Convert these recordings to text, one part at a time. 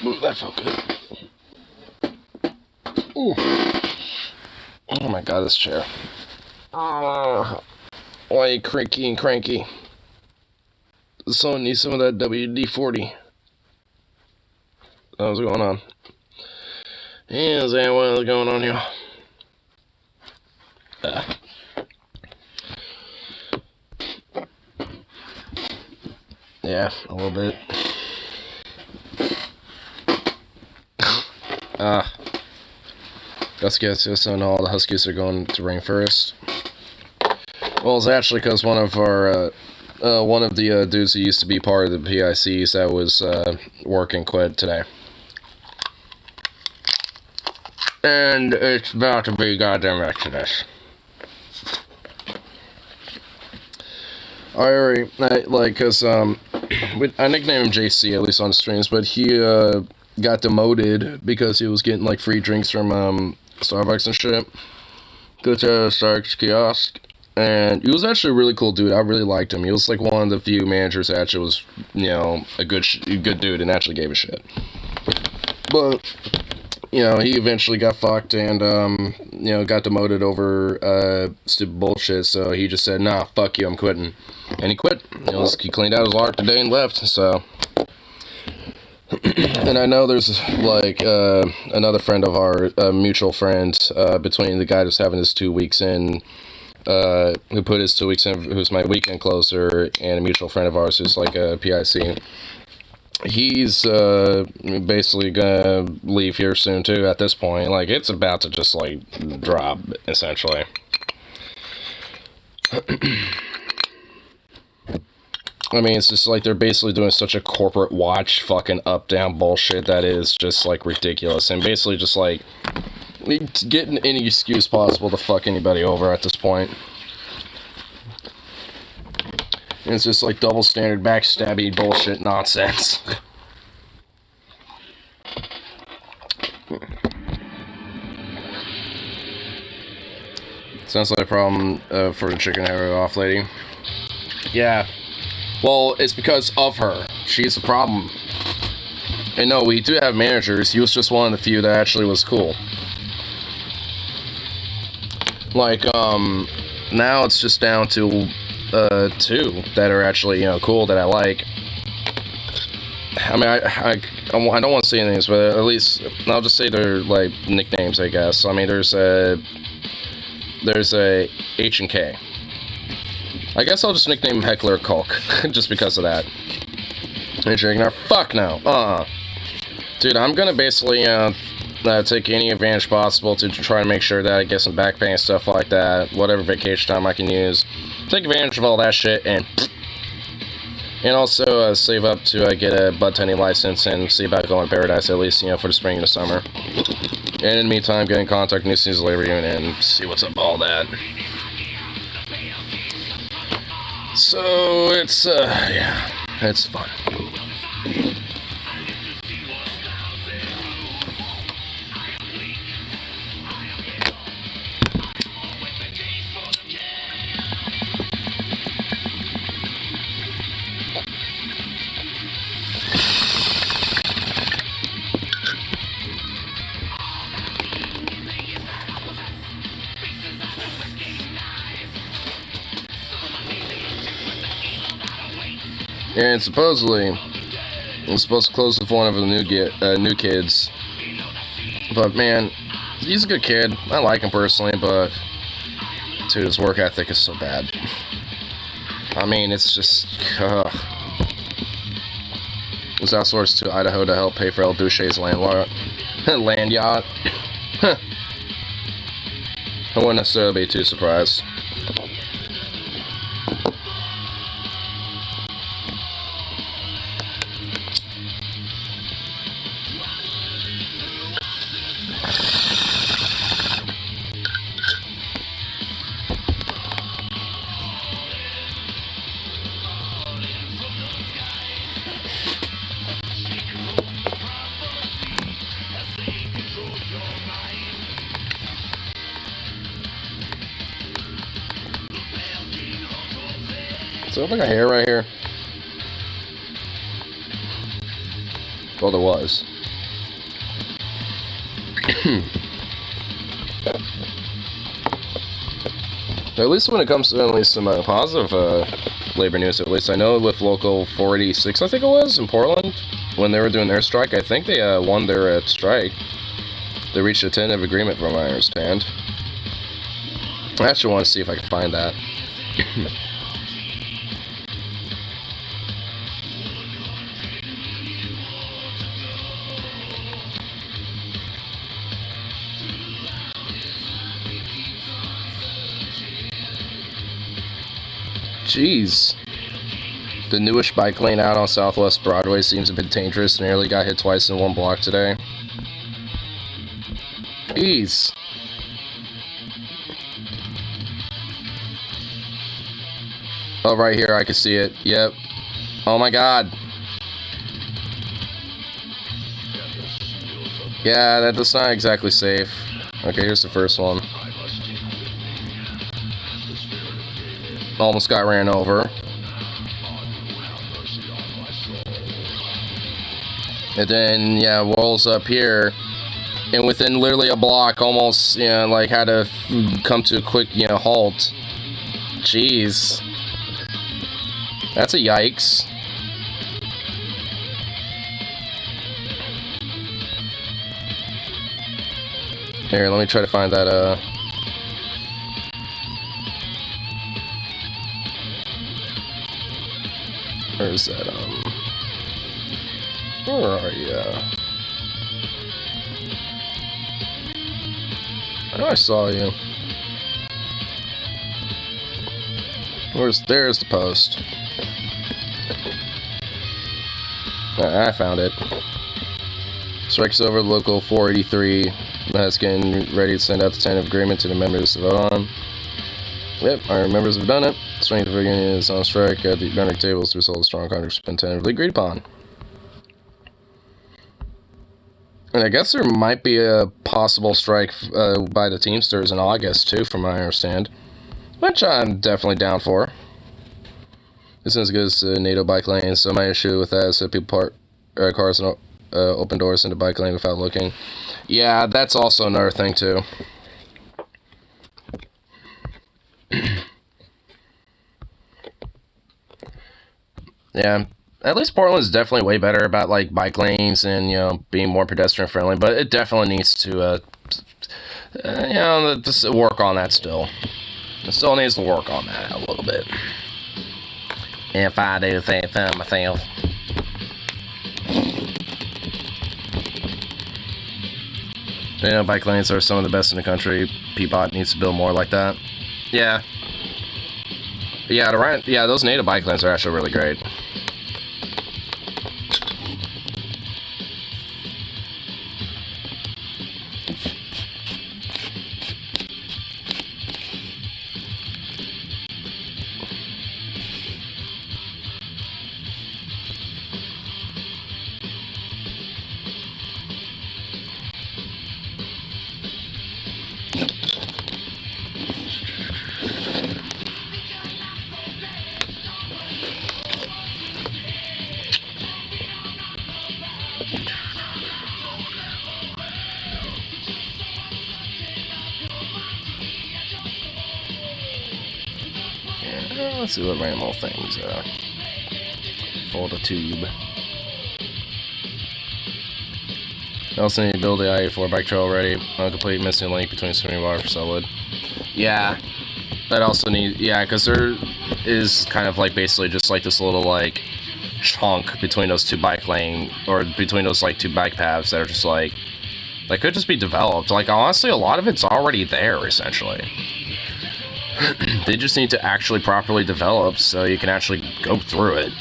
Ooh, that felt good. Ooh. Oh my god, this chair. Why cranky and cranky? Someone needs some of that WD-40. What's going on? Yeah, is that what's going on here? Yeah, a little bit. Let's get this, and all the Huskies are going to ring first. Well, it's actually because one of the dudes who used to be part of the PICs that was working quit today. And it's about to be goddamn Exodus. I nicknamed him JC, at least on streams, but he got demoted because he was getting like free drinks from Starbucks and shit. Go to Starbucks kiosk, and he was actually a really cool dude. I really liked him. He was like one of the few managers that actually was, a good dude and actually gave a shit. But he eventually got fucked and got demoted over stupid bullshit. So he just said, "Nah, fuck you, I'm quitting," and he quit. He cleaned out his lock today and left. So. And I know there's like another friend of our mutual friend between the guy that's having his 2 weeks in, who put his 2 weeks in, who's my weekend closer, and a mutual friend of ours who's like a PIC. He's basically gonna leave here soon too. At this point, like it's about to just like drop essentially. I mean, it's just like they're basically doing such a corporate watch fucking up-down bullshit that is just like ridiculous, and basically just like getting any excuse possible to fuck anybody over at this point. And it's just like double standard backstabby bullshit nonsense. Sounds like a problem for the chicken head off lady. Yeah. Well, it's because of her. She's the problem. And no, we do have managers. He was just one of the few that actually was cool. Like, now it's just down to, 2 that are actually, cool that I like. I mean, I don't want to say anything, but at least, I'll just say they're, like, nicknames, I guess. I mean, there's a H and K. I guess I'll just nickname him Heckler Coke, just because of that. Fuck no. Dude, I'm gonna basically, take any advantage possible to try to make sure that I get some back pay and stuff like that, whatever vacation time I can use. Take advantage of all that shit, and also save up to get a bud tending license and see about going to Paradise, at least, for the spring and the summer. And in the meantime, get in contact with New Seasons Labor Union and see what's up with all that. So, it's, yeah, it's fun. And supposedly, I'm supposed to close with one of the new kids. But man, he's a good kid. I like him personally, but dude, his work ethic is so bad. I mean, it's just, was outsourced to Idaho to help pay for El Duce's land yacht. I wouldn't necessarily be too surprised. So I like a hair right here. Well, there was. At least when it comes to at least some positive labor news, at least I know with Local 486, I think it was, in Portland, when they were doing their strike, I think they won their strike. They reached a tentative agreement from what I understand. I actually want to see if I can find that. Jeez. The newish bike lane out on Southwest Broadway seems a bit dangerous. Nearly got hit twice in one block today. Jeez. Oh, right here, I can see it. Yep. Oh my god. Yeah, that's not exactly safe. Okay, here's the first one. Almost got ran over. And then, yeah, rolls up here. And within literally a block, almost, you know, like, had to come to a quick, you know, halt. Jeez. That's a yikes. Here, let me try to find that, where is that, where are you? I know I saw you. There's the post. I found it. Strikes over Local 483. That's getting ready to send out the tentative agreement to the members to vote on. Yep, our members have done it. Strength of the union is on strike at the bargaining tables to resolve the strong contracts has been tentatively agreed upon. And I guess there might be a possible strike by the Teamsters in August, too, from what I understand. Which I'm definitely down for. This is as good as NATO bike lanes, so my issue with that is that people park cars and open doors into bike lane without looking. Yeah, that's also another thing, too. Yeah, at least Portland's definitely way better about, like, bike lanes and, you know, being more pedestrian friendly, but it definitely needs to, you know, just work on that still. It still needs to work on that a little bit. If I do think so myself. You know, bike lanes are some of the best in the country. Peapod needs to build more like that. Yeah. Yeah, those native bike lanes are actually really great. Let's see what random things for the tube. I also need to build the I-84 bike trail already. Complete missing link between swimming water for solid. Yeah, that also need, yeah, because there is kind of like basically just like this little like chunk between those two bike lane, or between those like two bike paths that are just like, that could just be developed. Like honestly, a lot of it's already there essentially. They just need to actually properly develop so you can actually go through it.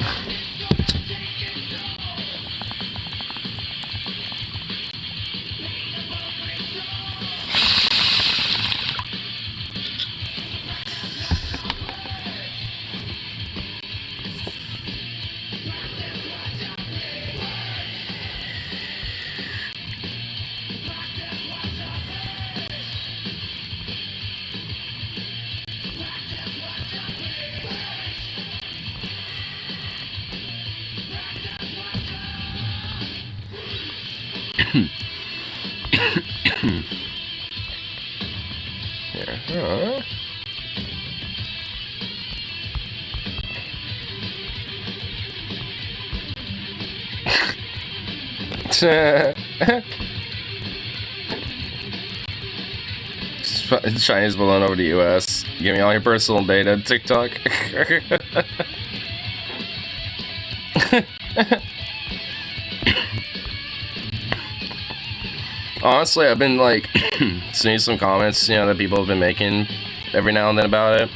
Here. Chinese balloon over to US. Give me all your personal data. TikTok. Honestly, I've been like seeing some comments, that people have been making every now and then about it.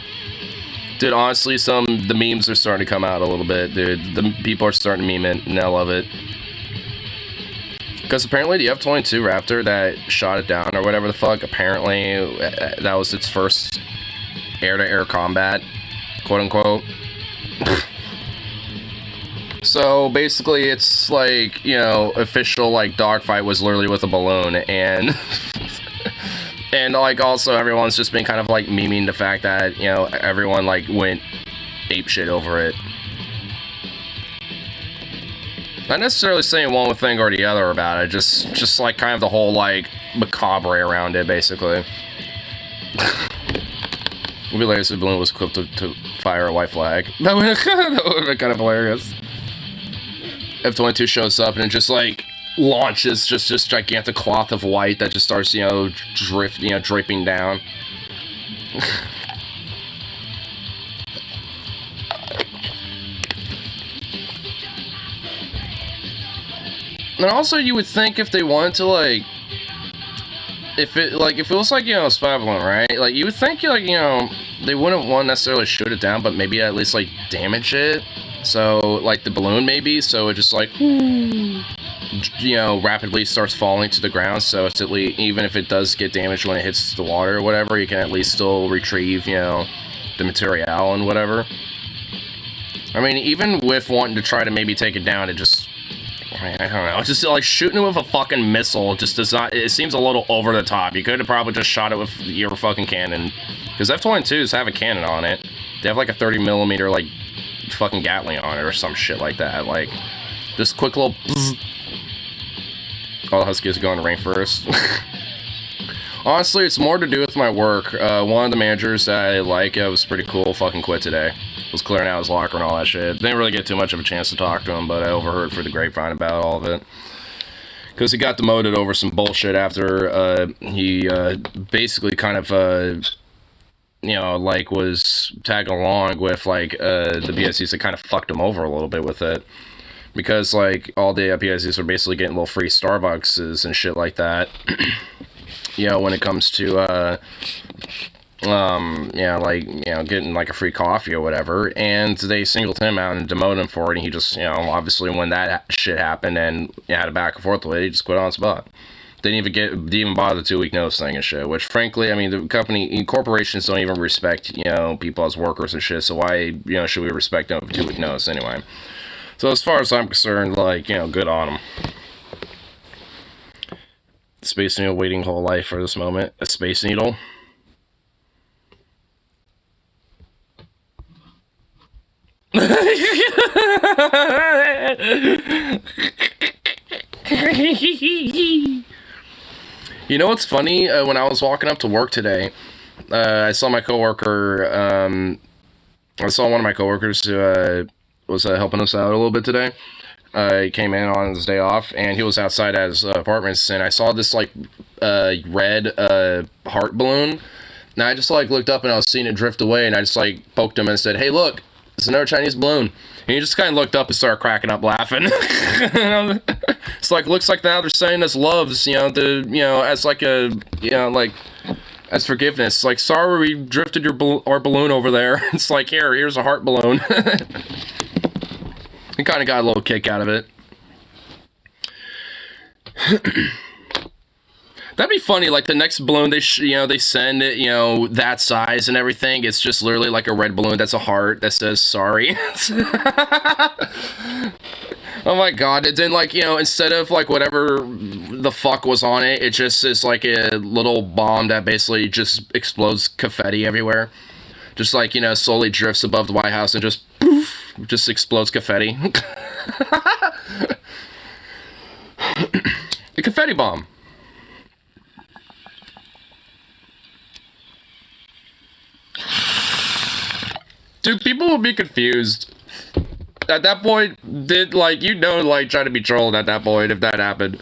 Dude, honestly, the memes are starting to come out a little bit, dude. The people are starting to meme it, and I love it. Because apparently the F-22 Raptor that shot it down, or whatever the fuck, apparently that was its first air-to-air combat, quote-unquote. So basically it's like, official like dogfight was literally with a balloon, and and like also everyone's just been kind of like memeing the fact that, everyone like went apeshit over it. Not necessarily saying one thing or the other about it, just like kind of the whole like macabre around it, basically. It'd be hilarious if the balloon was equipped to fire a white flag. That would have been kind of hilarious. F-22 shows up and it just like launches just this gigantic cloth of white that just starts, draping down. And also, you would think if they wanted to, like, if it was like, a spy balloon, right? Like, you would think, like, they wouldn't want to necessarily shoot it down, but maybe at least, like, damage it. So, like, the balloon, maybe, so it just, like, rapidly starts falling to the ground, so it's at least, even if it does get damaged when it hits the water or whatever, you can at least still retrieve, the material and whatever. I mean, even with wanting to try to maybe take it down, it just... I don't know, it's just like shooting it with a fucking missile just does not, it seems a little over the top. You could have probably just shot it with your fucking cannon. Because F-22s have a cannon on it. They have like a 30mm like fucking Gatling on it or some shit like that. Like, just quick little bzz. Oh, the Husky is going to rain first. Honestly, it's more to do with my work. One of the managers that I like, was pretty cool, fucking quit today. Was clearing out his locker and all that shit. Didn't really get too much of a chance to talk to him, but I overheard through the grapevine about all of it. Because he got demoted over some bullshit after he basically kind of, like was tagging along with like the BSCs that kind of fucked him over a little bit with it. Because like all the BSCs are basically getting little free Starbucks and shit like that. When it comes to getting like a free coffee or whatever, and they singled him out and demoted him for it, and he just, obviously when that shit happened and had a back and forth with it, he just quit on the spot. Didn't even bother the 2-week notice thing and shit, which frankly, I mean, the corporations don't even respect, people as workers and shit, so why, should we respect them for 2-week notice anyway? So as far as I'm concerned, like, good on them. Space Needle waiting whole life for this moment. A Space Needle. You know what's funny? When I was walking up to work today, I saw my coworker. I saw one of my coworkers who was helping us out a little bit today. He came in on his day off, and he was outside at his apartments, and I saw this like red heart balloon. And I just like looked up, and I was seeing it drift away, and I just like poked him and said, "Hey, look, it's another Chinese balloon." And he just kind of looked up and started cracking up laughing. It's like, looks like now they're sending us loves, as like a, like, as forgiveness. It's like, sorry we drifted our balloon over there. It's like, here's a heart balloon. He kind of got a little kick out of it. That'd be funny, like the next balloon they send it, that size and everything. It's just literally like a red balloon that's a heart that says sorry. Oh my god, it didn't like, instead of like whatever the fuck was on it, it just is like a little bomb that basically just explodes confetti everywhere. Just like, slowly drifts above the White House and just poof, just explodes confetti. The confetti bomb. Dude, people would be confused. At that point, like, trying to be trolled at that point if that happened.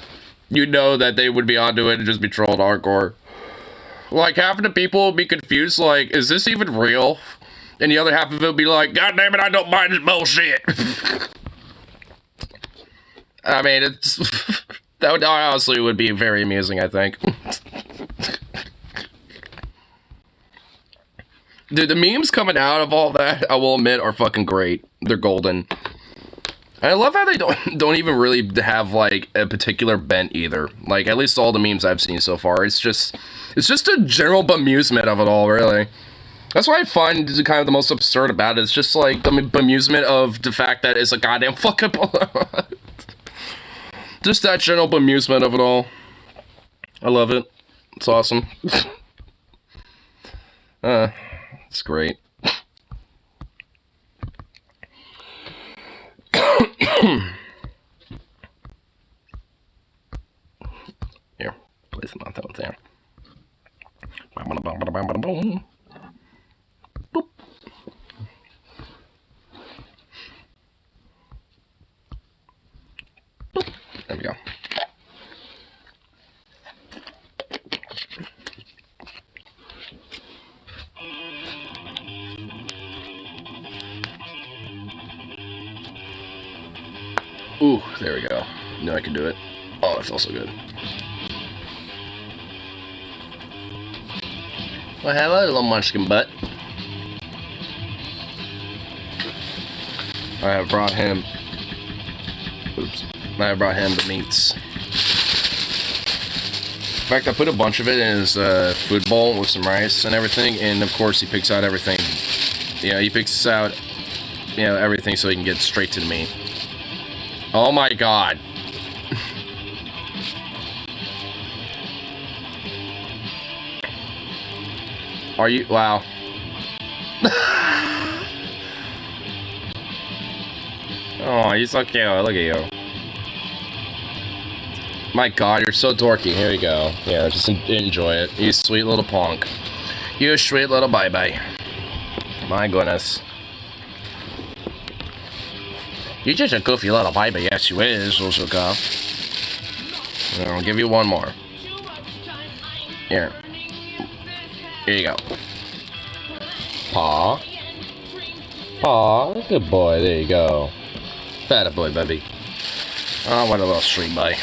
You know that they would be onto it and just be trolled hardcore. Like, half of the people would be confused, like, is this even real? And the other half of it would be like, God damn it, I don't buy this bullshit. I mean, it's... that would honestly would be very amusing, I think. Dude, the memes coming out of all that, I will admit, are fucking great. They're golden. And I love how they don't even really have, like, a particular bent either. Like, at least all the memes I've seen so far. It's just a general bemusement of it all, really. That's what I find kind of the most absurd about it. It's just, like, the bemusement of the fact that it's a goddamn fucking... just that general bemusement of it all. I love it. It's awesome. It's great. Here, place them on that one there. Boop. Boop. There we go. Ooh, there we go. Knew I could do it. Oh, that feels so good. Well, hello, little munchkin butt. I have brought him... Oops. I have brought him the meats. In fact, I put a bunch of it in his food bowl with some rice and everything, and of course he picks out everything. Yeah, he picks out, everything so he can get straight to the meat. Oh my god. Are you... Wow. Oh, he's so cute. Look at you. My god, you're so dorky. Here you go. Yeah, just enjoy it. You sweet little punk. You sweet little bye-bye. My goodness. You're just a goofy little baby, yes you is, Suzuka. I'll give you one more. Here. Here you go. Paw. Paw, good boy, there you go. Baddaboom, baby. Oh, what a little street boy.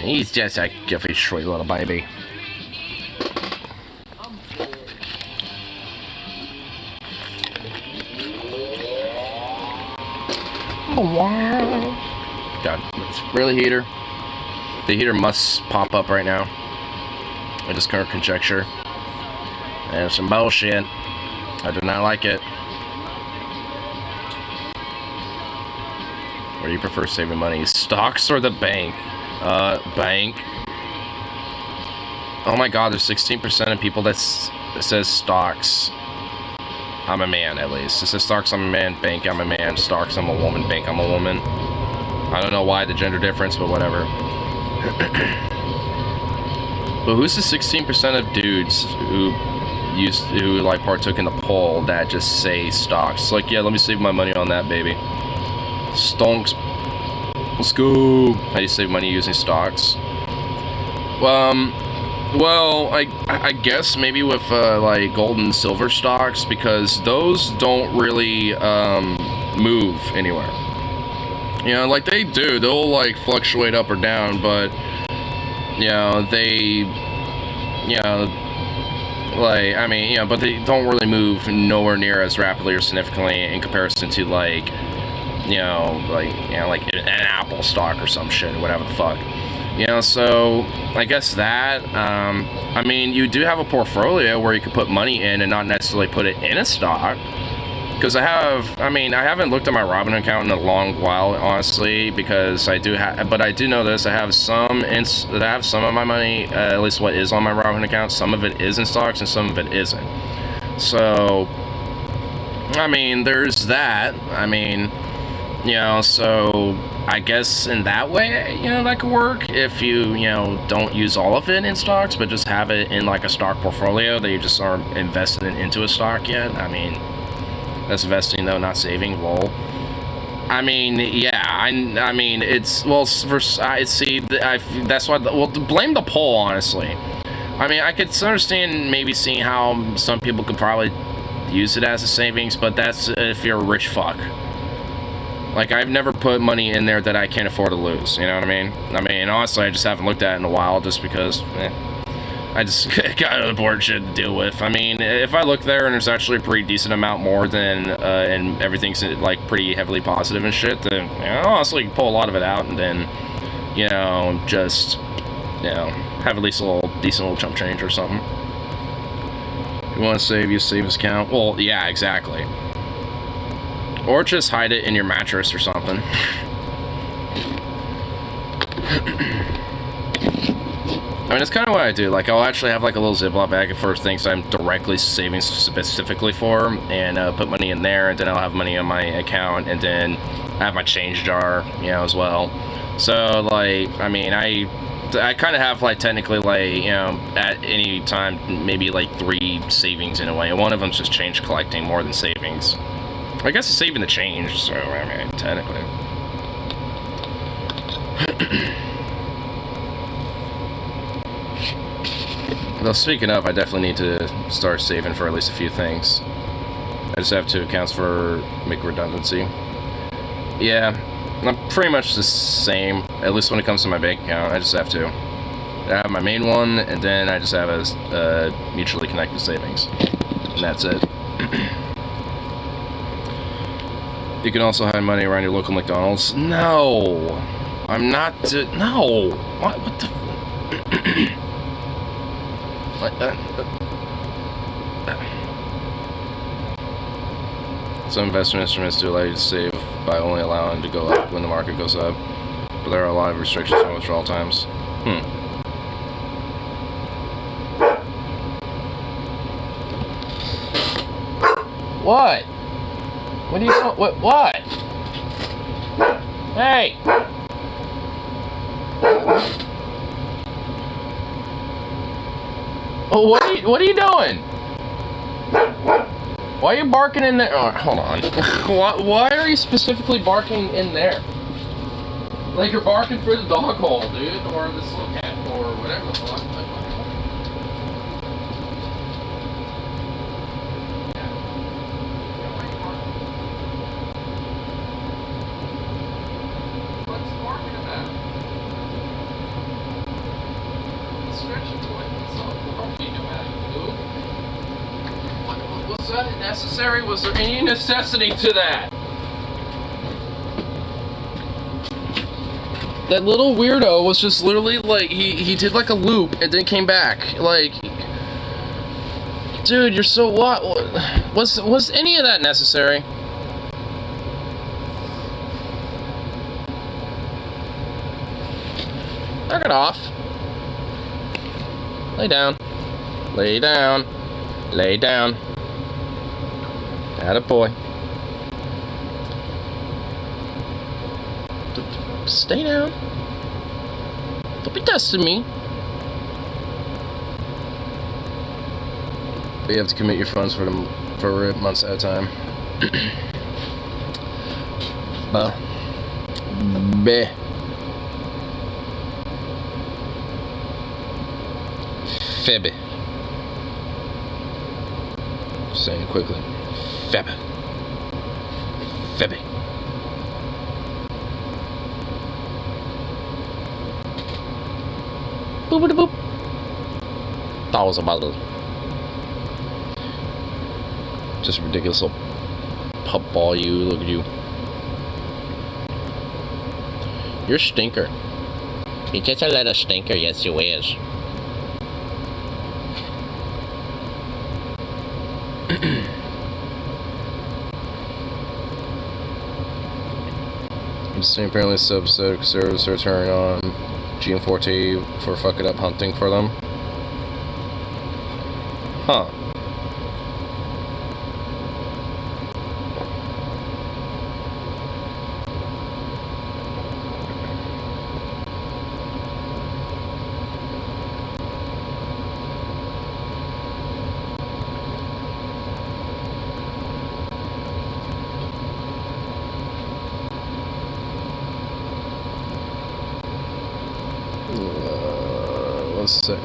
He's just a goofy, sweet little baby. God, it's really heater. The heater must pop up right now. I just current conjecture. And some bullshit. I do not like it. Where do you prefer saving money? Stocks or the bank? Bank. Oh my god, there's 16% of people that says stocks. I'm a man, at least. It says stocks, I'm a man. Bank, I'm a man. Stocks, I'm a woman. Bank, I'm a woman. I don't know why the gender difference, but whatever. But who's the 16% of dudes who like partook in the poll that just say stocks? Like, yeah, let me save my money on that, baby. Stonks. Let's go. How do you save money using stocks? Well, I guess maybe with like gold and silver stocks, because those don't really move anywhere. You know, like they do. They'll like fluctuate up or down, but they, like, I mean, but they don't really move nowhere near as rapidly or significantly in comparison to like like an Apple stock or some shit or whatever the fuck. So I guess that, I mean, you do have a portfolio where you can put money in and not necessarily put it in a stock. because I haven't looked at my Robinhood account in a long while, honestly, because I do but I do know this, I have some of my money, at least what is on my Robinhood account, some of it is in stocks and some of it isn't. So, I mean, there's that. I mean, you know, so I guess in that way, you know, that could work if you know, don't use all of it in stocks, but just have it in like a stock portfolio that you just aren't investing into a stock yet. I mean, that's investing though, not saving. Lol. I mean, yeah. I mean, it's I see. That's why. Well, blame the poll, honestly. I mean, I could understand maybe seeing how some people could probably use it as a savings, but that's if you're a rich fuck. Like, I've never put money in there that I can't afford to lose. You know what I mean? I mean, honestly, I just haven't looked at it in a while, just because. I just got other board shit to deal with. I mean, if I look there and there's actually a pretty decent amount more than, and everything's like pretty heavily positive and shit, then, you know, honestly, you can pull a lot of it out and then, you know, just, you know, have at least a decent little chump change or something. You want to save your savings account? Well, yeah, exactly. Or just hide it in your mattress or something. I mean, it's kind of what I do. Like, I'll actually have like a little Ziploc bag for things I'm directly saving specifically for, and put money in there, and then I'll have money on my account, and then I have my change jar, you know, as well. So, like, I mean, I kind of have, like, technically, like, you know, at any time, maybe like 3 savings in a way. One of them's just change collecting more than savings. I guess it's saving the change, so, I mean, technically. Though, speaking of, I definitely need to start saving for at least a few things. I just have 2 accounts for make redundancy. Yeah, I'm pretty much the same, at least when it comes to my bank account. I just have 2. I have my main one, and then I just have a mutually connected savings. And that's it. You can also hide money around your local McDonald's. No! I'm not... no! What the... Some investment instruments do allow you to save by only allowing to go up when the market goes up, but there are a lot of restrictions on withdrawal times. What? What do you want? What? Hey! Oh, what are you doing? Why are you barking in there? Oh, hold on. Why are you specifically barking in there? Like you're barking for the dog hole, dude, or this little cat, or whatever the fuck. What's barking about? Stretching toy. What's barking about, dude? Was that necessary? Was there any necessity to that? That little weirdo was just literally like, he did like a loop and then came back. Like, dude, you're so what? Was any of that necessary? Knock it off. Lay down. Lay down. Lay down. Attaboy. Stay down. Don't be testing me. But you have to commit your funds for months at a time. Bleh. Febby. Saying it quickly. Febby. Febby. Boop boop. That was a bottle. Just ridiculous little pup ball, you. Look at you. You're a stinker. You're just a little stinker, yes you is. I'm saying apparently subset servers are turning on GM40 for fucking up hunting for them. Huh. Let's see.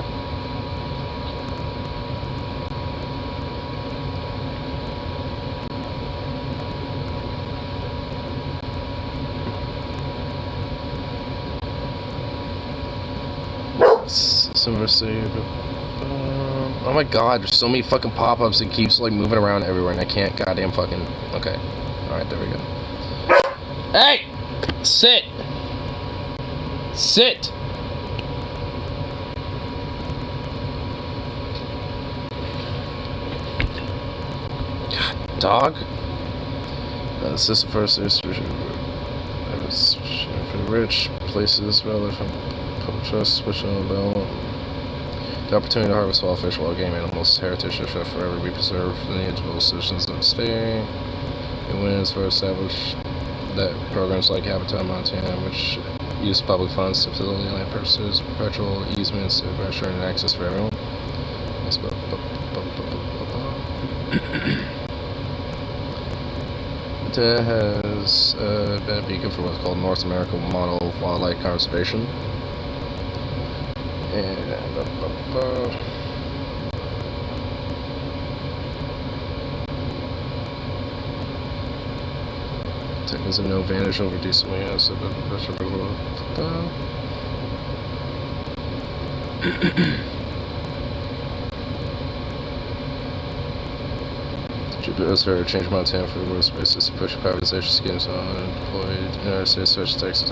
Oh my god, there's so many fucking pop-ups. It keeps like moving around everywhere and I can't goddamn fucking... Okay. Alright, there we go. Hey! Sit! Sit! God, dog. This is the first for the rich places rather from trust which on the bell. The opportunity to harvest wild fish, wild game animals, heritage should forever be preserved in the individual citizens of the state. It wins for establish that programs like Habitat Montana, which use public funds to facilitate land purposes, perpetual easements, ensuring access for everyone. It has been a beacon for what's called North American Model of Wildlife Conservation. And Texans have no advantage over decent lands. Jupiter's very change Montana for the world spaces to push privatization schemes on employed United States special taxes.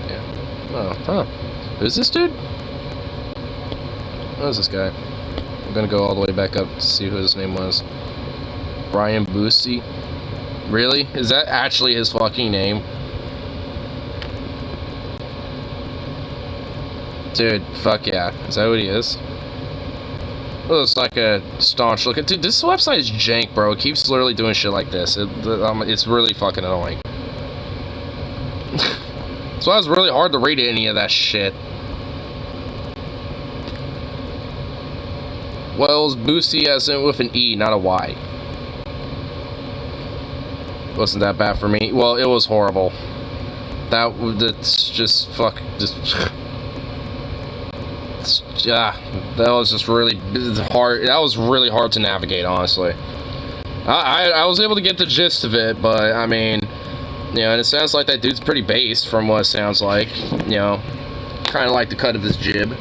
Yeah. Oh, huh. Who's this dude? What is this guy? I'm gonna go all the way back up to see who his name was. Brian Boosie? Really? Is that actually his fucking name? Dude, fuck yeah. Is that what he is? Looks like a staunch look. Dude, this website is jank, bro. It keeps literally doing shit like this. It's really fucking annoying. So it was really hard to read any of that shit. Well, it's Boosie as in with an E, not a Y. Wasn't that bad for me? Well, it was horrible. That's just yeah, that was just really hard. That was really hard to navigate, honestly. I was able to get the gist of it, but I mean, you know, and it sounds like that dude's pretty based from what it sounds like. You know, kind of like the cut of his jib.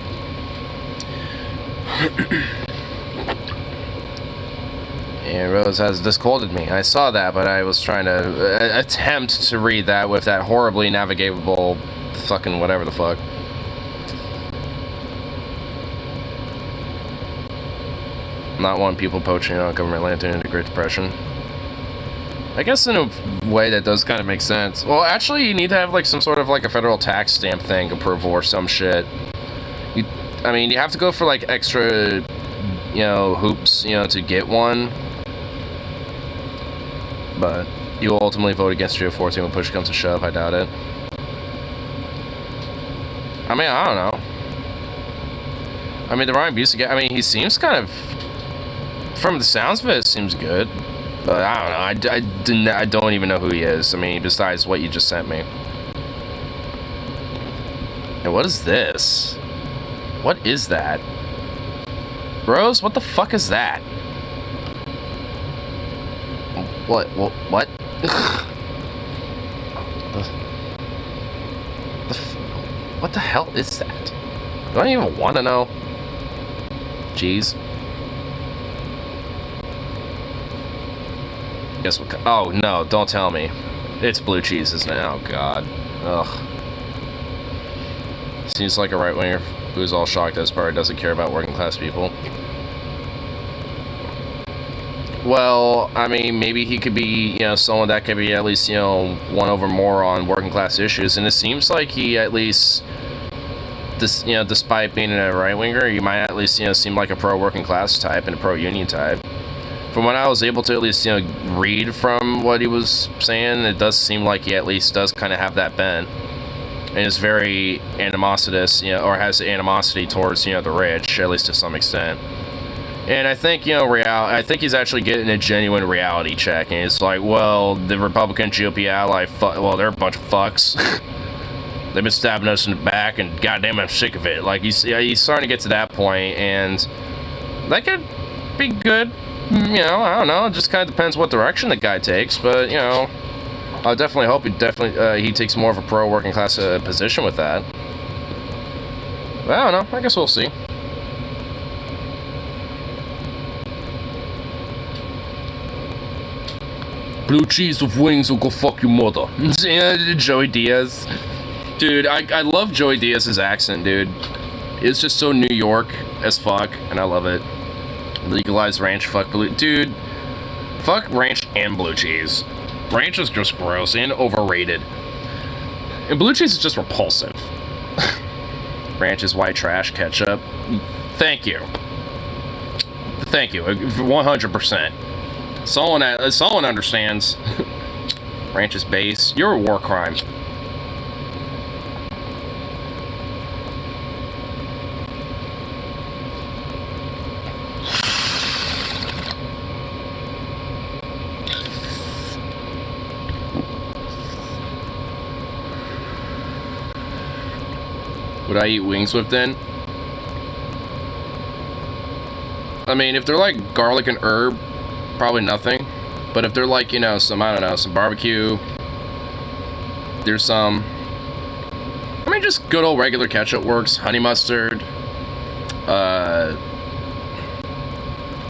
And Rose has disquoted me. I saw that, but I was trying to attempt to read that with that horribly navigable fucking whatever the fuck. Not want people poaching on government land during the Great Depression. I guess in a way that does kind of make sense. Well, actually, you need to have like some sort of like a federal tax stamp thing approval or some shit. I mean, you have to go for like extra, you know, hoops, you know, to get one. But you will ultimately vote against GO14 when push comes to shove. I doubt it. I mean, I don't know. I mean, the Ryan Busey guy, I mean, he seems kind of, from the sounds of it seems good. But I don't know. I don't even know who he is. I mean, besides what you just sent me. And what is this? What is that? Rose, what the fuck is that? What? What? What the hell is that? Do I even want to know? Jeez. Guess what? Oh no! Don't tell me. It's blue cheese, isn't it? Oh god. Ugh. Seems like a right winger who's all shocked that his party doesn't care about working class people. Well, I mean, maybe he could be, someone that could be at least, won over more on working class issues. And it seems like he at least, despite being a right winger, he might at least, seem like a pro working class type and a pro union type. From what I was able to at least, read from what he was saying, it does seem like he at least does kind of have that bent. And is very animositous, or has animosity towards, the rich, at least to some extent. And I think, I think he's actually getting a genuine reality check. And it's like, well, the Republican GOP ally, well, they're a bunch of fucks. They've been stabbing us in the back, and goddamn, I'm sick of it. Like, he's starting to get to that point, and that could be good. I don't know. It just kind of depends what direction the guy takes, but, I definitely hope he takes more of a pro working class position with that. But I don't know. I guess we'll see. Blue cheese with wings will go fuck your mother. Joey Diaz. Dude, I love Joey Diaz's accent, dude. It's just so New York as fuck, and I love it. Legalized ranch, fuck blue. Dude, fuck ranch and blue cheese. Ranch is just gross and overrated. And blue cheese is just repulsive. Ranch is white trash ketchup. Thank you. Thank you. 100%. Someone understands. Ranch is base. You're a war crime. Would I eat wings with then? I mean, if they're like garlic and herb, probably nothing. But if they're like, some, I don't know, some barbecue, there's some, I mean, just good old regular ketchup works. Honey mustard,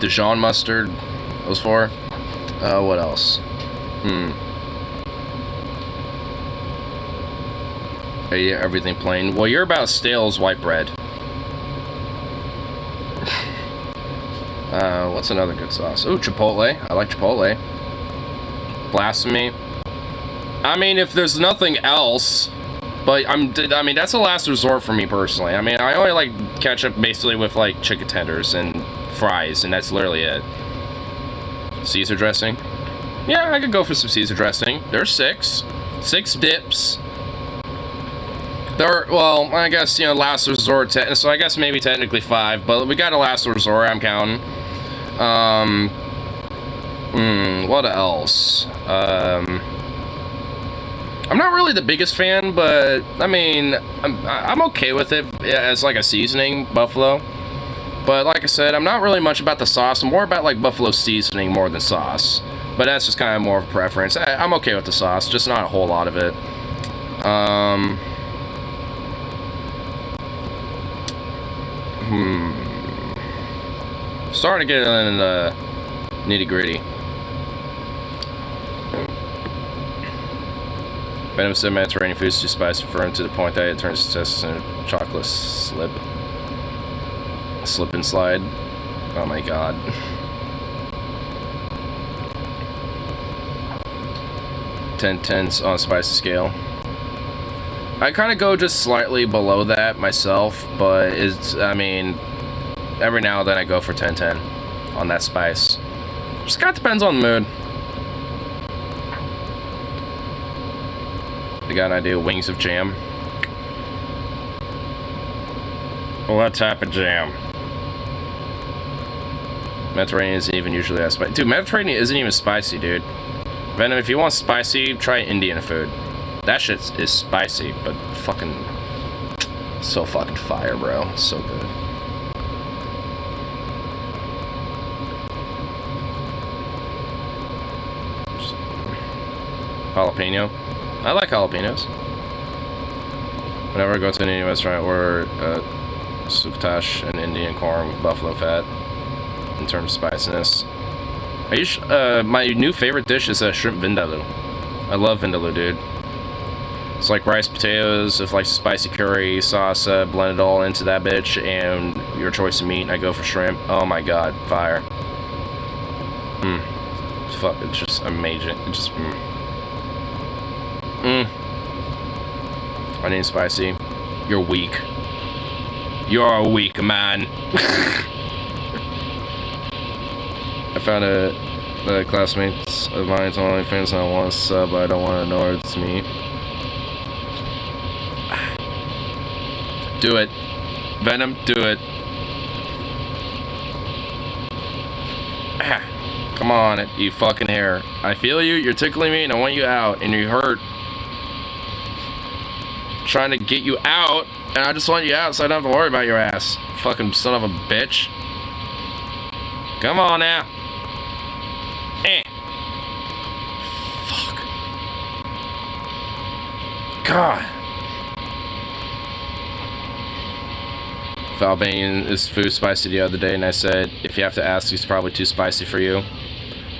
Dijon mustard, those four. What else? Yeah, everything plain. Well, you're about stale as white bread. What's another good sauce? Ooh, Chipotle. I like Chipotle. Blasphemy. I mean, if there's nothing else, but I mean, that's a last resort for me personally. I mean, I only like ketchup basically with like chicken tenders and fries, and that's literally it. Caesar dressing. Yeah, I could go for some Caesar dressing. There's 6 dips. Well, I guess, last resort, so I guess maybe technically 5, but we got a last resort, I'm counting. What else? I'm not really the biggest fan, but, I mean, I'm okay with it as, like, a seasoning, buffalo. But, like I said, I'm not really much about the sauce. I'm more about, like, buffalo seasoning more than sauce. But that's just kind of more of a preference. I'm okay with the sauce, just not a whole lot of it. Starting to get in the nitty-gritty. Venom said Mediterranean food is too spicy for him to the point that it turns his tests into chocolate slip and slide. Oh my god. Ten on spicy scale. I kind of go just slightly below that myself, but I mean, every now and then I go for 10 on that spice. Just kind of depends on the mood. You got an idea? Wings of jam. What type of jam? Mediterranean isn't even usually that spicy. Dude, Mediterranean isn't even spicy, dude. Venom, if you want spicy, try Indian food. That shit is spicy, but fucking so fucking fire, bro. It's so good. Jalapeno. I like jalapenos. Whenever I go to an Indian restaurant, order suktash and Indian corn with buffalo fat in terms of spiciness. My new favorite dish is shrimp vindaloo. I love vindaloo, dude. It's like rice, potatoes, with like spicy curry sauce, blend it all into that bitch, and your choice of meat. I go for shrimp. Oh my god, fire. Fuck, it's just amazing. It just, Onion spicy. You're weak. You're a weak man. I found a classmates of mine's on OnlyFans and I want to sub, but I don't want to know it's me. Do it. Venom, do it. Come on, you fucking hair. I feel you, you're tickling me, and I want you out, and you hurt. Trying to get you out, and I just want you out so I don't have to worry about your ass. Fucking son of a bitch. Come on now. Fuck. God. Albanian is food spicy the other day, and I said, if you have to ask, he's probably too spicy for you.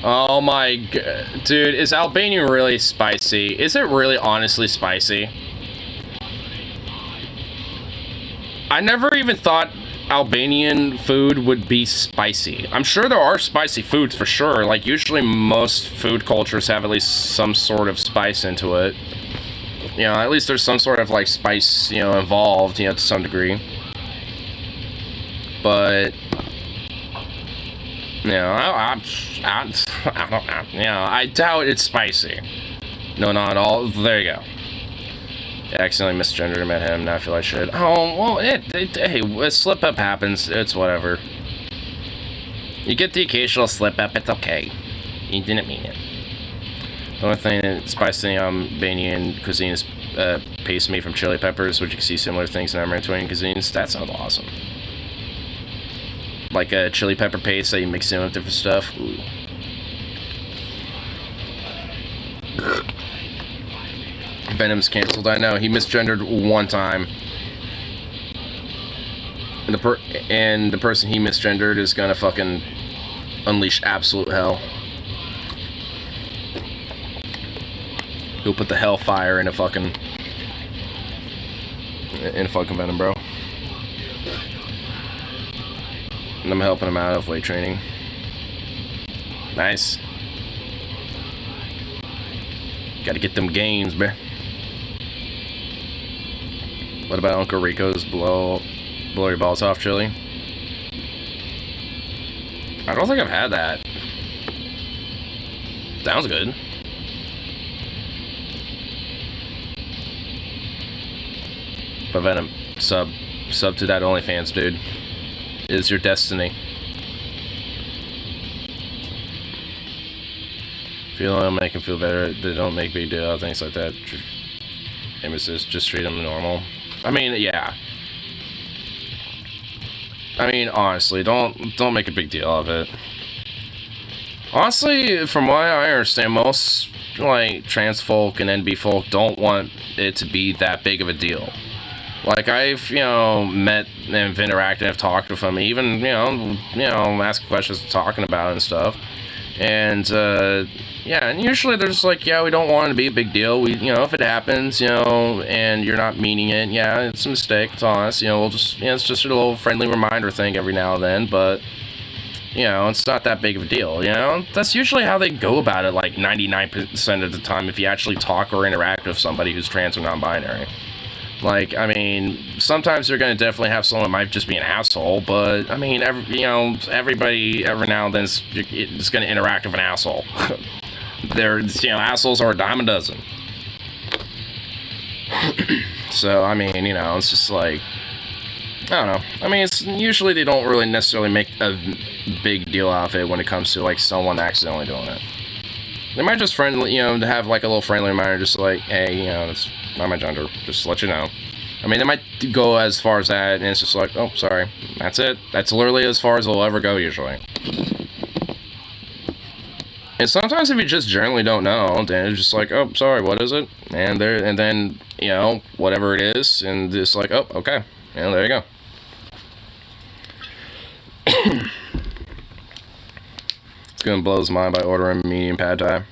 Oh my god. Dude, is Albanian really spicy? Is it really honestly spicy? I never even thought Albanian food would be spicy. I'm sure there are spicy foods for sure. Like, usually most food cultures have at least some sort of spice into it. You know, at least there's some sort of, like, spice, you know, involved, you know, to some degree. But, you know, I don't know. You know, I doubt it's spicy. No, not at all. There you go. I accidentally misgendered him at him. Now I feel I should. Oh, well, hey, a slip up happens. It's whatever. You get the occasional slip up. It's okay. You didn't mean it. The only thing that's spicy in Albanian cuisine is paste made from chili peppers, which you can see similar things in our Mediterranean cuisines. That sounds awesome. Like a chili pepper paste that you mix in with different stuff. Ooh. Venom's canceled. I know, he misgendered one time. And the person he misgendered is gonna fucking unleash absolute hell. He'll put the hellfire in a fucking Venom, bro. And I'm helping him out of weight training. Nice. Gotta get them gains, bruh. What about Uncle Rico's blow your balls off chili? I don't think I've had that. Sounds good. But Venom, sub to that OnlyFans, dude. It is your destiny. Feel I'll make him feel better. They don't make big deal out of things like that. Emesis, just treat them normal. I mean, yeah. I mean, honestly, don't make a big deal of it. Honestly, from what I understand, most like trans folk and NB folk don't want it to be that big of a deal. Like, I've, you know, met and interacted, I've talked with them, even, you know, ask questions, talking about it and stuff. And, yeah, and usually they're just like, yeah, we don't want it to be a big deal. We, you know, if it happens, you know, and you're not meaning it, yeah, it's a mistake, it's honest, you know, we'll just, you know, it's just a little friendly reminder thing every now and then, but, you know, it's not that big of a deal, you know? That's usually how they go about it, like, 99% of the time, if you actually talk or interact with somebody who's trans or non-binary. Like, I mean, sometimes you're going to definitely have someone that might just be an asshole, but, I mean, everybody every now and then is going to interact with an asshole. You know, assholes are a dime a dozen. So, I mean, you know, it's just like, I don't know. I mean, it's usually they don't really necessarily make a big deal out of it when it comes to, like, someone accidentally doing it. They might just friendly, you know, to have, like, a little friendly reminder, just like, hey, you know, it's not my gender, just to let you know. I mean, they might go as far as that, and it's just like, oh, sorry, that's it. That's literally as far as it'll ever go, usually. And sometimes if you just generally don't know, then it's just like, oh, sorry, what is it? And then, you know, whatever it is, and it's like, oh, okay, and there you go. It's gonna blow his mind by ordering medium pad thai.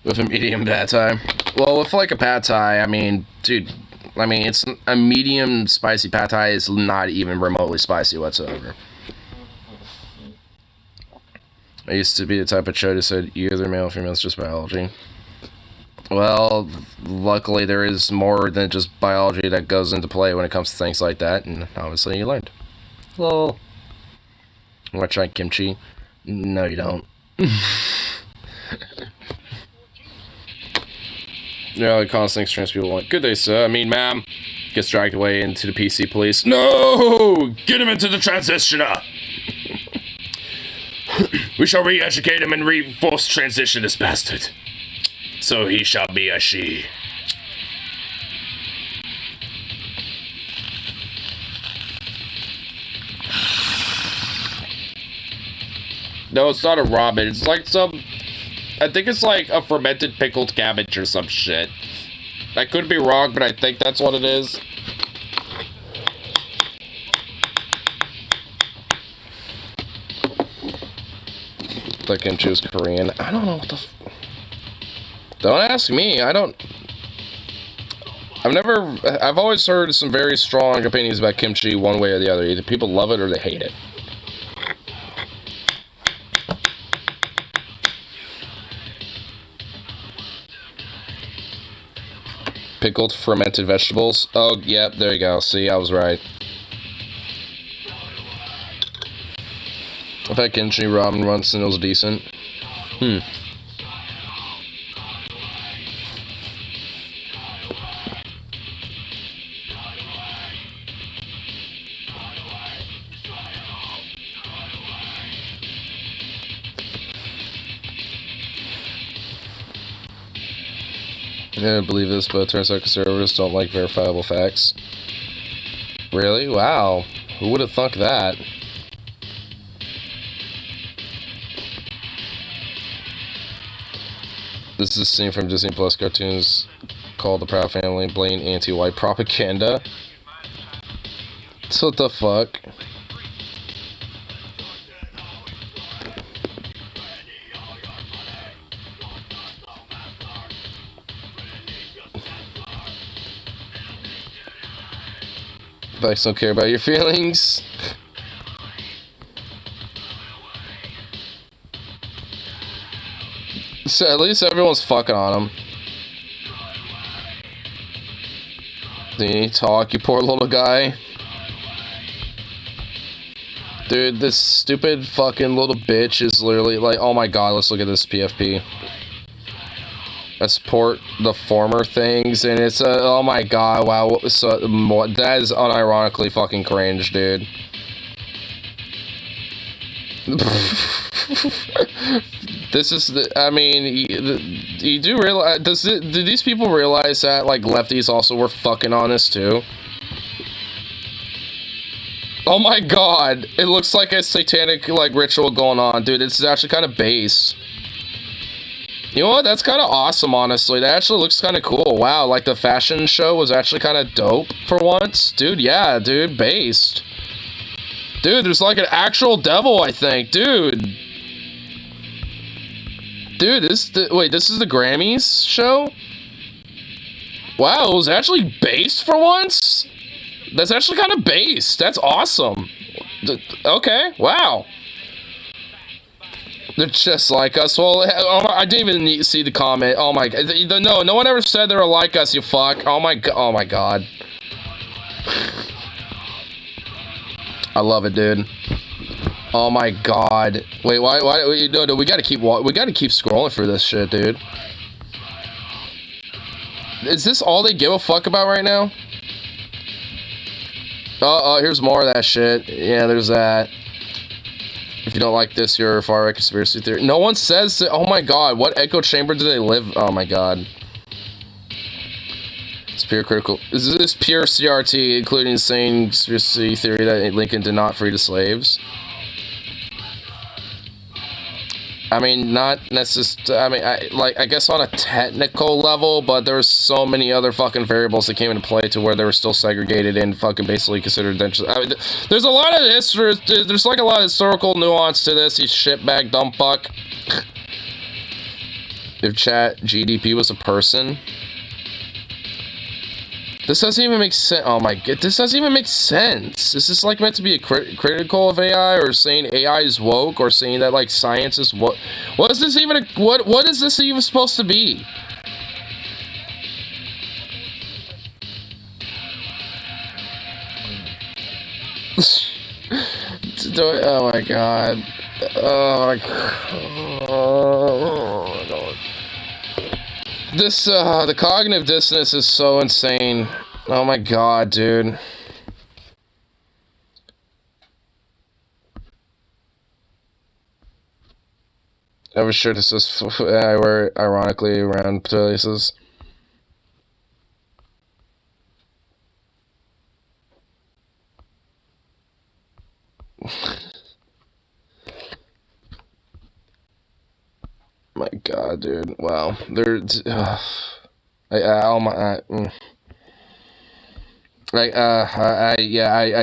With a medium pad thai. Well, with like a pad thai, I mean, dude, I mean, it's a medium spicy pad thai is not even remotely spicy whatsoever. I used to be the type of show that said either male or female, it's just biology. Well, luckily there is more than just biology that goes into play when it comes to things like that, and obviously you learned. Lol. Want to try kimchi? No, you don't. Yeah, like constant extremes people want. Good day, sir. I mean, ma'am. Gets dragged away into the PC police. No! Get him into the transitioner! We shall re-educate him and re-force transition this bastard. So he shall be a she. No, it's not a ramen. It's like some... I think it's like a fermented pickled cabbage or some shit. I could be wrong, but I think that's what it is. I can choose Korean. I don't know what the... Don't ask me. I've always heard some very strong opinions about kimchi one way or the other. Either people love it or they hate it. Pickled fermented vegetables. Oh, yep, there you go. See, I was right. I've had kimchi ramen once and it was decent. I didn't believe this, but it turns out conservatives don't like verifiable facts. Really? Wow. Who would have thunk that? This is a scene from Disney Plus cartoons called The Proud Family, blatant anti-white propaganda. So what the fuck? Facts don't care about your feelings. So at least everyone's fucking on him. Do you need to talk, you poor little guy? Dude, this stupid fucking little bitch is literally like, oh my god, let's look at this PFP. I support the former things, and it's oh my god, wow, so that is unironically fucking cringe, dude. This is the, I mean, you do realize, do these people realize that, like, lefties also were fucking on this, too? Oh my god, it looks like a satanic, like, ritual going on, dude. This is actually kind of base. You know what? That's kind of awesome, honestly. That actually looks kind of cool. Wow, like, the fashion show was actually kind of dope for once. Dude, yeah, dude, based. Dude, there's, like, an actual devil, I think. Dude. Dude, wait, this is the Grammys show? Wow, it was actually based for once? That's actually kind of based. That's awesome. Okay, wow. They're just like us. Well, I didn't even see the comment. Oh my god. No one ever said they were like us, you fuck. Oh my god. I love it, dude. Oh my god. Wait, why no, we gotta keep scrolling through this shit, dude. Is this all they give a fuck about right now? Oh, here's more of that shit. Yeah, there's that. If you don't like this, you're a far right conspiracy theory. No one says, oh my god, what echo chamber do they live? Oh my god. It's pure critical. Is this pure CRT, including insane conspiracy theory that Lincoln did not free the slaves? I mean, not necessarily, I guess on a technical level, but there were so many other fucking variables that came into play to where they were still segregated and fucking basically considered. I mean, there's a lot of history, there's like a lot of historical nuance to this, you shitbag dumb fuck. If chat GDP was a person, This doesn't even make sense. Oh my god, this doesn't even make sense. Is this like meant to be a critical of AI, or saying AI is woke, or saying that like science is what? What is this even? What is this even supposed to be? Oh my god. Oh my god. Oh my god. This, the cognitive dissonance is so insane. Oh my god, dude. I was sure this is I wear ironically around places. My god, dude. Wow. There's I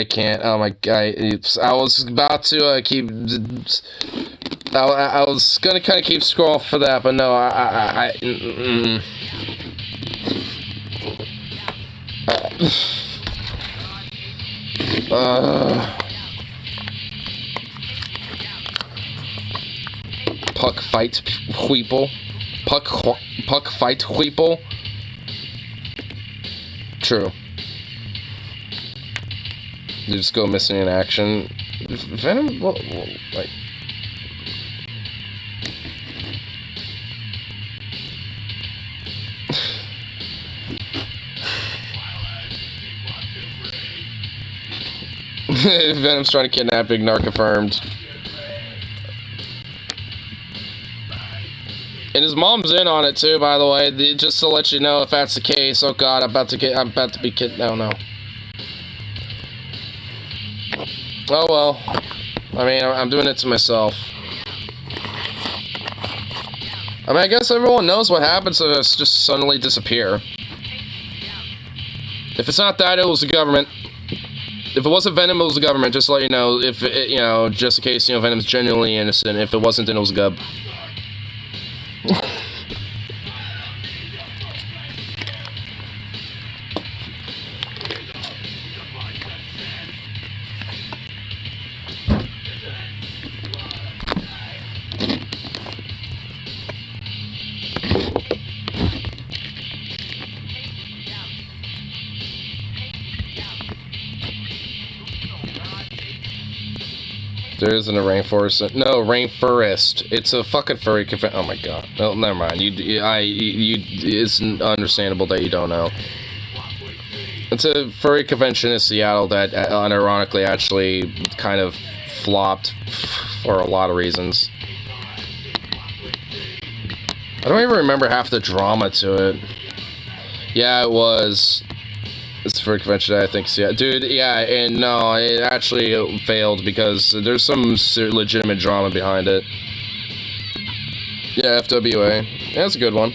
can't. Oh my god. I was about to keep I was gonna kind of keep scrolling for that, but no, Puck fight Weeple. Puck fight Weeple. True. They just go missing in action. Venom, like. Venom's trying to kidnap Ignore confirmed. And his mom's in on it too, by the way. Just to let you know if that's the case. Oh god, I'm about to be kid. No. Oh well. I mean, I'm doing it to myself. I mean, I guess everyone knows what happens if it's just suddenly disappear. If it's not that, it was the government. If it wasn't Venom, it was the government. Just to let you know, if it, you know, just in case, you know, Venom's genuinely innocent. If it wasn't, then it was Gub. There isn't a rainforest. No, rainforest. It's a fucking furry convention. Oh my god. No, never mind. It's understandable that you don't know. It's a furry convention in Seattle that, unironically, actually kind of flopped for a lot of reasons. I don't even remember half the drama to it. Yeah, it was. It's for a convention, I think. So yeah, dude, yeah, and no, it actually failed because there's some legitimate drama behind it. Yeah, FWA. Yeah, that's a good one.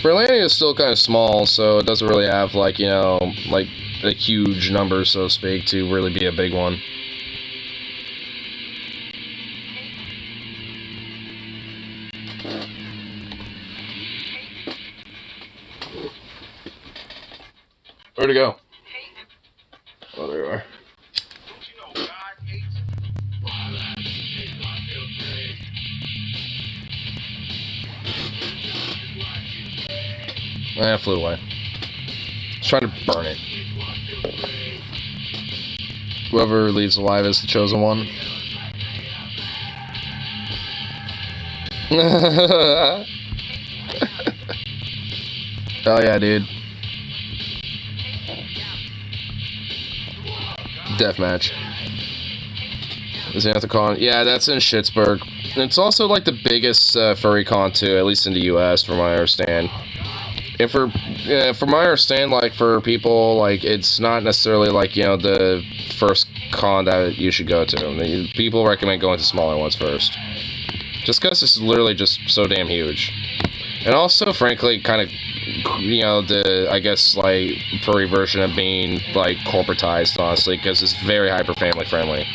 Berlania is still kind of small, so it doesn't really have, like, you know, like, a huge number, so to speak, to really be a big one. Where'd it go? Oh, there you are. I flew away. I was trying to burn it. Whoever leaves alive is the chosen one. Oh yeah, dude. Deathmatch. Is it at the con? Yeah, that's in Schittsburg. And it's also like the biggest furry con too, at least in the U.S. from what I understand. And from what I understand, like for people, like it's not necessarily like, you know, the first con that you should go to. People recommend going to smaller ones first, just because it's literally just so damn huge. And also, frankly, kind of, you know, I guess, like, furry version of being, like, corporatized, honestly, because it's very hyper-family friendly.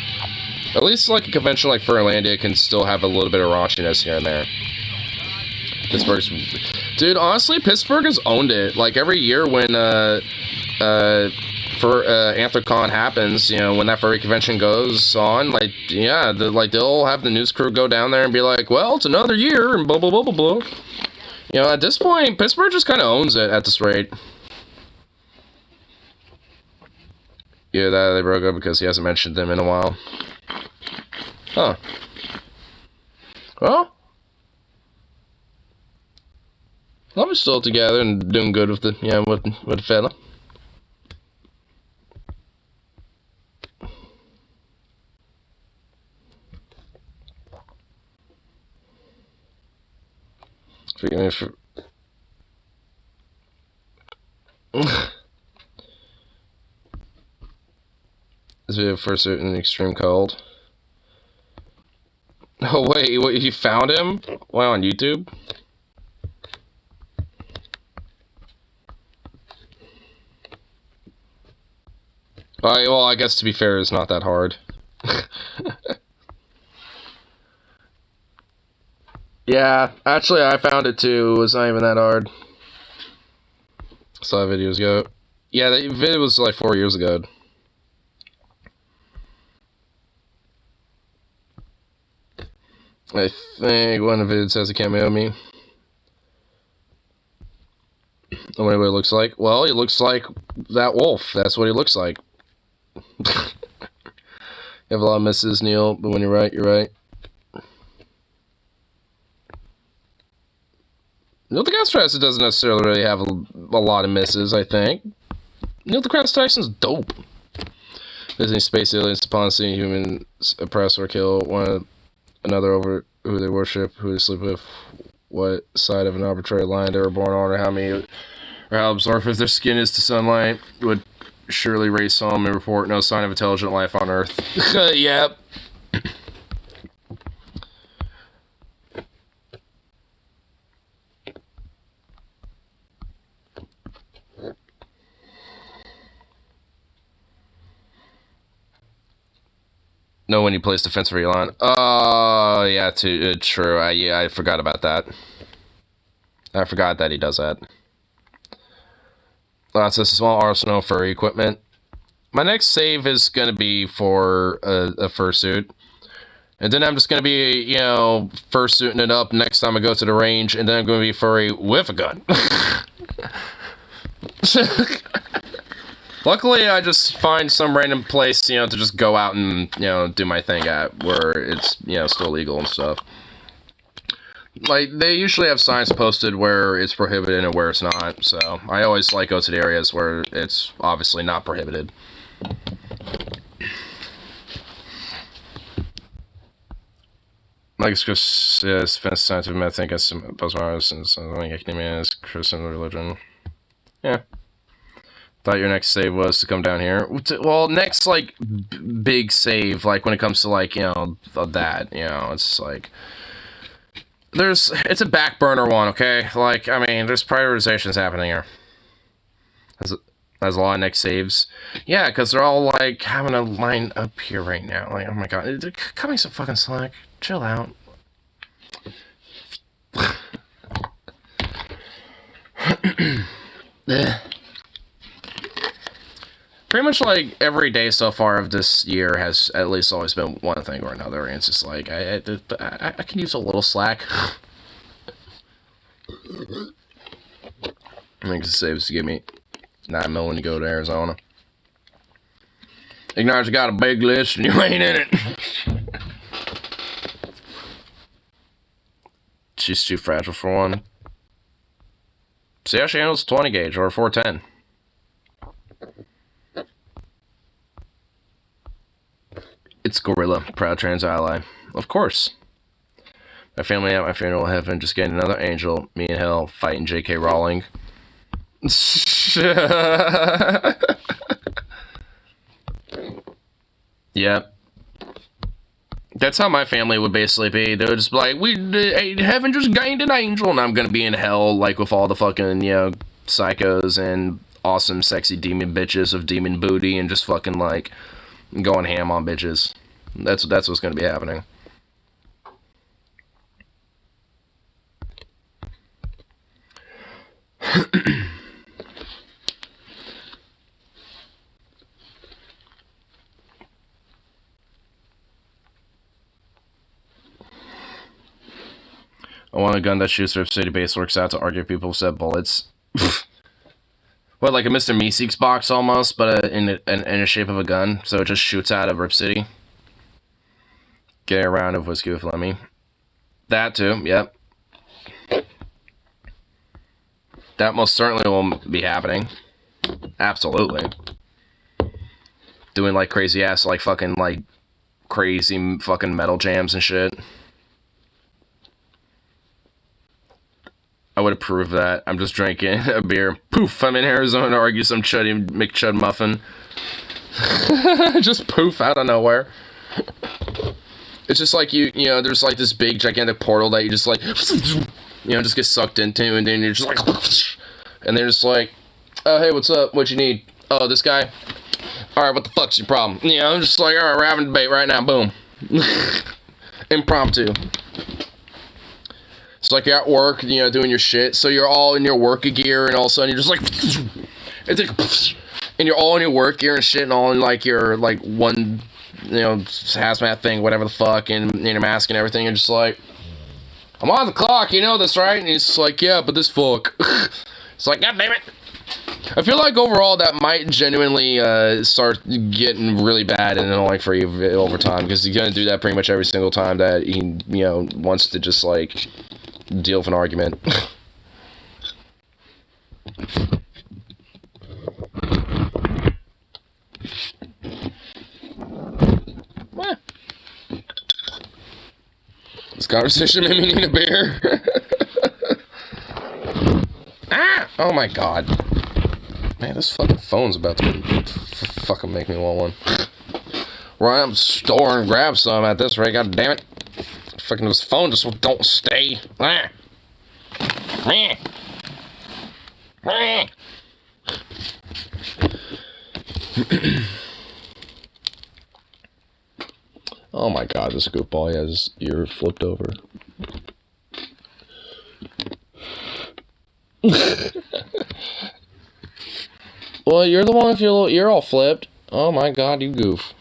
At least, like, a convention like Furrylandia can still have a little bit of raunchiness here and there. Pittsburgh's, dude. Honestly, Pittsburgh has owned it. Like every year when Anthrocon happens, you know, when that furry convention goes on, like, yeah, they'll have the news crew go down there and be like, well, it's another year, and blah, blah, blah, blah, blah. You know, at this point, Pittsburgh just kind of owns it at this rate. Yeah, that they broke up because he hasn't mentioned them in a while. Huh. Well, I'm still together and doing good with the, yeah, with the fella. This video first in the extreme cold. Oh wait, what, you found him? Why, on YouTube? Well, I guess to be fair, it's not that hard. Yeah, actually I found it too. It was not even that hard. Saw videos ago. Yeah, that video was like 4 years ago. I think one of the videos has a cameo of me. I wonder what it looks like. Well, he looks like that wolf. That's what he looks like. You have a lot of misses, Neil, but when you're right, you're right. Neil deGrasse Tyson doesn't necessarily really have a lot of misses, I think. Neil deGrasse Tyson's dope. Visiting space aliens upon seeing humans oppress or kill one another over who they worship, who they sleep with, what side of an arbitrary line they were born on, or how absorbent their skin is to sunlight, would surely race home and report no sign of intelligent life on Earth. Yep. No, when you place defense for Elon. Oh, yeah, true. Yeah, I forgot about that. I forgot that he does that. Lots of small arsenal for equipment. My next save is going to be for a fursuit. And then I'm just going to be, you know, fursuiting it up next time I go to the range. And then I'm going to be furry with a gun. Luckily, I just find some random place, you know, to just go out and, you know, do my thing at, where it's, you know, still legal and stuff. Like, they usually have signs posted where it's prohibited and where it's not, so I always, like, go to the areas where it's obviously not prohibited. Like, it's just scientific method against postmodernists and something academia is criticism of religion. Yeah. Thought your next save was to come down here. Well, next, like, big save, like, when it comes to, like, you know, that, you know, it's like, it's a back burner one, okay? Like, I mean, there's prioritizations happening here. Has a lot of next saves. Yeah, because they're all, like, having a line up here right now. Like, oh my god, cut me some fucking slack. Chill out. Pretty much, like, every day so far of this year has at least always been one thing or another, and it's just like, I can use a little slack. I think the saves to give me 9 mil when you go to Arizona. Ignite, you got a big list and you ain't in it. She's too fragile for one. See how she handles 20 gauge or 410. It's Gorilla, proud trans ally. Of course. My family at my funeral heaven just getting another angel. Me and hell fighting J.K. Rowling. Yep. That's how my family would basically be. They would just be like, heaven just gained an angel, and I'm gonna be in hell, like, with all the fucking, you know, psychos and awesome sexy demon bitches of demon booty, and just fucking, like, going ham on bitches. That's what's gonna be happening. I want a gun that shoots Rip City base, works out to argue people set bullets. What, like a Mr. Meeseeks box almost, but in the shape of a gun, so it just shoots out of Rip City. Get a round of whiskey with Lemmy. That too, yep. That most certainly will be happening. Absolutely. Doing like crazy ass, like fucking, like crazy fucking metal jams and shit. I would approve that. I'm just drinking a beer. Poof, I'm in Arizona to argue some Chuddy McChud muffin. Just poof out of nowhere. It's just like you know, there's like this big gigantic portal that you just like, you know, just get sucked into, and then you're just like, and they're just like, oh, hey, what's up? What you need? Oh, this guy? Alright, what the fuck's your problem? You know, I'm just like, alright, we're having a debate right now. Boom. Impromptu. It's like you're at work, you know, doing your shit, so you're all in your work gear, and all of a sudden you're just like, it's like, and you're all in your work gear and shit, and all in like your, like, one, you know, hazmat thing, whatever the fuck, and your mask and everything, and just like, I'm on the clock, you know this, right? And he's just like, yeah, but this fuck. It's like, god damn it. I feel like overall that might genuinely start getting really bad and annoying for you over time, because he's gonna do that pretty much every single time that he, you know, wants to just like deal with an argument. This conversation made me need a beer. Ah! Oh my god. Man, this fucking phone's about to fucking make me want one. Run up to the store and grab some at this rate, god damn it. Fucking this phone just don't stay. Ah. Oh my god, this goofball has his ear flipped over. Well, you're the one with your little ear all flipped. Oh my god, you goof.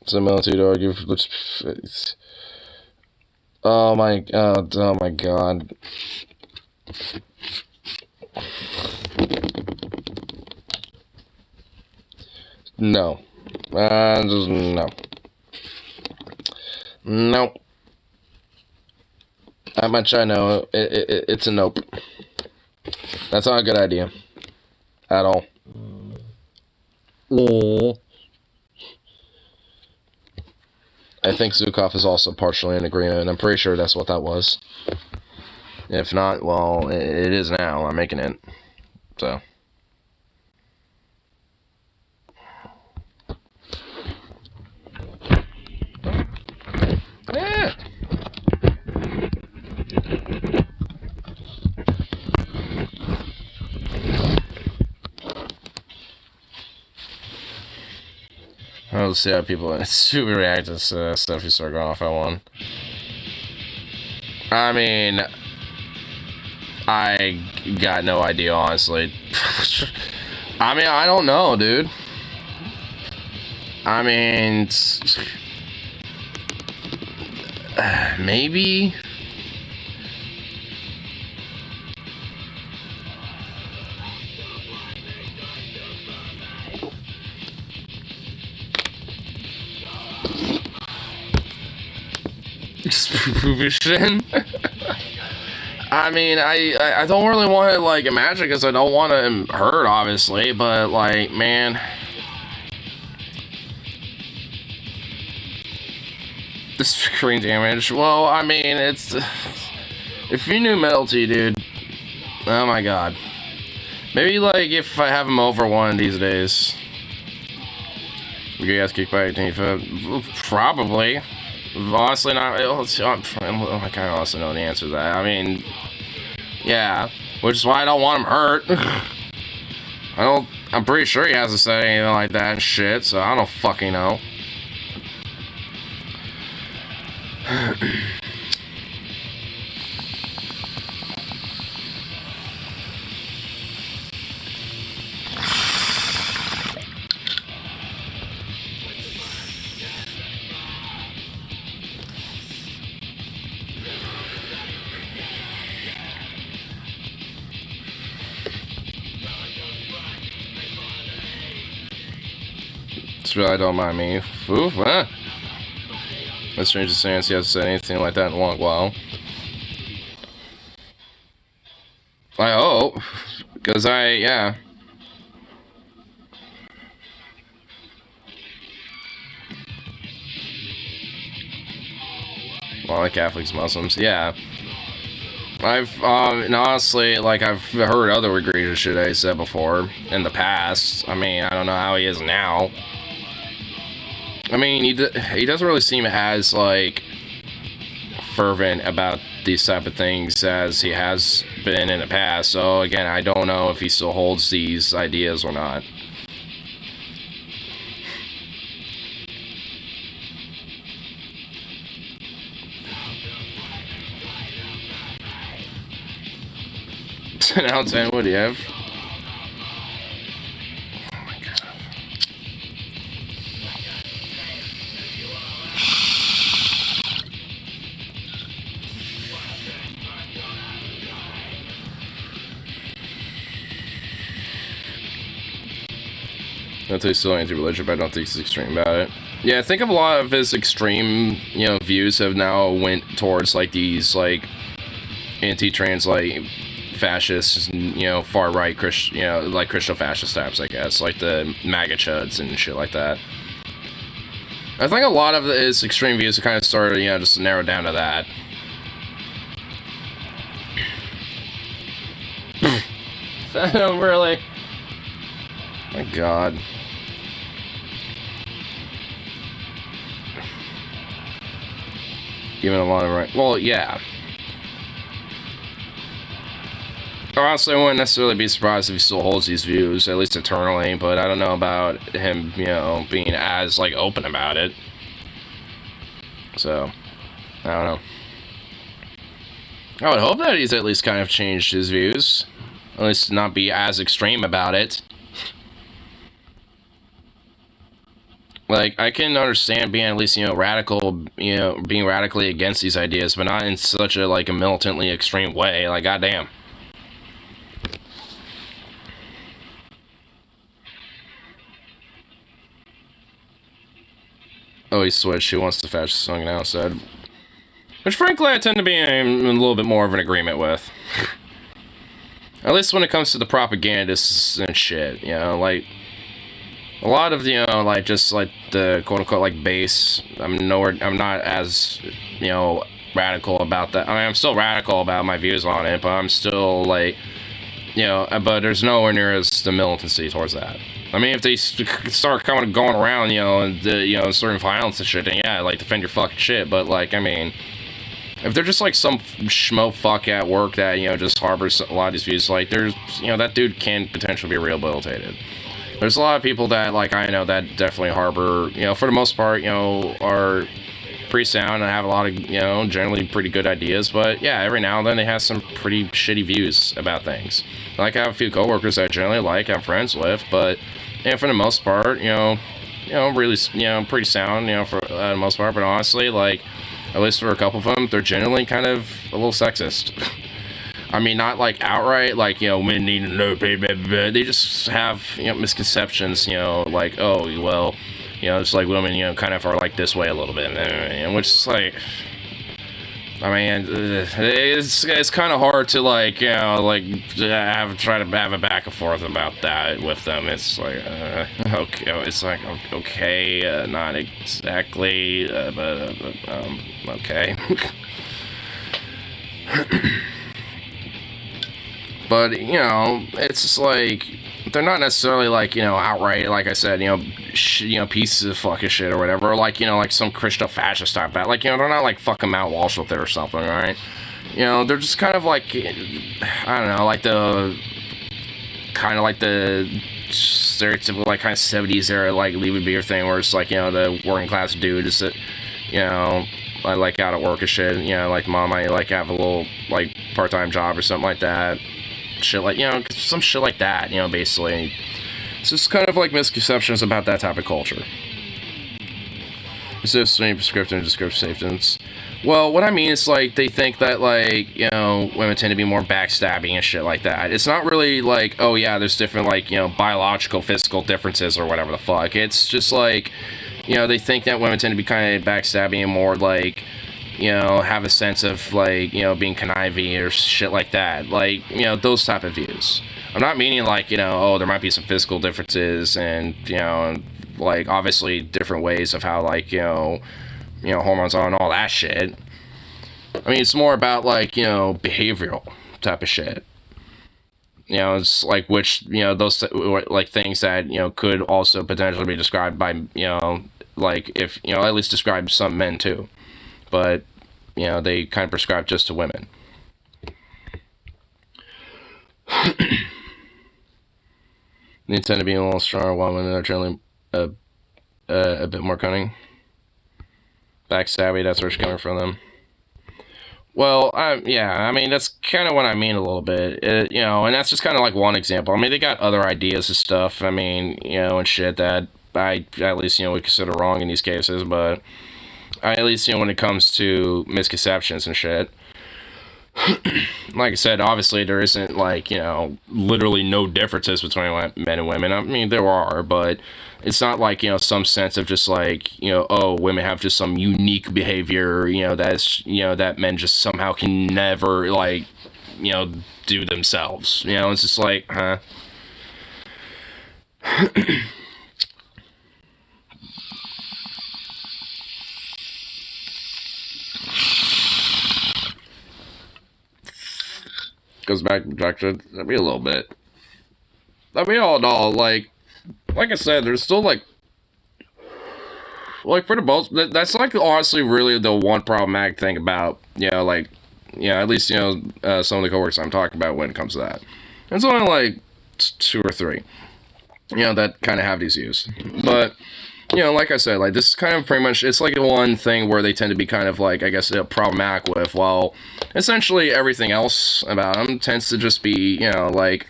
It's a military to argue. Oh my god, oh my god. No. Just no. Nope. That much I know. It's a nope. That's not a good idea. At all. I think Zukov is also partially in agreement, and I'm pretty sure that's what that was. If not, well, it is now. I'm making it. So. Yeah. Let's see how people super react to stuff you start going off at one. I mean, I got no idea, honestly. I mean, I don't know, dude. I mean, maybe. I mean, I don't really want to, like, imagine, because I don't want to hurt, obviously, but, like, man. The screen damage, well, I mean, it's, if you knew Melty, dude, oh my god. Maybe, like, if I have him over one of these days. You guys kick by 18 foot? Probably. Honestly, not. I kind of honestly know the answer to that. I mean, yeah, which is why I don't want him hurt. I'm pretty sure he hasn't said anything like that and shit, so I don't fucking know. Really don't mind me. Oof, huh? That's strange to say, he hasn't said anything like that in a long while. I hope. Because yeah. Well, like Catholics, Muslims, yeah. And honestly, like, I've heard other egregious shit I said before in the past. I mean, I don't know how he is now. I mean, he doesn't really seem as, like, fervent about these type of things as he has been in the past. So, again, I don't know if he still holds these ideas or not. Out of 10, what do you have? Oh my god. I don't think he's still anti-religion, but I don't think he's extreme about it. Yeah, I think a lot of his extreme, views have now went towards, like, these, like, anti-trans, like, fascist, far-right Christian, like Christian fascist types, I guess, like the MAGA chuds and shit like that. I think a lot of his extreme views have kind of started, just narrowed down to that. Really? My god. Given a lot of right. Well, yeah. Honestly, I wouldn't necessarily be surprised if he still holds these views, at least eternally, but I don't know about him, being as, like, open about it. So, I don't know. I would hope that he's at least kind of changed his views. At least not be as extreme about it. Like, I can understand being at least, radical, being radically against these ideas, but not in such a, like, a militantly extreme way. Like, goddamn. Oh, he switched. He wants the fascist song outside. Which, frankly, I tend to be in a little bit more of an agreement with. At least when it comes to the propagandists and shit, like... A lot of, like, just, like, the quote-unquote, like, base, I'm not as, radical about that. I mean, I'm still radical about my views on it, but I'm still, like, but there's nowhere near as the militancy towards that. I mean, if they start going around, and, certain violence and shit, then yeah, like, defend your fucking shit, but, like, I mean, if they're just, like, some schmo fuck at work that, just harbors a lot of these views, like, there's, that dude can potentially be rehabilitated. There's a lot of people that, like, I know that definitely harbor, for the most part, are pretty sound and have a lot of, generally pretty good ideas, but, yeah, every now and then they have some pretty shitty views about things. Like, I have a few coworkers that I generally like, I'm friends with, but, for the most part, really, pretty sound, for the most part, but honestly, like, at least for a couple of them, they're generally kind of a little sexist. I mean, not, like, outright, like, men need to know, they just have, misconceptions, like, oh, well, just like women, kind of are like this way a little bit, which is, like, I mean, it's kind of hard to, like, try to have a back and forth about that with them. It's like, okay, it's like, okay, not exactly, but, okay. But, it's just like, they're not necessarily, like, outright, like I said, pieces of fucking shit or whatever, or like, like some Christian fascist type that, like, they're not, like, fucking Mount Walsh with it or something, right? They're just kind of like, I don't know, like the stereotypical, like, kind of 70s era, like, Leave It Be Your thing, where it's like, the working class dude is, I like out at work and shit. You know, like mom, I like have a little like part-time job or something like that. Shit like, you know, some shit like that. You know, basically, it's just kind of like misconceptions about that type of culture. Instead of saying prescriptive and descriptive statements. Well, what I mean is, like, they think that, like, you know, women tend to be more backstabbing and shit like that. It's not really like, oh, yeah, there's different, like, you know, biological, physical differences or whatever the fuck. It's just, like, you know, they think that women tend to be kind of backstabbing and more, like, you know, have a sense of, like, you know, being conniving or shit like that. Like, you know, those type of views. I'm not meaning, like, you know, oh, there might be some physical differences and, you know, like, obviously different ways of how, like, you know, hormones are and all that shit. I mean, it's more about, like, you know, behavioral type of shit. You know, it's like which, you know, those, like, things that, you know, could also potentially be described by, you know, like, if, you know, at least describe some men too. But, you know, they kind of prescribe just to women. They tend to be a little stronger while women are generally a bit more cunning. Backstabby, that's where it's coming from them. Well, yeah, I mean, that's kind of what I mean a little bit, you know, and that's just kind of like one example. I mean, they got other ideas and stuff, I mean, you know, and shit that I, at least, you know, would consider wrong in these cases, but at least, you know, when it comes to misconceptions and shit, like I said, obviously there isn't, like, you know, literally no differences between men and women. I mean, there are, but it's not like, you know, some sense of just like, you know, oh, women have just some unique behavior, you know, that's, you know, that men just somehow can never, like, you know, do themselves. You know, it's just like, huh? Goes back to projection. I mean, a little bit. I mean, all in all, like I said, there's still, like, for the most, that's, like, honestly really the one problematic thing about, you know, like, you know, at least, you know, some of the coworkers I'm talking about when it comes to that. It's only, like, 2 or 3, you know, that kind of have these views. But, you know, like I said, like, this is kind of pretty much, it's like the one thing where they tend to be kind of, like, I guess, problematic with, well, essentially everything else about them tends to just be, you know, like,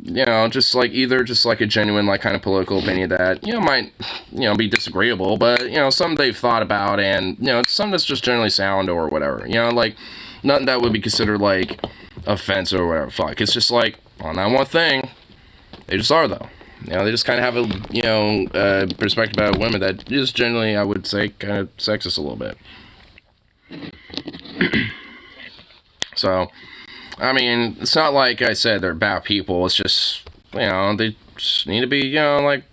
you know, just, like, either just, like, a genuine, like, kind of political opinion that, you know, might, you know, be disagreeable, but, you know, something they've thought about, and, you know, something that's just generally sound or whatever, you know, like, nothing that would be considered, like, offensive or whatever, fuck, it's just, like, on that one thing, they just are, though. You know, they just kind of have a, you know, perspective about women that is generally, I would say, kind of sexist a little bit. So, I mean, it's not like I said they're bad people. It's just, you know, they just need to be, you know, like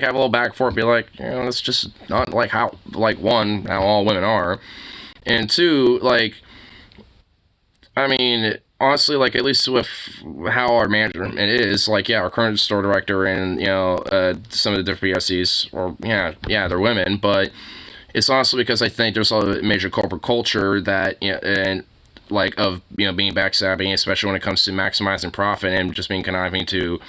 have a little back for it. Be like, you know, it's just not like how, like, one, how all women are. And 2, like, I mean, honestly, like, at least with how our management is, like, yeah, our current store director and, you know, some of the different PSCs, or, yeah, they're women, but it's honestly because I think there's a major corporate culture that, you know, and, like, of, you know, being backstabbing, especially when it comes to maximizing profit and just being conniving to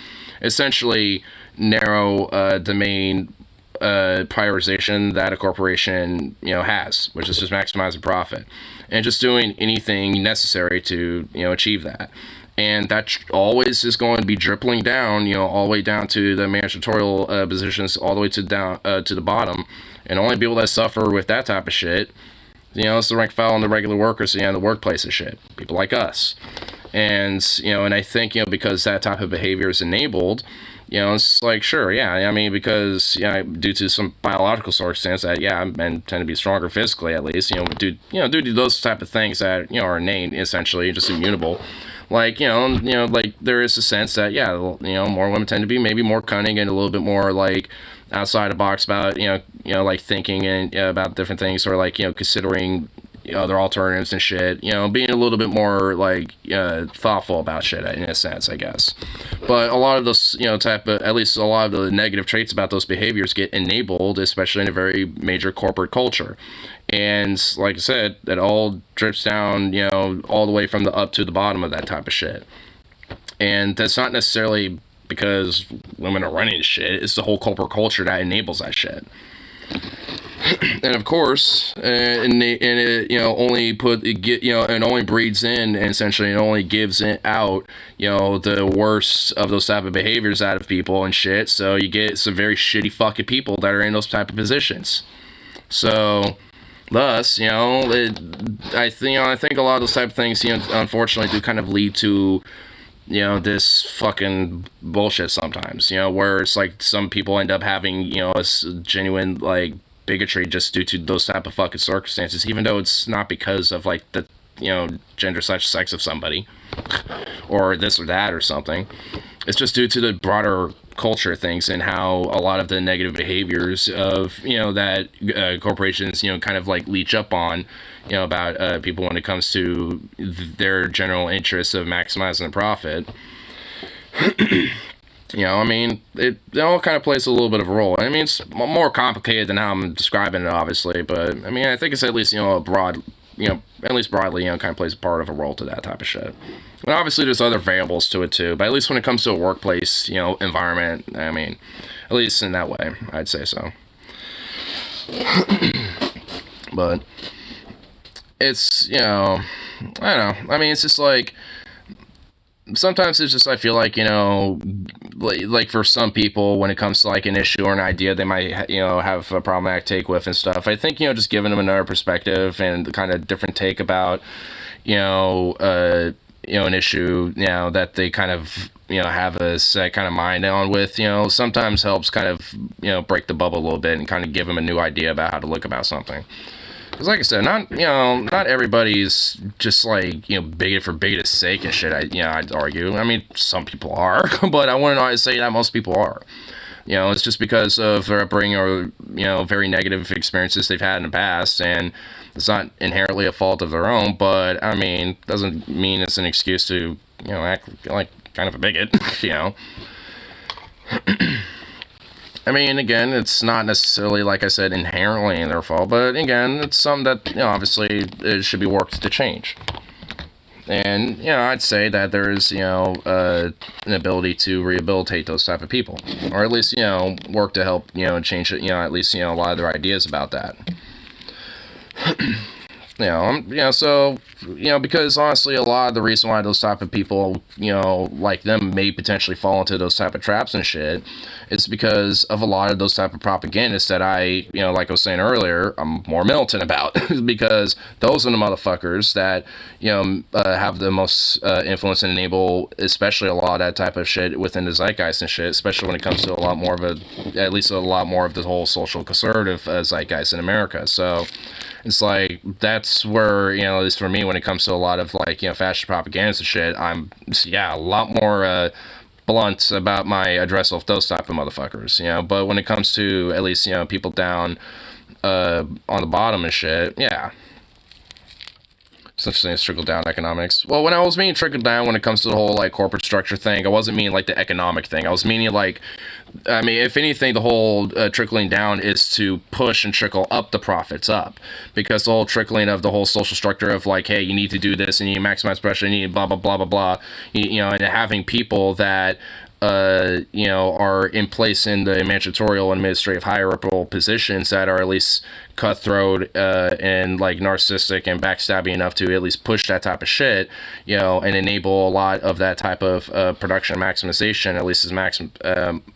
essentially narrow the main prioritization that a corporation, you know, has, which is just maximizing profit and just doing anything necessary to, you know, achieve that. And that always is going to be dribbling down, you know, all the way down to the managerial positions, all the way to down to the bottom. And only people that suffer with that type of shit, you know, it's the rank file and the regular workers, you know, the workplace and shit. People like us. And, you know, and I think, you know, because that type of behavior is enabled, you know, it's like, sure, yeah, I mean, because, yeah, due to some biological circumstance that, yeah, men tend to be stronger physically, at least, you know, due to those type of things that, you know, are innate, essentially, just immutable. Like, you know, like, there is a sense that, yeah, you know, more women tend to be maybe more cunning and a little bit more, like, outside the box about, you know, like, thinking and about different things, or, like, you know, considering, you know, other alternatives and shit, you know, being a little bit more, like, thoughtful about shit, in a sense, I guess. But a lot of those, you know, at least a lot of the negative traits about those behaviors get enabled, especially in a very major corporate culture. And, like I said, that all drips down, you know, all the way from the up to the bottom of that type of shit. And that's not necessarily because women are running shit, it's the whole corporate culture that enables that shit. And of course, and it only and only breeds in, and essentially it only gives it out the worst of those type of behaviors out of people and shit. So you get some very shitty fucking people that are in those type of positions. So thus, I think a lot of those type of things, unfortunately, do kind of lead to this fucking bullshit sometimes, where it's like some people end up having, a genuine, like, bigotry just due to those type of fucking circumstances, even though it's not because of, like, the, gender slash sex of somebody, or this or that or something. It's just due to the broader culture things and how a lot of the negative behaviors of that corporations kind of like leech up on about people when it comes to their general interests of maximizing the profit. I mean, it all kind of plays a little bit of a role. I mean, it's more complicated than how I'm describing it, obviously, but I mean, I think it's at least a broad, at least broadly, kind of plays part of a role to that type of shit. And obviously, there's other variables to it too, but at least when it comes to a workplace, environment, I mean, at least in that way, I'd say so. But it's, I don't know. I mean, it's just like, sometimes it's just, I feel like, like for some people, when it comes to like an issue or an idea they might, have a problematic take with and stuff, I think, just giving them another perspective and kind of different take about, an issue, that they kind of, have a set kind of mind on with, sometimes helps kind of, break the bubble a little bit and kind of give them a new idea about how to look about something. Because like I said, not everybody's just like, bigoted for bigot's sake and shit, I'd argue. I mean, some people are, but I wouldn't say that most people are. It's just because of their upbringing or, very negative experiences they've had in the past, and it's not inherently a fault of their own, but, I mean, doesn't mean it's an excuse to, act like kind of a bigot, I mean, again, it's not necessarily, like I said, inherently their fault, but again, it's something that, obviously it should be worked to change. And, I'd say that there is, an ability to rehabilitate those type of people, or at least, work to help, change it, at least, a lot of their ideas about that. So, because honestly, a lot of the reason why those type of people, like them may potentially fall into those type of traps and shit, is because of a lot of those type of propagandists that I, like I was saying earlier, I'm more militant about, because those are the motherfuckers that, have the most influence and enable, especially a lot of that type of shit within the zeitgeist and shit, especially when it comes to at least a lot more of the whole social conservative zeitgeist in America. So, it's like, that's where, at least for me, when it comes to a lot of, like, fascist propaganda and shit, I'm, a lot more, blunt about my address of those type of motherfuckers, but when it comes to, at least, people down, on the bottom and shit, such thing as trickle-down economics. Well, when I was meaning trickle-down when it comes to the whole, like, corporate structure thing, I wasn't meaning, like, the economic thing. I was meaning, like, I mean, if anything, the whole trickling down is to push and trickle up the profits up. Because the whole trickling of the whole social structure of, like, hey, you need to do this and you need to maximize pressure and you need blah, blah, blah, blah, blah. And having people that, are in place in the managerial and administrative hierarchical positions that are at least cutthroat and like narcissistic and backstabbing enough to at least push that type of shit, and enable a lot of that type of production maximization, at least as much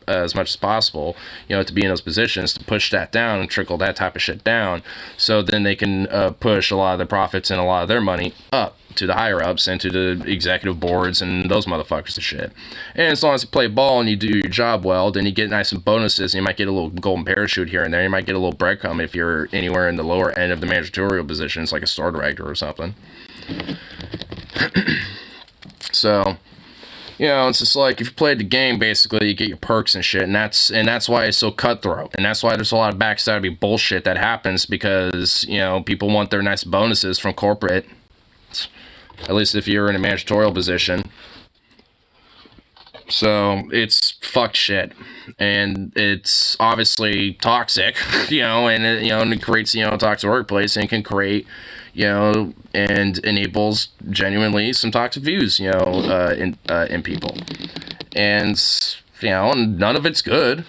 as possible, to be in those positions to push that down and trickle that type of shit down, so then they can push a lot of the profits and a lot of their money up to the higher ups and to the executive boards and those motherfuckers and shit. And as long as you play ball and you do your job well, then you get nice and bonuses, and you might get a little golden parachute here and there. You might get a little breadcrumb if you're anywhere in the lower end of the managerial positions, like a store director or something. So, it's just like, if you played the game, basically, you get your perks and shit, and that's why it's so cutthroat, and that's why there's a lot of backstabbing bullshit that happens, because, people want their nice bonuses from corporate, at least if you're in a managerial position. So, it's fucked shit, and it's obviously toxic, and it creates, a toxic workplace, and can create, and enables genuinely some toxic views, in people. And, none of it's good.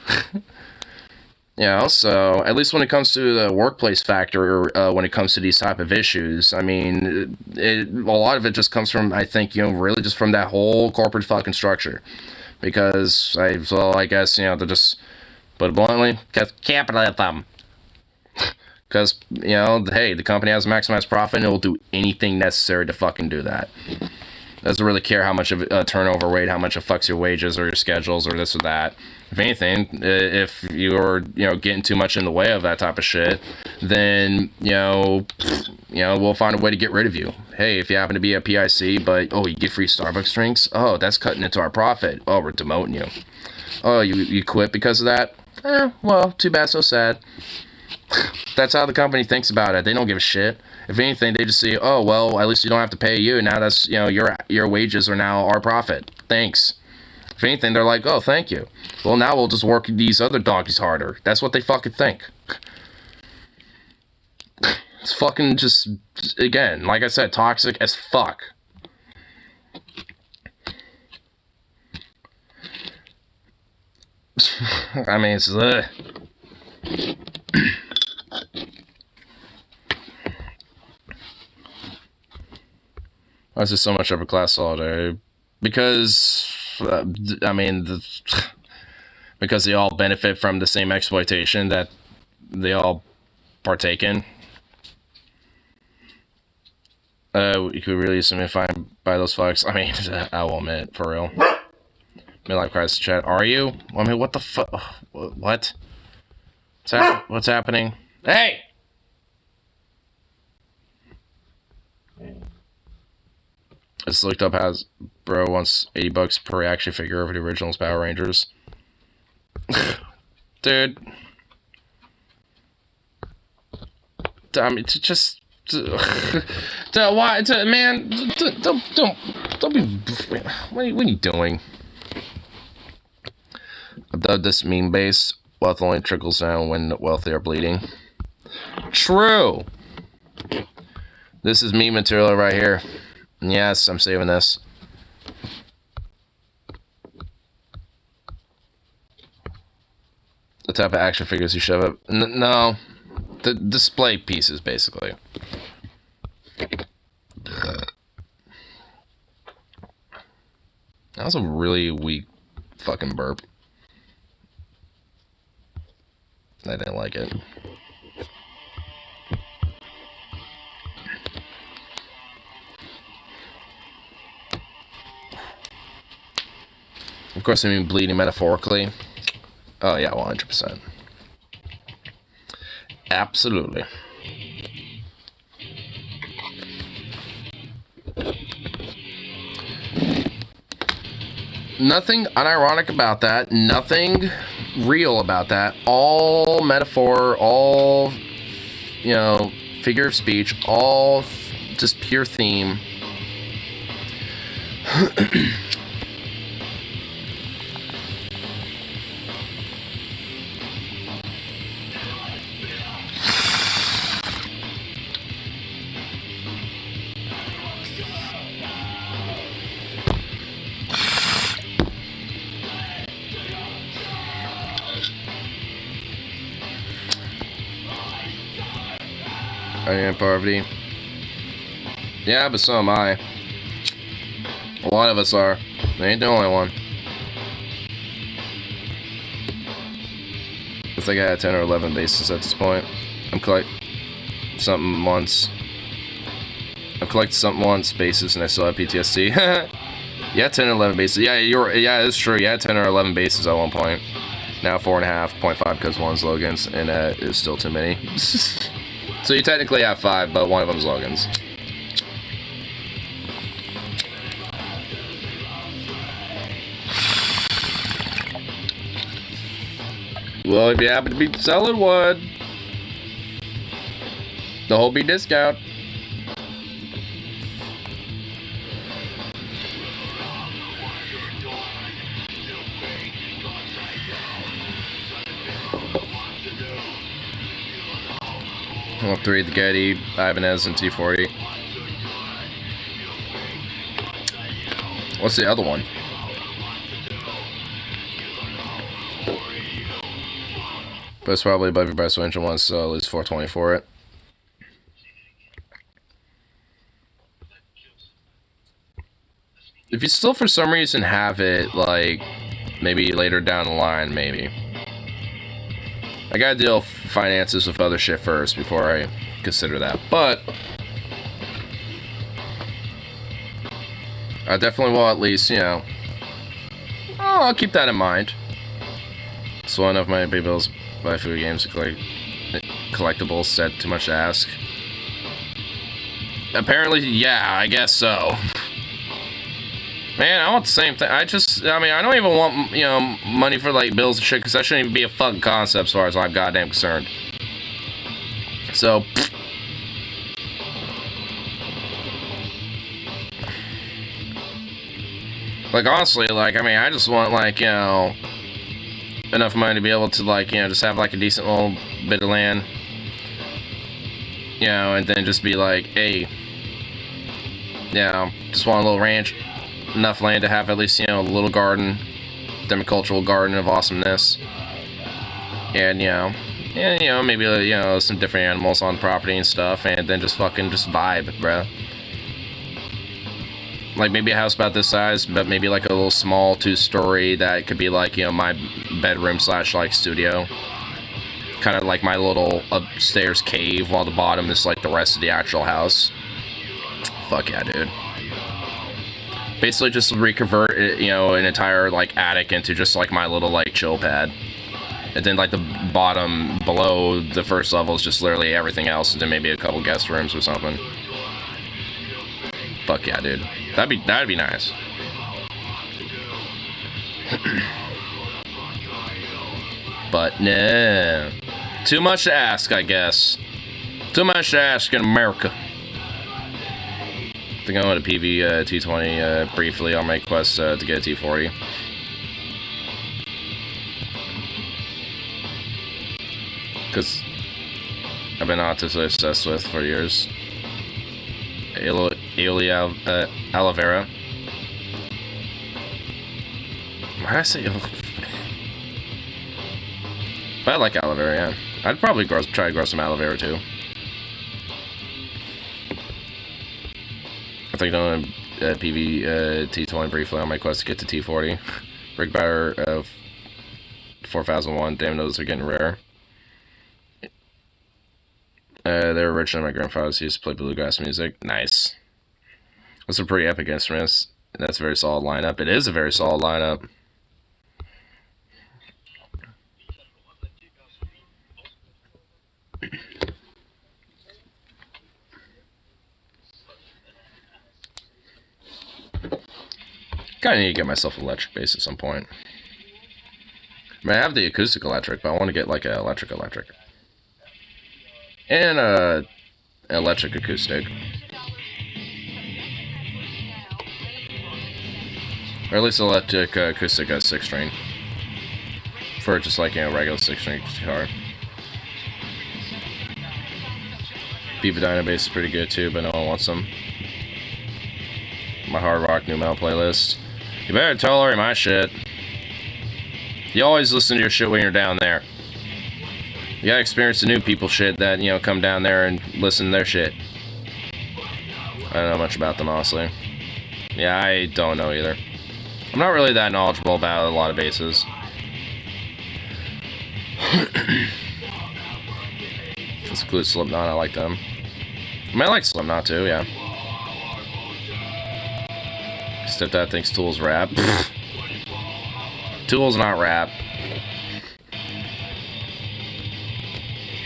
You know, so at least when it comes to the workplace factor, when it comes to these type of issues, I mean, a lot of it just comes from, I think, really just from that whole corporate fucking structure. Because, I guess, to just put it bluntly, capitalism. Because, hey, the company has maximized profit and it will do anything necessary to fucking do that. Doesn't really care how much of a turnover rate, how much it fucks your wages or your schedules or this or that. If anything, if you're, getting too much in the way of that type of shit, then, we'll find a way to get rid of you. Hey, if you happen to be a PIC, but, you get free Starbucks drinks? Oh, that's cutting into our profit. Oh, we're demoting you. Oh, you quit because of that? Well, too bad, so sad. That's how the company thinks about it. They don't give a shit. If anything, they just say, oh, well, at least you don't have to pay you. Now that's, your wages are now our profit. Thanks. If anything, they're like, oh, thank you. Well, now we'll just work these other donkeys harder. That's what they fucking think. It's fucking just, again, like I said, toxic as fuck. I mean, it's, Why is there so much upper class solidarity? Because, because they all benefit from the same exploitation that they all partake in. You could really use some if I buy those fucks. I mean, I will admit, for real. Midlife crisis chat. Are you? I mean, what the fuck? What? What's happening? Hey! I just looked up Hasbro wants $80 per action figure over the originals Power Rangers. Dude. I mean, why, man, don't be, what are you doing? I've dubbed this meme base, wealth only trickles down when the wealthy are bleeding. True! This is meme material right here. Yes, I'm saving this. The type of action figures you shove up. No. The display pieces, basically. That was a really weak fucking burp. I didn't like it. Of course, I mean bleeding metaphorically. Oh, yeah, 100%. Absolutely. Nothing unironic about that. Nothing real about that. All metaphor, all, figure of speech, all just pure theme. I am poverty. Yeah, but so am I. A lot of us are. I ain't the only one. I think I had 10 or 11 bases at this point. I've collected something once, bases, and I still have PTSD. Yeah, 10 or 11 bases. Yeah, it's true. Yeah, 10 or 11 bases at one point. Now 4.5, 0.5 because one's Logan's, and it's still too many. So you technically have 5, but one of them's Logan's. Well, if you happen to be selling one, the whole B discount. Well, 3, the Getty, Ibanez, and T40. What's the other one? But it's probably above your best range and wants at least 420 for it. If you still for some reason have it, like, maybe later down the line, maybe. I gotta deal with finances with other shit first before I consider that. But I definitely will at least, you know, I'll keep that in mind. So one of my bills buy food games collectibles said too much to ask. Apparently, yeah, I guess so. Man, I want the same thing. I mean, I don't even want, you know, money for, like, bills and shit, because that shouldn't even be a fucking concept as far as I'm goddamn concerned. So, like, honestly, like, I mean, I just want, like, you know, enough money to be able to, like, you know, just have, like, a decent little bit of land. You know, and then just be like, hey, you know, just want a little ranch. Enough land to have at least, you know, a little garden, demi-cultural garden of awesomeness, and you know, maybe, you know, some different animals on property and stuff, and then just fucking just vibe, bruh. Like maybe a house about this size, but maybe like a little small 2-story that could be like, you know, my bedroom / like studio, kind of like my little upstairs cave, while the bottom is like the rest of the actual house. Fuck yeah, dude. Basically just reconvert it, you know, an entire like attic into just like my little like chill pad, and then like the bottom below the first level is just literally everything else, and then maybe a couple guest rooms or something. Fuck yeah, dude. That'd be nice. But nah, too much to ask, I guess. Too much to ask in America. I think I went to PV T20 briefly on my quest to get a T40. Because I've been autistically obsessed with for years. Aloe vera. Why did I say aloe? But I like aloe vera, yeah. I'd probably try to grow some aloe vera too. I think I'm going to PV T20 briefly on my quest to get to T40. Brick Batter of 4001. Damn, those are getting rare. They're originally my grandfather's used to play bluegrass music. Nice. Those are pretty epic instruments. That's a very solid lineup. It is a very solid lineup. Kinda need to get myself an electric bass at some point. I mean, I have the acoustic electric, but I want to get like an electric. And an electric acoustic. Or at least electric acoustic 6-string. For just like, you know, regular 6-string guitar. Viva Dyna bass is pretty good too, but no one wants them. My hard rock new metal playlist. You better tolerate my shit. You always listen to your shit when you're down there. You gotta experience the new people shit that, you know, come down there and listen to their shit. I don't know much about them, honestly. Yeah, I don't know either. I'm not really that knowledgeable about a lot of basses. This includes Slipknot, I like them. I mean, I like Slipknot too, yeah. Stepdad thinks Tool's rap. Tool's not rap.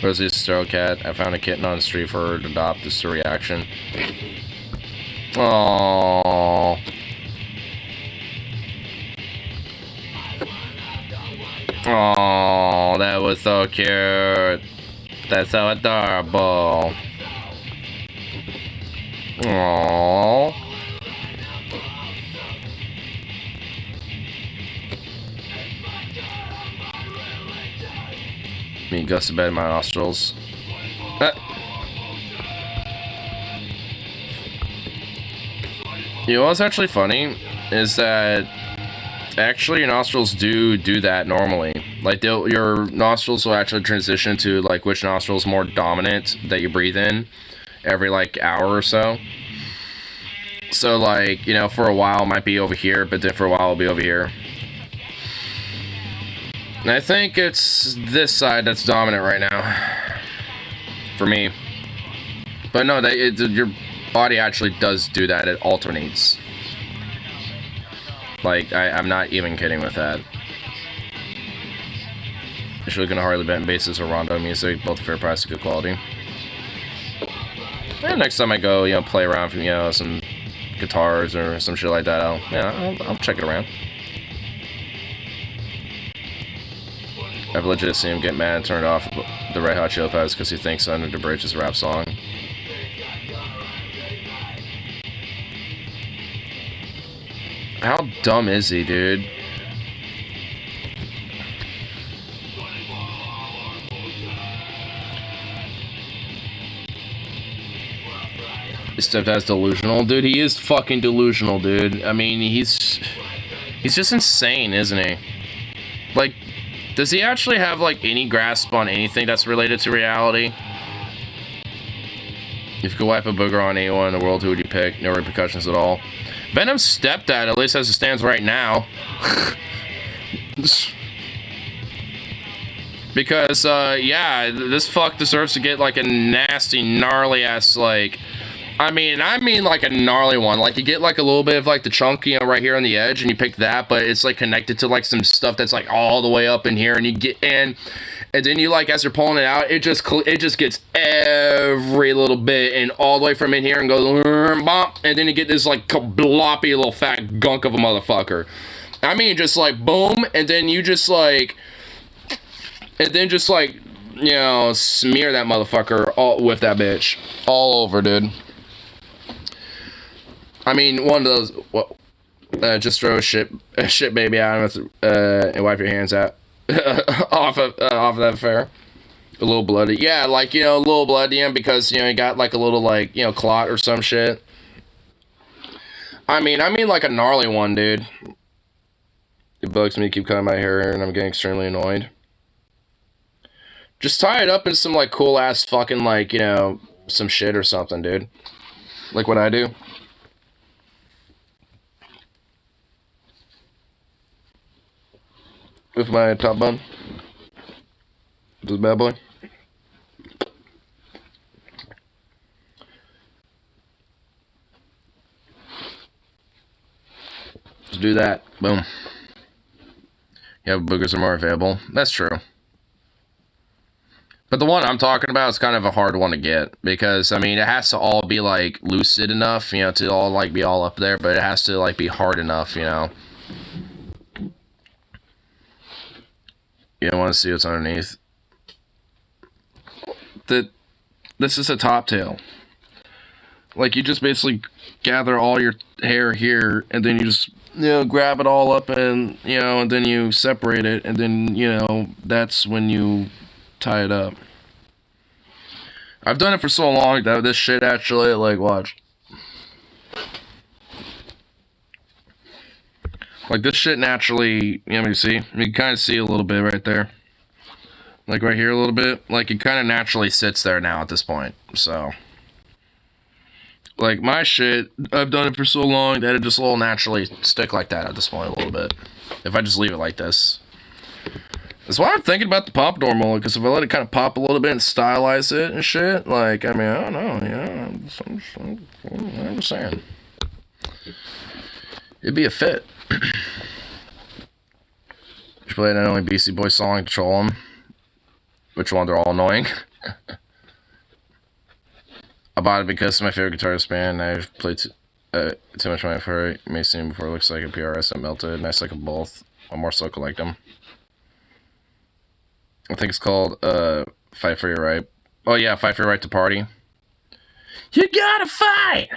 Rosie's Sterile Cat. I found a kitten on the street for her to adopt. This is a reaction. Aww. Aww, that was so cute. That's so adorable. Aww. Me goes to bed in my nostrils. You know what's actually funny is that actually your nostrils do that normally. Like your nostrils will actually transition to like which nostril is more dominant that you breathe in every like hour or so. So like, you know, for a while it might be over here, but then for a while it'll be over here. And I think it's this side that's dominant right now for me. But no, your body actually does do that. It alternates. Like, I'm not even kidding with that. It's really gonna hardly bet basis or rondo music, both fair price and good quality. And next time I go, you know, play around, you know, some guitars or some shit like that, I'll check it around. I've legit seen him get mad and turn off the Red Hot Chili Peppers because he thinks Under the Bridge is a rap song. How dumb is he, dude? His stepdad's delusional, dude. He is fucking delusional, dude. I mean, he's just insane, isn't he? Like, does he actually have like any grasp on anything that's related to reality? If you could wipe a booger on anyone in the world, who would you pick? No repercussions at all. Venom's stepdad, at least as it stands right now. Because, yeah, this fuck deserves to get, like, a nasty, gnarly-ass, like... I mean, like, a gnarly one. Like, you get, like, a little bit of, like, the chunk, you know, right here on the edge, and you pick that, but it's, like, connected to, like, some stuff that's, like, all the way up in here, and you get in... And then you, like, as you're pulling it out, it just gets every little bit and all the way from in here and goes, bump, and then you get this, like, bloppy little fat gunk of a motherfucker. I mean, just, like, boom, and then you just, like, you know, smear that motherfucker all with that bitch. All over, dude. I mean, one of those, just throw shit baby out and wipe your hands out. off of that affair. A little bloody. Yeah, like, you know, a little bloody because, you know, you got like a little, like, you know, clot or some shit. I mean like a gnarly one, dude. It bugs me to keep cutting my hair and I'm getting extremely annoyed. Just tie it up in some, like, cool ass fucking, like, you know, some shit or something, dude. Like what I do. With my top bun. This bad boy. Just do that. Boom. Yeah, boogers are more available. That's true. But the one I'm talking about is kind of a hard one to get. Because, I mean, it has to all be, like, lucid enough, you know, to all, like, be all up there. But it has to, like, be hard enough, you know. You don't want to see what's underneath. This is a top tail. Like, you just basically gather all your hair here, and then you just, you know, grab it all up, and, you know, and then you separate it, and then, you know, that's when you tie it up. I've done it for so long that this shit actually, like, watch. Like, this shit naturally, you know, you see? You can kind of see a little bit right there. Like, right here a little bit. Like, it kind of naturally sits there now at this point. So, like, my shit, I've done it for so long that it just will naturally stick like that at this point a little bit. If I just leave it like this. That's why I'm thinking about the pompadour mullet, because if I let it kind of pop a little bit and stylize it and shit, like, I mean, I don't know, you know, I'm just saying. It'd be a fit. Should play not only BC Boy song to troll them. Which one? They're all annoying. I bought it because it's my favorite guitarist band. I've played too much money for it. You may have seen it before. It looks like a PRS that melted. Nice like them both. One more so collect them. I think it's called Fight for Your Right. Oh yeah, Fight for Your Right to Party. You gotta fight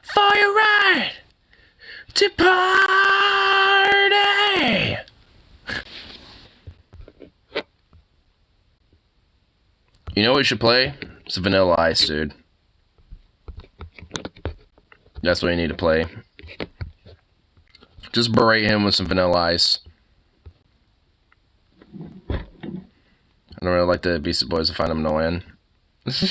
for your right to party. You know what we should play? It's Vanilla Ice, dude. That's what you need to play. Just berate him with some Vanilla Ice. don't really like the Beastie Boys. I find them annoying. That's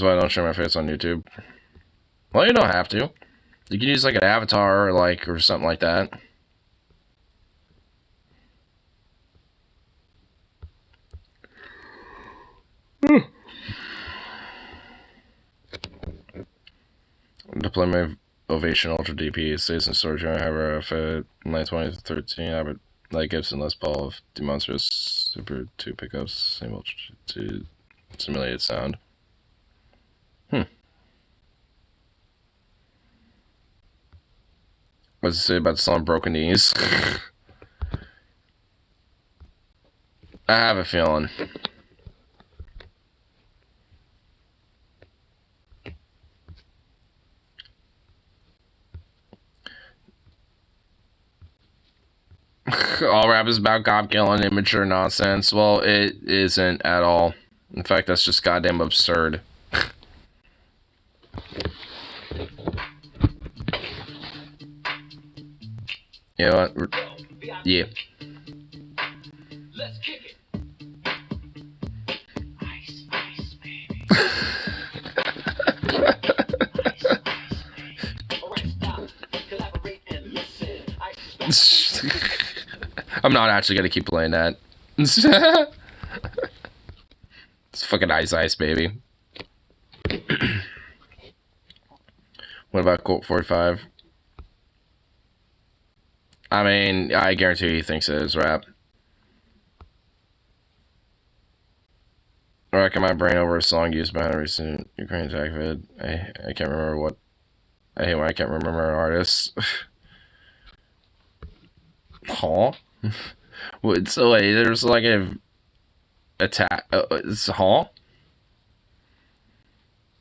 why I don't show my face on YouTube. Well, you don't have to. You can use like an avatar or something like that. Deploy my Ovation Ultra DP stays in storage. However, if in my 2013, I would like Gibson Les Paul of Demonstrous Super 2 pickups, same ultra to simulated sound. What does it say about the song Broken Knees? I have a feeling. All rap is about cop killing, immature nonsense. Well, it isn't at all. In fact, that's just goddamn absurd. You know what? Yeah. Let's kick it. Ice, ice, baby. Alright, stop. Collaborate and listen. I'm not actually gonna keep playing that. It's fucking ice, baby. What about Colt 45? I mean, I guarantee he thinks it is rap. Racking my brain over a song used behind a recent Ukraine attack vid. I can't remember what. I hate when I can't remember artists. Huh? So wait, there's like a attack. It's huh?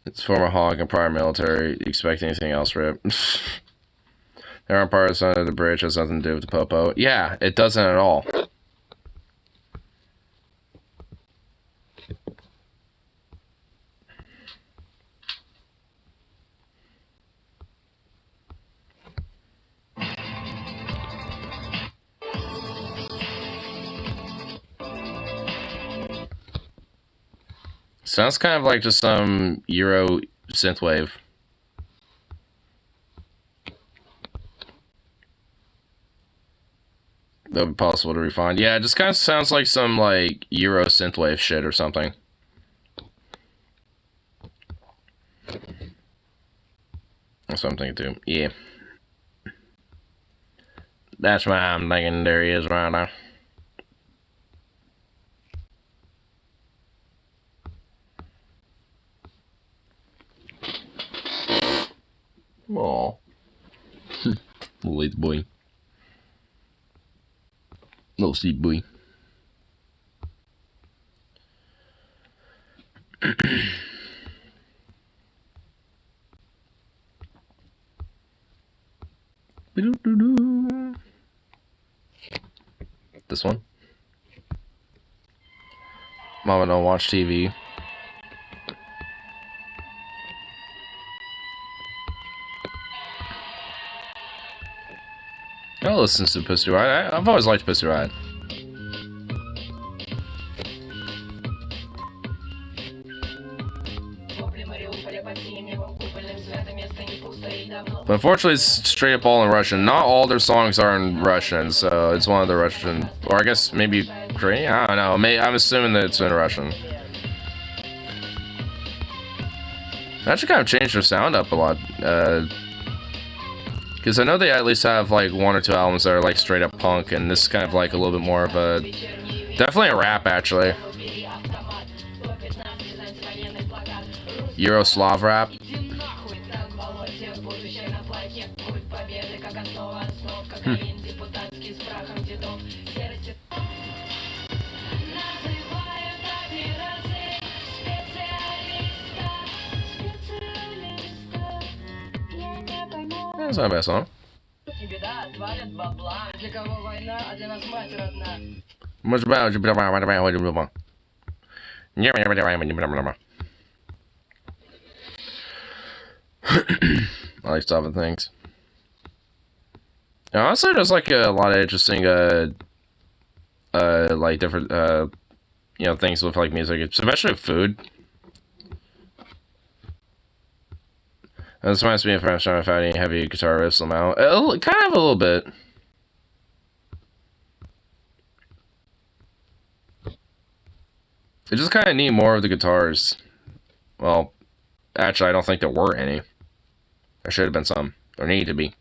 It's former hog and prior military. Expect anything else, Rip? There aren't parts under the bridge. Has nothing to do with the popo. Yeah, it doesn't at all. Sounds kind of like just some Euro synthwave. That would be possible to refine. Yeah, it just kind of sounds like some like Euro synthwave shit or something. That's what I'm thinking too. Yeah. That's why I'm thinking there he is right now. Aw. Little boy. Little sweet boy. This one. Mama don't watch TV. I'll listen to Pussy Riot. I've always liked Pussy Riot. But unfortunately, it's straight up all in Russian. Not all their songs are in Russian, so it's one of the Russian, or I guess maybe Korean. I don't know. I'm assuming that it's in Russian. They actually kind of changed their sound up a lot, because I know they at least have like one or two albums that are like straight up punk, and this is kind of like a little bit more of a, definitely a rap actually. Yugoslav rap. That's not a bad song. I like stopping things. And honestly, there's like a lot of interesting, like different, you know, things with like music, especially food. And this reminds me of French time fighting heavy guitar riffs somehow. Kind of a little bit. It just kind of need more of the guitars. Well, actually, I don't think there were any. There should have been some. There need to be.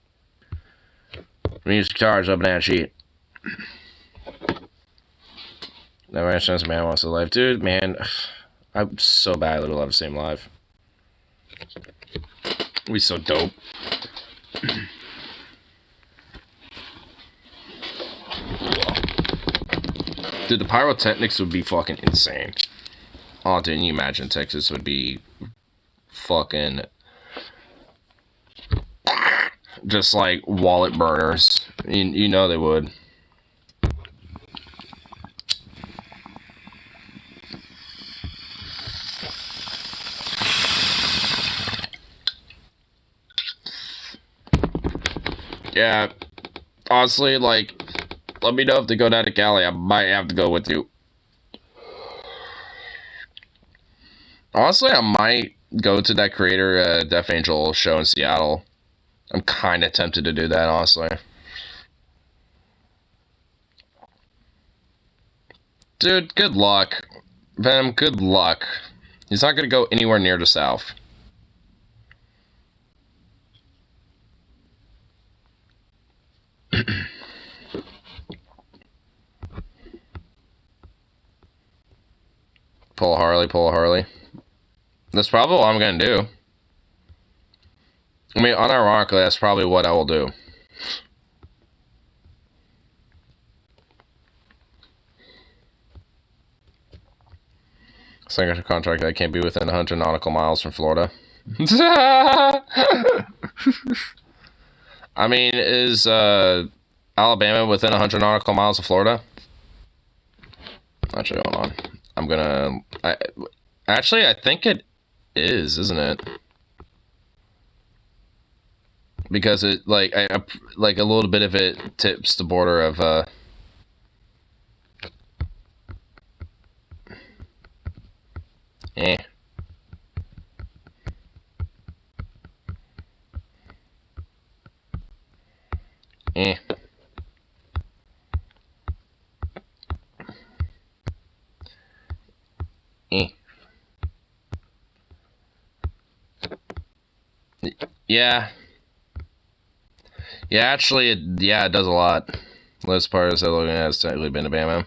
Use guitars up in that sheet. Never had a chance man wants to live. Dude, man. I'm so badly would love to see him live. It'd be so dope. Dude, the pyrotechnics would be fucking insane. Oh, didn't you imagine Texas would be fucking just like wallet burners. You know they would. Yeah, honestly, like, let me know if they go down to Cali. I might have to go with you. Honestly, I might go to that Creator Death Angel show in Seattle. I'm kind of tempted to do that, honestly. Dude, good luck. Venom, good luck. He's not going to go anywhere near the South. Pull a Harley, pull a Harley. That's probably what I'm going to do. I mean, unironically, that's probably what I will do. Signature contract that can't be within 100 nautical miles from Florida. I mean, is Alabama within 100 nautical miles of Florida? Actually, hold on. I'm gonna... Actually, I think it is, isn't it? Because it, like, like a little bit of it tips the border of, Eh. Eh. Eh. Yeah. Yeah, actually, it does a lot. List part is that looking at has technically been to Bama.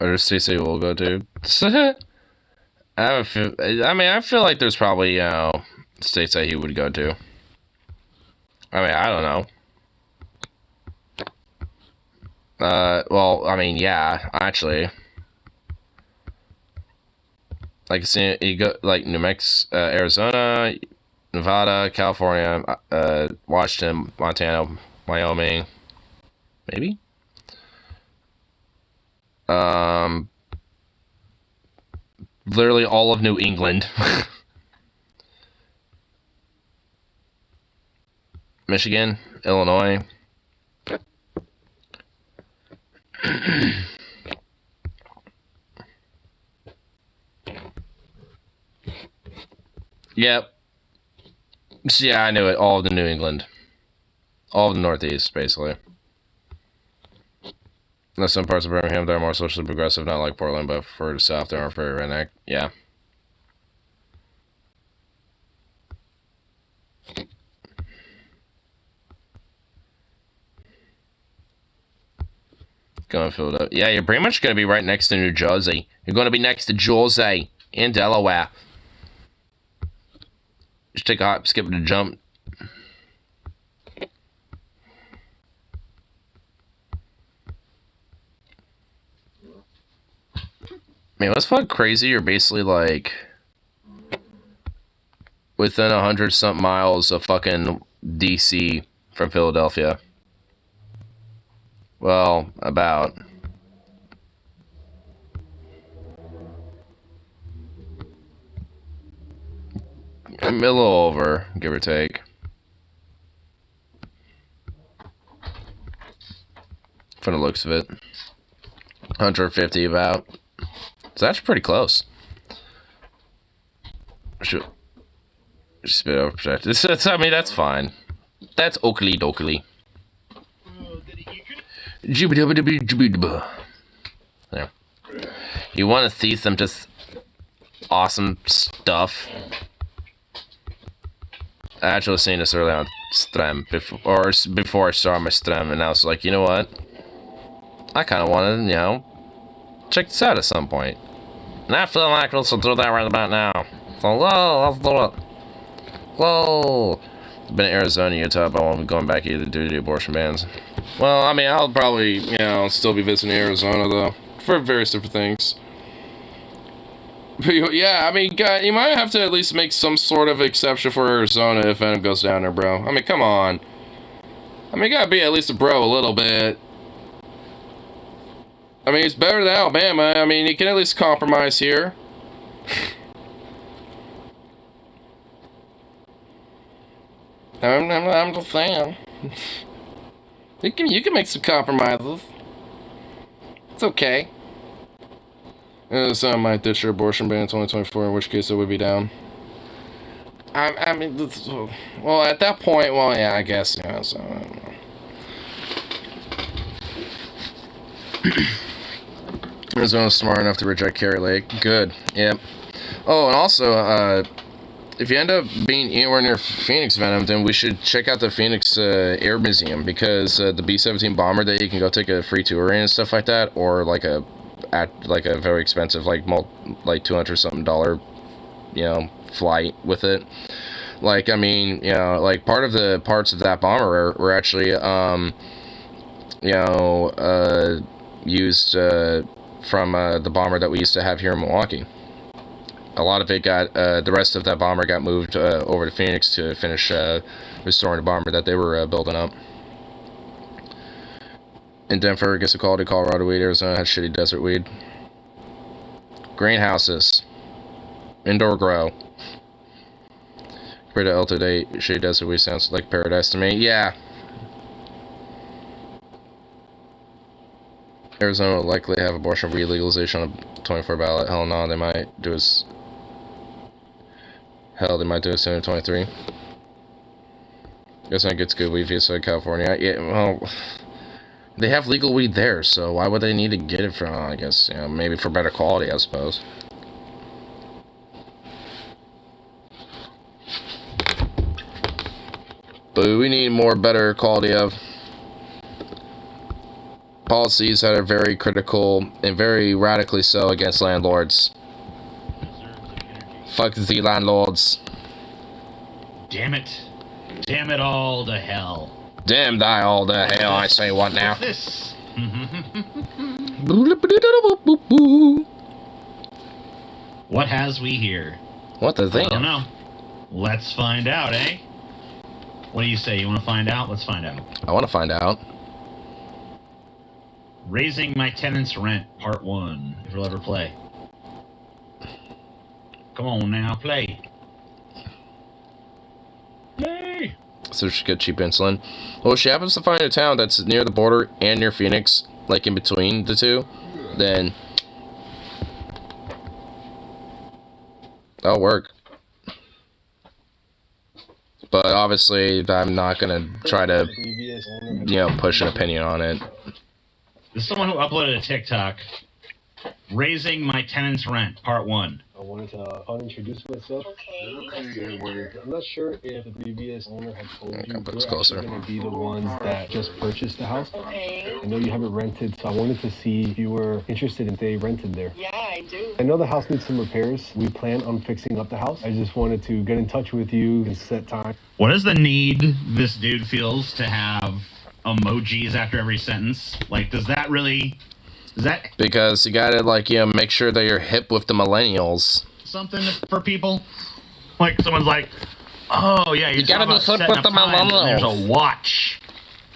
Or CC will go to. I feel like there's probably, you know, states that he would go to. I mean, I don't know. Well, I mean, yeah, actually. Like, see, you go, like, New Mexico, Arizona, Nevada, California, Washington, Montana, Wyoming. Maybe? Literally all of New England. Michigan, Illinois. Yep. Yeah, I knew it. All of the New England. All of the Northeast, basically. Unless some parts of Birmingham, they're more socially progressive, not like Portland, but for the South, they aren't very redneck. Yeah. Going to Philadelphia. Yeah, you're pretty much going to be right next to New Jersey. You're going to be next to Jersey and Delaware. Just take a hop, skip, and a jump. Man, what's fucking crazy? You're basically like within 100-something miles of fucking DC from Philadelphia. Well, about. A little over, give or take. From the looks of it. 150 about. So that's pretty close. Should spit over protected. I mean, that's fine. That's oakley dokley. There. You want to see some just awesome stuff? I actually seen this early on stream before I started my stream, and I was like, you know what? I kind of want to, you know, check this out at some point. And I feel like we should do that right about now. So, whoa, let's do it. Whoa. I've been in Arizona, Utah, but I won't be going back either due to the abortion bans. Well, I mean, I'll probably, you know, still be visiting Arizona, though, for various different things. But, yeah, I mean, God, you might have to at least make some sort of exception for Arizona if Venom goes down there, bro. I mean, come on. I mean, you gotta be at least a bro a little bit. I mean, it's better than Alabama. I mean, you can at least compromise here. I'm just saying. You can make some compromises. It's okay. Some might ditch their abortion ban in 2024, in which case it would be down. I mean, well, at that point, well, yeah, I guess, you know, so, I don't know. Arizona's smart enough to reject Carrie Lake. Good. Yep. Oh, and also, if you end up being anywhere near Phoenix, Venom, then we should check out the Phoenix Air Museum, because the B-17 bomber that you can go take a free tour in and stuff like that, or like a very expensive, like $200-something, you know, flight with it. Like, I mean, you know, like part of the parts of that bomber were actually, you know, used from the bomber that we used to have here in Milwaukee. A lot of it got, the rest of that bomber got moved over to Phoenix to finish restoring the bomber that they were building up. In Denver, gets a quality Colorado weed. Arizona has shitty desert weed. Greenhouses. Indoor grow. Compared to Elta Day, shitty desert weed sounds like paradise to me. Yeah. Arizona will likely have abortion re-legalization on a 24 ballot. Hell no, they might do it. Hell, they might do it soon in 23. Arizona gets good weed via California. Yeah, well, they have legal weed there, so why would they need to get it from? I guess, you know, maybe for better quality, I suppose. But we need more better quality of policies that are very critical and very radically so against landlords. Fuck the landlords. Damn it. Damn it all to hell. Damn die all the hell, I say what now? This. What has we here? What the thing? I don't know. Let's find out, eh? What do you say? You want to find out? Let's find out. I want to find out. Raising My Tenant's Rent, Part 1. If you'll ever play. Come on now, play. Play! So she get cheap insulin. Well, if she happens to find a town that's near the border and near Phoenix, like in between the two, then that'll work. But obviously, I'm not gonna try to, you know, push an opinion on it. This is someone who uploaded a TikTok. Raising My Tenant's Rent, Part 1. I wanted to introduce myself. Okay. I'm not sure if the previous owner had told you Put we're this actually closer. going to be the ones that just purchased the house. Okay. I know you haven't rented, so I wanted to see if you were interested if they rented there. Yeah, I do. I know the house needs some repairs. We plan on fixing up the house. I just wanted to get in touch with you and set time. What is the need this dude feels to have emojis after every sentence? Like, does that really Is that Because you gotta, like, make sure that you're hip with the millennials. something for people? Like, someone's like, oh, yeah, you gotta be hip with the millennials. There's a watch.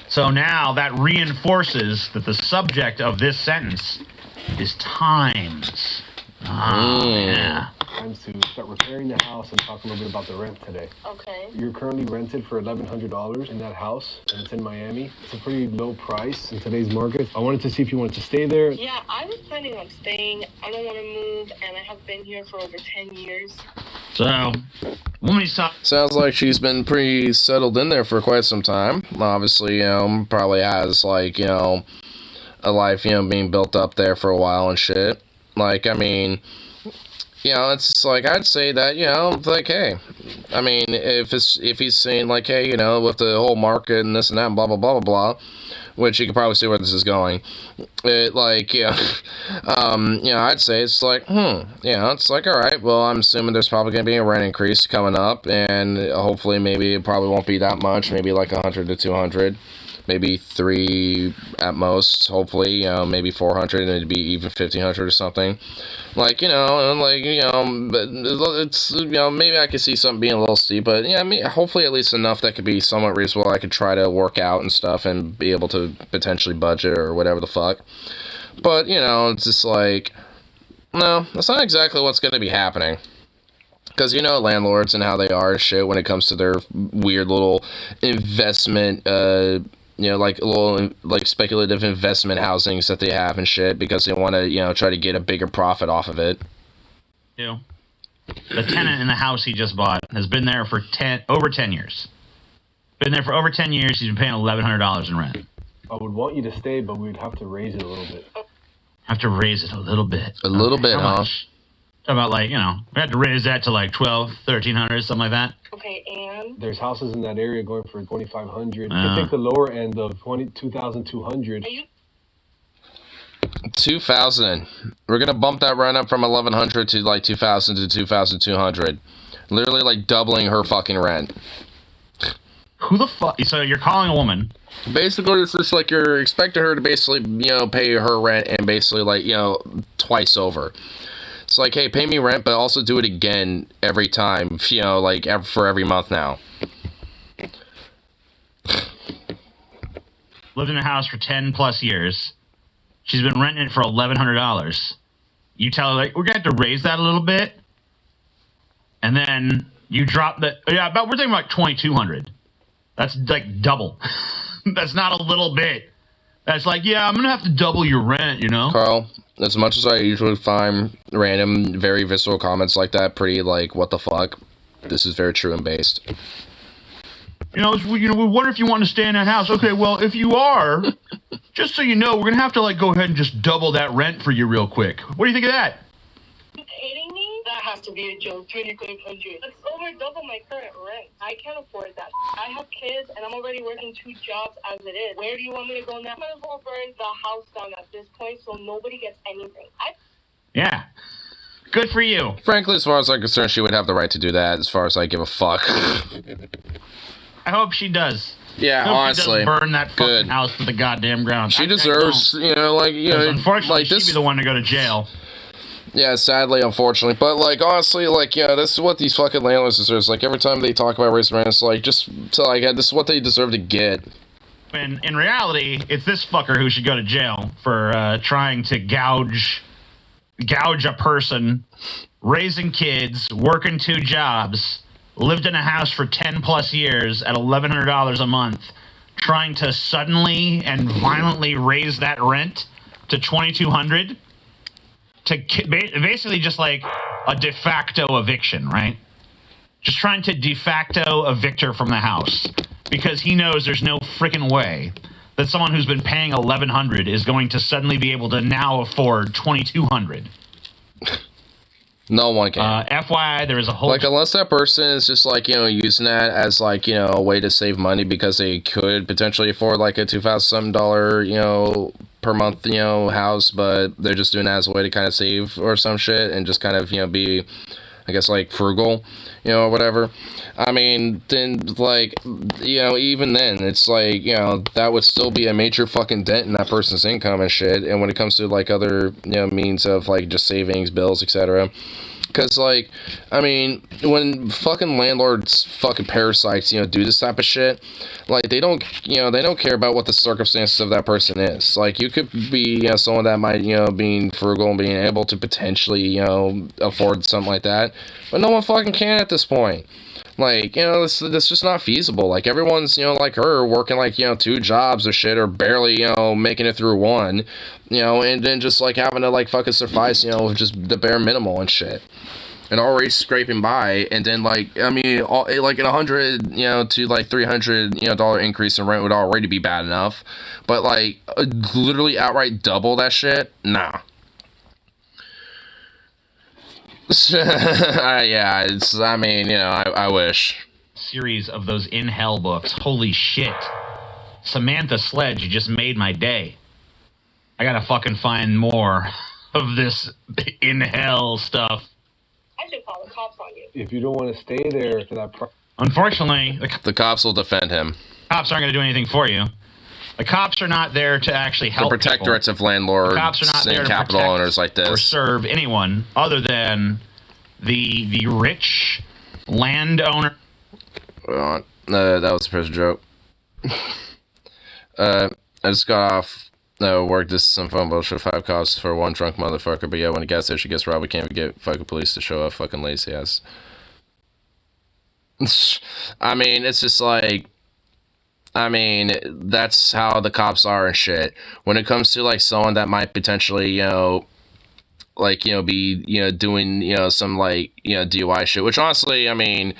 So now that reinforces that the subject of this sentence is times. Yeah. Times to start repairing the house and talk a little bit about the rent today. Okay. You're currently rented for $1,100 in that house, and it's in Miami. It's a pretty low price in today's market. I wanted to see if you wanted to stay there. Yeah, I was planning on staying. I don't want to move, and I have been here for over 10 years. So, woman's talking. Sounds like she's been pretty settled in there for quite some time. Obviously, probably has, like, a life, being built up there for a while and shit. Like, I mean, it's just like, I'd say that, like, hey, I mean, if he's saying, like, hey, with the whole market and this and that and blah, blah, blah, blah, blah, which you can probably see where this is going, it, like, I'd say it's like, it's like, all right, well, I'm assuming there's probably going to be a rent increase coming up, and hopefully maybe it probably won't be that much, maybe like 100 to 200. Maybe 3 at most, hopefully, maybe 400, and it'd be even 1,500 or something. Like, but it's, maybe I could see something being a little steep, but, yeah, I mean, hopefully at least enough that could be somewhat reasonable. I could try to work out and stuff and be able to potentially budget or whatever the fuck. But, it's just like, no, that's not exactly what's going to be happening. Because, landlords and how they are and shit when it comes to their weird little investment, like little, like, speculative investment housings that they have and shit, because they want to, try to get a bigger profit off of it. The tenant in the house he just bought has been there for over 10 years. Been there for over 10 years. He's been paying $1,100 in rent. I would want you to stay, but we'd have to raise it a little bit. Have to raise it a little bit. A little bit, How huh? much? About, like, we had to raise that to like 12, 1,300, something like that. Okay, and? There's houses in that area going for 2,500. You can take the lower end of 2,200. Are you? 2,000. We're gonna bump that rent up from 1,100 to like 2,000 to 2,200. Literally, like, doubling her fucking rent. Who the fuck? So you're calling a woman. Basically, it's just like you're expecting her to basically, pay her rent and basically, like, twice over. It's like, hey, pay me rent, but also do it again every time, like, for every month now. Lived in a house for 10 plus years. She's been renting it for $1,100. You tell her, like, we're going to have to raise that a little bit. And then you drop the, we're thinking like 2,200. That's like double. That's not a little bit. That's like, I'm going to have to double your rent, Carl, as much as I usually find random, very visceral comments like that pretty, like, what the fuck, this is very true and based. We wonder if you want to stay in that house. Okay, well, if you are, just so you know, we're going to have to, like, go ahead and just double that rent for you real quick. What do you think of that? You kidding me? That has to be a joke. 2,500. That's over double my current rent. I can't afford that. I have kids, and I'm already working 2 jobs as it is. Where do you want me to go now? I might as well burn the house down at this point so nobody gets anything. Yeah. Good for you. Frankly, as far as I'm concerned, she would have the right to do that, as far as I give a fuck. I hope she does. Yeah, I hope honestly. she does burn that fucking Good. house to the goddamn ground. She deserves, Unfortunately, like, this. she'd be the one to go to jail. Yeah, sadly, unfortunately. But, like, honestly, like, this is what these fucking landlords deserve. Like, every time they talk about raising rent, it's like, just, this is what they deserve to get. When, in reality, it's this fucker who should go to jail for trying to gouge a person, raising kids, working 2 jobs, lived in a house for 10 plus years at $1,100 a month, trying to suddenly and violently raise that rent to $2,200 to basically just like a de facto eviction, right? Just trying to de facto evict her from the house because he knows there's no freaking way that someone who's been paying $1,100 is going to suddenly be able to now afford $2,200. No one can. FYI, there is a whole... Like, unless that person is just, like, using that as, like, a way to save money because they could potentially afford, like, a $2,000, per month, house, but they're just doing that as a way to kind of save or some shit and just kind of, be I guess, like, frugal, you know, or whatever. I mean, then, like, you know, even then, it's like, you know, that would still be a major fucking dent in that person's income and shit. And when it comes to, like, other, you know, means of, like, just savings, bills, etc. Because, like, I mean, when fucking landlords, fucking parasites, you know, do this type of shit, like, they don't, you know, they don't care about what the circumstances of that person is. Like, you could be, you know, someone that might, you know, being frugal and being able to potentially, you know, afford something like that, but no one fucking can at this point. Like, you know, this just not feasible. Like, everyone's, you know, like her, working, like, you know, 2 jobs or shit, or barely, you know, making it through one, you know, and then just, like, having to, like, fucking suffice, you know, with just the bare minimal and shit. And already scraping by, and then, like, I mean, like, an 100, you know, to, like, $300, you know, dollar increase in rent would already be bad enough. But, like, literally outright double that shit? Nah. Yeah, it's, I mean, you know, I wish. Series of those In Hell books. Holy shit. Samantha Sledge, you just made my day. I gotta fucking find more of this In Hell stuff. I should call the cops on you. If you don't want to stay there for that Unfortunately, The cops will defend him. cops aren't gonna do anything for you. The cops are not there to actually help The protectorates people. of landlords The cops are not there and to capital protect owners like this. or serve anyone other than the rich landowner. That was a prison joke. I just got off work. This is some phone bullshit. 5 cops for 1 drunk motherfucker. But yeah, when a gas station gets robbed, we can't even get fucking police to show up. Fucking lazy ass. I mean, it's just like, I mean, that's how the cops are and shit. When it comes to, like, someone that might potentially, you know, like, you know, be, you know, doing, you know, some, like, you know, DUI shit, which honestly, I mean,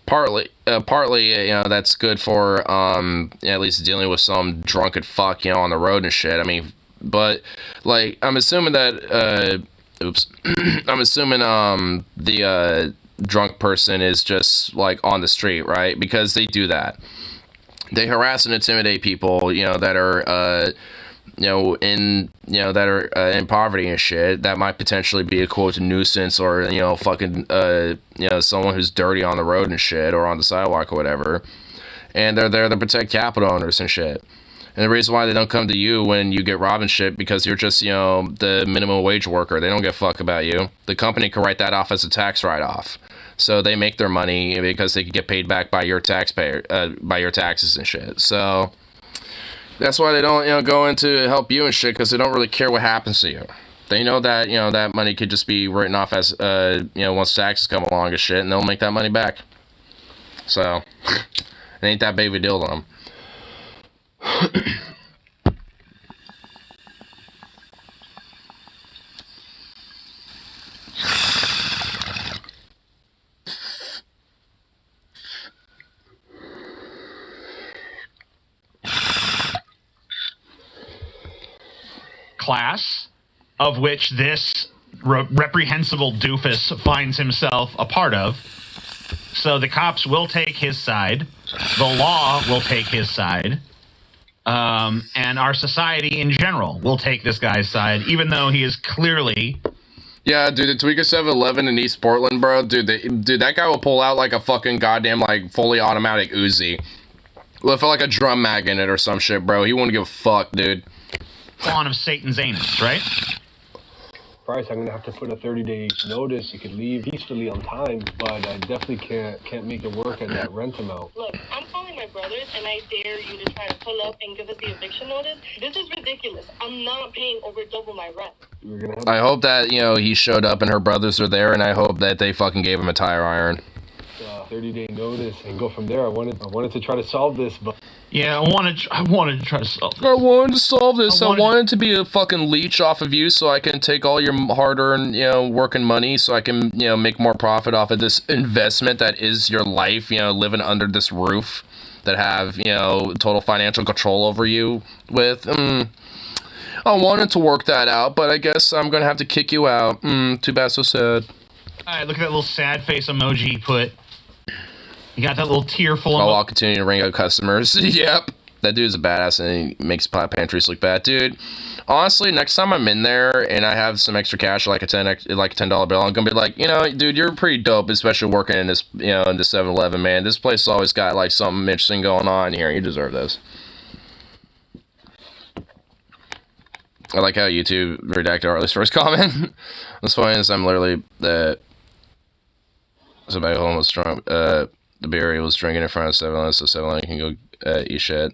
partly, you know, that's good for, at least dealing with some drunken fuck, you know, on the road and shit. I mean, but, like, I'm assuming that, I'm assuming, the, drunk person is just, like, on the street, right? Because they do that. They harass and intimidate people, you know, that are, you know, that are in poverty and shit. That might potentially be a quote nuisance, or, you know, fucking, you know, someone who's dirty on the road and shit, or on the sidewalk or whatever. And they're there to protect capital owners and shit. And the reason why they don't come to you when you get robbed and shit, because you're just, you know, the minimum wage worker. They don't give a fuck about you. The company can write that off as a tax write-off. So they make their money because they can get paid back by your taxpayer, by your taxes and shit. So that's why they don't, you know, go in to help you and shit, because they don't really care what happens to you. They know that, you know, that money could just be written off as, you know, once taxes come along and shit, and they'll make that money back. So it ain't that big of a deal to them. Class, of which this reprehensible doofus finds himself a part of. So the cops will take his side, the law will take his side, and our society in general will take this guy's side, even though he is clearly... Yeah, dude, the Tweaker 7-Eleven in East Portland, bro, dude, that guy will pull out, like, a fucking goddamn, like, fully automatic Uzi with, like, a drum mag in it or some shit, bro. He wouldn't give a fuck, dude. ...spawn of Satan's anus, right? price, I'm gonna have to put a 30-day notice. You could leave peacefully on time, but I definitely can't make it work at that rent amount. Look, I'm calling my brothers, and I dare you to try to pull up and give us the eviction notice. This is ridiculous. I'm not paying over double my rent. I hope that, you know, he showed up and her brothers are there, and I hope that they fucking gave him a tire iron. 30-day notice and go from there. I wanted to try to solve this, but yeah, I wanted to try to solve this. I wanted to solve this. I wanted to be a fucking leech off of you so I can take all your hard-earned, you know, working money so I can, you know, make more profit off of this investment that is your life, you know, living under this roof that have, you know, total financial control over you with. I wanted to work that out, but I guess I'm gonna have to kick you out. Too bad, so sad. Alright, look at that little sad face emoji he put. You got that little tearful I'll continue to ring out customers. Yep. That dude's a badass, and he makes Black Pantries look bad, dude. Honestly, next time I'm in there and I have some extra cash, like a $10 bill, I'm gonna be like, you know, dude, you're pretty dope, especially working in this, you know, in the 7-Eleven, man. This place always got like something interesting going on here. You deserve this. I like how YouTube redacted Harley's first comment. What's funny is I'm literally somebody home was drunk. The beer he was drinking in front of 7-Eleven, so 7-Eleven can go eat shit.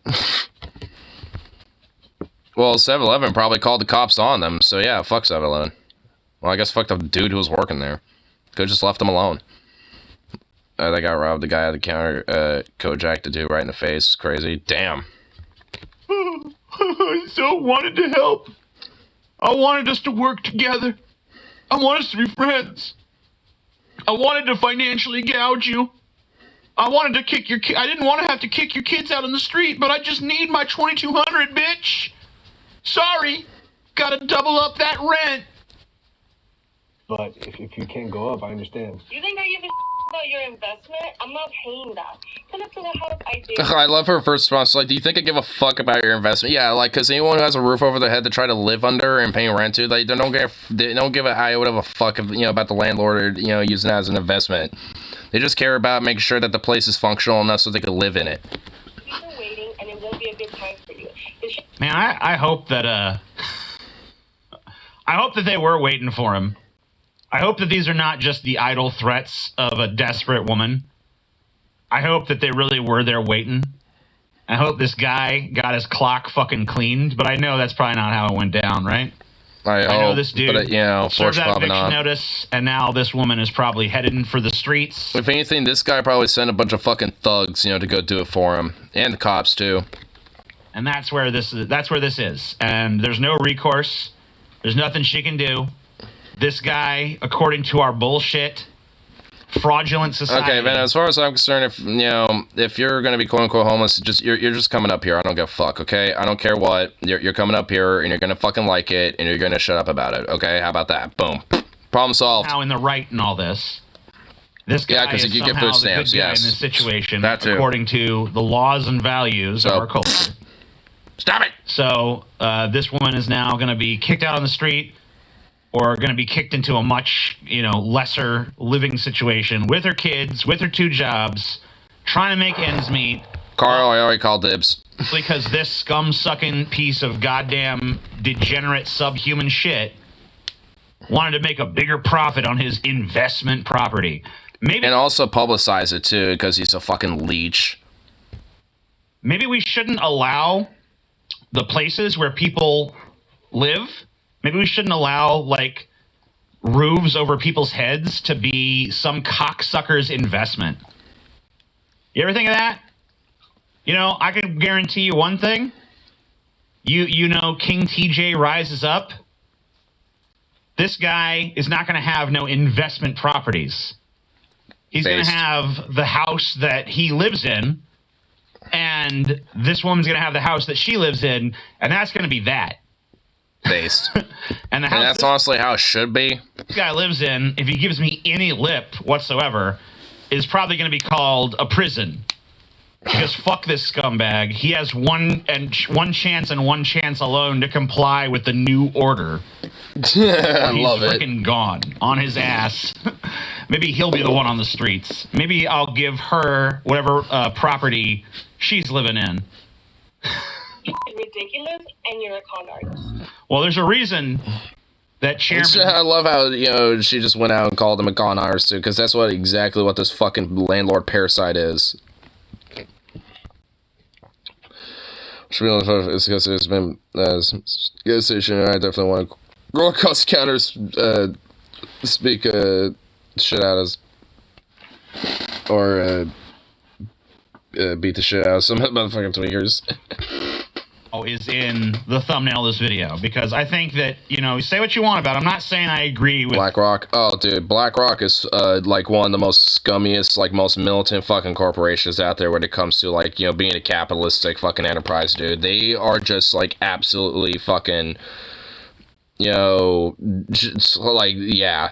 Well, 7-Eleven probably called the cops on them, so yeah, fuck 7-Eleven. Well, I guess fuck the dude who was working there. Could've just left him alone. They got robbed. The guy at the counter, Kojak the dude right in the face. Crazy. Damn. I so wanted to help. I wanted us to work together. I want us to be friends. I wanted to financially gouge you. I wanted to kick your I didn't want to have to kick your kids out on the street, but I just need my $2,200, bitch. Sorry. Gotta double up that rent. But if you can't go up, I understand. You think I give a about your investment? I'm not paying that. Come up to the house, I do. I love her first response. Like, do you think I give a fuck about your investment? Yeah, like, because anyone who has a roof over their head to try to live under and paying rent to, they don't give a iota of a fuck, you know, about the landlord or, you know, using it as an investment. They just care about making sure that the place is functional enough so they can live in it. You've been waiting, and it won't be a good time for you. Man, I hope that I hope that they were waiting for him. I hope that these are not just the idle threats of a desperate woman. I hope that they really were there waiting. I hope this guy got his clock fucking cleaned, but I know that's probably not how it went down, right? I know this dude but, you know, served that eviction notice, and now this woman is probably headed for the streets. If anything, this guy probably sent a bunch of fucking thugs, you know, to go do it for him, and the cops too. And that's where this is. And there's no recourse. There's nothing she can do. This guy, according to our bullshit, fraudulent society. Okay, man. As far as I'm concerned, if you're gonna be quote unquote homeless, you're just coming up here. I don't give a fuck. Okay, I don't care what. You're coming up here and you're gonna fucking like it and you're gonna shut up about it. Okay, how about that? Boom. Problem solved. Now in the right in all this. This guy is you somehow get food stamps, the good guy yes. in this situation, That too. according to the laws and values of our culture. Stop it. So this woman is now going to be kicked out on the street, or going to be kicked into a much, you know, lesser living situation with her kids, with her 2 jobs, trying to make ends meet. Carl, I already called dibs. Because this scum-sucking piece of goddamn degenerate subhuman shit wanted to make a bigger profit on his investment property. Maybe, and also publicize it too, because he's a fucking leech. Maybe we shouldn't allow the places where people live. Maybe we shouldn't allow, like, roofs over people's heads to be some cocksucker's investment. You ever think of that? You know, I can guarantee you one thing. You know, King TJ rises up. This guy is not going to have no investment properties. He's going to have the house that he lives in, and this woman's going to have the house that she lives in, and that's going to be that. Based. And the house that's honestly how it should be. This guy lives in, if he gives me any lip whatsoever, is probably going to be called a prison. Because fuck this scumbag. He has one chance and one chance alone to comply with the new order. I love it. He's freaking gone on his ass. Maybe he'll be the one on the streets. Maybe I'll give her whatever property she's living in. Ridiculous, and you're a con artist. Well, there's a reason that chairman. I love how, you know, she just went out and called him a con artist too, because that's exactly what this fucking landlord parasite is. It's because there's been good station, and I definitely want to go across the counters, speak shit out of, or beat the shit out of some motherfucking tweakers. Is in the thumbnail of this video, because I think that, you know, say what you want about it. I'm not saying I agree with BlackRock. Oh, dude, BlackRock is like one of the most scummiest, like most militant fucking corporations out there when it comes to, like, you know, being a capitalistic fucking enterprise, dude. They are just like absolutely fucking, you know, just like, yeah.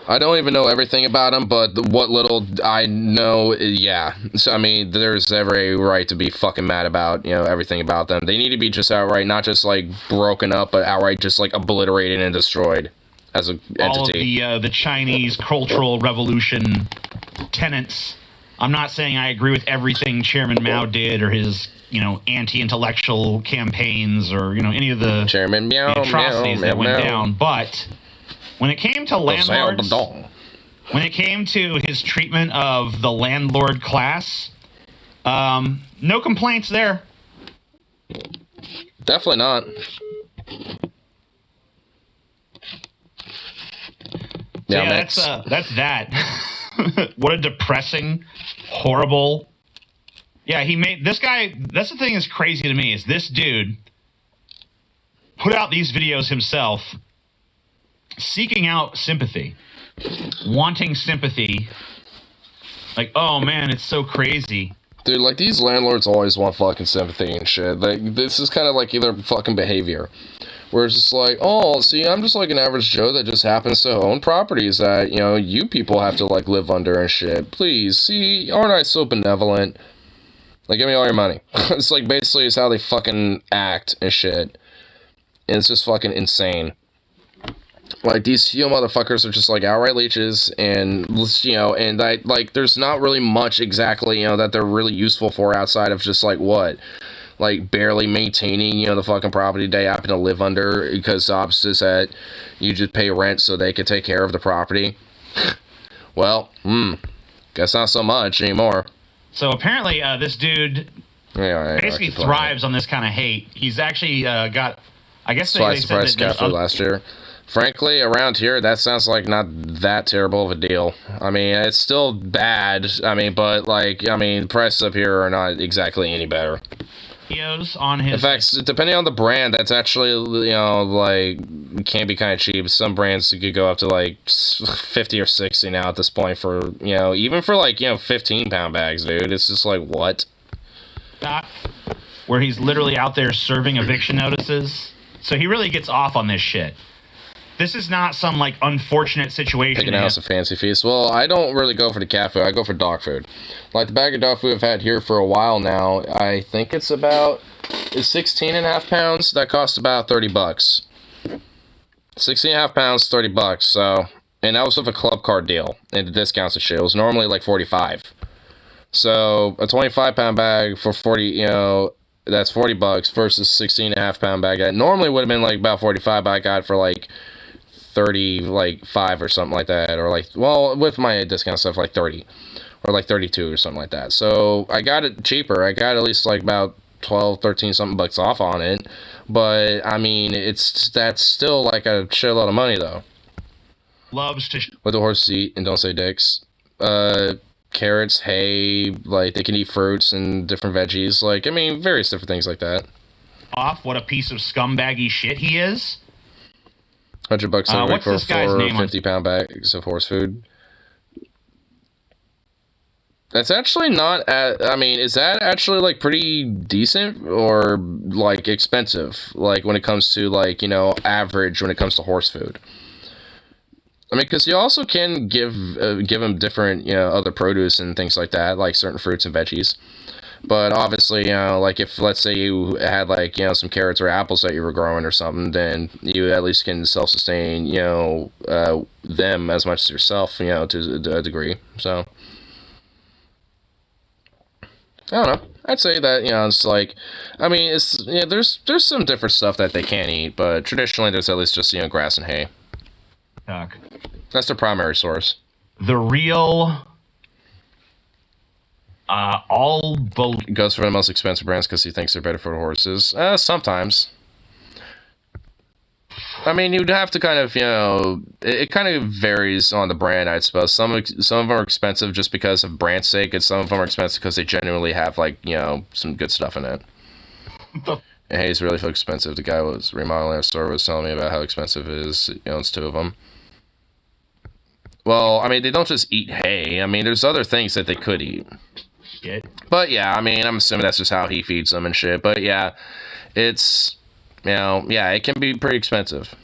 I don't even know everything about them, but what little I know, yeah. So, I mean, there's every right to be fucking mad about, everything about them. They need to be just outright, not just, like, broken up, but outright just, like, obliterated and destroyed as an entity. All of the Chinese Cultural Revolution tenets. I'm not saying I agree with everything Chairman Mao did or his, anti-intellectual campaigns or, any of the Chairman Meow, atrocities that went down, but... When it came to landlords, when it came to his treatment of the landlord class, no complaints there. Definitely not. Yeah, that's that. What a depressing, horrible. Yeah, he made this guy. That's the thing that's crazy to me is this dude put out these videos himself. Seeking out sympathy, wanting sympathy, like, oh man, it's so crazy. Dude, like, these landlords always want fucking sympathy and shit. Like, this is kind of like their fucking behavior. Where it's just like, oh, see, I'm just like an average Joe that just happens to own properties that, you people have to, like, live under and shit. Please, see, aren't I so benevolent? Like, give me all your money. It's like, basically, it's how they fucking act and shit. And it's just fucking insane. Like, these motherfuckers are just, like, outright leeches, and, and like, there's not really much exactly, that they're really useful for outside of just, like, what? Like, barely maintaining, the fucking property they happen to live under, because the opposite is that you just pay rent so they can take care of the property. Well, guess not so much anymore. So, apparently, this dude basically thrives on this kind of hate. He's actually got, I guess they said that last year. Frankly, around here, that sounds like not that terrible of a deal. I mean, it's still bad. I mean, but, like, prices up here are not exactly any better. On his... In fact, depending on the brand, that's actually, like, can be kind of cheap. Some brands could go up to, like, 50 or 60 now at this point for, even for, like, 15-pound bags, dude. It's just like, what? Where he's literally out there serving eviction notices. So he really gets off on this shit. This is not some, like, unfortunate situation. Picking out some fancy feast. Well, I don't really go for the cat food. I go for dog food. Like, the bag of dog food I've had here for a while now, I think it's about 16.5 pounds. That costs about $30. 16.5 pounds, $30. So, and that was with a club card deal and the discounts and shit. It was normally, like, 45. So, a 25-pound bag for 40, that's $40 versus 16.5-pound bag. That normally would have been, like, about 45, but I got it for, like, 35 or something like that, or like, well, with my discount stuff, like 30 or like 32 or something like that. So I got it cheaper. I got at least like about 12, 13 something bucks off on it, but I mean, that's still like a shitload of money though. Loves to what the horses eat and don't say dicks. Carrots, hay, like they can eat fruits and different veggies, like, I mean, various different things like that. Off what a piece of scumbaggy shit he is. $100 what's for this guy's 4 name 50-pound bags of horse food. That's actually not, I mean, is that actually, like, pretty decent or, like, expensive? Like, when it comes to, like, average when it comes to horse food. I mean, because you also can give them different, other produce and things like that, like certain fruits and veggies. But obviously, like if, let's say you had like, some carrots or apples that you were growing or something, then you at least can self-sustain, them as much as yourself, to a degree. So, I don't know. I'd say that, it's like, I mean, it's, there's some different stuff that they can eat, but traditionally there's at least just, grass and hay. That's the primary source. The real... goes for the most expensive brands because he thinks they're better for the horses. Sometimes. I mean, you'd have to kind of, it kind of varies on the brand, I suppose. Some of them are expensive just because of brand sake, and some of them are expensive because they genuinely have, like, some good stuff in it. And hay's really expensive. The guy who was remodeling our store was telling me about how expensive it is. It's 2 of them. Well, I mean, they don't just eat hay. I mean, there's other things that they could eat. Shit. But yeah, I mean, I'm assuming that's just how he feeds them and shit. But yeah, it's, yeah, it can be pretty expensive.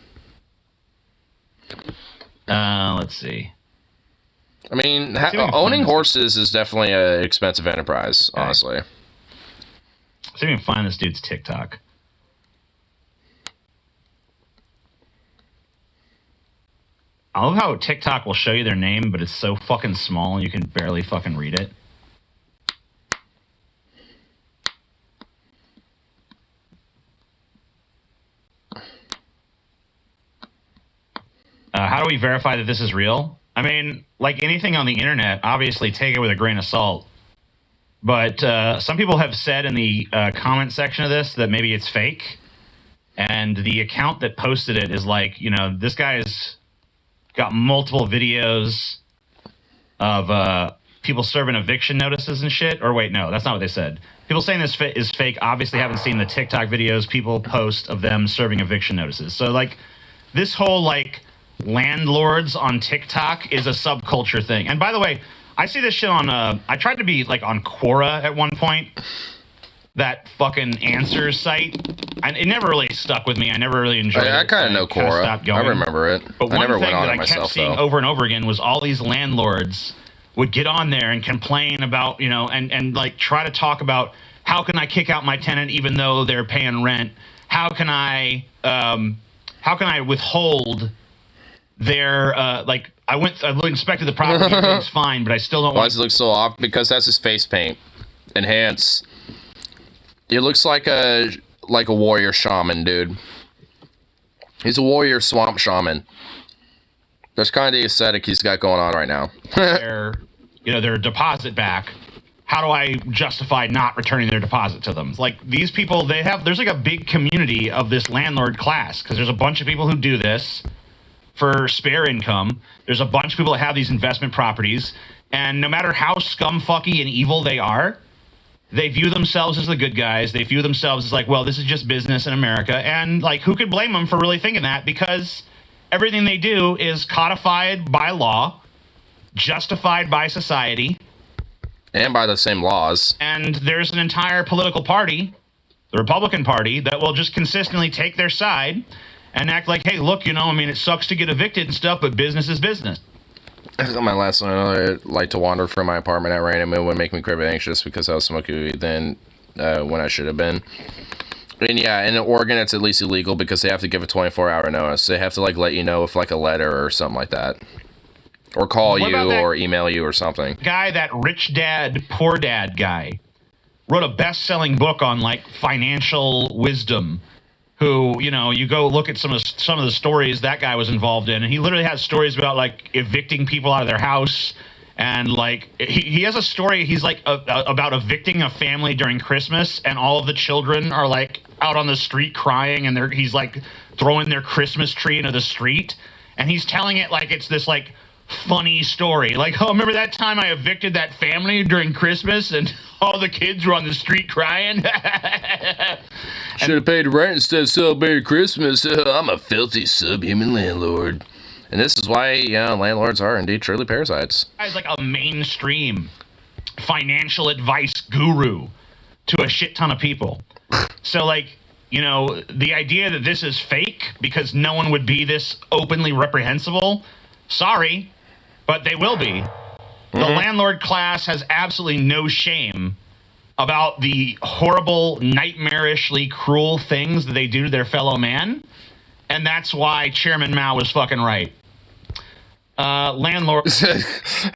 Let's see. I mean, owning horses is definitely an expensive enterprise, honestly. Let's see if we can find this dude's TikTok. I love how TikTok will show you their name, but it's so fucking small you can barely fucking read it. How do we verify that this is real? I mean, like anything on the internet, obviously take it with a grain of salt. But some people have said in the comment section of this that maybe it's fake. And the account that posted it is like, you know, this guy's got multiple videos of people serving eviction notices and shit. Or wait, no, that's not what they said. People saying this is fake obviously haven't seen the TikTok videos people post of them serving eviction notices. So, like, this whole, like, landlords on TikTok is a subculture thing. And by the way, I see this shit on I tried to be like on Quora at one point, that fucking answers site, and it never really stuck with me. I never really enjoyed it. I kind of know Quora. I remember it. But I never one went thing on that it I kept myself, seeing though. over and over again was all these landlords would get on there and complain about, you know, and like try to talk about how can I kick out my tenant even though they're paying rent? How can I withhold their like I inspected the property, everything's fine, but I still don't Why want does it look so off? Because that's his face paint. Enhance. It looks like a warrior shaman, dude. He's a warrior swamp shaman. That's kind of the aesthetic he's got going on right now. their deposit back. How do I justify not returning their deposit to them? Like, these people, there's like a big community of this landlord class because there's a bunch of people who do this for spare income. There's a bunch of people that have these investment properties, and no matter how scumfucky and evil they are, they view themselves as the good guys. They view themselves as like, well, this is just business in America. And like, who could blame them for really thinking that? Because everything they do is codified by law, justified by society, and by the same laws. And there's an entire political party, the Republican Party, that will just consistently take their side and act like, hey, look, you know, I mean, it sucks to get evicted and stuff, but business is business. My last one, I like to wander from my apartment at random. It would make me crib anxious because I was smoking weed then when I should have been. And yeah, in Oregon, it's at least illegal because they have to give a 24-hour notice. They have to like let you know with like a letter or something like that, or call you or email you or something. That rich dad, poor dad guy wrote a best-selling book on like financial wisdom. Who, you know, you go look at some of the stories that guy was involved in, and he literally has stories about like evicting people out of their house, and like he has a story. He's like about evicting a family during Christmas, and all of the children are like out on the street crying, and he's like throwing their Christmas tree into the street, and he's telling it like it's this like funny story. Like, oh, remember that time I evicted that family during Christmas, and all the kids were on the street crying. Should have paid rent instead of celebrating Christmas. I'm a filthy subhuman landlord. And this is why, landlords are indeed truly parasites. Guy's like a mainstream financial advice guru to a shit ton of people. So, like, you know, the idea that this is fake because no one would be this openly reprehensible, sorry, but they will be. The landlord class has absolutely no shame about the horrible, nightmarishly cruel things that they do to their fellow man. And that's why Chairman Mao was fucking right. Landlord.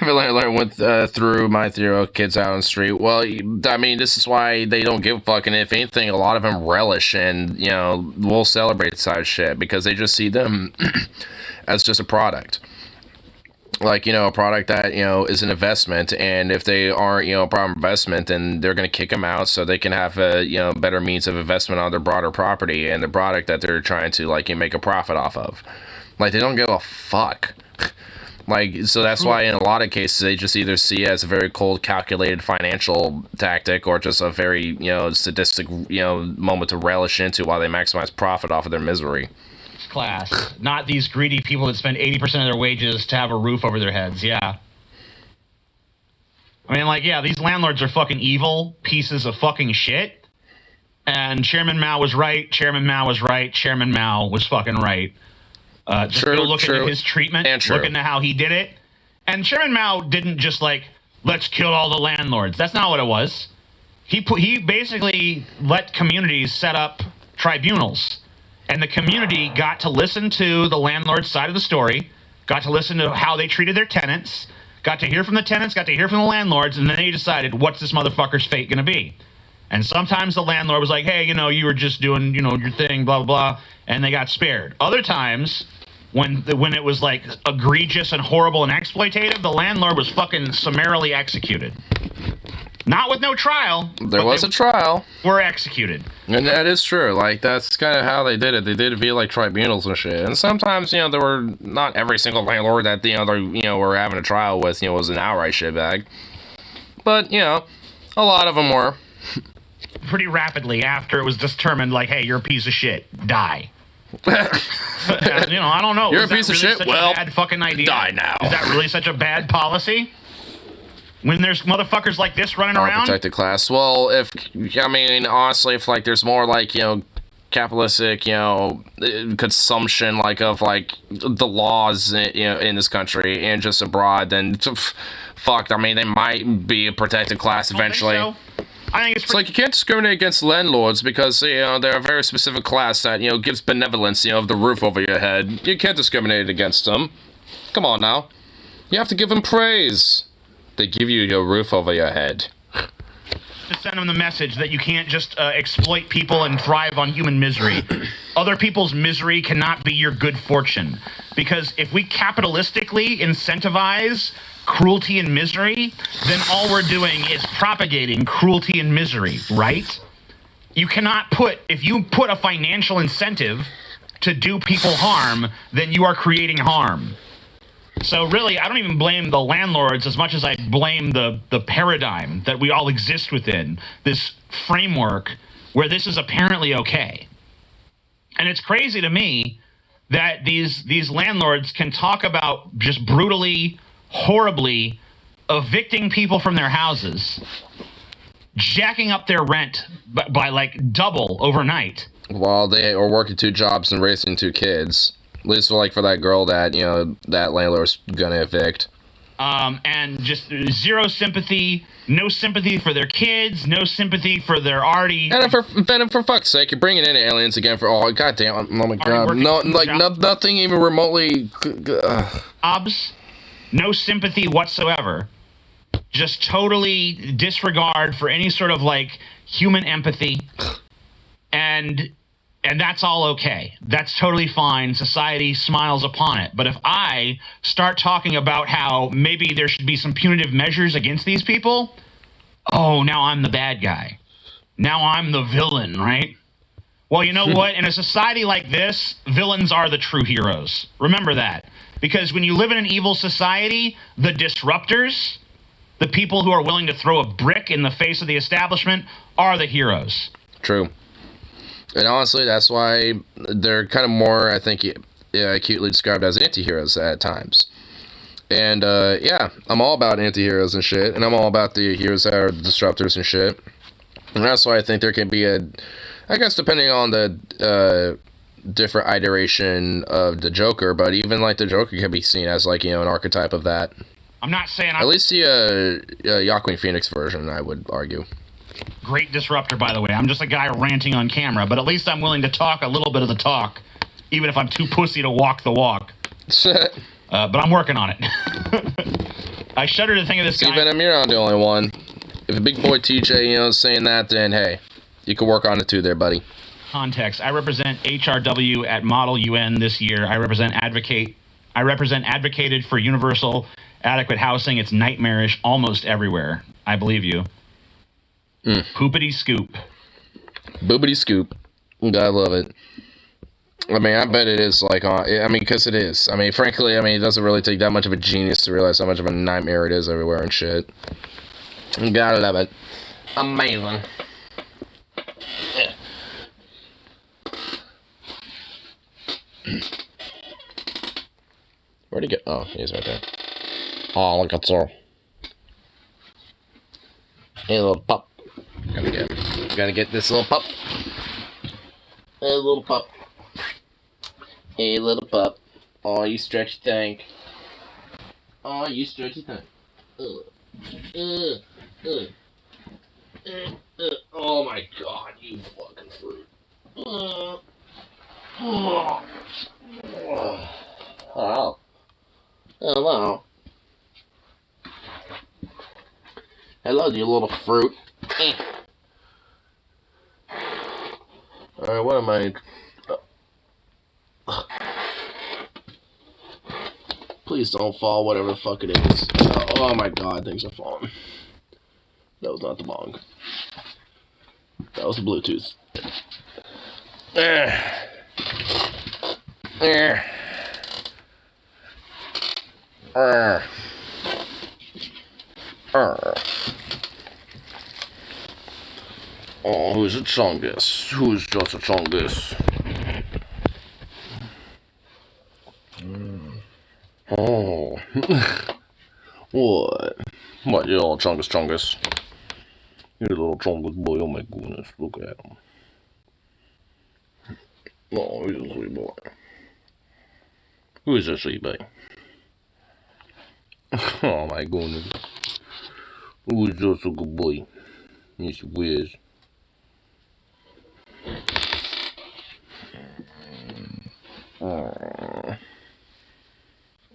Landlord went through my 3-year-old kids out on the street. Well, I mean, this is why they don't give a fuck. And if anything, a lot of them relish and, you know, will celebrate such shit because they just see them as just a product. Like, you know, a product that, you know, is an investment, and if they aren't, you know, a proper investment, then they're going to kick them out so they can have a, you know, better means of investment on their broader property and the product that they're trying to, like, make a profit off of. Like, they don't give a fuck. Like, so that's why in a lot of cases they just either see it as a very cold, calculated financial tactic or just a very, you know, sadistic, you know, moment to relish into while they maximize profit off of their misery. Class, not these greedy people that spend 80% of their wages to have a roof over their heads. Yeah. I mean, like, yeah, these landlords are fucking evil pieces of fucking shit. And Chairman Mao was right. Chairman Mao was right. Chairman Mao was fucking right. Just go look into his treatment, look into how he did it. And Chairman Mao didn't just like, let's kill all the landlords. That's not what it was. He basically let communities set up tribunals. And the community got to listen to the landlord's side of the story, got to listen to how they treated their tenants, got to hear from the tenants, got to hear from the landlords, and then they decided, what's this motherfucker's fate going to be? And sometimes the landlord was like, hey, you were just doing, your thing, blah, blah, blah, and they got spared. Other times, when it was, like, egregious and horrible and exploitative, the landlord was fucking summarily executed. Not with no trial. There was a trial. Were executed. And that is true. Like, that's kind of how they did it. They did it via, like, tribunals and shit. And sometimes, there were not every single landlord that, they were having a trial with, was an outright shitbag. But, a lot of them were. Pretty rapidly after it was determined, like, hey, you're a piece of shit. Die. I don't know. You're a piece of shit? Well, bad fucking idea? Die now. Is that really such a bad policy? When there's motherfuckers like this running around? Protected class. Well, honestly, if, like, there's more, like, capitalistic, consumption, like, of, like, the laws, in this country and just abroad, then, fuck, they might be a protected class eventually. I think it's like, you can't discriminate against landlords because, they're a very specific class that, gives benevolence, of the roof over your head. You can't discriminate against them. Come on now. You have to give them praise. They give you your roof over your head. To send them the message that you can't just exploit people and thrive on human misery. Other people's misery cannot be your good fortune. Because if we capitalistically incentivize cruelty and misery, then all we're doing is propagating cruelty and misery, right? You cannot if you put a financial incentive to do people harm, then you are creating harm. So really, I don't even blame the landlords as much as I blame the paradigm that we all exist within, this framework where this is apparently okay. And it's crazy to me that these landlords can talk about just brutally, horribly evicting people from their houses, jacking up their rent by like double overnight. While they are working 2 jobs and raising 2 kids. At least for that girl that, that landlord's gonna evict. And just zero sympathy, no sympathy for their kids, no sympathy for their already... And for fuck's sake, you're bringing in aliens again for... Oh, goddamn, oh my god. No, like, nothing even remotely... Jobs, no sympathy whatsoever. Just totally disregard for any sort of, like, human empathy. And that's all okay. That's totally fine. Society smiles upon it. But if I start talking about how maybe there should be some punitive measures against these people, oh, now I'm the bad guy. Now I'm the villain, right? Well, you know what? In a society like this, villains are the true heroes. Remember that. Because when you live in an evil society, the disruptors, the people who are willing to throw a brick in the face of the establishment, are the heroes. True. And honestly, that's why they're kind of more, I think, acutely described as anti-heroes at times. And, I'm all about anti-heroes and shit, and I'm all about the heroes that are disruptors and shit. And that's why I think there can be I guess depending on the different iteration of the Joker, but even, like, the Joker can be seen as, like, an archetype of that. I'm not saying... At least the Joaquin Phoenix version, I would argue. Great disruptor, by the way. I'm just a guy ranting on camera, but at least I'm willing to talk a little bit of the talk, even if I'm too pussy to walk the walk. But I'm working on it. I shudder to think of this guy. Venom, you're not the only one. If a big boy TJ, is saying that, then hey, you can work on it too there, buddy. Context. I represent HRW at Model UN this year. I represent advocated for universal adequate housing. It's nightmarish almost everywhere. I believe you. Poopity scoop. Boopity scoop. I love it. I bet it is, like, because it is. Frankly, it doesn't really take that much of a genius to realize how much of a nightmare it is everywhere and shit. Gotta love it. Amazing. Where'd he get? Oh, he's right there. Oh, look at that. Hey, little pup. Gotta get this little pup. Hey, little pup. Hey, little pup. Oh, you stretchy thing. Oh, you stretchy thing. Oh my god, you fucking fruit. Oh. Hello. Hello, you little fruit. Alright, what am I? Please don't fall, whatever the fuck it is. Oh my god, things are falling. That was not the bong. That was the Bluetooth. Oh, who's the strongest? Who's just the strongest? Oh. What? What, you're all strongest? You're the little strongest boy, oh my goodness, look at him. Oh, he's a sweet boy. Who is this sweet boy? Oh my goodness. Who is just a good boy? Yes, he is.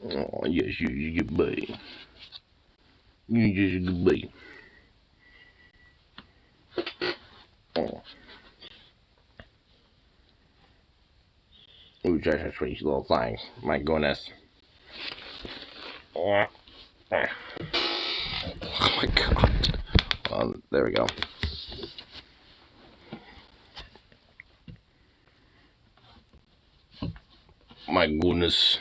Oh, yes, you're a good boy. You're just a good boy. Oh. Ooh, just a sweet little thing. My goodness. Oh my god. There we go. My goodness.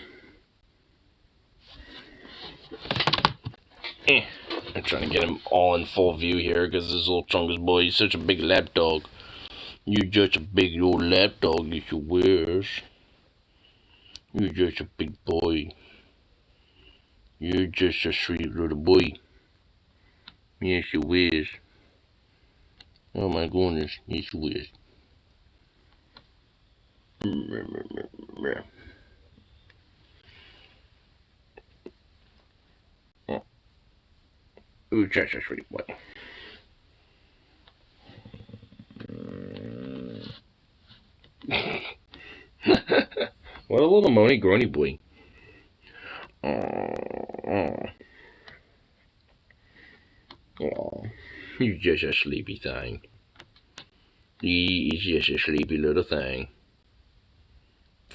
I'm trying to get him all in full view here because this little chungus boy, he's such a big lap dog. You're just a big old lap dog, yes you wears. You're just a big boy. You're just a sweet little boy. Yes you is. Oh my goodness, yes you is. Ooh, just a sweet boy. What a little moany groany boy. Oh, you're just a sleepy thing. He's just a sleepy little thing.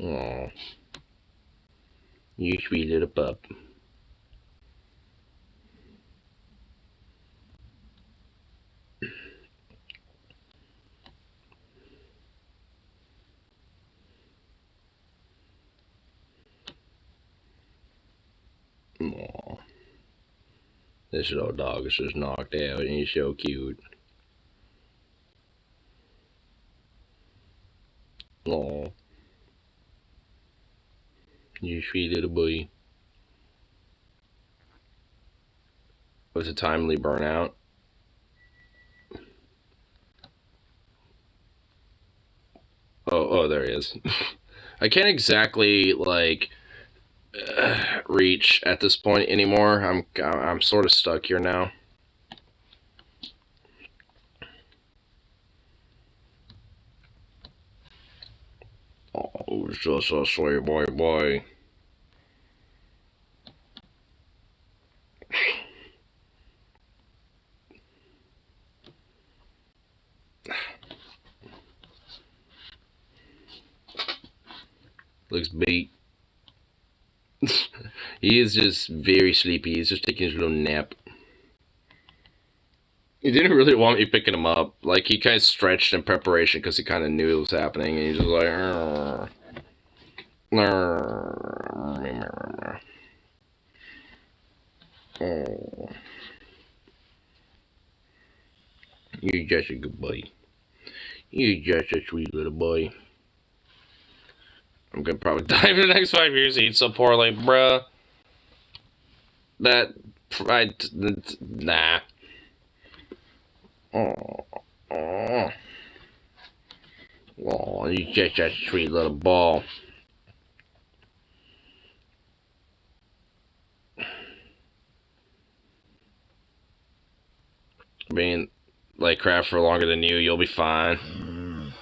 Oh, you sweet little pup. Aw. This little dog is just knocked out and he's so cute. Aw. You sweet little boy. Was a timely burnout. Oh, there he is. I can't exactly, like, reach at this point anymore. I'm sort of stuck here now. Oh, it's just a sweet boy. Looks beat. He is just very sleepy. He's just taking his little nap. He didn't really want me picking him up. Like, he kind of stretched in preparation because he kind of knew it was happening. And he's just like, oh. You're just a good boy. You're just a sweet little boy. I'm gonna probably die for the next 5 years. He eats so poorly, bruh. Nah. Oh, he's just a sweet little ball. being like crap for longer than you, you'll be fine.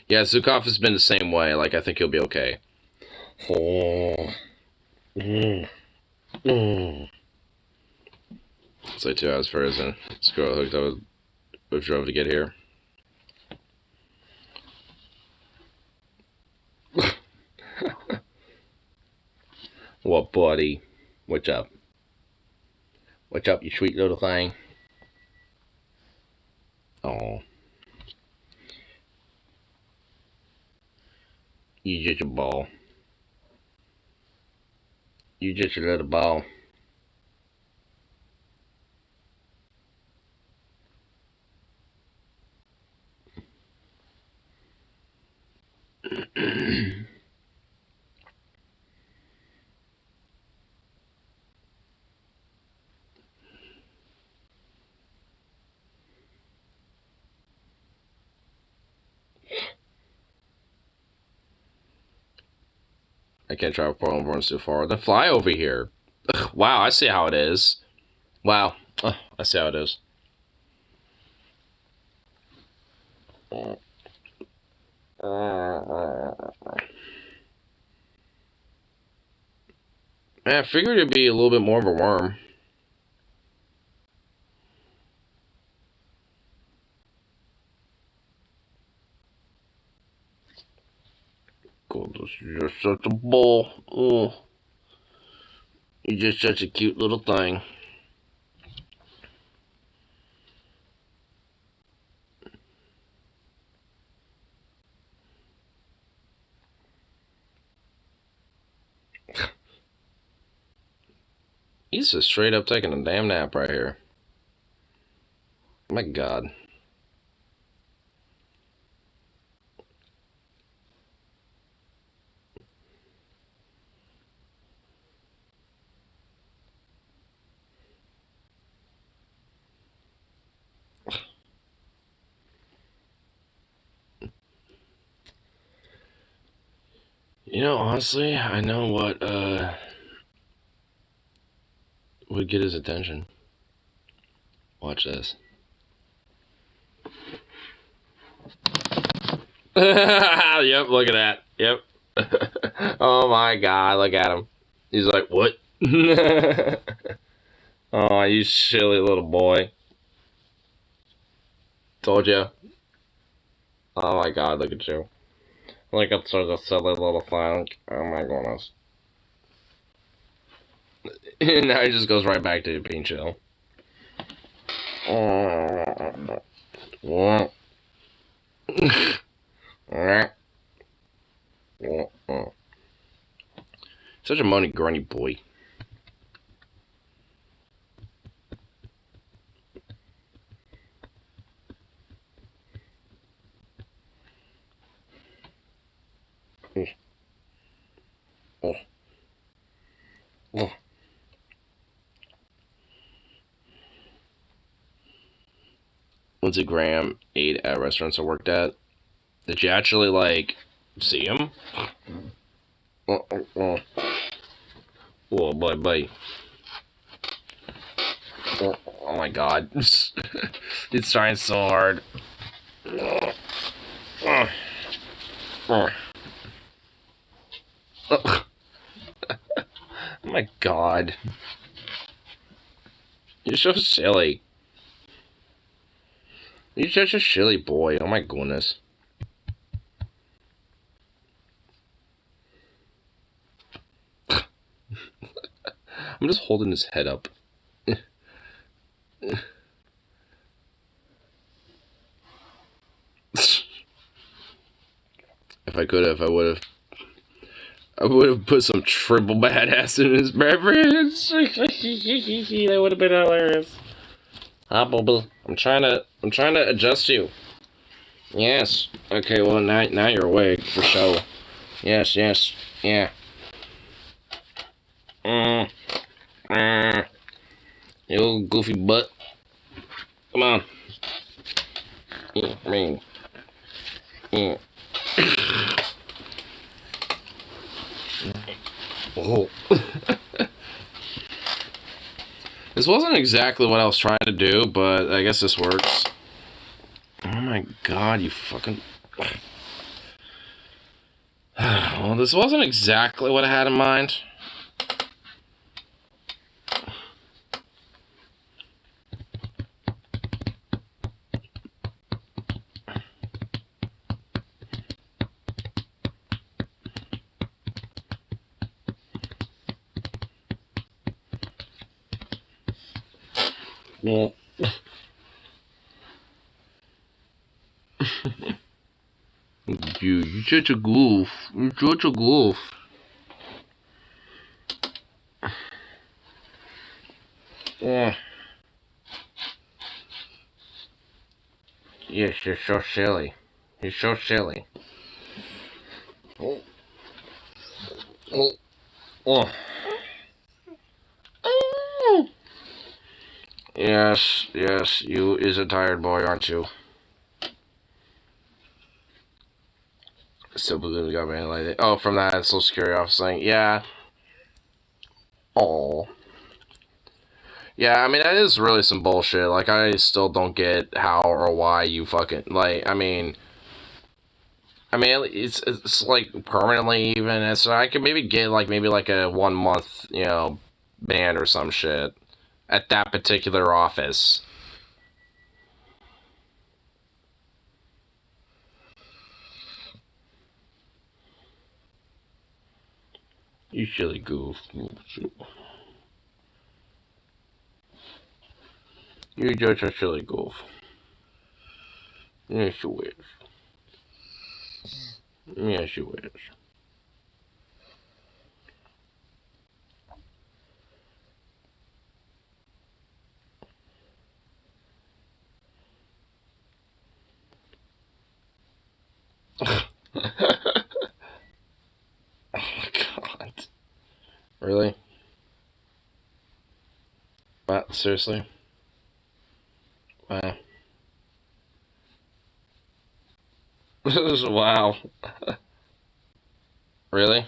Yeah, Zukov has been the same way. Like, I think he'll be okay. It's like 2 hours frozen. This girl hooked up with drove to get here. What, buddy? What's up? What's up, you sweet little thing? Oh. You just a ball. You just a little ball. I can't travel Portland Born too far. Then fly over here. Ugh, wow, I see how it is. Wow. Ugh, I see how it is. Man, I figured it'd be a little bit more of a worm. God, you're such a bull. Oh. You're just such a cute little thing. He's just straight up taking a damn nap right here. My God. You know, honestly, I know what would get his attention. Watch this. Yep, look at that. Yep. Oh my God, look at him. He's like, what? Oh, you silly little boy. Told you. Oh my God, look at you. Look at such a silly little thing. Oh my goodness. And now he just goes right back to being chill. Such a moany, grunty boy. Lindsey Graham ate at restaurants I worked at. Did you actually, like, see him? Oh, boy. Oh my God. He's trying so hard. Oh my God. You're so silly. You're such a silly boy. Oh my goodness. I'm just holding his head up. If I could have, I would have put some triple badass in his beverage. That would have been hilarious. I'm trying to adjust you. Yes. Okay, well now you're awake for sure. Yes, yeah. You old goofy butt. Come on. Yeah. Oh. This This wasn't exactly what I was trying to do, but I guess this works. Oh my god, you fucking... Well, this wasn't exactly what I had in mind. Well... Dude, you're such a goof. You're such a goof. Yeah. Yes, you're so silly. You're so silly. Oh. Oh. Oh. Oh. Yes, yes, you is a tired boy, aren't you? Still believe we got me like it. Oh, from that Social Security office thing. Yeah. Oh. Yeah, I mean, that is really some bullshit. Like, I still don't get how or why you fucking, like, I mean, it's like, permanently even, so I could maybe get, like, maybe, like, a 1 month, you know, ban or some shit at that particular office. You silly goof. You're just a silly goof. Yes, you is. Yes, you is. Oh my god. Really? What? Seriously? Wow. Wow. Really?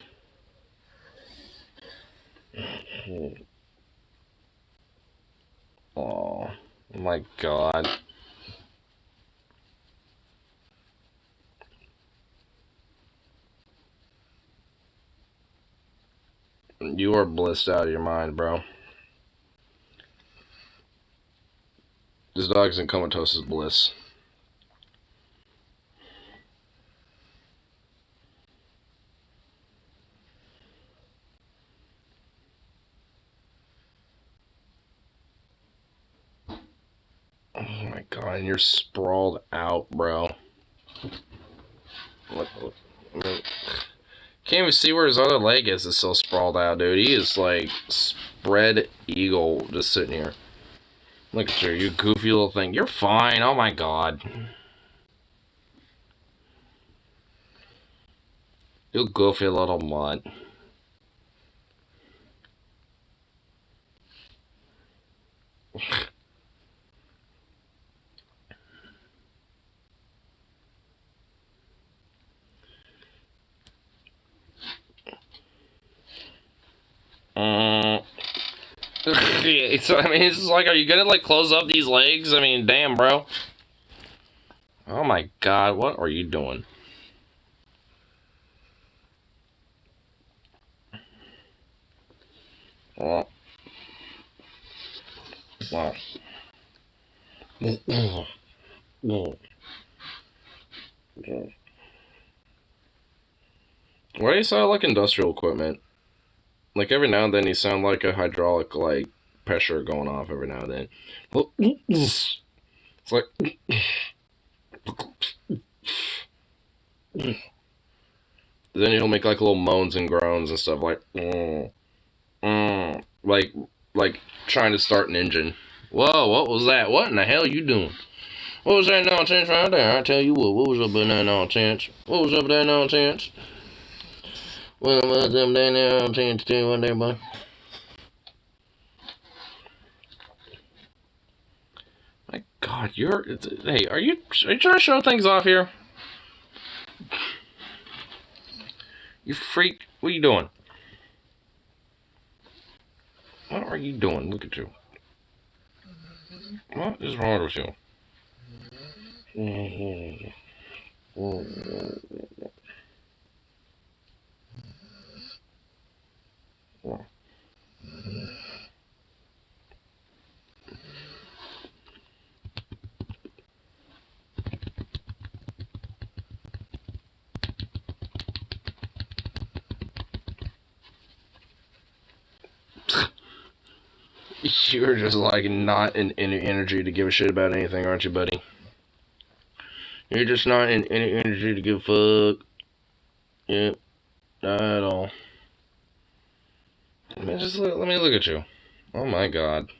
Oh my god. You are blissed out of your mind, bro. This dog's in comatose bliss. Oh my god, and you're sprawled out, bro. What? I mean, can't even see where his other leg is. It's so sprawled out, dude. He is like spread eagle just sitting here. Look at you goofy little thing. You're fine. Oh my god. You goofy little mutt. So, I mean, it's just like, are you gonna, like, close up these legs? I mean, damn, bro. Oh my god, what are you doing? Oh. Wow. Why do you sound like industrial equipment? Like, every now and then you sound like a hydraulic, like, pressure going off every now and then. It's like... Then he'll make, like, little moans and groans and stuff, like... like, trying to start an engine. Whoa, what was that? What in the hell are you doing? What was that nonsense right there? I tell you what was up with that nonsense? What was up with that nonsense? Well, what's up with that nonsense too, what there, boy? My god, hey, are you trying to show things off here? You freak, what are you doing? What are you doing? Look at you. What is wrong with you? You're just like not in any energy to give a shit about anything, aren't you, buddy? You're just not in any energy to give a fuck. Yep, not at all. Let me look at you. Oh my god.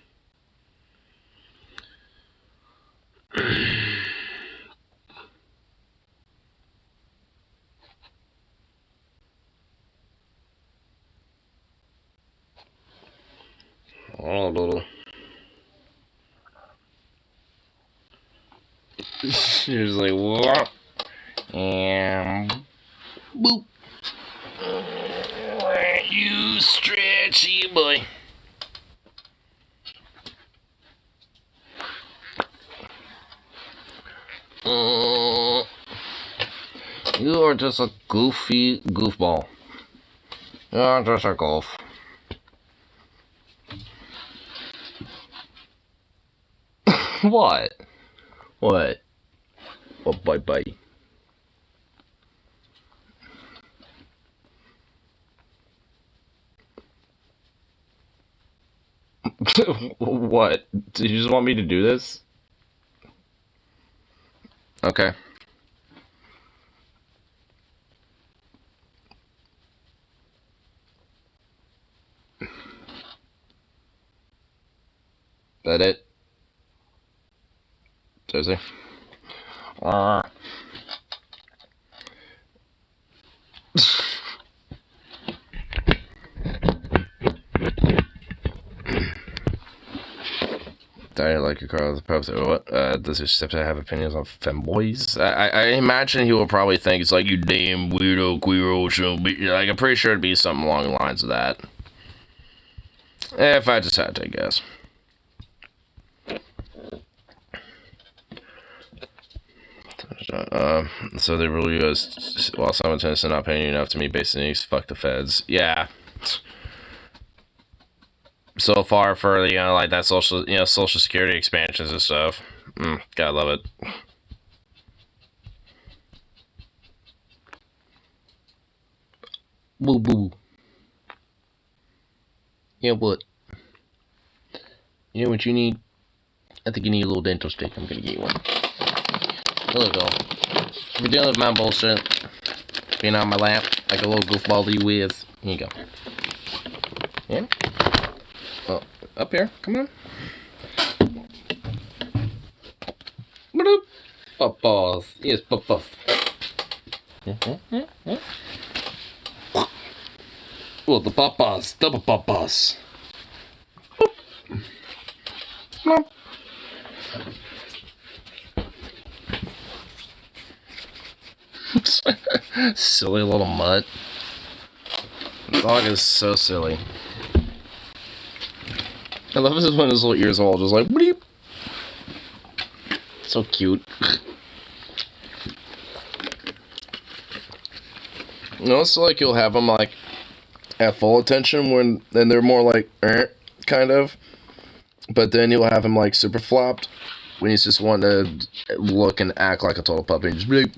Oh, little. You're just like, what? And boop. You stretchy boy. You are just a goofy goofball. You're just a goof. What? What? Oh, bye. What? Do you just want me to do this? Okay. That it? Seriously? I like your car. What? Does your stepdad have opinions on femboys? I imagine he will probably think it's like, you damn weirdo, queero, so like, I'm pretty sure it'd be something along the lines of that. If I just had to guess. So they rule you as, while simultaneously not paying you enough to meet basic needs. Fuck the feds. Yeah. So far for, you know, like that social security expansions and stuff. Gotta love it. Boo boo. Yeah, what? You know what you need? I think you need a little dental stick. I'm gonna get you one. There we go. If you're dealing with my bullshit, being on my lap like a little goofball that you with, here you go. Yeah? Oh, up here. Come on. Bloop. Pop-paws. Yes, pop-puff. Oh, the pop-paws. Double pop-paws. Bloop. Silly little mutt. The dog is so silly. I love this when his little ears all just like bleep. So cute. You know, it's like you'll have them like at full attention when then they're more like kind of, but then you'll have him like super flopped when he's just wanting to look and act like a total puppy and just be like.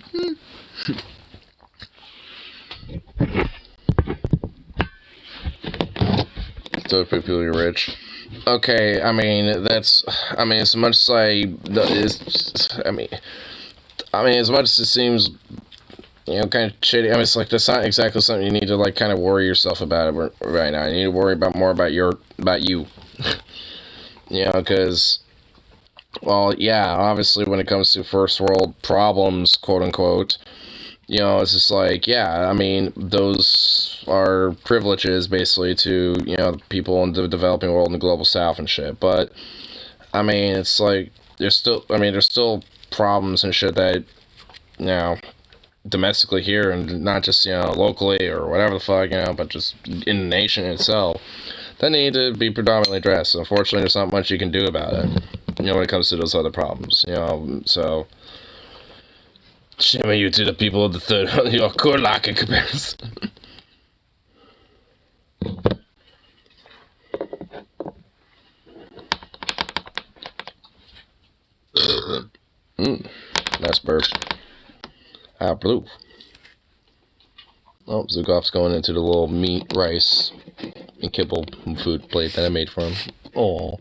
So peculiarly rich. Okay, I mean as much as as much as it seems, you know, kind of shitty. I mean, it's like that's not exactly something you need to like kind of worry yourself about right now. You need to worry more about you. You know, because, well, yeah, obviously when it comes to first world problems, quote unquote, you know, it's just like, yeah, I mean, those are privileges basically to, you know, people in the developing world in the global south and shit. But I mean, it's like there's still problems and shit that, you know, domestically here and not just, you know, locally or whatever the fuck, you know, but just in the nation itself that need to be predominantly addressed. So unfortunately, there's not much you can do about it. when it comes to those other problems, so shame on you to the people of the third, Kurlaka comparison. Nice burp. Blue. Oh, Zukov's going into the little meat, rice, and kibble food plate that I made for him. Oh.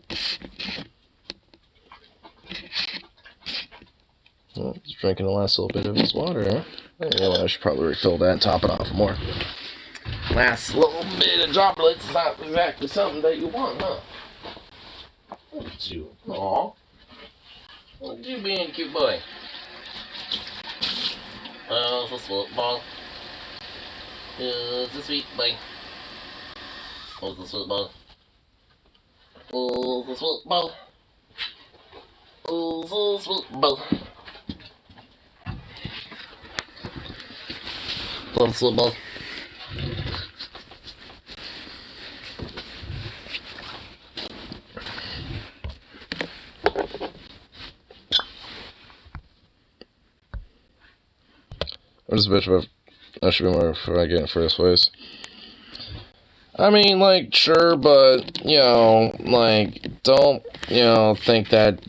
Well, he's drinking the last little bit of his water, huh? I should probably refill that and top it off more. Last little bit of droplets is not exactly something that you want, huh? Look at you. Aw. Look at you being a cute boy. Oh, it's a football. It's a sweet boy. Oh, it's a sweet ball. Oh, it's a sweet ball. Oh, it's a sweet ball. Love football. I'm just a bitch about. I should be more for I get in first place. I mean, like, sure, but don't think that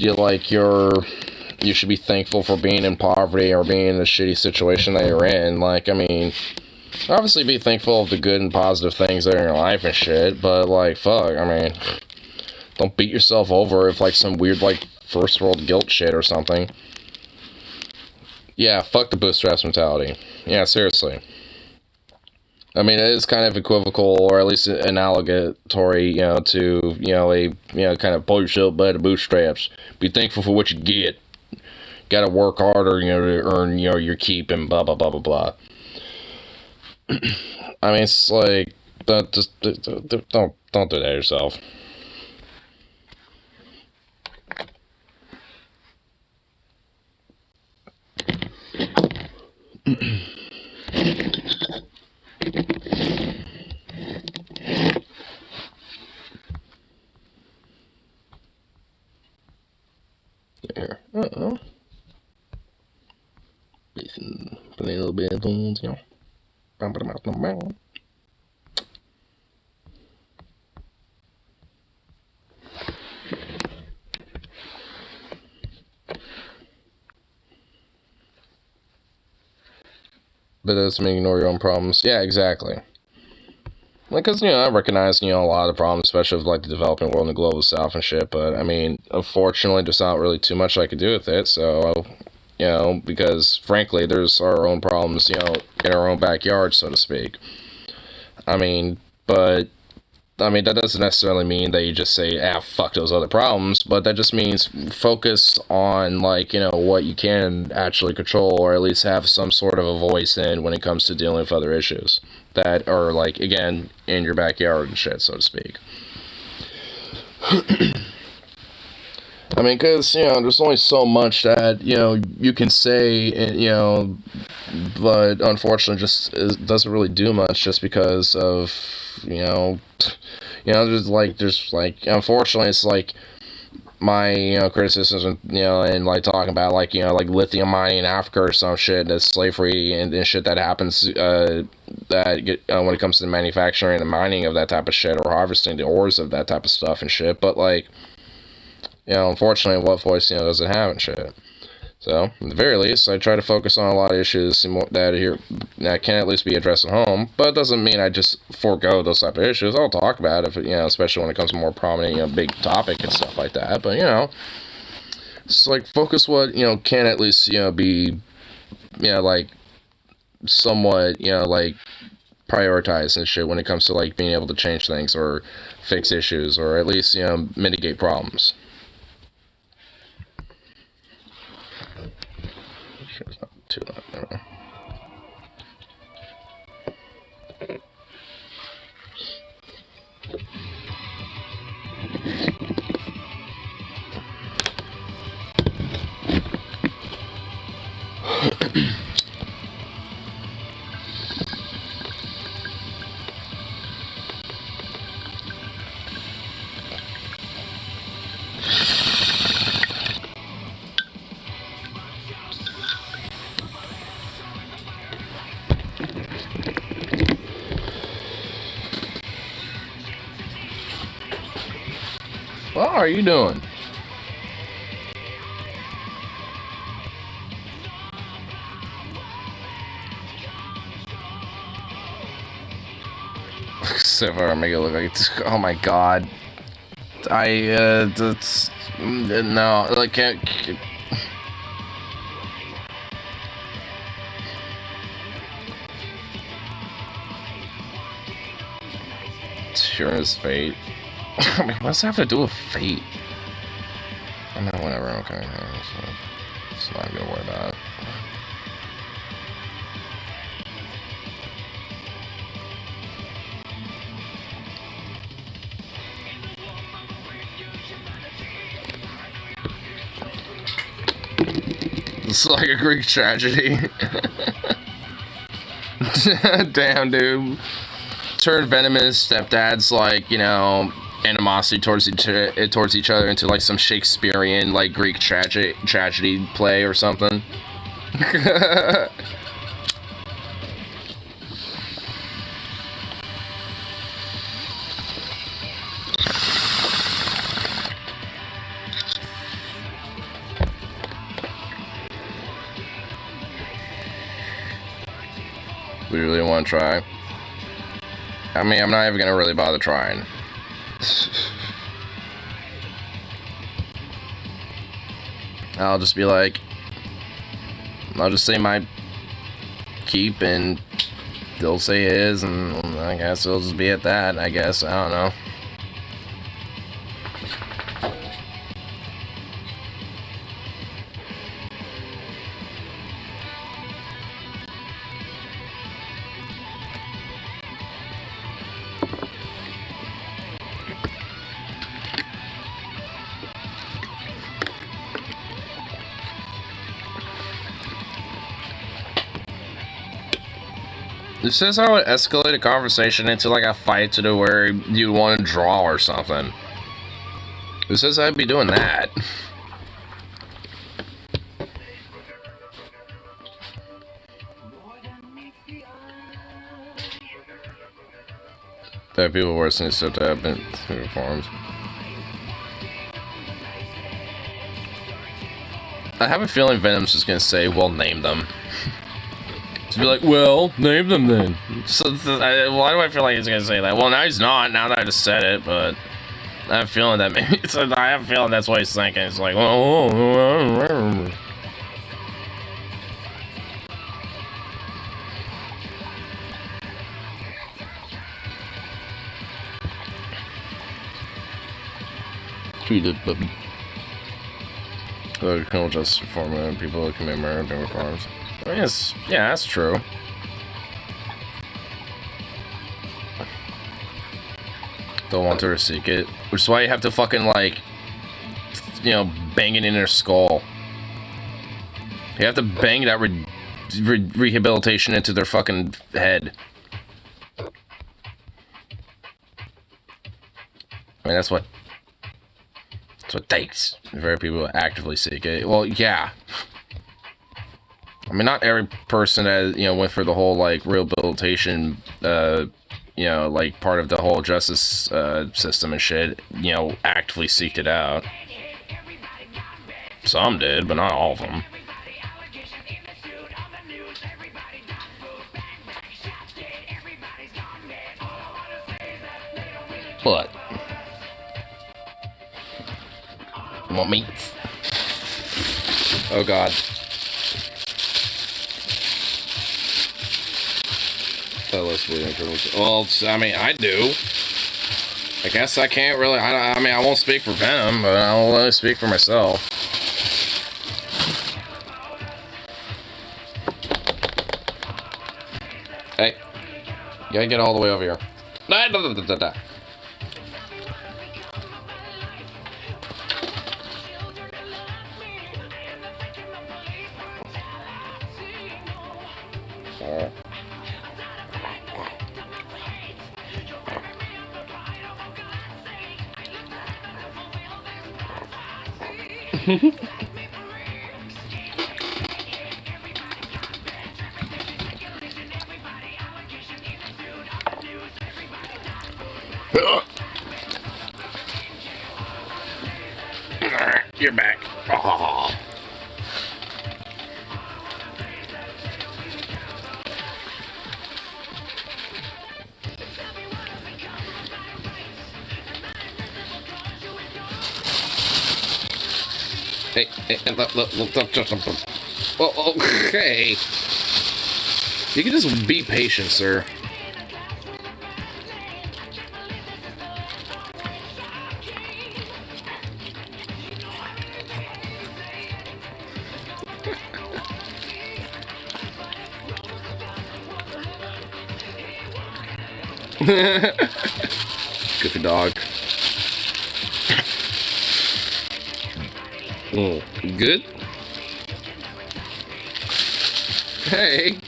you should be thankful for being in poverty or being in a shitty situation that you're in. Like, I mean, obviously be thankful of the good and positive things that are in your life and shit, but, like, fuck, I mean, don't beat yourself over if, like, some weird, like, first world guilt shit or something. Yeah, fuck the bootstraps mentality. Yeah, seriously. I mean, it is kind of equivocal, or at least analogatory, to, a, kind of pull yourself by the bootstraps. Be thankful for what you get. Gotta work harder, to earn, your keep and blah, blah, blah, blah, blah. I mean, it's like, don't do that yourself. There. Listen, play a little bit of tunes, But that doesn't mean ignore your own problems. Yeah, exactly. Like, cause, I recognize, a lot of the problems, especially with, like, the developing world and the global south and shit, but, I mean, unfortunately, there's not really too much I could do with it, so, because, frankly, there's our own problems, in our own backyard, so to speak. I mean, that doesn't necessarily mean that you just say, fuck those other problems, but that just means focus on, like, what you can actually control, or at least have some sort of a voice in when it comes to dealing with other issues that are, like, again, in your backyard and shit, so to speak. I mean, because, there's only so much that, you can say, and, but unfortunately just it doesn't really do much just because of, there's like, unfortunately, it's like, my, criticisms, and, like, talking about, like, like, lithium mining in Africa or some shit, that's slavery and shit that happens, when it comes to the manufacturing and mining of that type of shit, or harvesting the ores of that type of stuff and shit, but, like, unfortunately, what voice, does it have and shit. So, at the very least, I try to focus on a lot of issues that can at least be addressed at home, but it doesn't mean I just forego those type of issues. I'll talk about it, especially when it comes to more prominent, big topic and stuff like that, but, it's like, focus what, can at least, be, like, somewhat, like, prioritized and shit when it comes to, like, being able to change things, or fix issues, or at least, mitigate problems. It's not too loud. What are you doing? So far, make it look like it's. Oh my god. That's. No, like, can't. Sure is fate. I mean, what's that have to do with fate? I mean, whatever, okay. It's not gonna worry about it. It's like a Greek tragedy. Damn, dude. Turned venomous stepdads, like, you know, animosity towards each other into like some Shakespearean, like, Greek tragedy play or something. We really want to try. I mean, I'm not even gonna really bother trying. I'll just be like, I'll just say my keep and they'll say his, and I guess it'll just be at that, I guess. I don't know. It says I would escalate a conversation into like a fight to where you'd want to draw or something. It says I'd be doing that. There are people worse than stuff that have been through forums. I have a feeling Venom's just gonna say, well, name them. To be like, well, name them then. So, why do I feel like he's gonna say that? Well, now he's not, now that I just said it, but I have a feeling that maybe I have a feeling that's what he's thinking. It's like, oh. Treated puppy. The criminal justice reform people who commit murder during reforms. I mean, yeah, that's true. Don't want her to seek it, which is why you have to fucking, like, you know, bang it in their skull. You have to bang that rehabilitation into their fucking head. I mean, that's what takes. Very people actively seek it. Well, yeah. I mean, not every person that, you know, went for the whole, like, rehabilitation, you know, like, part of the whole justice system and shit, you know, actively seeked it out. Some did, but not all of them. What? You want meat? Oh, God. Well, I mean, I do. I guess I can't really. I mean, I won't speak for Venom, but I'll only speak for myself. Hey, you gotta get all the way over here. You're back. Oh. Hey, look. Oh, okay. You can just be patient, sir. Goofy dog. Oh, good? Hey.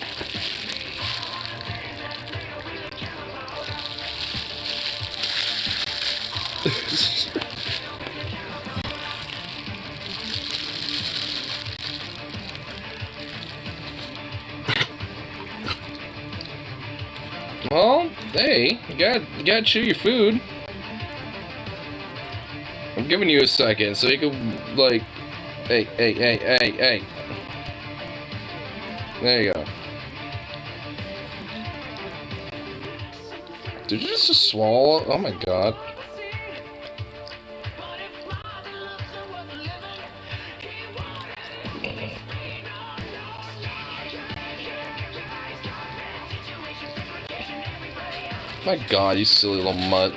Well, hey, you gotta chew your food. I'm giving you a second so you can, like, hey. There you go. Did you just swallow? Oh my god. My god, you silly little mutt.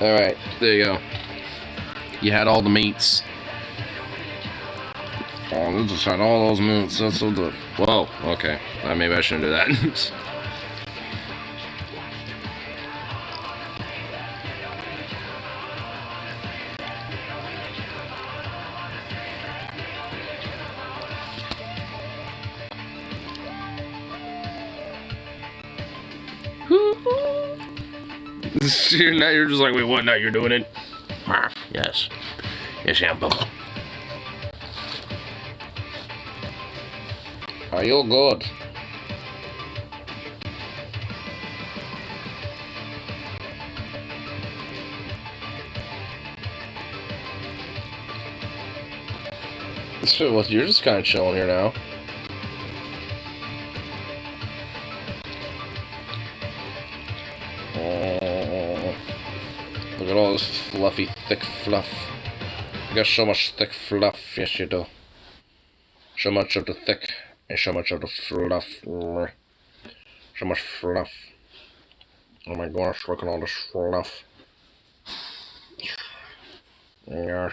Alright, there you go. You had all the meats. Oh, you just had all those meats. That's so good. Whoa, okay. Maybe I shouldn't do that. Now you're just like, wait, what? Now you're doing it? Yes. Yes, shampoo. Are you good? So, well, you're just kind of chilling here now. Look at all this fluffy, thick fluff. You got so much thick fluff, yes you do. So much of the thick, and so much of the fluff. So much fluff. Oh my gosh, look at all this fluff. Yes,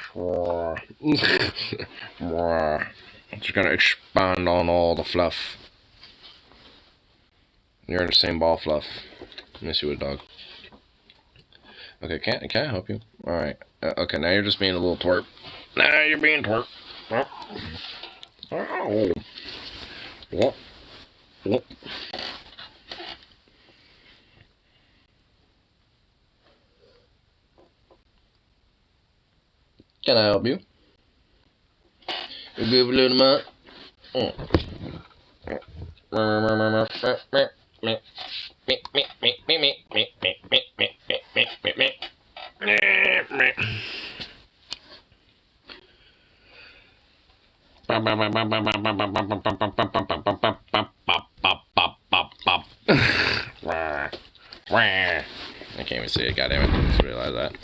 just gonna expand on all the fluff. You're in the same ball fluff. Miss you, a dog. Okay, can I help you? Alright. Okay, now you're just being a little twerp. Now you're being twerp. Oh. What? What? Can I help you? You give a little mutt? I can't even see it, goddammit. I just realized that.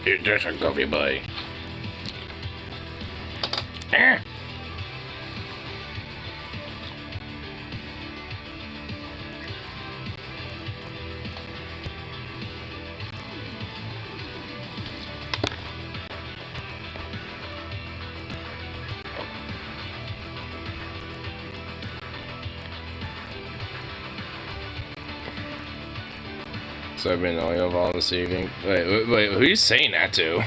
You're just a goofy boy. So I've been oil all this evening. Wait, who are you saying that to?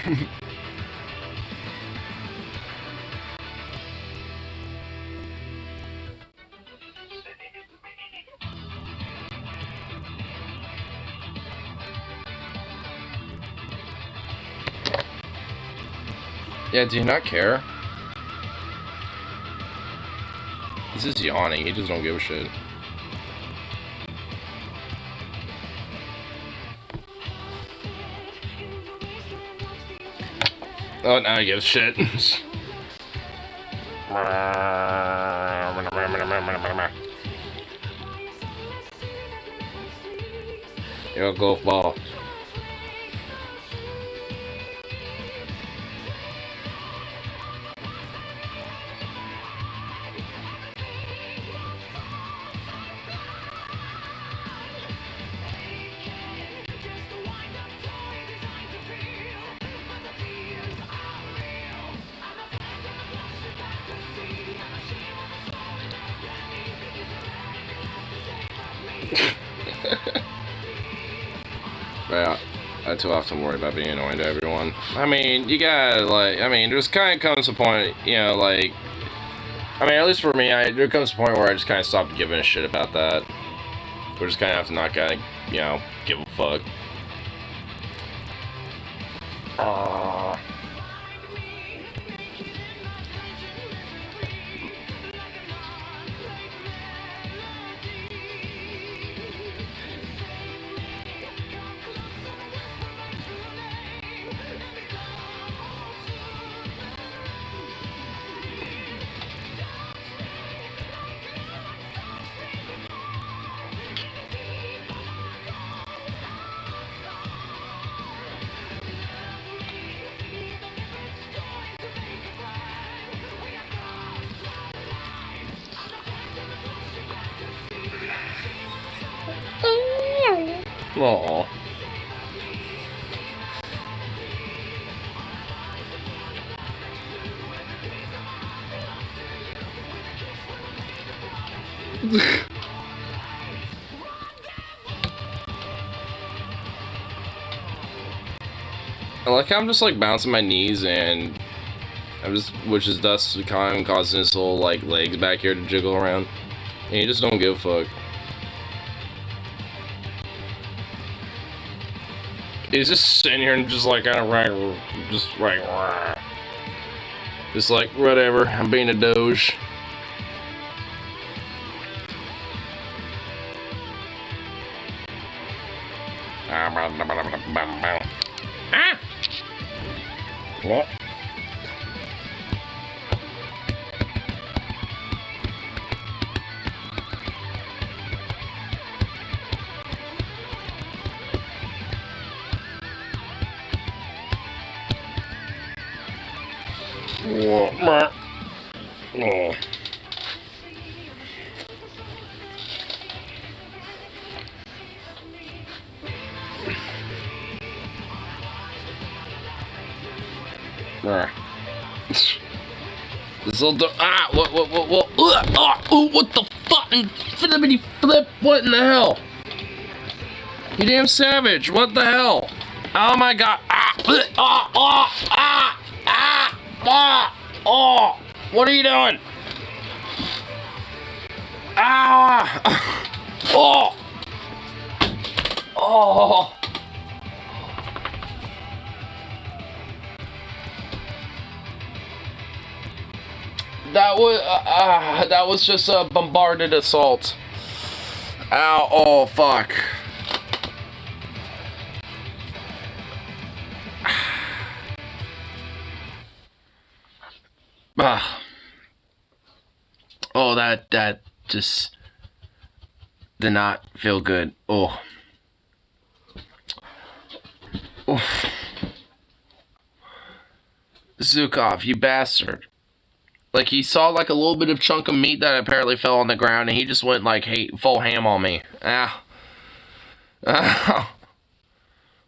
Yeah, do you not care? He's just yawning, he just don't give a shit. Oh, now he gives shit. You're a golf ball. Yeah, I too often worry about being annoying to everyone. I mean, you gotta, like, there's kind of comes a point, you know, like, at least for me, there comes a point where I just kind of stopped giving a shit about that. We're just kind of have to not gotta, you know, give a fuck. Aww. Like I'm just like bouncing my knees and which is thus kind of causing his whole like legs back here to jiggle around, and you just don't give a fuck. He's just sitting here and just like kind of just like whatever. I'm being a doge. What? Oh. This little what the fucking flippity flip? What in the hell? You damn savage! What the hell? Oh my god! What are you doing? That was just a bombarded assault. Ow! Oh fuck! Oh, that just did not feel good. Oh. Oof. Zukov, you bastard. Like, he saw, like, a little bit of chunk of meat that apparently fell on the ground, and he just went, like, full ham on me. Ow. Ow.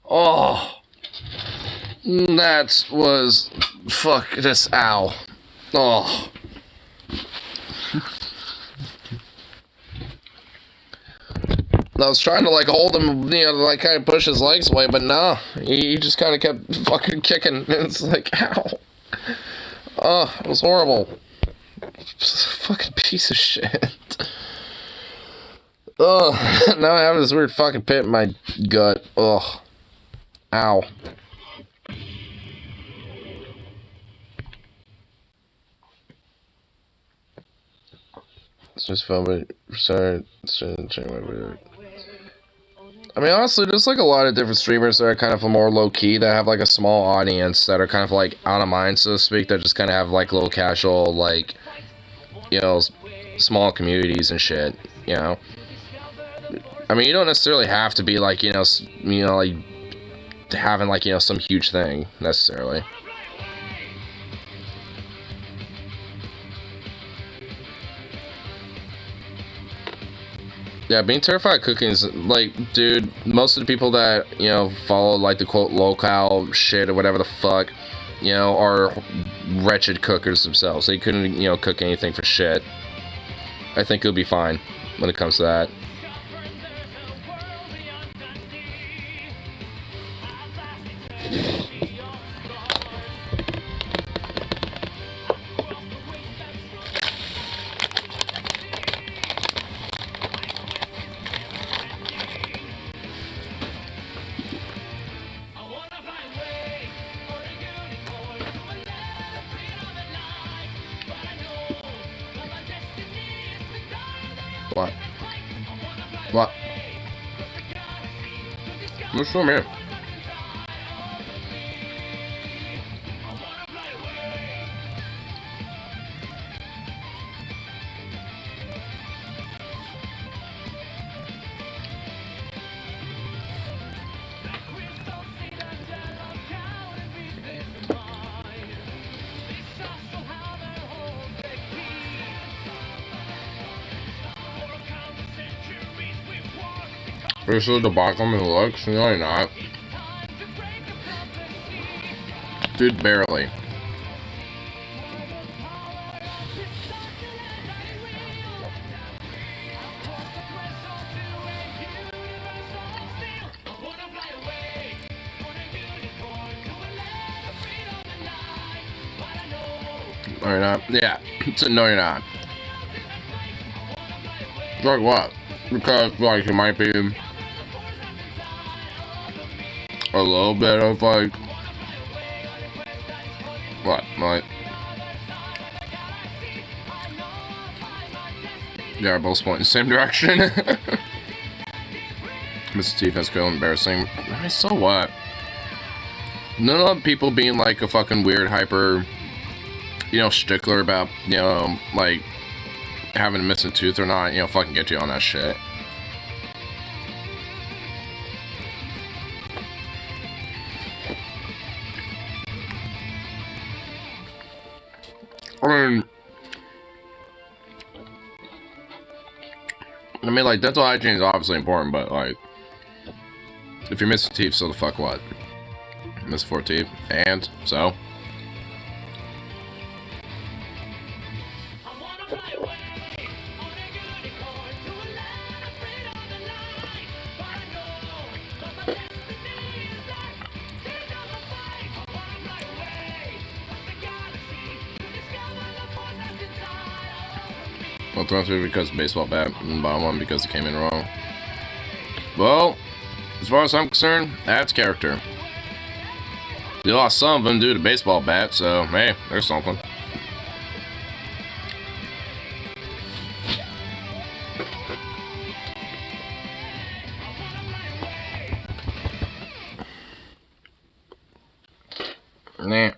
Oh. That was... Fuck this. Ow. Oh. I was trying to like hold him, you know, like kind of push his legs away, but no, he just kind of kept fucking kicking. It's like, ow. Oh, it was horrible. Fucking piece of shit. Oh, now I have this weird fucking pit in my gut. Ugh. Ow. It's just fun, but sorry. I mean, honestly, there's like a lot of different streamers that are kind of more low key that have like a small audience that are kind of like out of mind, so to speak, that just kind of have like little casual, like, you know, small communities and shit, you know. I mean, you don't necessarily have to be like, you know, like having like, you know, some huge thing necessarily. Yeah, being terrified of cooking is, like, dude, most of the people that, you know, follow, like, the quote locale shit or whatever the fuck, you know, are wretched cookers themselves. They couldn't, you know, cook anything for shit. I think it'll be fine when it comes to that. What? What? What's wrong here? This is the bottom of the looks? No, you're not. Dude, barely. No, you're not. Yeah. No, you're not. Like what? Because, like, it might be a little bit of, like, what? Like, yeah, we're both pointing the same direction. Mr. Steve has go embarrassing. I mean, so what? None of the people being, like, a fucking weird, hyper, you know, stickler about, you know, like, having a missing tooth or not, you know, fucking get you on that shit. I mean, like, dental hygiene is obviously important, but, like, if you're missing teeth, so the fuck what? Miss 4 teeth, and so? Well, throw through because baseball bat, and bottom one because it came in wrong. Well, as far as I'm concerned, that's character. You lost some of them due to baseball bat, so hey, there's something. Nah.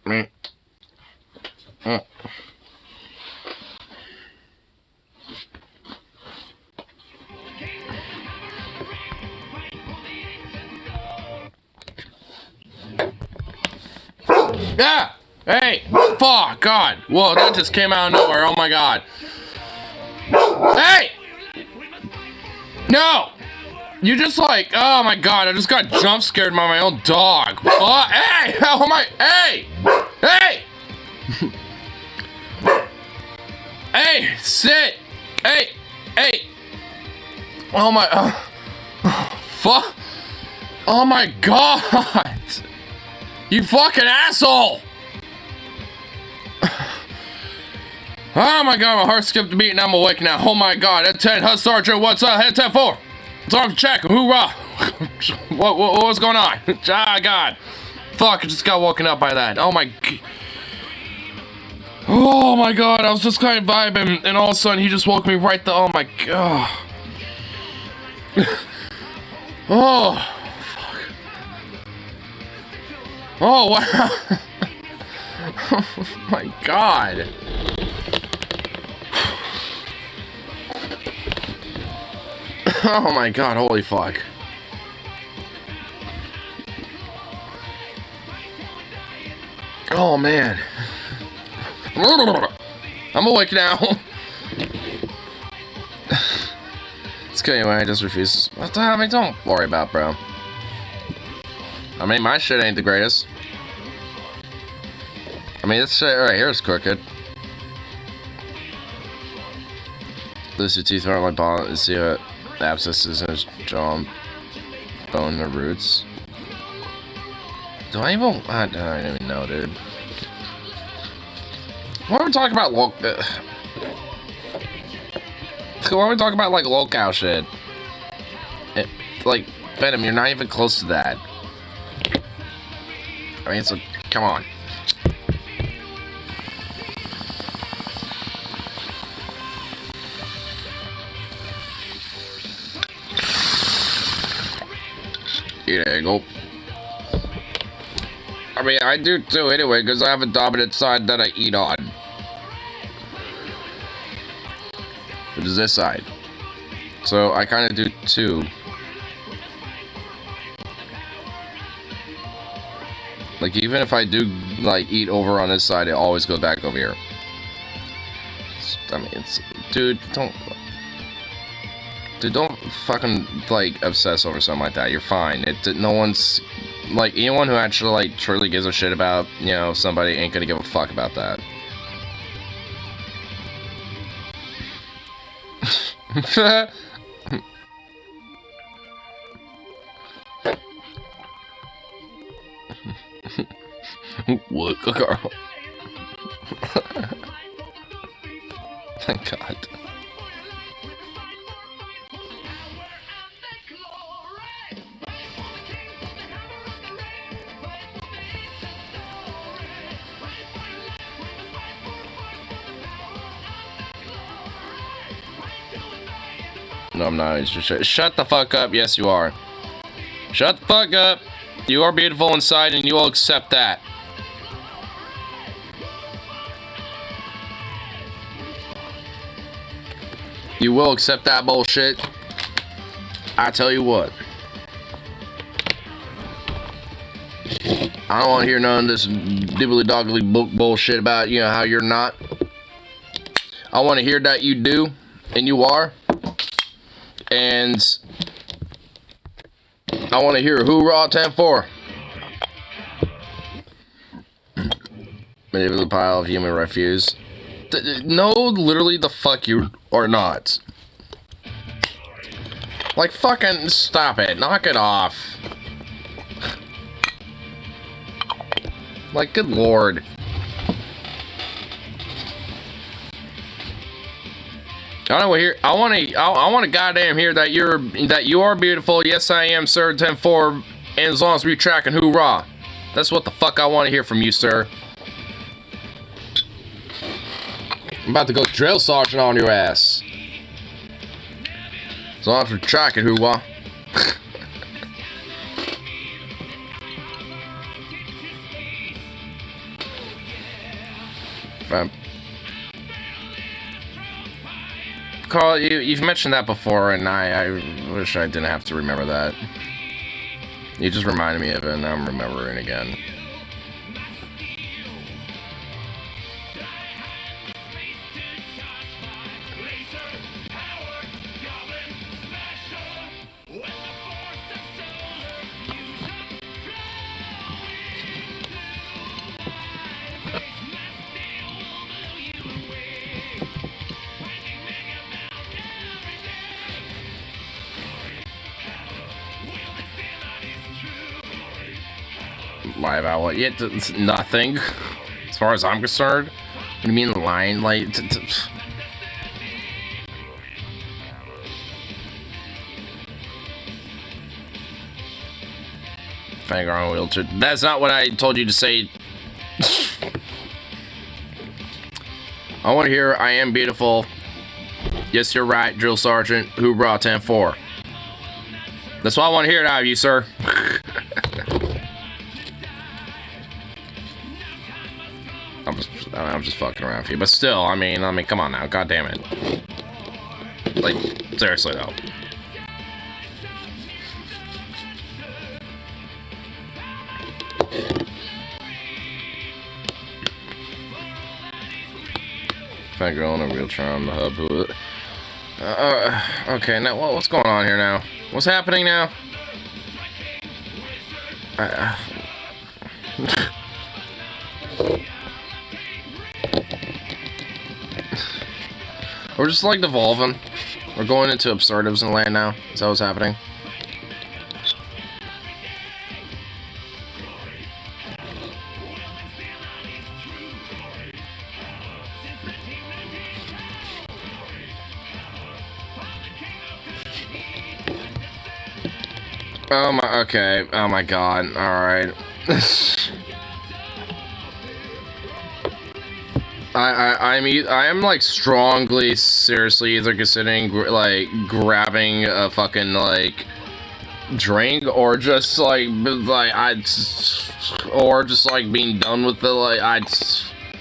Meh. Oh. Yeah! Hey! Fuck! God! Whoa, that just came out of nowhere. Oh my god. Hey! No! You just like, oh my god, I just got jump scared by my own dog. What? Hey! How am I? Hey! Hey! Hey! Sit! Hey! Hey! Oh my, fuck. Oh my god. You fucking asshole. Oh my god, my heart skipped a beat and I'm awake now. Oh my god, at 10, Hus Sergeant, what's up? Head 10-4. It's on check, hoorah. What's going on? Ah, god. Fuck, I just got woken up by that. Oh my Oh my god, I was just kind of vibing, and all of a sudden he just woke me right the. Oh my god. Oh, fuck. Oh, wow. Oh my god. Oh my god, holy fuck. Oh man. I'm awake now. It's okay, anyway, I just refuse. I mean, don't worry about, bro. I mean, my shit ain't the greatest. I mean, this shit right here is crooked. Lose your teeth aren't like ball. See what abscesses in his jaw, bone, or roots. Do I even? I don't even know, dude. Why are we talking about why are we talking about like locale shit? Like Venom, you're not even close to that. I mean, so come on. There you go. I mean, I do too anyway, because I have a dominant side that I eat on. Which is this side. So I kind of do too. Like, even if I do, like, eat over on this side, it always goes back over here. I mean, it's... Dude, don't fucking, like, obsess over something like that. You're fine. No one's... Like, anyone who actually, like, truly gives a shit about, you know, somebody ain't gonna give a fuck about that. What, Carl? Thank God. No, I'm not. Shut the fuck up. Yes, you are. Shut the fuck up. You are beautiful inside, and you will accept that. You will accept that bullshit. I tell you what. I don't want to hear none of this dibbly-doggly bullshit about, you know, how you're not. I want to hear that you do, and you are. And I want to hear hoorah 10-4. Maybe the pile of human refuse. No, literally the fuck you are not. Like, fucking stop it. Knock it off. Like, good lord. I want to goddamn hear that you are beautiful. Yes, I am, sir. 10-4. And as long as we're tracking, hoorah. That's what the fuck I want to hear from you, sir. I'm about to go drill sergeant on your ass. As long as we're tracking, hoorah. Carl, you've mentioned that before, and I wish I didn't have to remember that. You just reminded me of it, and I'm remembering again. live outlet. Yeah, it's nothing. As far as I'm concerned. What do you mean line? Like, finger on wheelchair. That's not what I told you to say. I want to hear I am beautiful. Yes, you're right, Drill Sergeant. Who brought 10-4? That's what I want to hear out of you, sir. I'm just fucking around with you, but still, I mean, come on now, god damn it. Like, seriously though. Fat girl in a wheelchair on the hub. Okay, now what's going on here now? What's happening now? We're just like devolving. We're going into absurdives in land now. Is that what's happening? Oh my, okay. Oh my god. Alright. I am like strongly, seriously either considering like grabbing a fucking like drink or just like or just like being done with the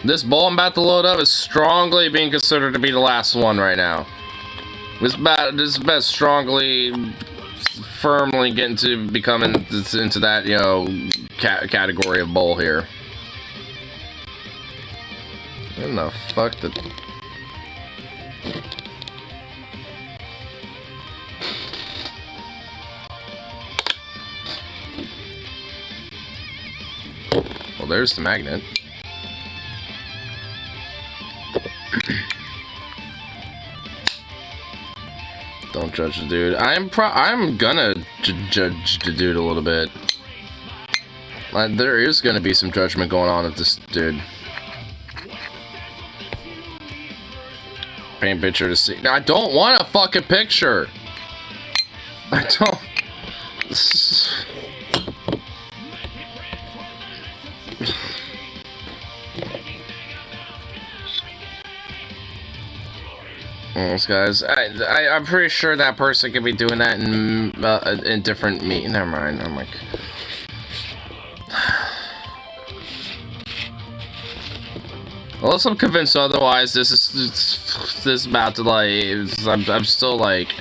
this bowl I'm about to load up is strongly being considered to be the last one right now. This bet strongly, firmly getting to becoming into that, you know, category of bowl here. What the fuck did... Well, there's the magnet. Don't judge the dude. I'm gonna judge the dude a little bit. There is gonna be some judgment going on with this dude. Paint picture to see. Now, I don't want a fucking picture. I don't. Those guys, I'm pretty sure that person could be doing that in different Never mind. I'm like. Unless I'm convinced otherwise, this is about to like. I'm still like.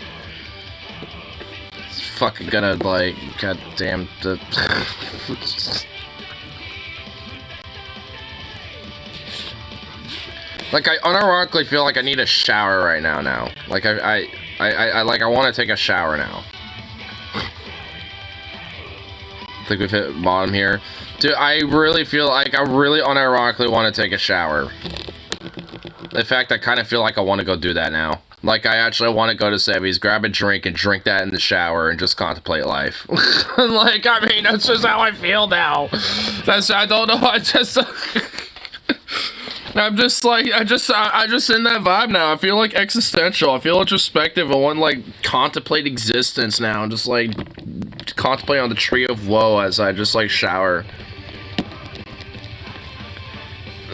Fucking gonna like. God damn. Like, I unironically feel like I need a shower right now. Like, I want to take a shower now. I think we've hit bottom here. Dude, I really feel like I really unironically want to take a shower. In fact, I kind of feel like I want to go do that now. Like, I actually want to go to Sevy's, grab a drink, and drink that in the shower, and just contemplate life. Like, I mean, that's just how I feel now. I don't know, I'm just like, I just in that vibe now. I feel like existential. I feel introspective. I want like contemplate existence now, and just like contemplate on the tree of woe as I just like shower.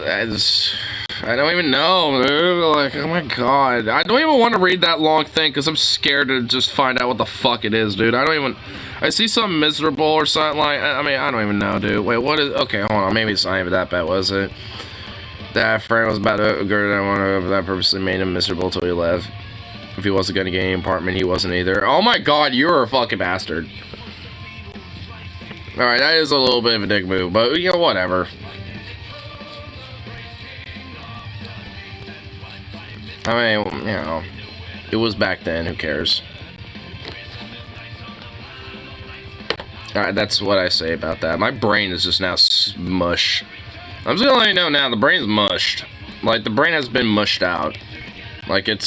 I don't even know, dude. Like, oh my god, I don't even want to read that long thing because I'm scared to just find out what the fuck it is, dude. I see something miserable or something like. I mean, I don't even know, dude. Wait, what is? Okay, hold on. Maybe it's not even that bad, was it? That friend was about to go that purposely made him miserable till he left. If he wasn't gonna get any apartment, he wasn't either. Oh my god, you're a fucking bastard. Alright, that is a little bit of a dick move, but you know, whatever. I mean, you know, it was back then, who cares? Alright, that's what I say about that. My brain is just now mush. I'm just gonna let you know now, the brain's mushed. Like, the brain has been mushed out. Like, like,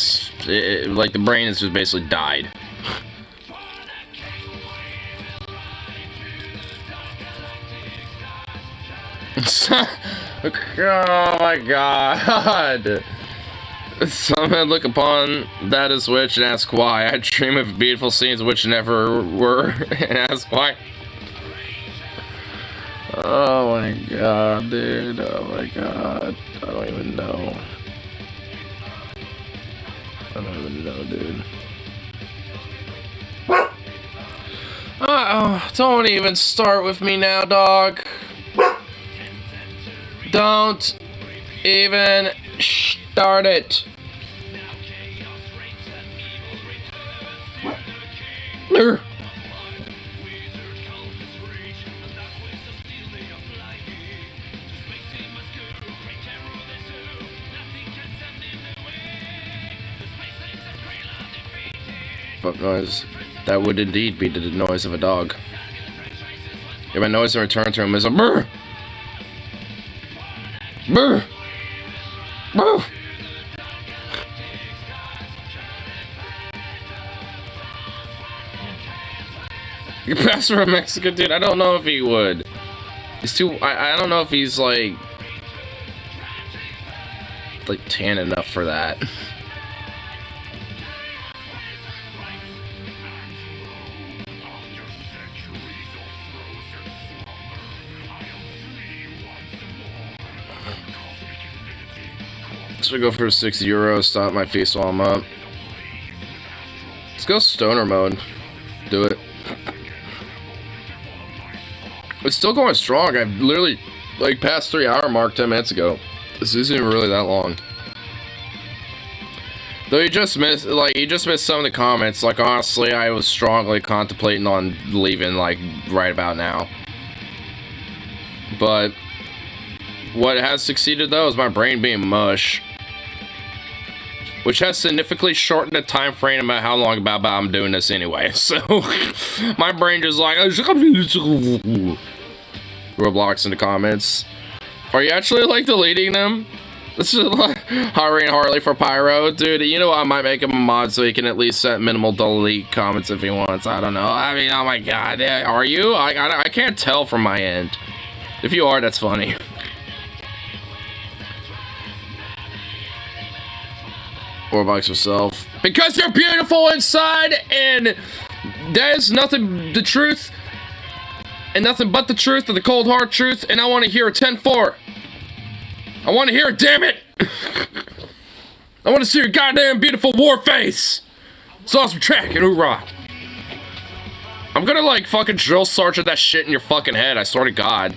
the brain has just basically died. Oh my god. Some men look upon that as witch and ask why. I dream of beautiful scenes which never were and ask why. Oh my god, dude. Oh my god. I don't even know. I don't even know, dude. Don't even start with me now, dog. Don't even start it. Fuck noise. That would indeed be the noise of a dog. If my noise in return to him is a brr! Brr! Brr! You pass for a Mexican dude? I don't know if he would. He's too. I don't know if he's like tan enough for that. Should go for €6. Stop my face while I'm up. Let's go stoner mode. Do it. It's still going strong. I've literally passed 3-hour mark 10 minutes ago. This isn't even really that long. Though you just missed some of the comments. Like honestly, I was strongly contemplating on leaving right about now. But what has succeeded though is my brain being mush. Which has significantly shortened the time frame about how long about I'm doing this anyway. So my brain just Roblox in the comments. Are you actually deleting them? This is Harry and Harley for Pyro. Dude, you know what? I might make him a mod so he can at least set minimal delete comments if he wants. I don't know. I mean, oh my god. Are you? I can't tell from my end. If you are, that's funny. Roblox yourself. Because you're beautiful inside, and that is nothing the truth, and nothing but the truth, and the cold hard truth, and I want to hear a 10-4. I want to hear it, damn it! I want to see your goddamn beautiful war face! It's awesome track, and hoorah! I'm gonna fucking drill sergeant that shit in your fucking head, I swear to god.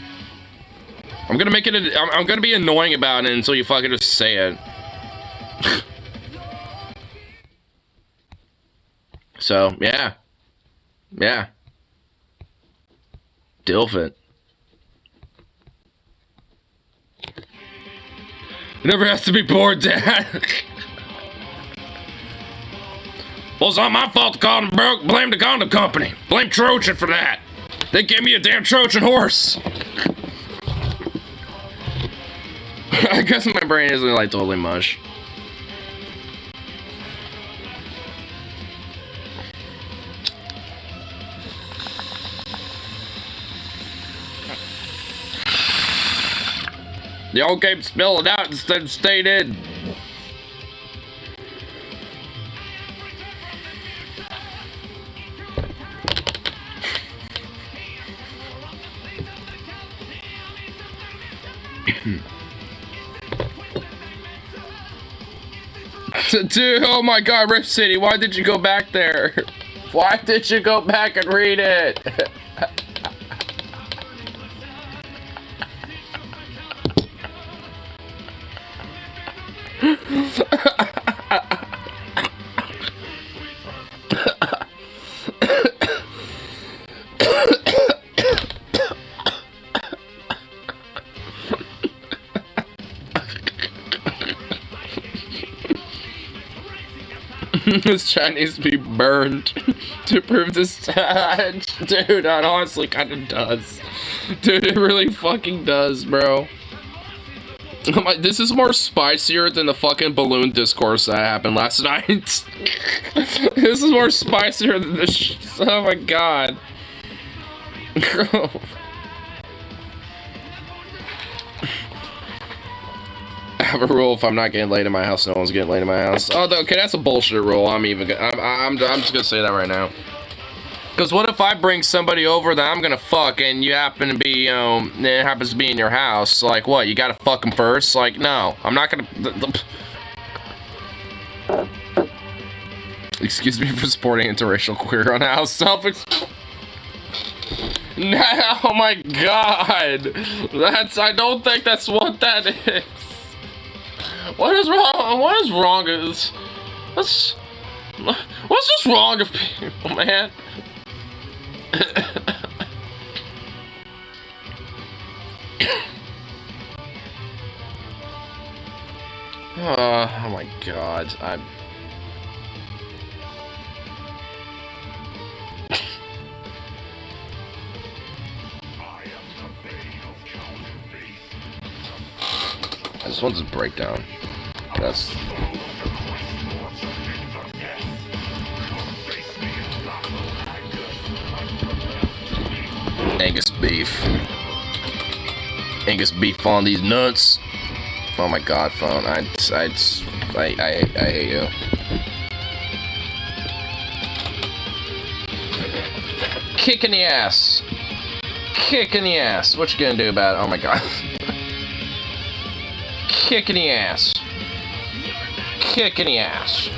I'm gonna make it, I'm gonna be annoying about it until you fucking just say it. So, yeah. Yeah. Dilf it. It never has to be bored, Dad. Well, it's not my fault the condom broke. Blame the condom company. Blame Trojan for that. They gave me a damn Trojan horse. I guess my brain isn't totally mush. Y'all keep spilling out instead of staying in. Dude, oh my god, Rip City, why did you go back there? Why did you go back and read it? This Chinese to be burned to prove this. Dude, that honestly kind of does. Dude, it really fucking does, bro. I'm like, this is more spicier than the fucking balloon discourse that happened last night. This is more spicier than this. Oh my god. have a rule: if I'm not getting laid in my house, no one's getting laid in my house. Oh, okay, that's a bullshit rule. I'm just gonna say that right now. Because what if I bring somebody over that I'm gonna fuck and you happen to be, it happens to be in your house? Like, what, you gotta fuck them first? Like, no, I'm not gonna... Excuse me for supporting interracial queer on house stuff. No, oh my god. I don't think that's what that is. What is wrong? What is wrong? What's just wrong with people, man? Oh my god, this one's a breakdown. That's... Angus beef. Angus beef on these nuts. Oh my god, phone. I hate you. Kick in the ass. Kick in the ass. What you gonna do about it? Oh my god. Kick in the ass. Kick in the ass.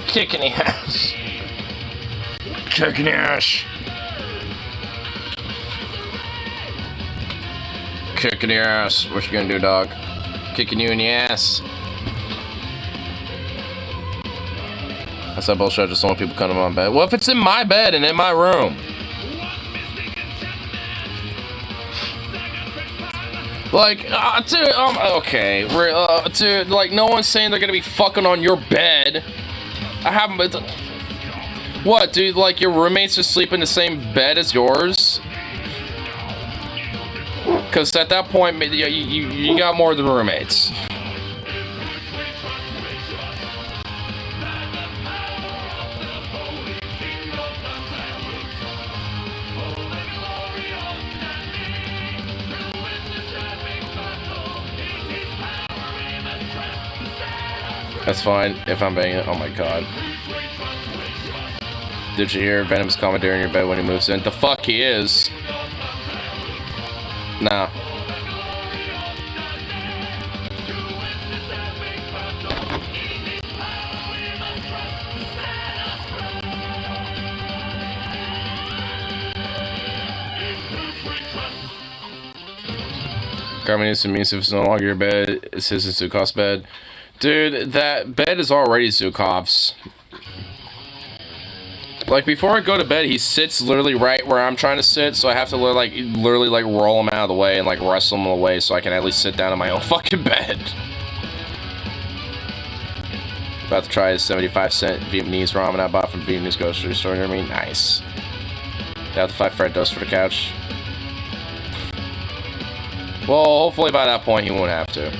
Kick in the ass. Kick in the ass. Kick in the ass. What you gonna do, dog? Kicking you in the ass. That's that bullshit. I just don't want people coming to my bed. Well, if it's in my bed and in my room. Like, dude, okay. Dude, like, no one's saying they're gonna be fucking on your bed. I haven't been. What, dude? Like, your roommates just sleep in the same bed as yours? Because at that point, you got more than roommates. That's fine if I'm banging it. Oh my god. Did you hear Venom's commentary in your bed when he moves in? The fuck he is. Nah. Carmen needs to mean if it's no longer your bed, it's his and Zukov's bed. Dude, that bed is already Zukov's. Like, before I go to bed, he sits literally right where I'm trying to sit, so I have to literally roll him out of the way and, like, wrestle him away so I can at least sit down in my own fucking bed. About to try his 75-cent Vietnamese ramen I bought from Vietnamese grocery store near me. Nice. Got the 5 Fred dust for the couch. Well, hopefully by that point he won't have to.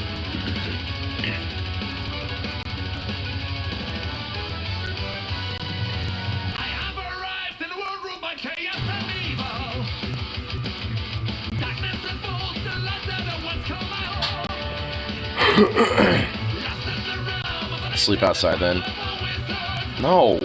Sleep outside then. No.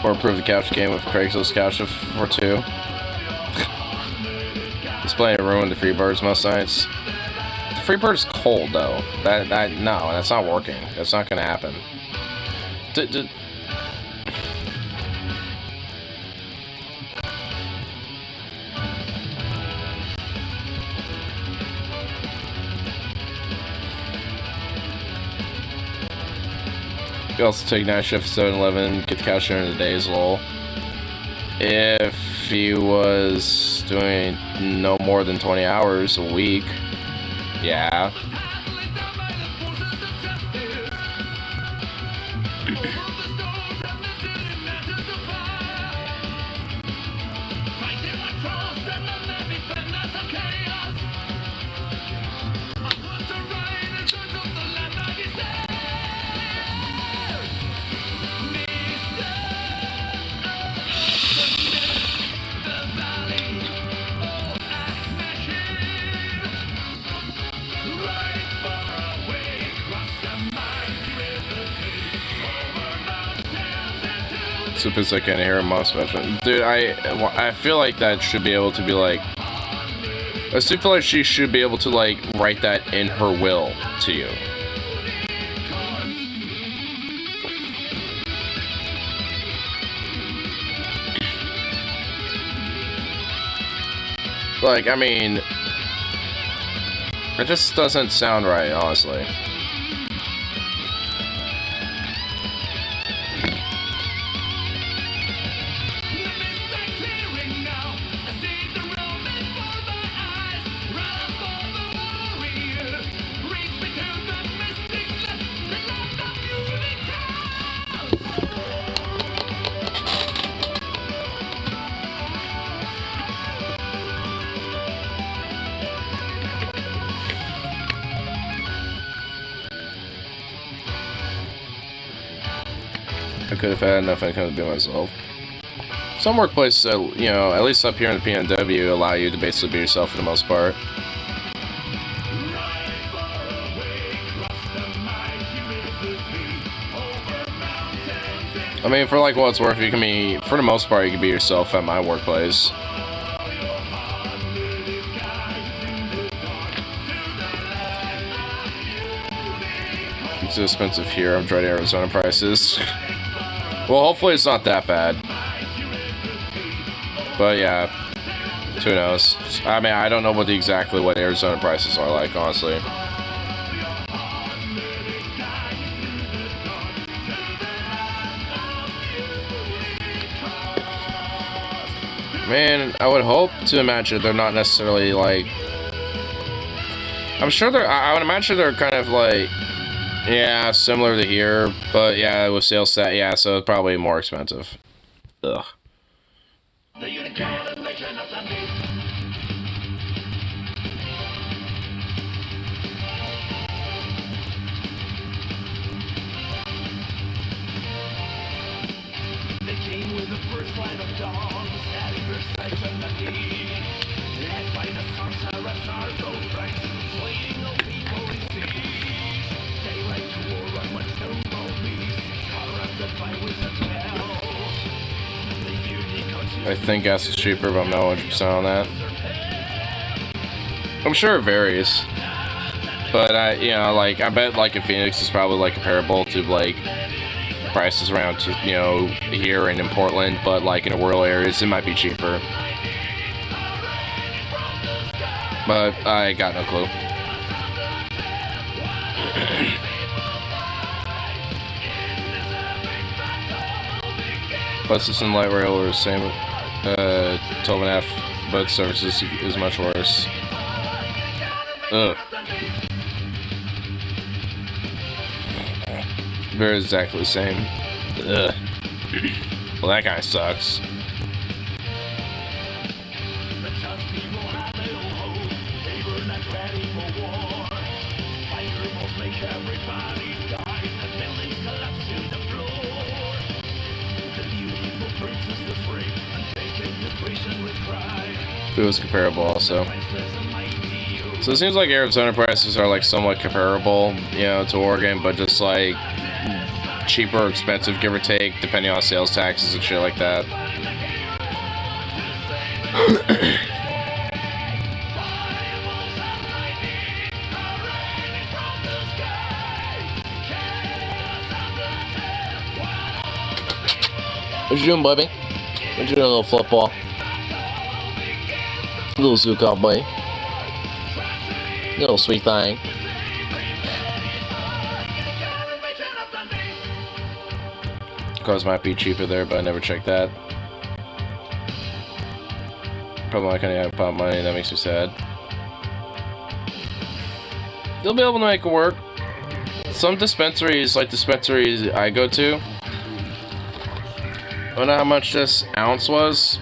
Or improve the couch game with Craigslist couch for 2. It's plenty of room in the Freebirds most nights. The Freebird's cold though. No, that's not working. That's not gonna happen. You also take night shift at 7-Eleven, get the couch during the days, lol. If he was doing no more than 20 hours a week, yeah. Supposed I can't hear a mom special. Dude, I feel like that should be able to be like... I still feel like she should be able to, like, write that in her will to you. Like, I mean... It just doesn't sound right, honestly. I could have had enough income to be myself. Some workplaces, you know, at least up here in the PNW, allow you to basically be yourself for the most part. I mean, for like what it's worth, you can be, for the most part, you can be yourself at my workplace. It's expensive here. I'm dreading Arizona prices. Well, hopefully it's not that bad. But yeah, who knows? I mean, I don't know exactly what Arizona prices are like, honestly. Man, I would hope to imagine they're not necessarily like... I'm sure they're... I would imagine they're kind of like... Yeah, similar to here, but yeah, with sales set, yeah, so it's probably more expensive. Ugh. They came with the first line of dogs, adding their sights on the knee. And by the sorceress are those rights, slaying the people we see. They like to war on what's known beast, corrupted by wizards hell. I think gas is cheaper, but I'm not 100% on that. I'm sure it varies. But you know, like, I bet like in Phoenix is probably like comparable to like prices around, you know, here and in Portland, but like in the rural areas it might be cheaper. But I got no clue. Buses and light rail are the same, 12.5, but services is much worse. Ugh. They're exactly the same. Ugh. Well, that guy sucks. It was comparable also. So it seems like Arizona prices are like somewhat comparable, you know, to Oregon, but just like cheaper or expensive, give or take, depending on sales taxes and shit like that. What you doing, baby? What you doing, little football? Little zoo cowboy. Little sweet thing. Cars might be cheaper there, but I never checked that. Probably not gonna have pump money, that makes me sad. They'll be able to make it work. Some dispensaries, like dispensaries I go to, I don't know how much this ounce was.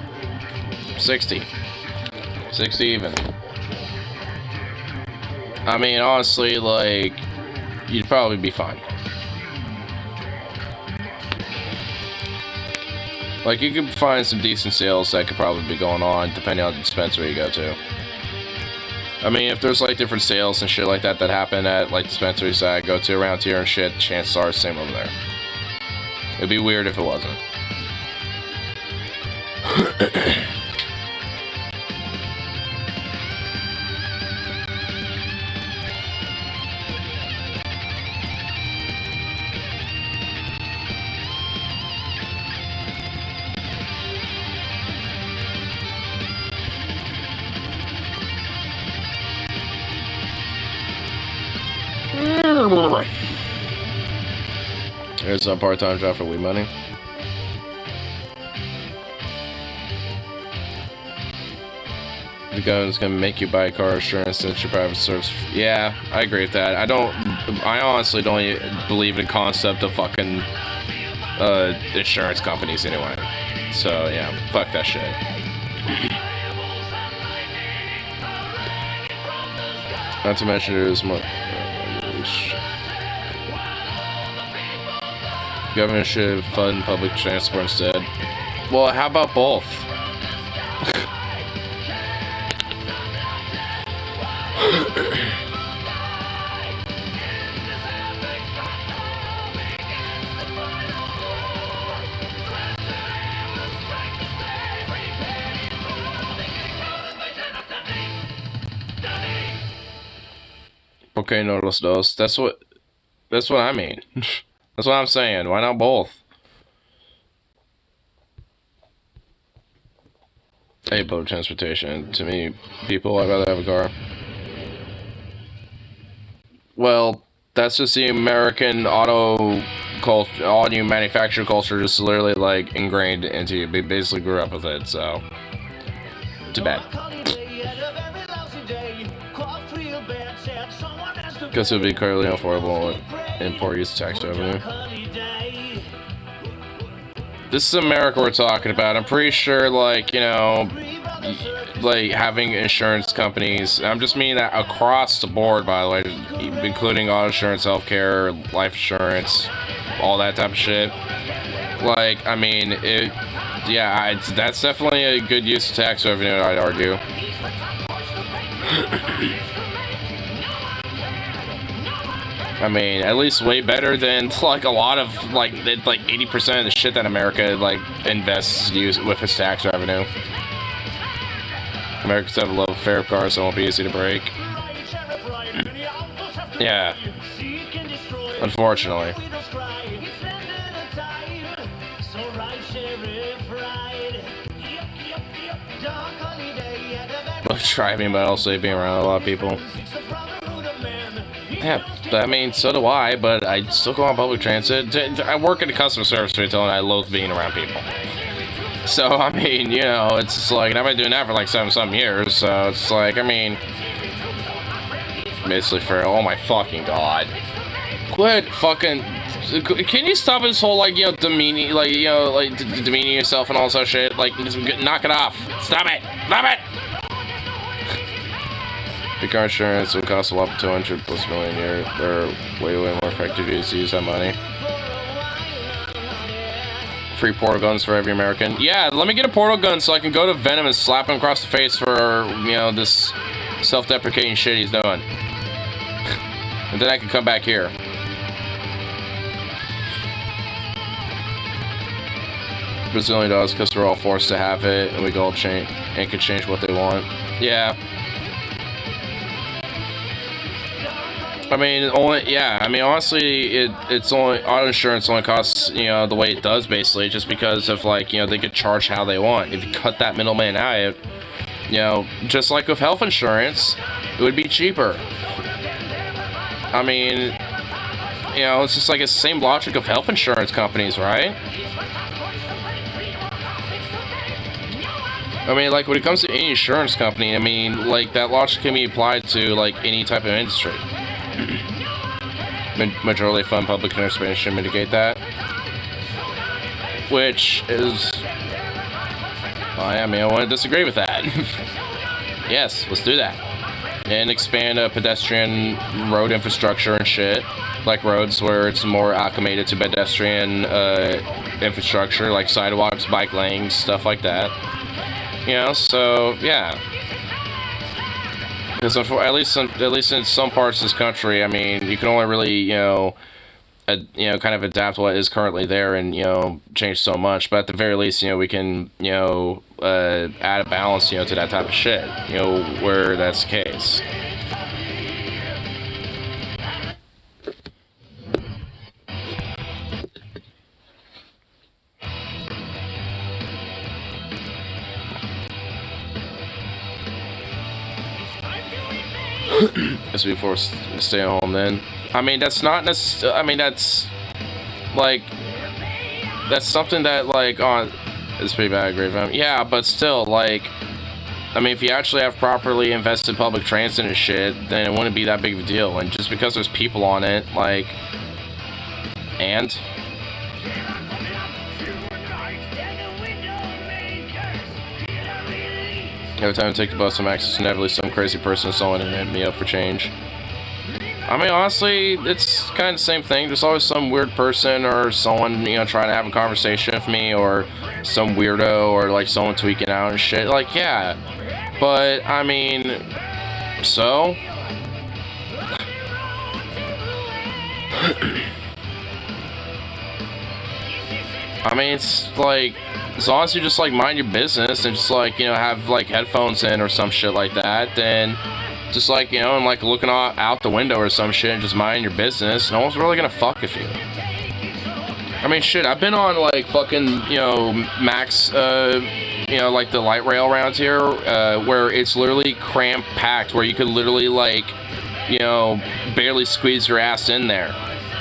60. 60 even. I mean, honestly, like, you'd probably be fine. Like, you could find some decent sales that could probably be going on, depending on the dispensary you go to. I mean, if there's, like, different sales and shit like that that happen at, like, dispensaries that I go to around here and shit, chances are it's the same over there. It'd be weird if it wasn't. There's a part-time job for weed money. The government's gonna make you buy car insurance since your private service. Yeah, I agree with that. I honestly don't believe in the concept of fucking insurance companies anyway. So yeah, fuck that shit. Not to mention there's more. Government should fund public transport instead. Well, how about both? Okay, no los dos. That's what I mean. That's what I'm saying. Why not both? I hate public transportation. To me, people, I'd rather have a car. Well, that's just the American auto culture, auto manufacturer culture, just literally like ingrained into you. We basically grew up with it, so too bad. Because it would be clearly unaffordable and poor use of tax revenue. This is America we're talking about. I'm pretty sure, like, you know, like having insurance companies. I'm just meaning that across the board, by the way, including auto insurance, healthcare, life insurance, all that type of shit. Like, I mean, that's definitely a good use of tax revenue, I'd argue. I mean, at least way better than like a lot of like 80% of the shit that America like invests with its tax revenue. Americans have a low fare of cars, so it won't be easy to break. Yeah. Unfortunately. Love driving, but also being around a lot of people. Yeah, I mean, so do I, but I still go on public transit. I work in a customer service retail, and I loathe being around people. So, I mean, you know, it's just like, and I've been doing that for like 7-some years, so it's like, I mean, basically for, oh my fucking god. Quit fucking, can you stop this whole, like, you know, demeaning, like, you know, like, demeaning yourself and all that shit? Like, just knock it off. Stop it! Stop it! The car insurance would cost a lot, 200 plus million a year. They're way more effective to use that money. Free portal guns for every American. Yeah, let me get a portal gun so I can go to Venom and slap him across the face for, you know, this self-deprecating shit he's doing. And then I can come back here. Brazilian dogs, because we're all forced to have it, and we can all change and can change what they want. Yeah. I mean, honestly, it's only auto insurance only costs, you know, the way it does basically, just because of like, you know, they could charge how they want. If you cut that middleman out, you know, just like with health insurance, it would be cheaper. I mean, you know, it's just like it's the same logic of health insurance companies, right? I mean, like when it comes to any insurance company, I mean, like that logic can be applied to like any type of industry. Majorly fund public transportation should mitigate that, which is, well, I mean, I want to disagree with that. Yes, let's do that, and expand pedestrian road infrastructure and shit, like roads where it's more acclimated to pedestrian infrastructure, like sidewalks, bike lanes, stuff like that. You know, so yeah. Because at least in some parts of this country, I mean, you can only really, you know, kind of adapt what is currently there and, you know, change so much. But at the very least, you know, we can, you know, add a balance, to that type of shit, where that's the case. As before stay home then. I mean, that's not necessarily, I mean, that's something that, it's pretty bad, great fam. Yeah, but still, I mean, if you actually have properly invested public transit and shit, then it wouldn't be that big of a deal. And just because there's people on it, and every time I take the bus, I'm accessing inevitably some crazy person, someone, and hit me up for change. I mean, honestly, it's kind of the same thing. There's always some weird person or someone, trying to have a conversation with me, or some weirdo, or someone tweaking out and shit. Yeah. But, I mean, so? I mean, it's as long as you just mind your business and just have headphones in or some shit like that, then just and looking out the window or some shit and just mind your business, no one's really gonna fuck with you. I mean, shit, I've been on fucking Max, the light rail around here, where it's literally cramp packed, where you could literally barely squeeze your ass in there.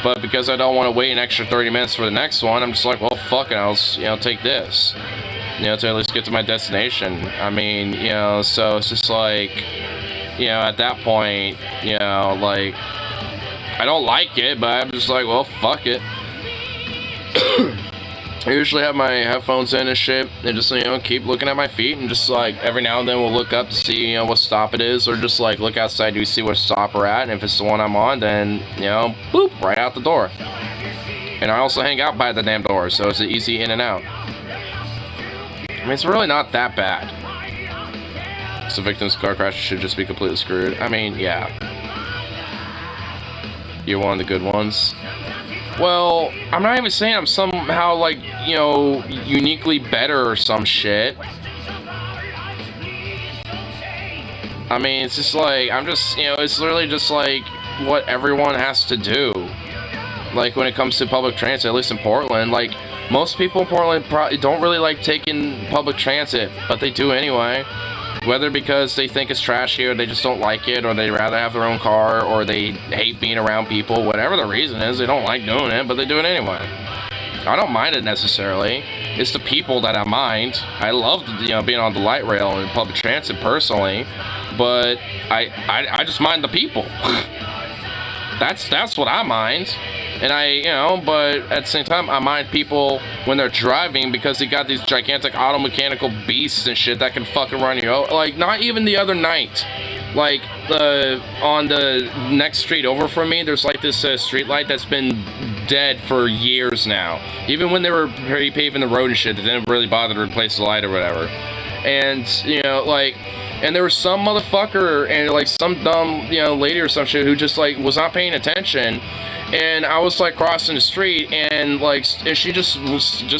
But because I don't want to wait an extra 30 minutes for the next one, I'm just well, fuck it, I'll, take this, to at least get to my destination. I mean, so it's just at that point, I don't like it, but I'm just well, fuck it. I usually have my headphones in and shit, and just, keep looking at my feet, and just, every now and then we'll look up to see, what stop it is, or just, look outside to see what stop we're at, and if it's the one I'm on, then, boop, right out the door. And I also hang out by the damn door, so it's an easy in and out. I mean, it's really not that bad. So victims' car crashes should just be completely screwed. I mean, yeah. You're one of the good ones. Well, I'm not even saying I'm somehow, uniquely better or some shit. I mean, it's just I'm just, it's literally just what everyone has to do. When it comes to public transit, at least in Portland, most people in Portland don't really taking public transit, but they do anyway. Whether because they think it's trashy, or they just don't like it, or they'd rather have their own car, or they hate being around people, whatever the reason is, they don't like doing it, but they do it anyway. I don't mind it necessarily. It's the people that I mind. I love, being on the light rail and public transit personally, but I just mind the people. That's what I mind. And but at the same time, I mind people when they're driving, because they got these gigantic auto mechanical beasts and shit that can fucking run you over. Not even the other night. On the next street over from me, there's this street light that's been dead for years now. Even when they were repaving the road and shit, they didn't really bother to replace the light or whatever. And, and there was some motherfucker and some dumb, lady or some shit who just was not paying attention. And I was crossing the street, and and she just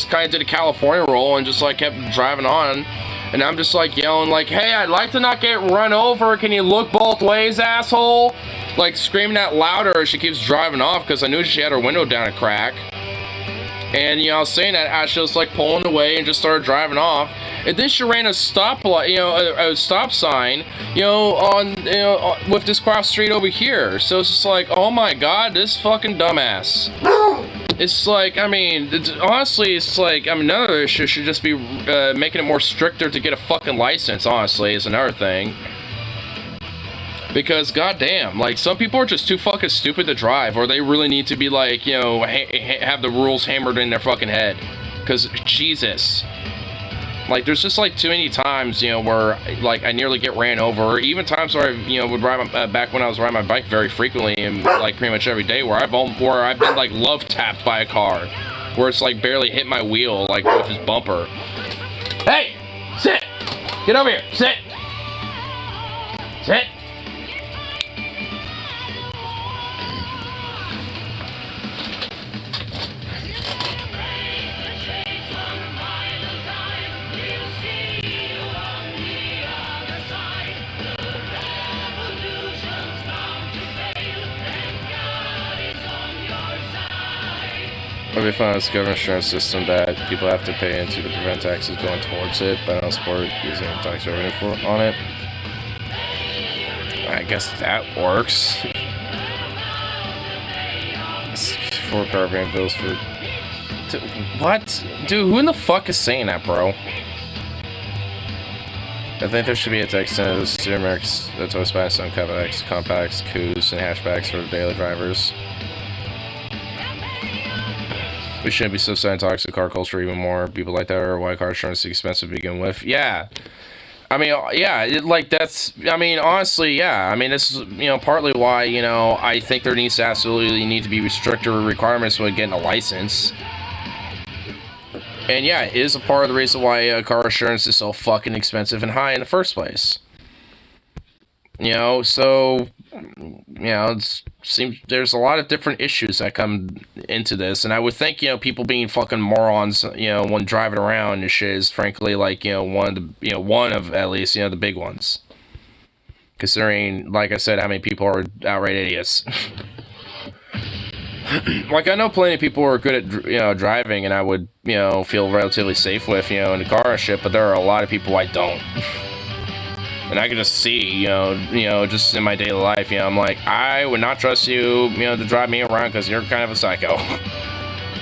kind of did a California roll and just kept driving on. And I'm just yelling hey, I'd like to not get run over. Can you look both ways, asshole? Screaming that louder as she keeps driving off, because I knew she had her window down a crack. And I was saying that as she was pulling away and just started driving off. And then she ran a stop light, a stop sign, on, with this cross street over here. So it's just oh my god, this fucking dumbass. It's I mean, honestly, it's I mean, another issue should just be making it more stricter to get a fucking license, honestly, is another thing. Because, goddamn, some people are just too fucking stupid to drive, or they really need to be have the rules hammered in their fucking head. Because, Jesus. There's just too many times, where I nearly get ran over. Even times where I, would ride back when I was riding my bike very frequently and pretty much every day, where I've been love tapped by a car, where it's barely hit my wheel with his bumper. Hey, sit, get over here, sit. Or they found this government insurance system that people have to pay into to prevent taxes going towards it, but not support using tax revenue on it. I guess that works. For carbon bills for... What? Dude, who in the fuck is saying that, bro? I think there should be a tax incentive to America's toast bias on compacts, coups, and hatchbacks for daily drivers. We shouldn't be subsidizing toxic car culture even more. People like that are why car insurance is expensive to begin with. Yeah. I mean, yeah, honestly, yeah. I mean, this is, partly why, I think there needs to absolutely need to be stricter requirements when getting a license. And yeah, it is a part of the reason why car insurance is so fucking expensive and high in the first place. So, it seems there's a lot of different issues that come into this, and I would think, people being fucking morons, when driving around and shit is frankly like, one of at least, the big ones. Considering, like I said, how many people are outright idiots. Like, I know plenty of people who are good at, driving, and I would, feel relatively safe with, in the car and shit, but there are a lot of people I don't. And I can just see, just in my daily life, I'm like, I would not trust you, to drive me around because you're kind of a psycho.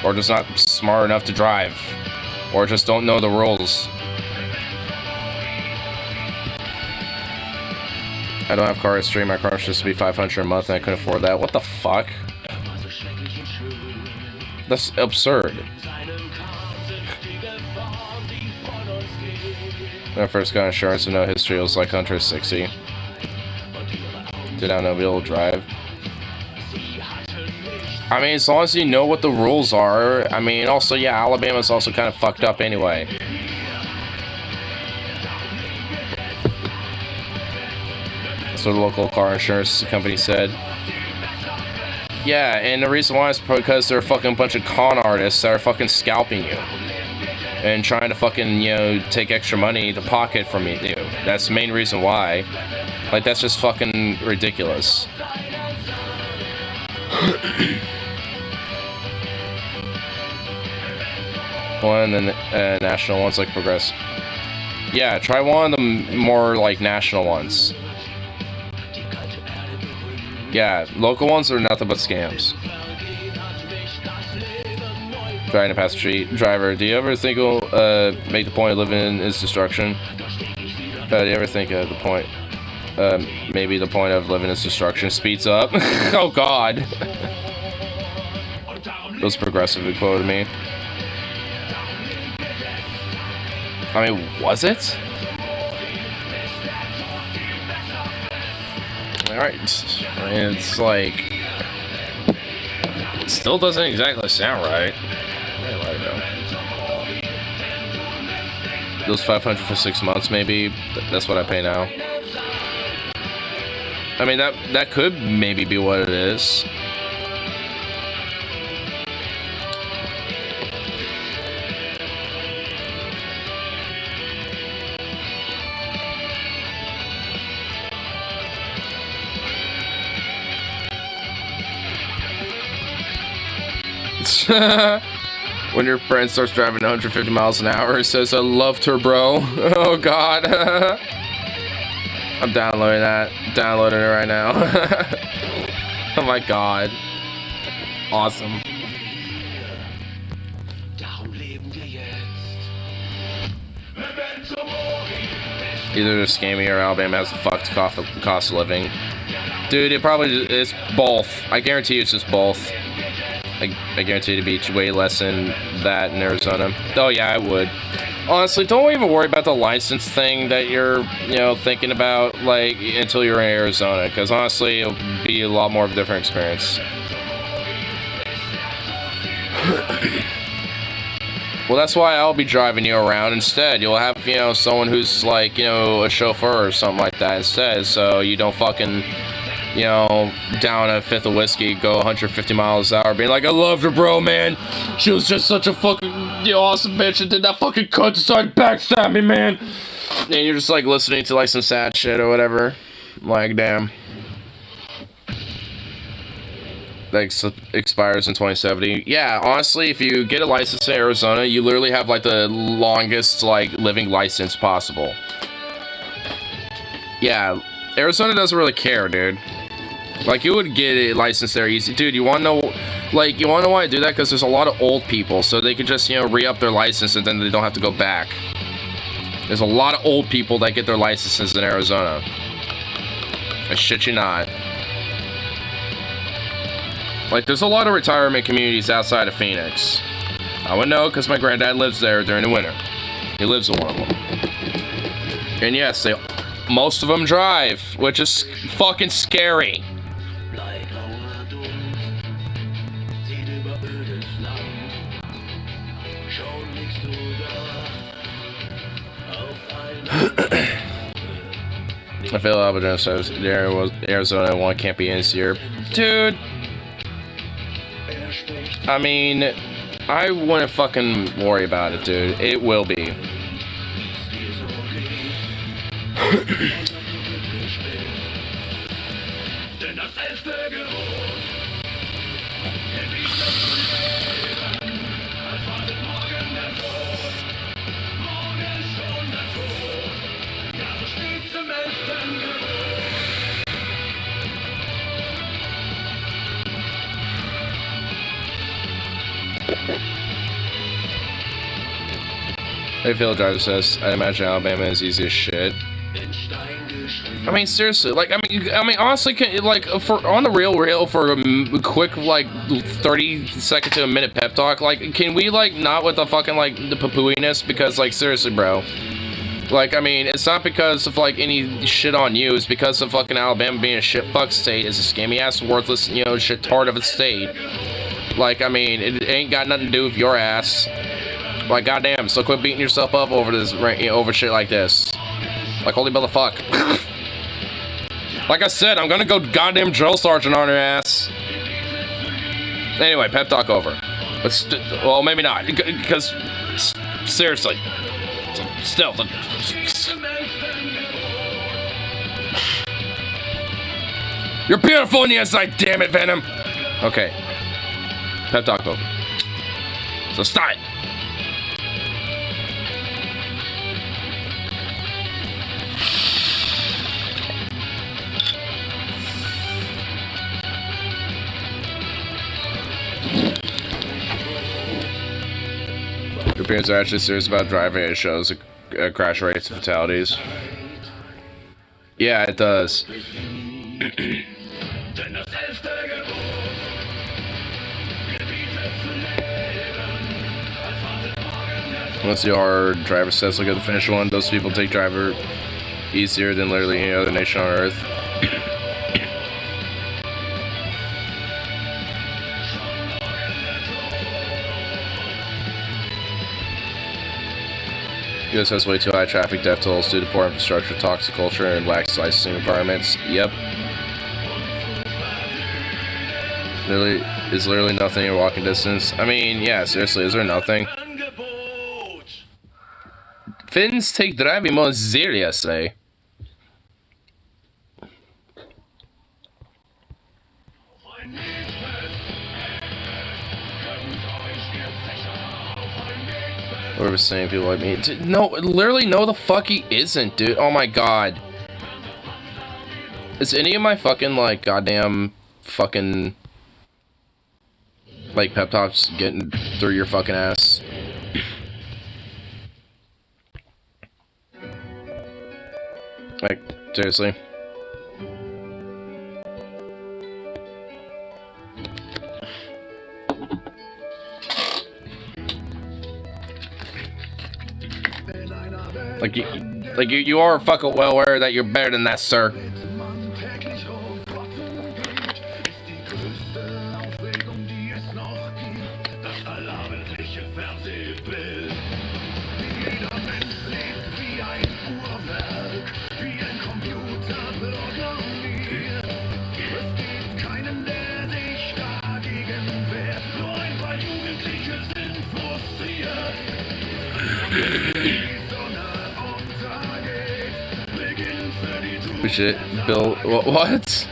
Or just not smart enough to drive. Or just don't know the rules. I don't have car history. My car insurance to be $500 a month and I couldn't afford that. What the fuck? That's absurd. When I first got insurance and no history, it was like $160. Did I not be able to drive? I mean, as long as you know what the rules are. I mean, also, yeah, Alabama's also kind of fucked up anyway. So the local car insurance company said. Yeah, and the reason why is because they're a fucking bunch of con artists that are fucking scalping you. And trying to fucking, take extra money to pocket from you. That's the main reason why. Like, that's just fucking ridiculous. One and then national ones like Progress. Yeah, try one of the more like national ones. Yeah, local ones are nothing but scams. Driving to pass the street. Driver, do you ever think it'll make the point of living is destruction? Do you ever think of the point? Maybe the point of living is destruction speeds up. Oh God. Those progressively quoted me. I mean, was it? Alright. I mean, it's like... It still doesn't exactly sound right. Those $500 for 6 months, maybe. That's what I pay now. I mean, that could maybe be what it is. When your friend starts driving 150 miles an hour, it says, I loved her, bro. Oh, God. I'm downloading that. Downloading it right now. Oh, my God. Awesome. Either they're scamming or Alabama has a fucked cost of living. Dude, it's both. I guarantee you it's just both. I guarantee you to be way less than that in Arizona. Oh yeah, I would. Honestly, don't even worry about the license thing that you're, thinking about, like, until you're in Arizona. Because honestly, it'll be a lot more of a different experience. Well, that's why I'll be driving you around instead. You'll have, someone who's like, a chauffeur or something like that instead. So you don't fucking... down a fifth of whiskey, go 150 miles an hour, being like, I loved her, bro, man. She was just such a fucking awesome bitch and did that fucking cunt decide backstab me, man. And you're just like listening to like some sad shit or whatever. Like, damn. that expires in 2070. Yeah, honestly, if you get a license in Arizona, you literally have like the longest like living license possible. Yeah, Arizona doesn't really care, dude. Like, you would get a license there easy. Dude, you want to know, like, you want to know why I do that? Because there's a lot of old people, so they could just, you know, re-up their license and then they don't have to go back. There's a lot of old people that get their licenses in Arizona. I shit you not. Like, there's a lot of retirement communities outside of Phoenix. I would know because my granddad lives there during the winter. He lives in one of them. And yes, most of them drive, which is fucking scary. I feel Alabama says Arizona one can't be in this year. Dude, I mean, I wouldn't fucking worry about it, dude. It will be. Hey, Phil Driver says, I imagine Alabama is easy as shit. I mean, seriously, like, I mean, honestly, like, for on the real, for a quick, like, 30-second to a minute pep talk, like, can we, like, not with the fucking, like, the poo-pooiness? Because, like, seriously, bro. Like, I mean, it's not because of, like, any shit on you. It's because of fucking Alabama being a shit-fuck state. It's a scammy-ass, worthless, you know, shit-tard of a state. Like, I mean, it ain't got nothing to do with your ass. Like, goddamn, so quit beating yourself up over this, you know, over shit like this. Like, holy motherfuck. Like I said, I'm gonna go goddamn drill sergeant on her ass. Anyway, pep talk over. But well, maybe not, because seriously, still. You're beautiful on the inside, damn it, Venom. Okay, pep talk over. So start. Your parents are actually serious about driving. It shows crash rates and fatalities. Yeah, it does. Once you are driver says, look at the finish line. Those people take driver easier than literally any other nation on earth. US has way too high traffic death tolls due to poor infrastructure, toxic culture, and lax licensing requirements. Yep. Literally nothing in walking distance. I mean, yeah, seriously, is there nothing? Finns take driving more seriously. What was saying, people like me? No, literally, no, the fuck he isn't, dude. Oh my god. Is any of my fucking, like, goddamn fucking, like, pep talks getting through your fucking ass? Like, seriously? Like you are fucking well aware that you're better than that, sir. Shit, Bill, what?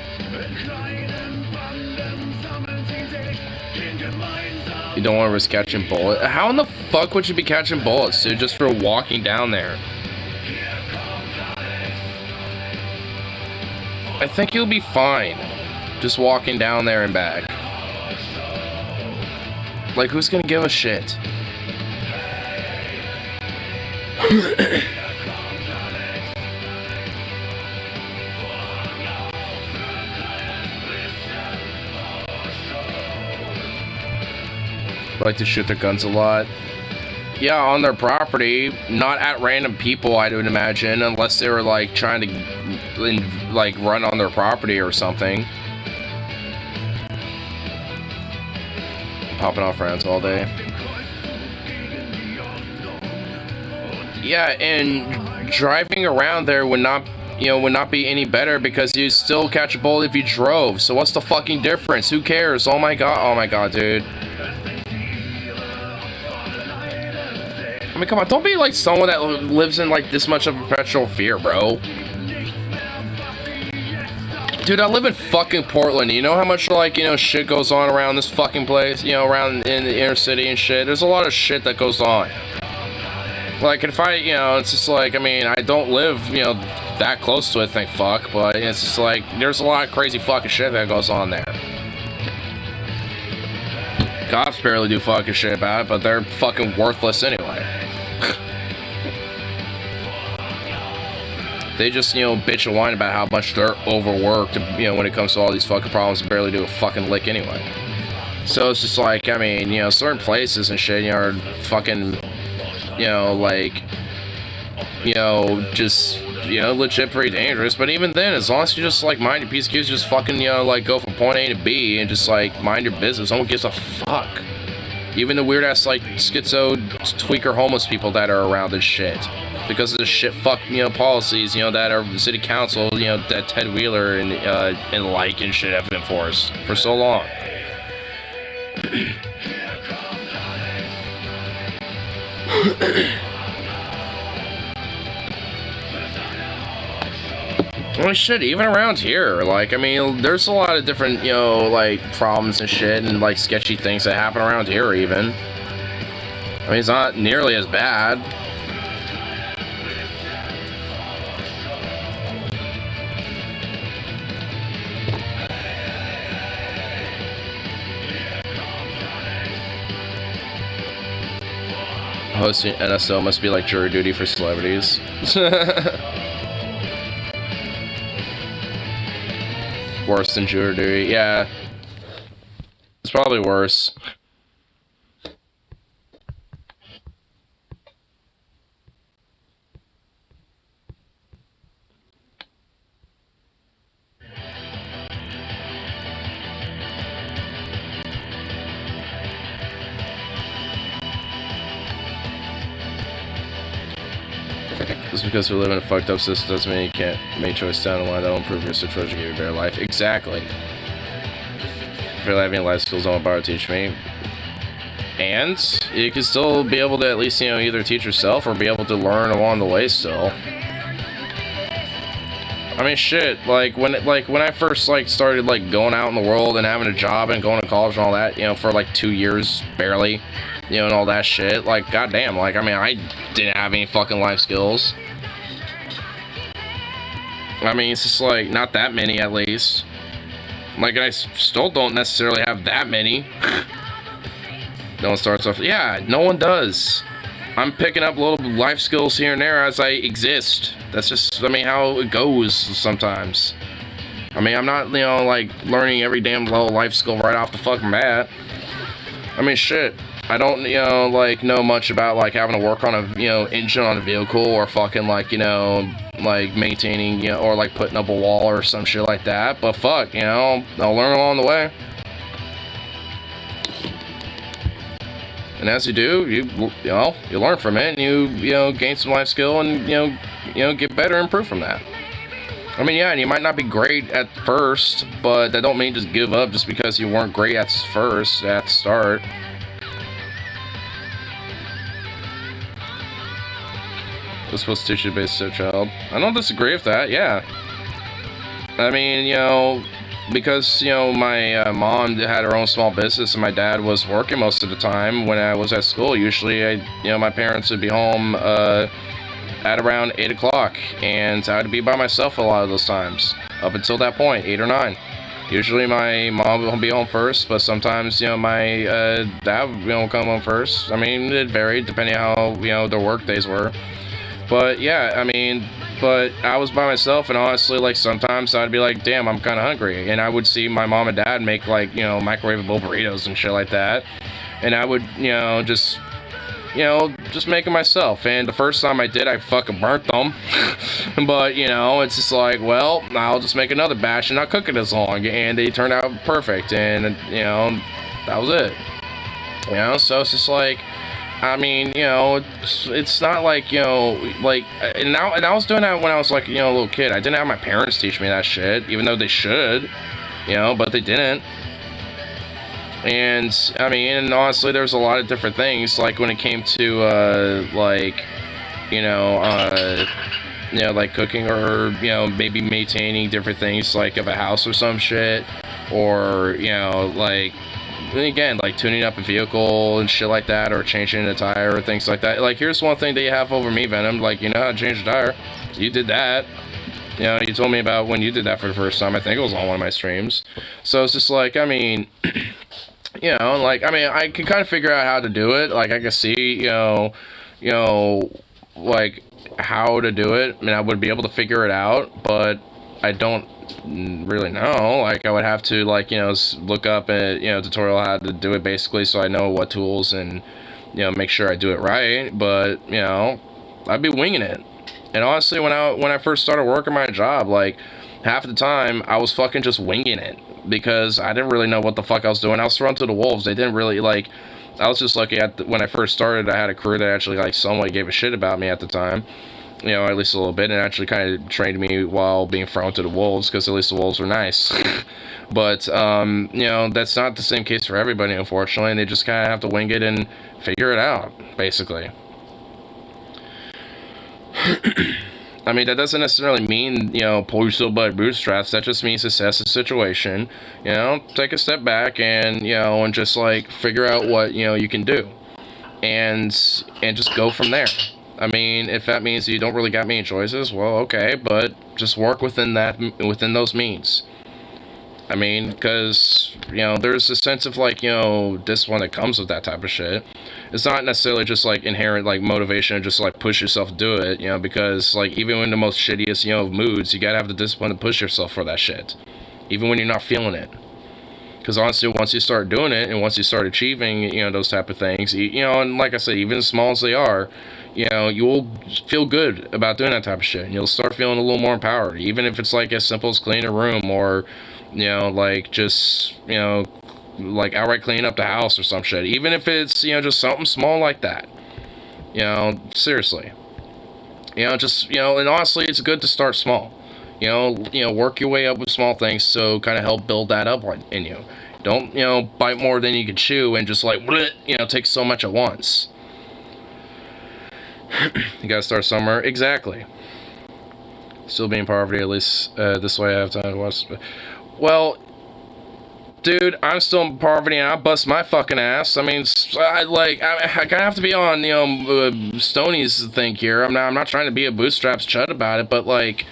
don't want to risk catching bullets. How in the fuck would you be catching bullets, dude, just for walking down there? I think you'll be fine. Just walking down there and back. Like, who's gonna give a shit? Like to shoot their guns a lot. Yeah, on their property, not at random people, I would imagine, unless they were like trying to like run on their property or something. Popping off rounds all day. Yeah, and driving around there would not, would not be any better because you still catch a bullet if you drove. So what's the fucking difference? Who cares? Oh my god, dude. I mean, come on, don't be like someone that lives in like this much of perpetual fear, bro. Dude, I live in fucking Portland. You know how much like, shit goes on around this fucking place? Around in the inner city and shit. There's a lot of shit that goes on. Like, if I, it's just like, I mean, I don't live, that close to it, thank fuck. But it's just like, there's a lot of crazy fucking shit that goes on there. Cops barely do fucking shit about it, but they're fucking worthless anyway. They just, bitch and whine about how much they're overworked, when it comes to all these fucking problems and barely do a fucking lick anyway. So it's just like, I mean, certain places and shit, are fucking, like, just, legit pretty dangerous. But even then, as long as you just, like, mind your P's and Q's, just fucking, like, go from point A to B and just, like, mind your business. No one gives a fuck. Even the weird-ass, like, schizo, tweaker homeless people that are around this shit. Because of the shit fuck, policies, that our city council, that Ted Wheeler and like and shit have enforced for so long. Well, shit, even around here, like, I mean, there's a lot of different, like, problems and shit and, like, sketchy things that happen around here, even. I mean, it's not nearly as bad. Hosting NSO must be like jury duty for celebrities. Worse than jury duty, yeah. It's probably worse. Just because we live in a fucked up system doesn't mean you can't make choices down the line that'll improve your situation, give you a better life. Exactly. If you're having life skills, don't bother to teach me. And you can still be able to at least, either teach yourself or be able to learn along the way still. I mean, shit, like, when I first, like, started, like, going out in the world and having a job and going to college and all that, for, like, 2 years, barely, and all that shit, like, goddamn, like, I mean, I didn't have any fucking life skills. I mean, it's just, like, not that many, at least. Like, I still don't necessarily have that many. No one starts off, yeah, no one does. I'm picking up little life skills here and there as I exist. That's just, I mean, how it goes sometimes. I mean, I'm not, like, learning every damn little life skill right off the fucking bat. I mean, shit. I don't, like, know much about, like, having to work on a, engine on a vehicle or fucking, like, like, maintaining, or, like, putting up a wall or some shit like that. But fuck, I'll learn along the way. And as you do, you learn from it, and you gain some life skill, and, get better and improve from that. I mean, yeah, and you might not be great at first, but that don't mean just give up just because you weren't great at the start. Was supposed to teach you basic child. I don't disagree with that, yeah. I mean, because, you know, my mom had her own small business and my dad was working most of the time when I was at school. Usually, you know, my parents would be home at around 8 o'clock, and I had to be by myself a lot of those times, up until that point, 8 or 9. Usually my mom will be home first, but sometimes, you know, my dad, you know, will come home first. I mean, it varied depending how, you know, their work days were. But yeah, I mean, but I was by myself, and honestly, like, sometimes I'd be like, damn, I'm kind of hungry, and I would see my mom and dad make, like, you know, microwavable burritos and shit like that, and I would, you know, just make it myself. And the first time I did, I fucking burnt them. But, you know, it's just like, well, I'll just make another batch and not cook it as long. And they turned out perfect. And, you know, that was it. You know, so it's just like, I mean, you know, it's not like, you know, like, and I was doing that when I was, like, you know, a little kid. I didn't have my parents teach me that shit, even though they should, you know, but they didn't. And, I mean, and honestly, there's a lot of different things, like, when it came to, like, like, cooking or, you know, maybe maintaining different things, like, of a house or some shit, or, you know, like, again, like, tuning up a vehicle and shit like that, or changing a tire or things like that. Like, here's one thing that you have over me, Venom, like, you know how to change a tire. You did that. You know, you told me about when you did that for the first time. I think it was on one of my streams. So it's just like, I mean... You know, like, I mean, I can kind of figure out how to do it. Like, I can see, you know, like, how to do it. I mean, I would be able to figure it out, but I don't really know. Like, I would have to, like, you know, look up a, you know, tutorial how to do it, basically, so I know what tools and, you know, make sure I do it right. But, you know, I'd be winging it. And honestly, when I first started working my job, like, half the time, I was fucking just winging it. Because I didn't really know what the fuck I was doing. I was thrown to the wolves. They didn't really, like... I was just lucky when I first started, I had a crew that actually, like, somewhat gave a shit about me at the time. You know, at least a little bit. And actually kind of trained me while being thrown to the wolves. Because at least the wolves were nice. But, you know, that's not the same case for everybody, unfortunately. And they just kind of have to wing it and figure it out, basically. I mean, that doesn't necessarily mean, you know, pull yourself by bootstraps. That just means assess the situation, you know, take a step back and, you know, and just, like, figure out what, you know, you can do. And just go from there. I mean, if that means you don't really got many choices, well, okay, but just work within those means. I mean, because, you know, there's a sense of, like, you know, discipline that comes with that type of shit. It's not necessarily just, like, inherent, like, motivation and just, like, push yourself to do it, you know, because, like, even in the most shittiest, you know, of moods, you gotta have the discipline to push yourself for that shit. Even when you're not feeling it. Because, honestly, once you start doing it, and once you start achieving, you know, those type of things, you know, and like I said, even as small as they are, you know, you'll feel good about doing that type of shit, and you'll start feeling a little more empowered, even if it's, like, as simple as cleaning a room, or... You know, like, just, you know, like, outright cleaning up the house or some shit. Even if it's, you know, just something small like that. You know, seriously. You know, just, you know, and honestly, it's good to start small. You know, work your way up with small things to kind of help build that up in you. Don't, you know, bite more than you can chew and just, like, bleh, you know, take so much at once. You gotta start somewhere. Exactly. Still be in poverty, at least this way I have time to watch. Well, dude, I'm still in poverty and I bust my fucking ass. I mean, I kind of have to be on, you know, Stoney's thing here. I'm not trying to be a bootstraps chud about it, but, like,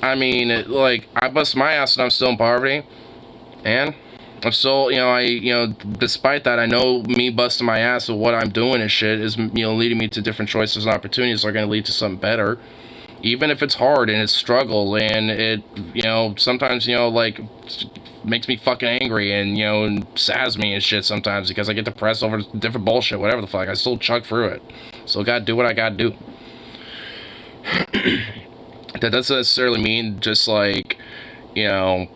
I mean, like, I bust my ass and I'm still in poverty. And I'm still, you know, despite that, I know me busting my ass with what I'm doing and shit is, you know, leading me to different choices and opportunities that are going to lead to something better. Even if it's hard and it's struggle and it, you know, sometimes, you know, like, makes me fucking angry and, you know, and sads me and shit sometimes because I get depressed over different bullshit, whatever the fuck. I still chug through it. So gotta do what I gotta do. That doesn't necessarily mean just, like, you know,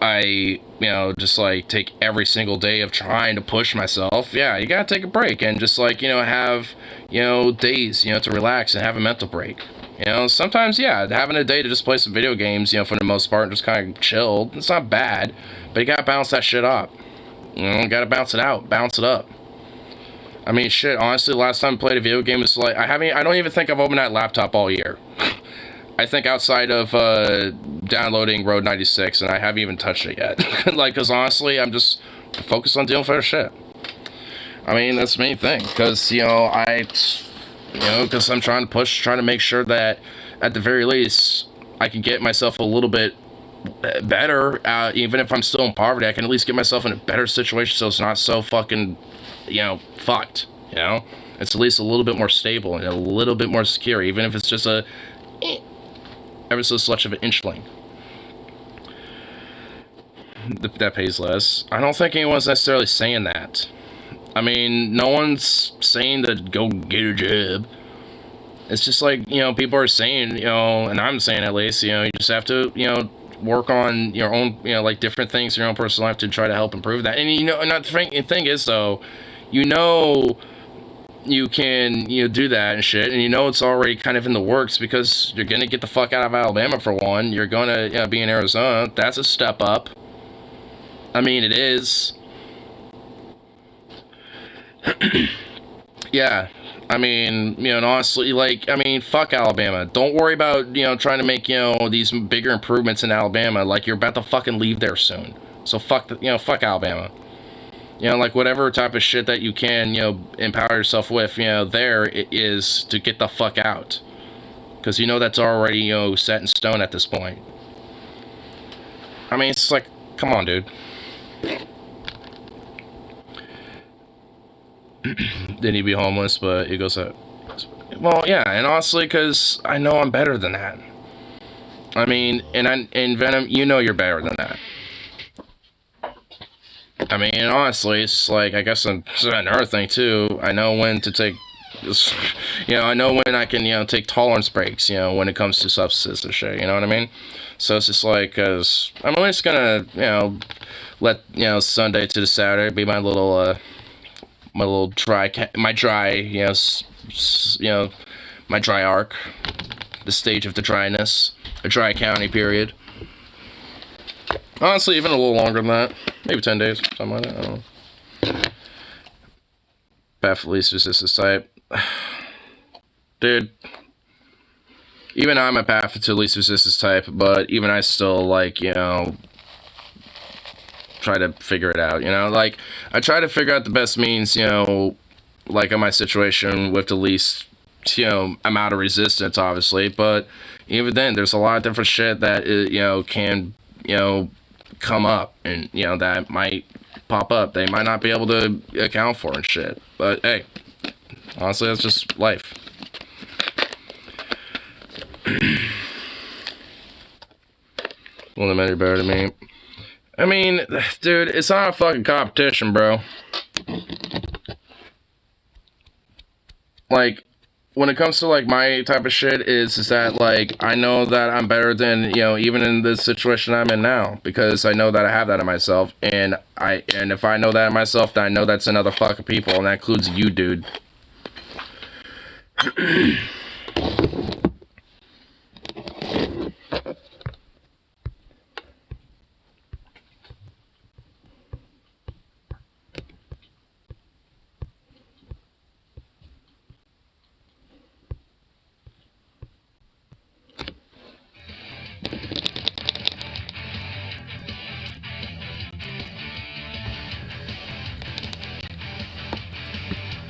I, you know, just, like, take every single day of trying to push myself. Yeah, you gotta take a break and just, like, you know, have, you know, days, you know, to relax and have a mental break. You know, sometimes, yeah, having a day to just play some video games, you know, for the most part, and just kind of chill, it's not bad, but you gotta bounce that shit up. You know, you gotta bounce it out, bounce it up. I mean, shit, honestly, last time I played a video game, it's like, I don't even think I've opened that laptop all year. I think outside of downloading Road 96, and I haven't even touched it yet. Like, because honestly, I'm just focused on dealing with other shit. I mean, that's the main thing. Because, because I'm trying to make sure that at the very least, I can get myself a little bit better. Even if I'm still in poverty, I can at least get myself in a better situation so it's not so fucking, fucked. It's at least a little bit more stable and a little bit more secure, even if it's just a ever so much of an inchling that pays less. I don't think anyone's necessarily saying that. I mean, no one's saying that go get a job. It's just like, people are saying, and I'm saying at least, you just have to, work on your own, like different things in your own personal life to try to help improve that. And, and the thing is, though, you can, do that and shit, and it's already kind of in the works because you're gonna get the fuck out of Alabama for one. You're gonna be in Arizona. That's a step up. I mean, it is. Yeah, I mean, and honestly, fuck Alabama. Don't worry about, trying to make, these bigger improvements in Alabama. Like, you're about to fucking leave there soon. So fuck Alabama. Like, whatever type of shit that you can, empower yourself with, there it is to get the fuck out. Because that's already, set in stone at this point. I mean, it's like, come on, dude. Then he'd be homeless, but he goes out. Well, yeah, and honestly, because I know I'm better than that. I mean, and Venom, you're better than that. I mean, and honestly, it's like, I guess it's another thing, too. I know when to take, I know when I can, take tolerance breaks, when it comes to substances and shit, you know what I mean? So it's just like, cause I'm at least gonna, let, Sunday to the Saturday be my little dry arc, the stage of the dryness, a dry county period. Honestly, even a little longer than that, maybe 10 days, something like that, I don't know. Path of least resistance type. Dude, even I'm a path to least resistance type, but even I still, try to figure it out, like, I try to figure out the best means, like, in my situation with the least, amount of resistance, obviously, but even then, there's a lot of different shit that, can, come up, and, that might pop up, they might not be able to account for and shit, but, hey, honestly, that's just life. Well, no matter better to me. I mean, dude, it's not a fucking competition, bro. Like, when it comes to, like, my type of shit is that, like, I know that I'm better than, even in this situation I'm in now, because I know that I have that in myself, and if I know that in myself, then I know that's in other fucking people, and that includes you, dude.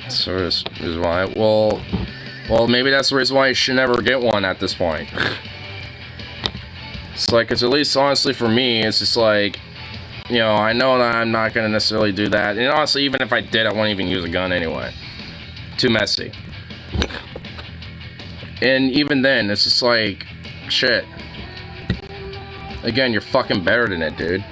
So this is why. Well, maybe that's the reason why you should never get one at this point. It's like, it's at least honestly for me, it's just like, I know that I'm not gonna necessarily do that, and honestly, even if I did, I wouldn't even use a gun anyway. Too messy. And even then, it's just like, shit. Again, you're fucking better than it, dude.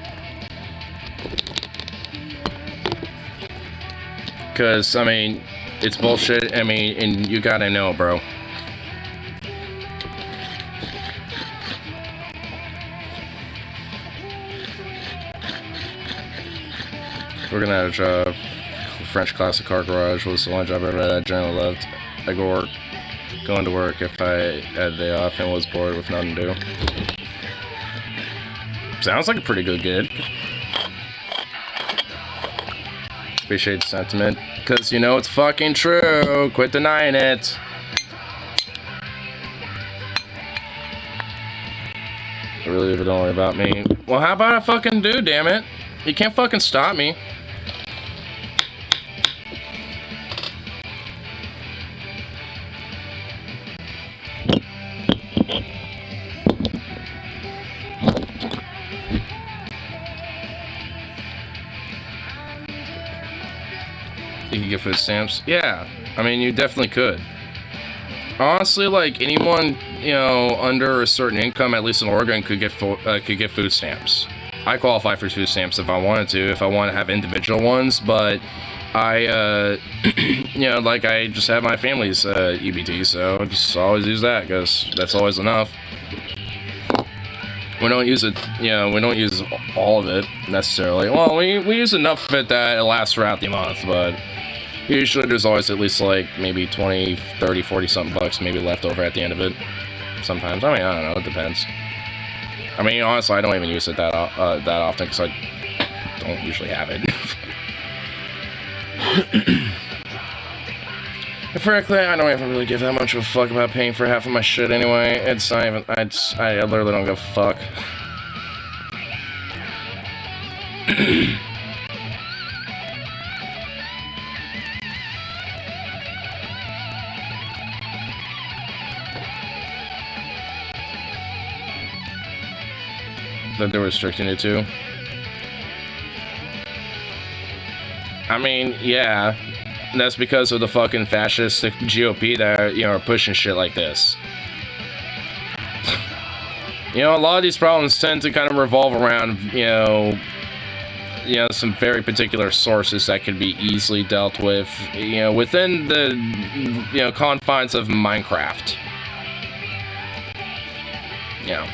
Because, I mean, it's bullshit, I mean, and you gotta know, bro. We're gonna have a job. French classic car garage was the only job I ever had I generally loved. I going to work if I had a day off and was bored with nothing to do. Sounds like a pretty good gig. Appreciate the sentiment, because it's fucking true. Quit denying it. Really, if it only about me. Well, how about I fucking do, damn it? You can't fucking stop me. You can get food stamps? Yeah. I mean, you definitely could. Honestly, like, anyone, you know, under a certain income, at least in Oregon, could get food stamps. I qualify for food stamps if I wanted to, if I want to have individual ones, but I, you know, like, I just have my family's EBT, so just always use that, because that's always enough. We don't use it, you know, we don't use all of it, necessarily. Well, we use enough of it that it lasts throughout the month, but usually there's always at least, like, maybe 20, 30, 40 something bucks maybe left over at the end of it. Sometimes. I mean, I don't know, it depends. I mean, honestly, I don't even use it that often, because I don't usually have it. And frankly, I don't even really give that much of a fuck about paying for half of my shit anyway. It's not even, I literally don't give a fuck. That they're restricting it to. I mean, yeah. That's because of the fucking fascistic GOP that, you know, are pushing shit like this. You know, a lot of these problems tend to kind of revolve around, you know, some very particular sources that can be easily dealt with, you know, within the, you know, confines of Minecraft. You know.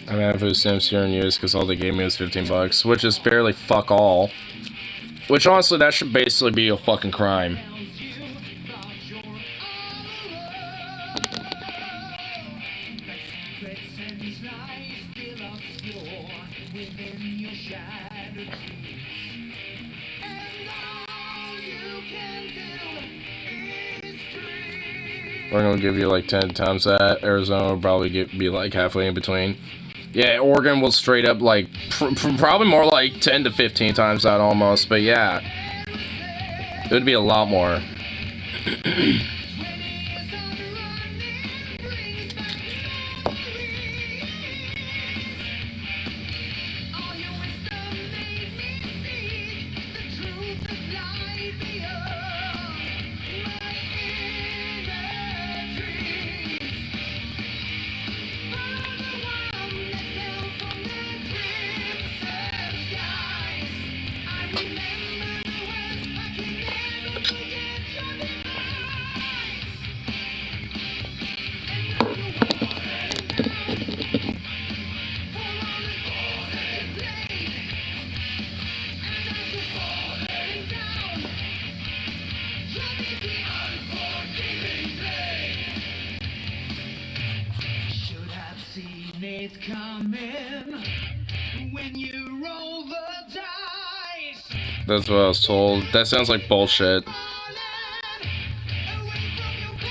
I mean, I have food stamps here in use because all they gave me was $15, which is barely fuck all. Which honestly, that should basically be a fucking crime. We're gonna give you like 10 times that. Arizona will probably be like halfway in between. Yeah, Oregon will straight up like probably more like 10 to 15 times that almost. But yeah, it would be a lot more. That's what I was told. That sounds like bullshit.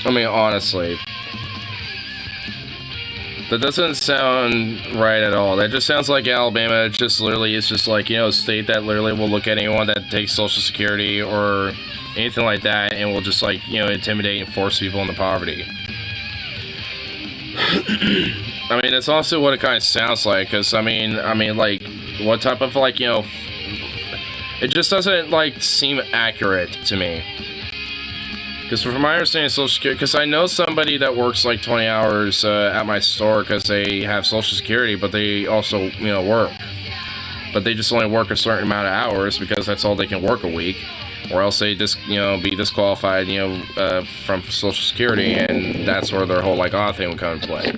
I mean, honestly. That doesn't sound right at all. That just sounds like Alabama. It just literally is just like, you know, a state that literally will look at anyone that takes Social Security or anything like that and will just, like, you know, intimidate and force people into poverty. I mean, that's also what it kind of sounds like, because, I mean, like, what type of, like, you know, it just doesn't, like, seem accurate to me. Because from my understanding of Social Security, because I know somebody that works, like, 20 hours at my store because they have Social Security, but they also, you know, work. But they just only work a certain amount of hours because that's all they can work a week. or else they just, be disqualified, from Social Security, and that's where their whole, like, thing would come into play.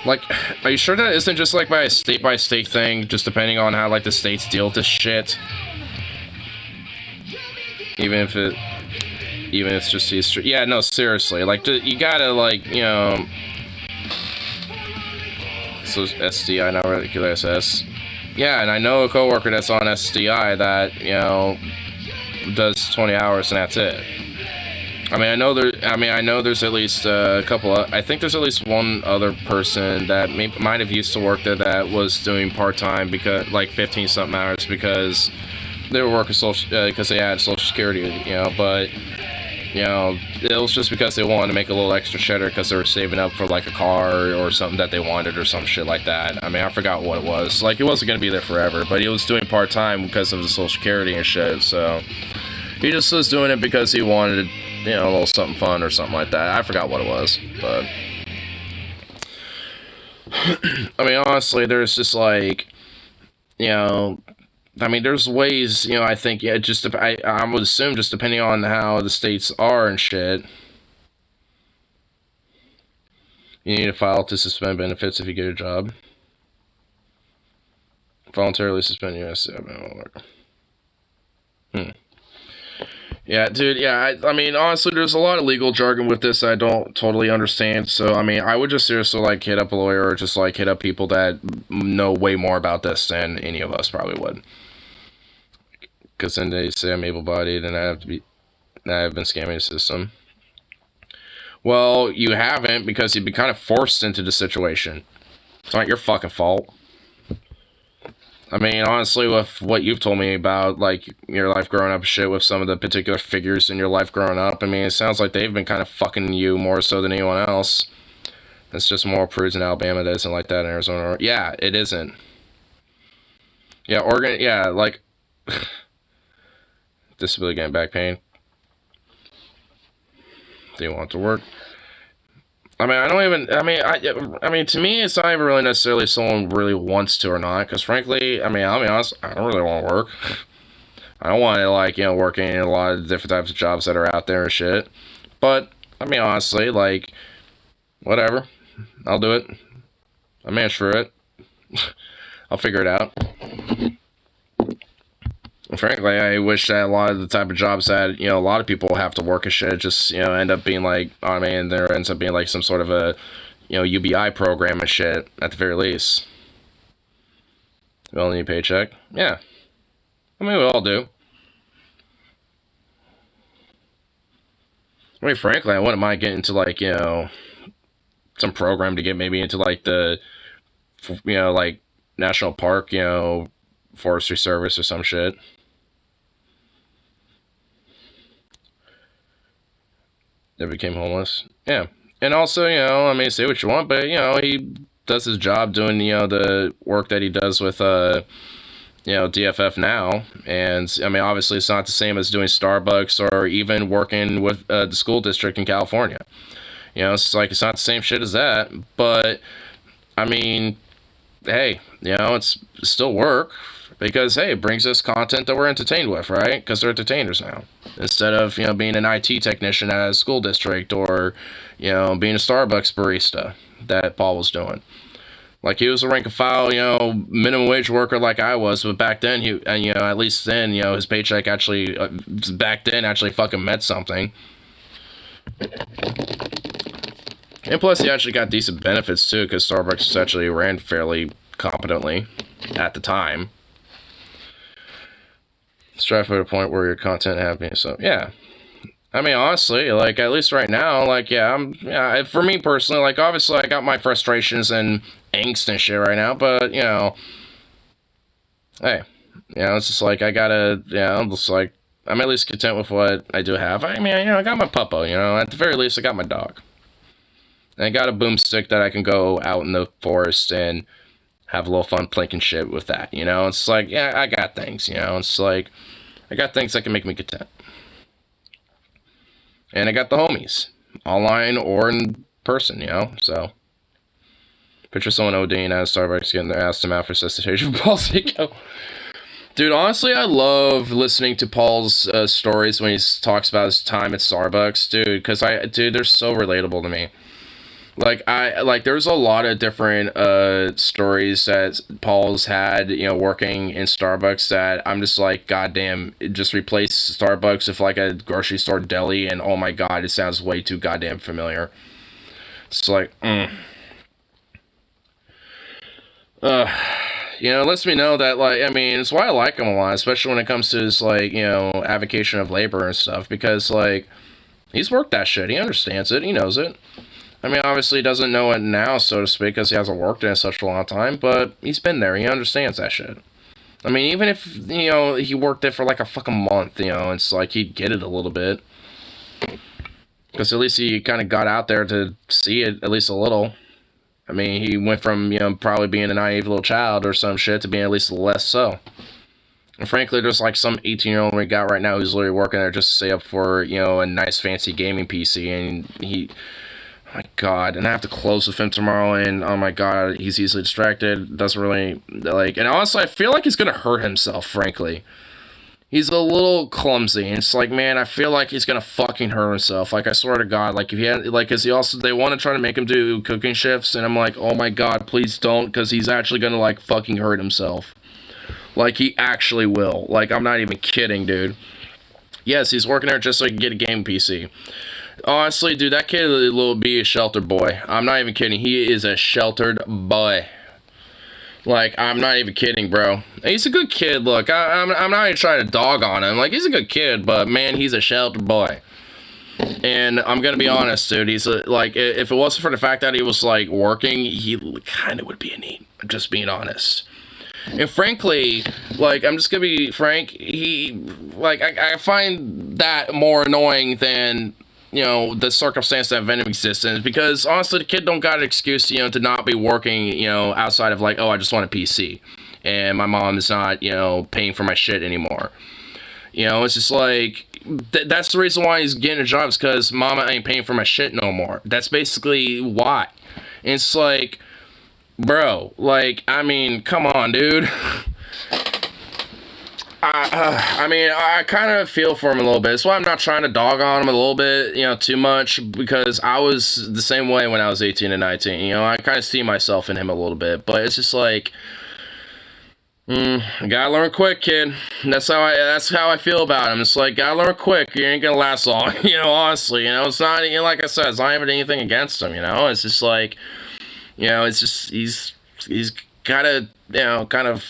Like, are you sure that isn't just, like, by a state-by-state thing, just depending on how, like, the states deal with this shit? Even if it's just history. Yeah, no, seriously. Like, you gotta, like, so SDI, not regular SS. Yeah, and I know a coworker that's on SDI that, does 20 hours and that's it. I know there's at least a couple of, I think there's at least one other person that might have used to work there that was doing part-time, because, like, 15-something hours, because they were working because they had Social Security, but, it was just because they wanted to make a little extra cheddar because they were saving up for, like, a car or something that they wanted or some shit like that. I mean, I forgot what it was. Like, he wasn't going to be there forever, but he was doing part-time because of the Social Security and shit, so he just was doing it because he wanted, a little something fun or something like that. I forgot what it was, but I mean, honestly, there's just, like, there's ways, I think, I would assume, just depending on how the states are and shit, you need to file to suspend benefits if you get a job. Voluntarily suspend U.S. Yeah, dude, yeah, I mean, honestly, there's a lot of legal jargon with this I don't totally understand, so, I mean, I would just seriously, like, hit up a lawyer, or just, like, hit up people that know way more about this than any of us probably would. Because then they say I'm able-bodied, and I've been scamming the system. Well, you haven't, because you've been kind of forced into the situation. It's not your fucking fault. I mean, honestly, with what you've told me about, like, your life growing up shit with some of the particular figures in your life growing up, I mean, it sounds like they've been kind of fucking you more so than anyone else. It's just more prudes in Alabama that isn't like that in Arizona. Yeah, it isn't. Yeah, Oregon, yeah, like, disability, getting back pain. Do you want to work? I mean, I mean, to me, it's not even really necessarily if someone really wants to or not, because frankly, I'll be honest, I don't really want to work. I don't want to, like, working in a lot of different types of jobs that are out there and shit. But, I mean, honestly, like, whatever. I'll do it. I manage for it. I'll figure it out. Frankly, I wish that a lot of the type of jobs that, a lot of people have to work and shit just, end up being like, there ends up being like some sort of a, UBI program and shit, at the very least. We all need a paycheck? Yeah. I mean, we all do. I mean, frankly, I wouldn't mind getting into, like, some program to get maybe into, like, the, like, national park, forestry service or some shit. That became homeless. Yeah. And also, I mean, say what you want, but, he does his job doing, the work that he does with, DFF now. And, I mean, obviously it's not the same as doing Starbucks or even working with the school district in California. It's like, it's not the same shit as that. But, I mean, hey, it's still work. Because, hey, it brings us content that we're entertained with, right? Because they're entertainers now. Instead of, being an IT technician at a school district or, being a Starbucks barista that Paul was doing. Like, he was a rank and file, minimum wage worker like I was, but back then, at least then, his paycheck actually, back then, actually fucking meant something. And plus, he actually got decent benefits, too, because Starbucks actually ran fairly competently at the time. Strive for a point where your content happy. So yeah, I mean, honestly, like, at least right now, like, yeah, for me personally, like, obviously I got my frustrations and angst and shit right now, but hey, it's just like I gotta, I'm just like, I'm at least content with what I do have. I mean, I got my puppo, at the very least I got my dog, and I got a boomstick that I can go out in the forest and have a little fun plinking shit with that, It's like, yeah, I got things, It's like, I got things that can make me content. And I got the homies, online or in person, So, picture someone ODing at a Starbucks getting their ass to mouth for resuscitation policy. Dude, honestly, I love listening to Paul's stories when he talks about his time at Starbucks, dude. Because they're so relatable to me. There's a lot of different stories that Paul's had, working in Starbucks that I'm just like, goddamn, just replace Starbucks with like a grocery store deli, and oh my god, it sounds way too goddamn familiar. It's like, it lets me know that, it's why I like him a lot, especially when it comes to his, advocation of labor and stuff, because, he's worked that shit, he understands it, he knows it. I mean, obviously he doesn't know it now, so to speak, because he hasn't worked in it such a long time, but he's been there, he understands that shit. I mean, even if, he worked there for, like, a fucking month, it's like, he'd get it a little bit. Because at least he kind of got out there to see it, at least a little. I mean, he went from, probably being a naive little child or some shit to being at least less so. And frankly, there's like some 18-year-old we got right now who's literally working there just to save up for, a nice fancy gaming PC. And oh my god, and I have to close with him tomorrow, and oh my god, he's easily distracted, doesn't really, and honestly, I feel like he's gonna hurt himself, frankly. He's a little clumsy, and it's like, man, I feel like he's gonna fucking hurt himself. Like, I swear to God, like, if he had, cause they want to try to make him do cooking shifts, and I'm like, oh my god, please don't, cause he's actually gonna, fucking hurt himself. Like, he actually will. Like, I'm not even kidding, dude. Yes, he's working there just so he can get a game PC. Honestly, dude, that kid will be a sheltered boy. I'm not even kidding. He is a sheltered boy. Like, I'm not even kidding, bro. He's a good kid. Look, I'm not even trying to dog on him. Like, he's a good kid, but, man, he's a sheltered boy. And I'm gonna be honest, dude. He's, if it wasn't for the fact that he was, working, he kind of would be a need. I'm just being honest. And frankly, I'm just gonna be frank, I find that more annoying than, the circumstance that Venom exists in, because honestly, the kid don't got an excuse, to not be working, outside of oh, I just want a PC, and my mom is not, paying for my shit anymore. It's just that's the reason why he's getting a job, is because mama ain't paying for my shit no more. That's basically why. And it's bro, I mean, come on, dude. I kind of feel for him a little bit. That's why I'm not trying to dog on him a little bit, too much, because I was the same way when I was 18 and 19. I kind of see myself in him a little bit, but it's just you gotta learn quick, kid. That's how I feel about him. It's gotta learn quick. You ain't gonna last long, honestly. It's not, like I said, it's not even anything against him, it's just it's just, he's gotta, kind of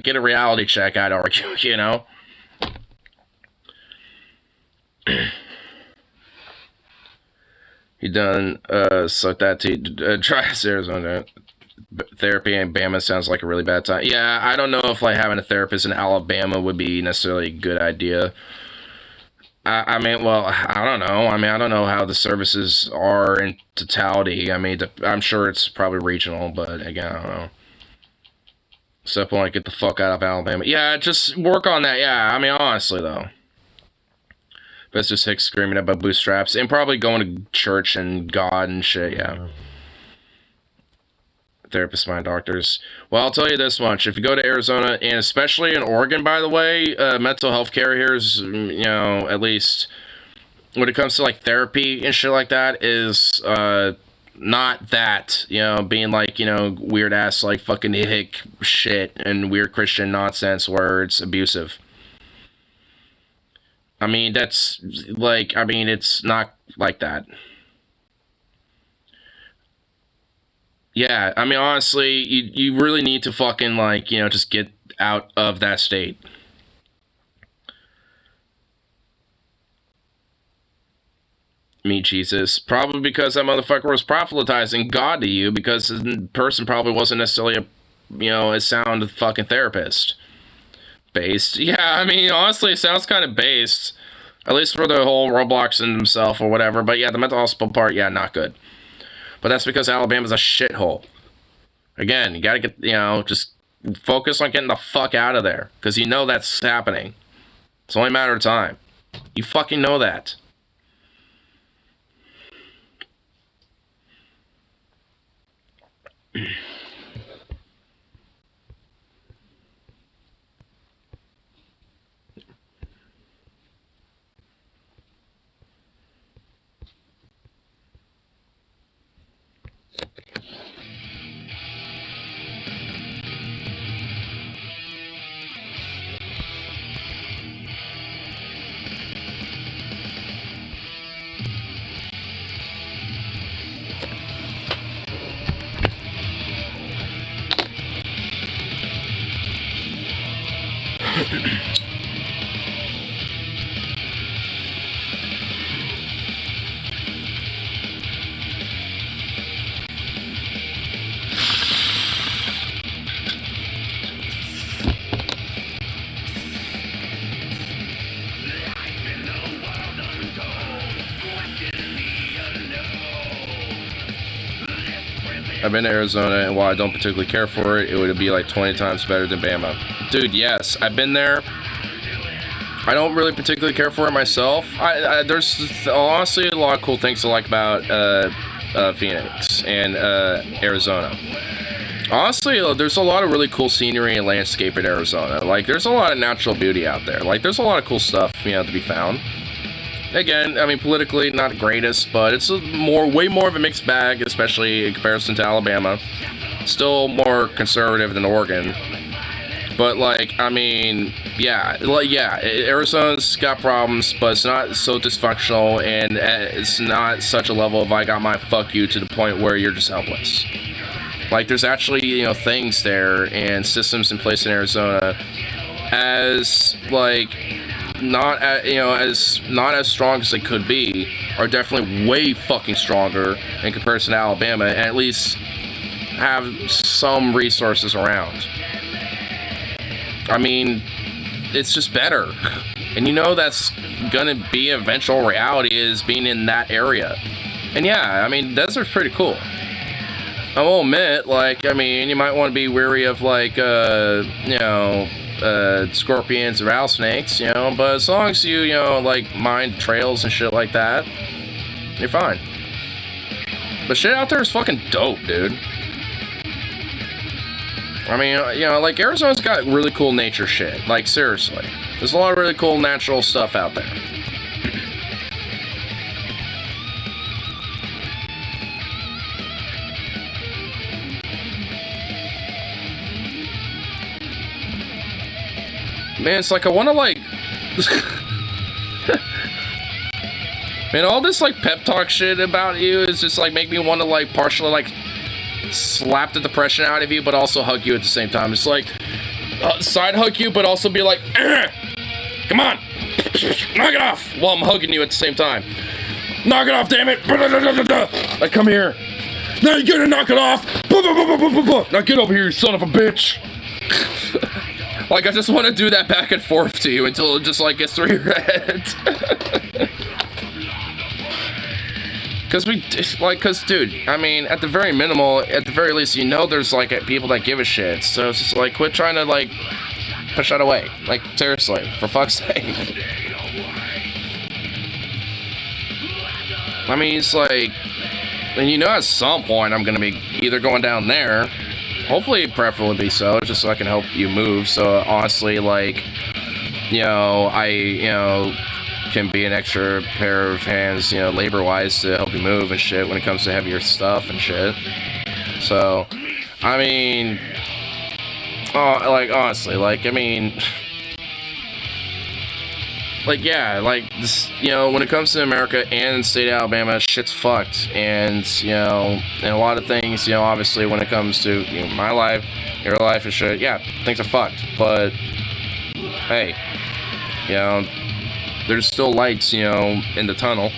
get a reality check, I'd argue, He done, suck that to, try Arizona. Therapy in Alabama sounds like a really bad time. Yeah, I don't know if, having a therapist in Alabama would be necessarily a good idea. I mean, well, I don't know. I mean, I don't know how the services are in totality. I mean, I'm sure it's probably regional, but again, I don't know. Except when I get the fuck out of Alabama. Yeah, just work on that. Yeah, I mean, honestly, though. But it's just Hicks screaming about bootstraps and probably going to church and God and shit, yeah. Therapists, mind doctors. Well, I'll tell you this much. If you go to Arizona, and especially in Oregon, by the way, mental health care here is, at least when it comes to, therapy and shit like that, is, not that, being weird ass, fucking hick shit and weird Christian nonsense where it's abusive. I mean, that's, it's not like that. Yeah, I mean, honestly, you really need to fucking, just get out of that state. Meet Jesus. Probably because that motherfucker was proselytizing God to you, because the person probably wasn't necessarily a sound fucking therapist. Based. Yeah, I mean, honestly, it sounds kind of based. At least for the whole Roblox and himself or whatever. But yeah, the mental hospital part, yeah, not good. But that's because Alabama's a shithole. Again, you gotta get, just focus on getting the fuck out of there. Because that's happening. It's only a matter of time. You fucking know that. I've been to Arizona, and while I don't particularly care for it, it would be like 20 times better than Bama. Dude, yes, I've been there. I don't really particularly care for it myself. There's honestly a lot of cool things to like about Phoenix and Arizona. Honestly, there's a lot of really cool scenery and landscape in Arizona. Like, there's a lot of natural beauty out there. Like, there's a lot of cool stuff, to be found. Again, I mean, politically not the greatest, but it's way more of a mixed bag, especially in comparison to Alabama. Still more conservative than Oregon. But, like, I mean, yeah, Arizona's got problems, but it's not so dysfunctional, and it's not such a level of I got my fuck you to the point where you're just helpless. Like, there's actually, things there and systems in place in Arizona as, like, not as strong as they could be, are definitely way fucking stronger in comparison to Alabama, and at least have some resources around. I mean, it's just better. And that's gonna be eventual reality, is being in that area. And yeah, I mean, desert's pretty cool. I will admit, like, I mean, you might want to be wary of, like, scorpions or rattlesnakes, but as long as you, like, mind trails and shit like that, you're fine. But shit out there is fucking dope, dude. I mean, like, Arizona's got really cool nature shit. Like, seriously. There's a lot of really cool natural stuff out there. Man, it's like I want to, like... Man, all this, like, pep talk shit about you is just, like, make me want to, like, partially, like, slap the depression out of you, but also hug you at the same time. It's like, side hug you, but also be like, come on, knock it off, while I'm hugging you at the same time. Knock it off, damn it. Like, come here. Now you're gonna knock it off. Now get over here, you son of a bitch. Like, I just want to do that back and forth to you until it just, like, gets through your head. Cause dude, I mean, at the very least, there's, like, people that give a shit. So it's just, like, quit trying to, like, push that away. Like, seriously, for fuck's sake. I mean, it's like, and at some point I'm gonna be either going down there, hopefully, preferably so, just so I can help you move. So honestly, like, I, can be an extra pair of hands, labor-wise, to help you move and shit when it comes to heavier stuff and shit. So, I mean, like, honestly, like, I mean, like, yeah, like, this, when it comes to America and the state of Alabama, shit's fucked. And, and a lot of things, obviously, when it comes to my life, your life and shit, yeah, things are fucked. But, hey, there's still lights, in the tunnel.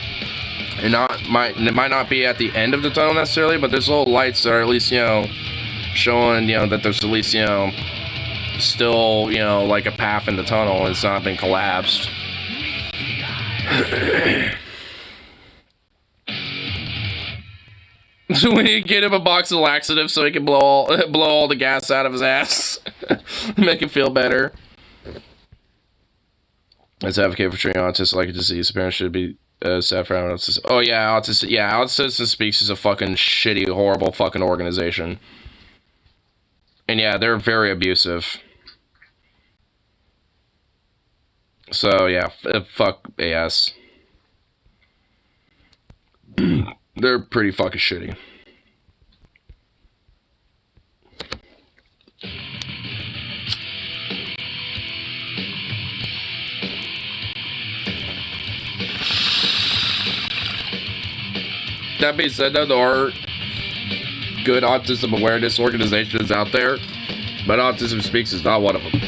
And it might not be at the end of the tunnel necessarily, but there's little lights that are at least, showing, that there's at least, still, like a path in the tunnel and it's not been collapsed. So we need to get him a box of laxatives so he can blow all the gas out of his ass. Make him feel better. Let's advocate for treating autism like a disease. Parents should be sad for autism. Oh yeah, autism. Yeah, Autism Speaks is a fucking shitty, horrible fucking organization. And yeah, they're very abusive. So yeah, fuck AS. They're pretty fucking shitty. That being said, though, there are good autism awareness organizations out there, but Autism Speaks is not one of them.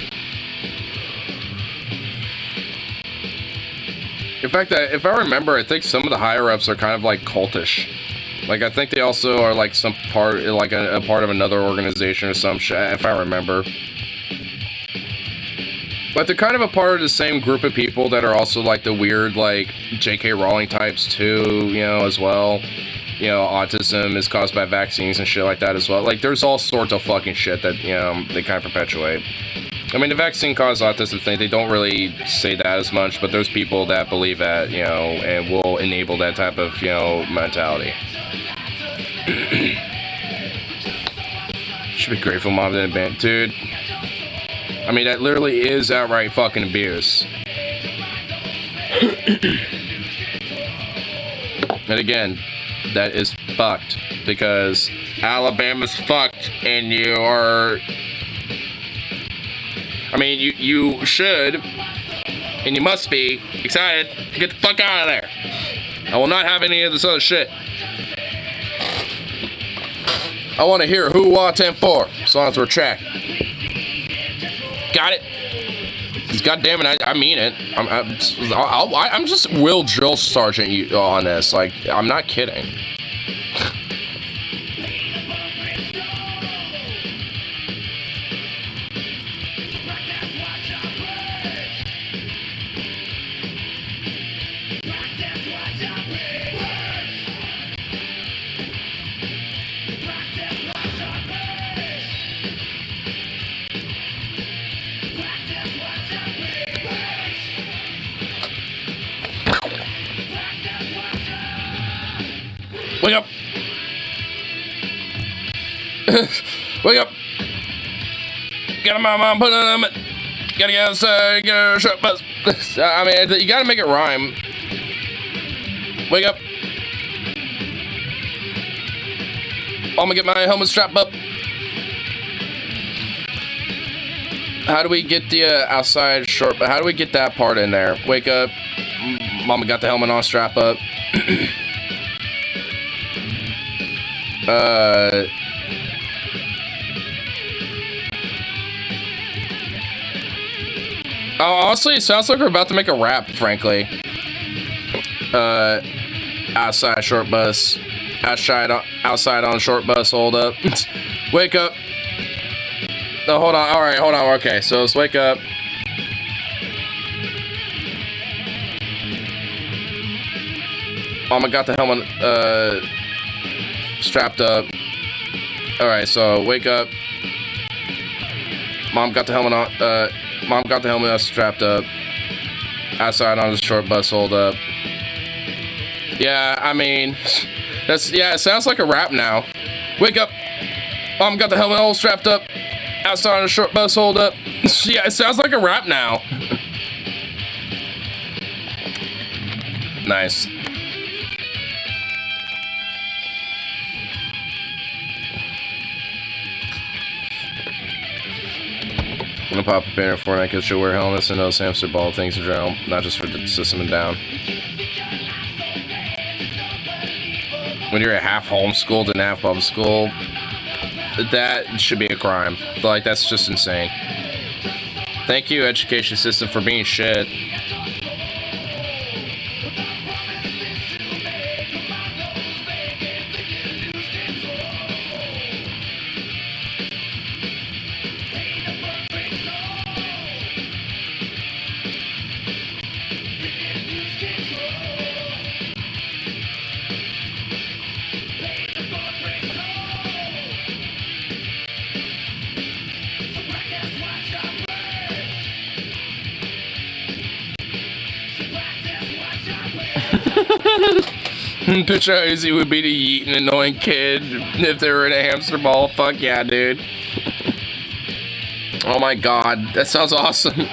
In fact, if I remember, I think some of the higher ups are kind of like cultish. Like, I think they also are like some part, like a part of another organization or some shit, if I remember. But they're kind of a part of the same group of people that are also like the weird, like, J.K. Rowling types too, you know, as well. You know, autism is caused by vaccines and shit like that as well. Like, there's all sorts of fucking shit that, you know, they kind of perpetuate. I mean, the vaccine caused autism thing, they don't really say that as much, but there's people that believe that, you know, and will enable that type of, you know, mentality. Should be grateful mom didn't ban. Dude. I mean, that literally is outright fucking abuse. And again, that is fucked. Because Alabama's fucked and you are... I mean, you should, and you must be, excited to get the fuck out of there. I will not have any of this other shit. I want to hear who, what, and for, as long as we're checked. Got it? Because goddamn it, I mean it. I'm just Will Drill Sergeant on this. Like, I'm not kidding. Wake up! Wake up! Get him out, mom, put on him. Gotta get outside, get a short bus. I mean, you gotta make it rhyme. Wake up! I'm gonna get my helmet strapped up. How do we get the outside short? How do we get that part in there? Wake up! Mama got the helmet on, strap up. Honestly, it sounds like we're about to make a rap, frankly. Outside short bus. Outside on short bus, hold up. Wake up. No, hold on. Alright, hold on. Okay, so let's wake up. Mama got the helmet, strapped up. Alright, so wake up. Mom got the helmet on, Mom got the helmet strapped up. Outside on the short bus, hold up. Yeah, I mean, it sounds like a rap now. Wake up. Mom got the helmet all strapped up. Outside on the short bus, hold up. Yeah, it sounds like a rap now. Nice. I'm gonna pop a banner for Fortnite because she'll wear helmets and those hamster ball things in general, not just for the system and down. When you're a half homeschooled and half homeschooled, that should be a crime. Like, that's just insane. Thank you, education system, for being shit. Picture how easy it would be to yeet an annoying kid if they were in a hamster ball. Fuck yeah, dude. Oh my god, that sounds awesome.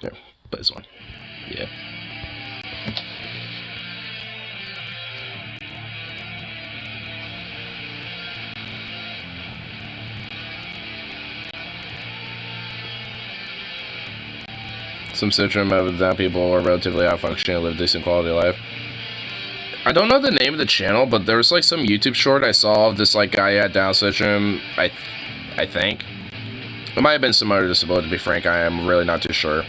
Here, play this one. Yeah. Some syndrome of that people are relatively high functioning and live decent quality of life. I don't know the name of the channel, but there was like some YouTube short I saw of this like guy who had Down syndrome. I think it might have been some other disability. To be frank, I am really not too sure.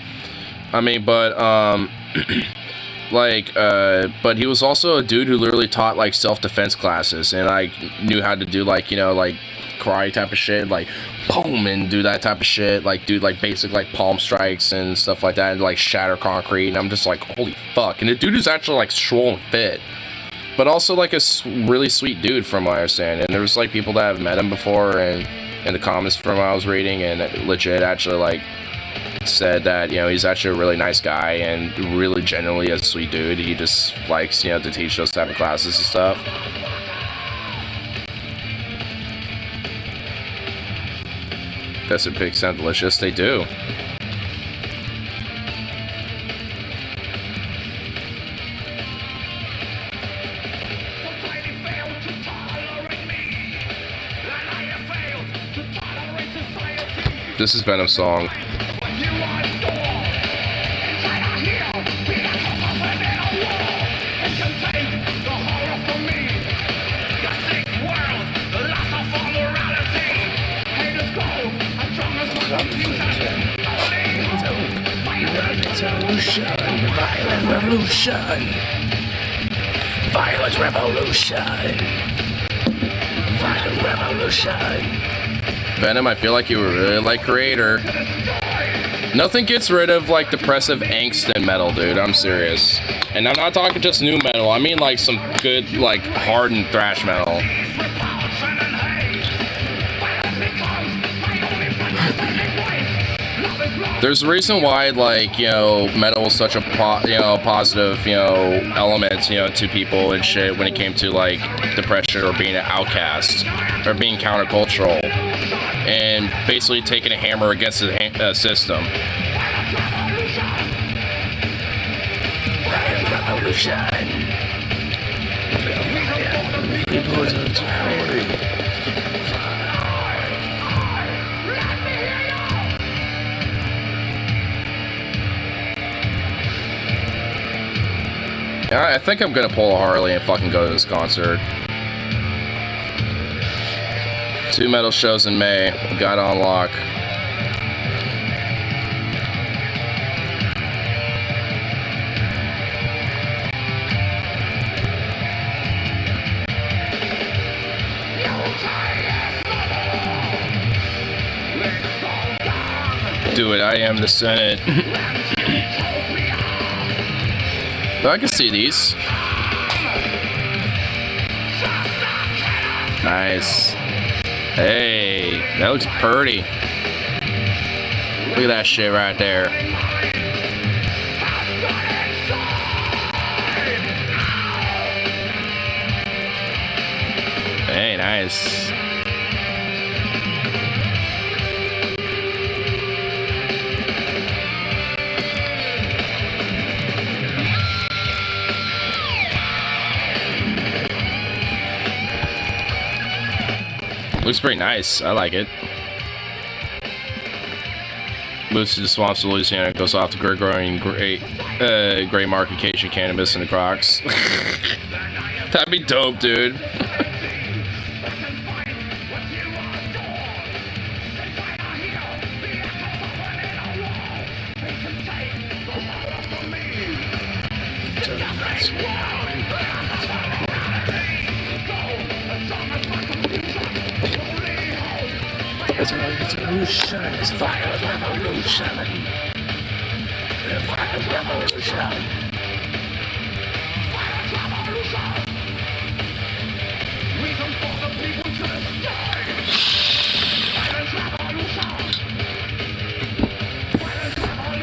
I mean, but but he was also a dude who literally taught like self-defense classes and like knew how to do like, you know, like karate type of shit, like boom, and do that type of shit, like do like basic like palm strikes and stuff like that, and like shatter concrete. And I'm just like, holy fuck. And the dude is actually like swole and fit, but also like a really sweet dude from what I understand. And there was like people that have met him before, and in the comments from what I was reading, and legit actually like said that, you know, he's actually a really nice guy and really genuinely a sweet dude. He just likes, you know, to teach those type of classes and stuff. Guess it pigs sound delicious. They do. This is Venom's song. Violent revolution. Violent revolution. Violent revolution. Venom, I feel like you were really like Creator. Nothing gets rid of like depressive angst in metal, dude. I'm serious. And I'm not talking just new metal. I mean like some good, like hardened thrash metal. There's a reason why, like, you know, metal was such a positive, you know, element, you know, to people and shit when it came to like depression or being an outcast or being countercultural and basically taking a hammer against the system. I think I'm gonna pull a Harley and fucking go to this concert. 2 metal shows in May. Got on lock. Do it. I am the Senate. But I can see these. Nice. Hey, that looks pretty. Look at that shit right there. Hey, nice. Looks pretty nice. I like it. Moves to the swamps of Louisiana. Goes off the growing gray market Cajun cannabis in the Crocs. That'd be dope, dude. It's violent revolution. Violent revolution.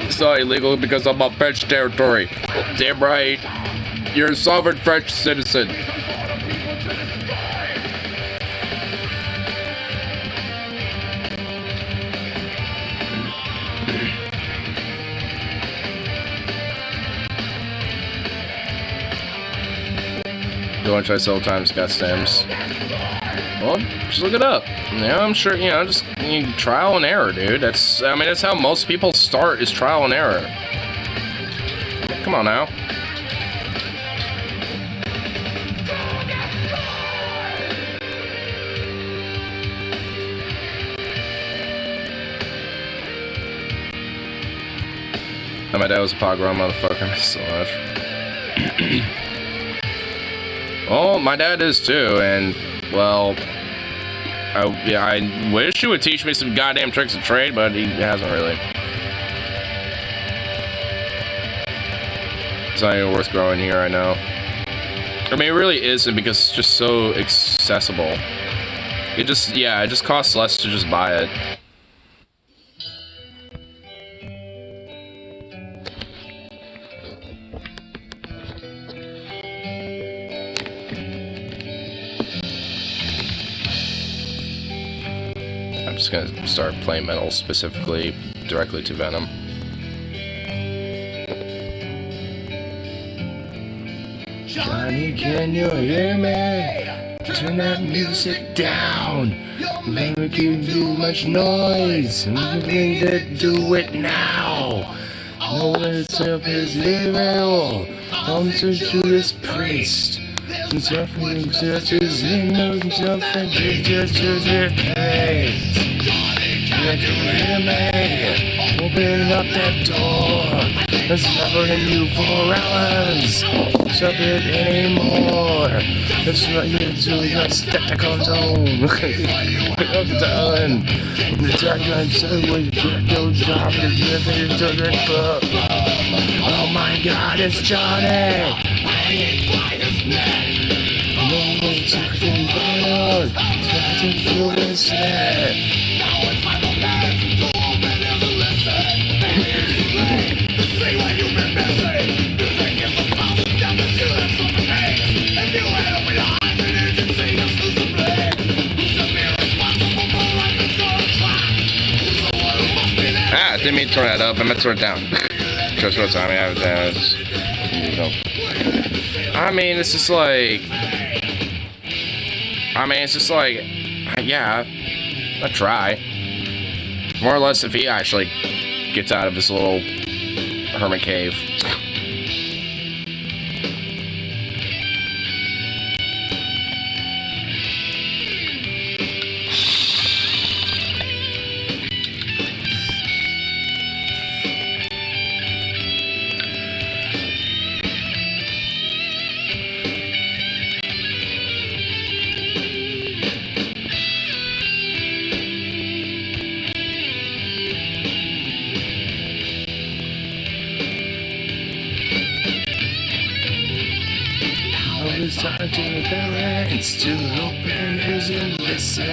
It's not illegal because I'm on French territory. Damn right. You're a sovereign French citizen. You want to try several times, got stems. Well, just look it up. Yeah, I'm sure, you know, just trial and error, dude. That's how most people start, is trial and error. Come on now. And my dad was a pogrom motherfucker. I miss so much. Well, my dad is too, and well, I wish he would teach me some goddamn tricks of trade, but he hasn't really. It's not even worth growing here, I know. I mean, it really isn't because it's just so accessible. It just costs less to just buy it. I'm just gonna start playing metal specifically directly to Venom. Johnny, can you hear me? Turn that music down. Never give you much noise. I'm going to do it now. No one's up his evil. Answer to this priest. Suffering searches in himself and just his case. You can hear me. Open up that door. I'm suffering you for hours. Suffer it anymore. That's what you do, your spectacle zone. I'm done. The dark gun said we get no job to give it to the book. Oh my god, it's Johnny. I ain't quite as mad. No one's talking about it. Try to feel this head. Now it's my moment to do it as a lesson. To see what you've been missing. Music is the power of damage you have from the pain. If you have me behind the agency exclusively, who's to be responsible for life is gonna try? Who's the one who must be there? Ah, didn't mean to turn that up. I meant to turn it down. Just what time I have I mean, it's just like... yeah, I try. More or less if he actually gets out of his little hermit cave. It's time to the parents to open ears and listen.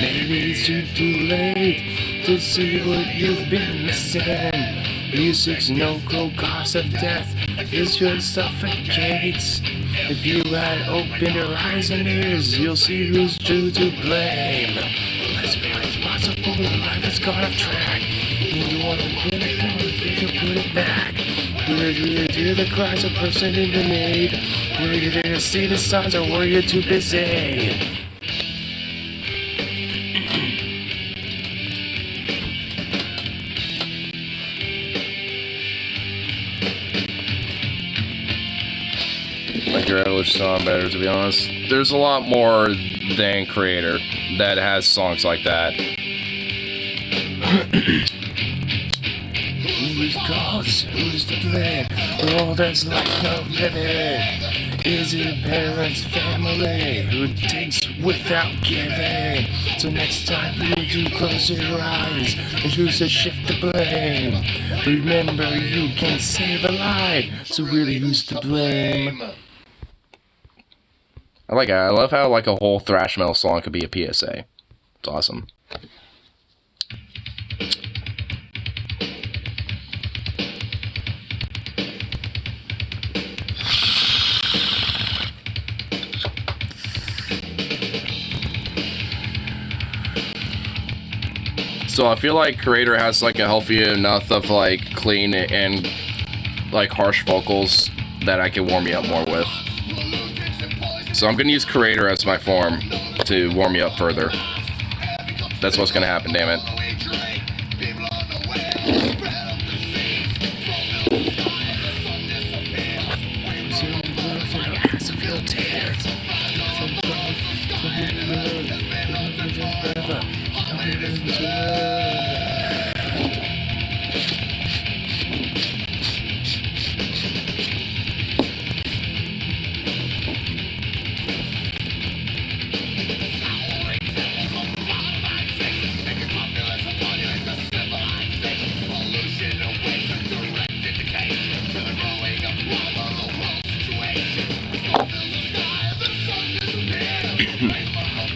Maybe it's too late to see what you've been missing. Music's no cold cause of death, it should suffocates. If you had opened your eyes and ears, you'll see who's true to blame. Let's be responsible, life has gone off track. You want to put it down, you can put it back. We're here to hear the cries of person in the need. We're here to see the signs, or were you too busy? Like your Evolution song better, to be honest. There's a lot more than Creator that has songs like that. Who's cause? Who's to blame? Oh, there's life no living. Is it parents, family who takes without giving? So next time you do close your eyes and choose to shift the blame. Remember, you can save a life. So really, who's to blame? I like it. I love how like a whole thrash metal song could be a PSA. It's awesome. So I feel like Creator has like a healthy enough of like clean and like harsh vocals that I can warm you up more with. So I'm gonna use Creator as my form to warm you up further. That's what's gonna happen, damn it. to feel tears.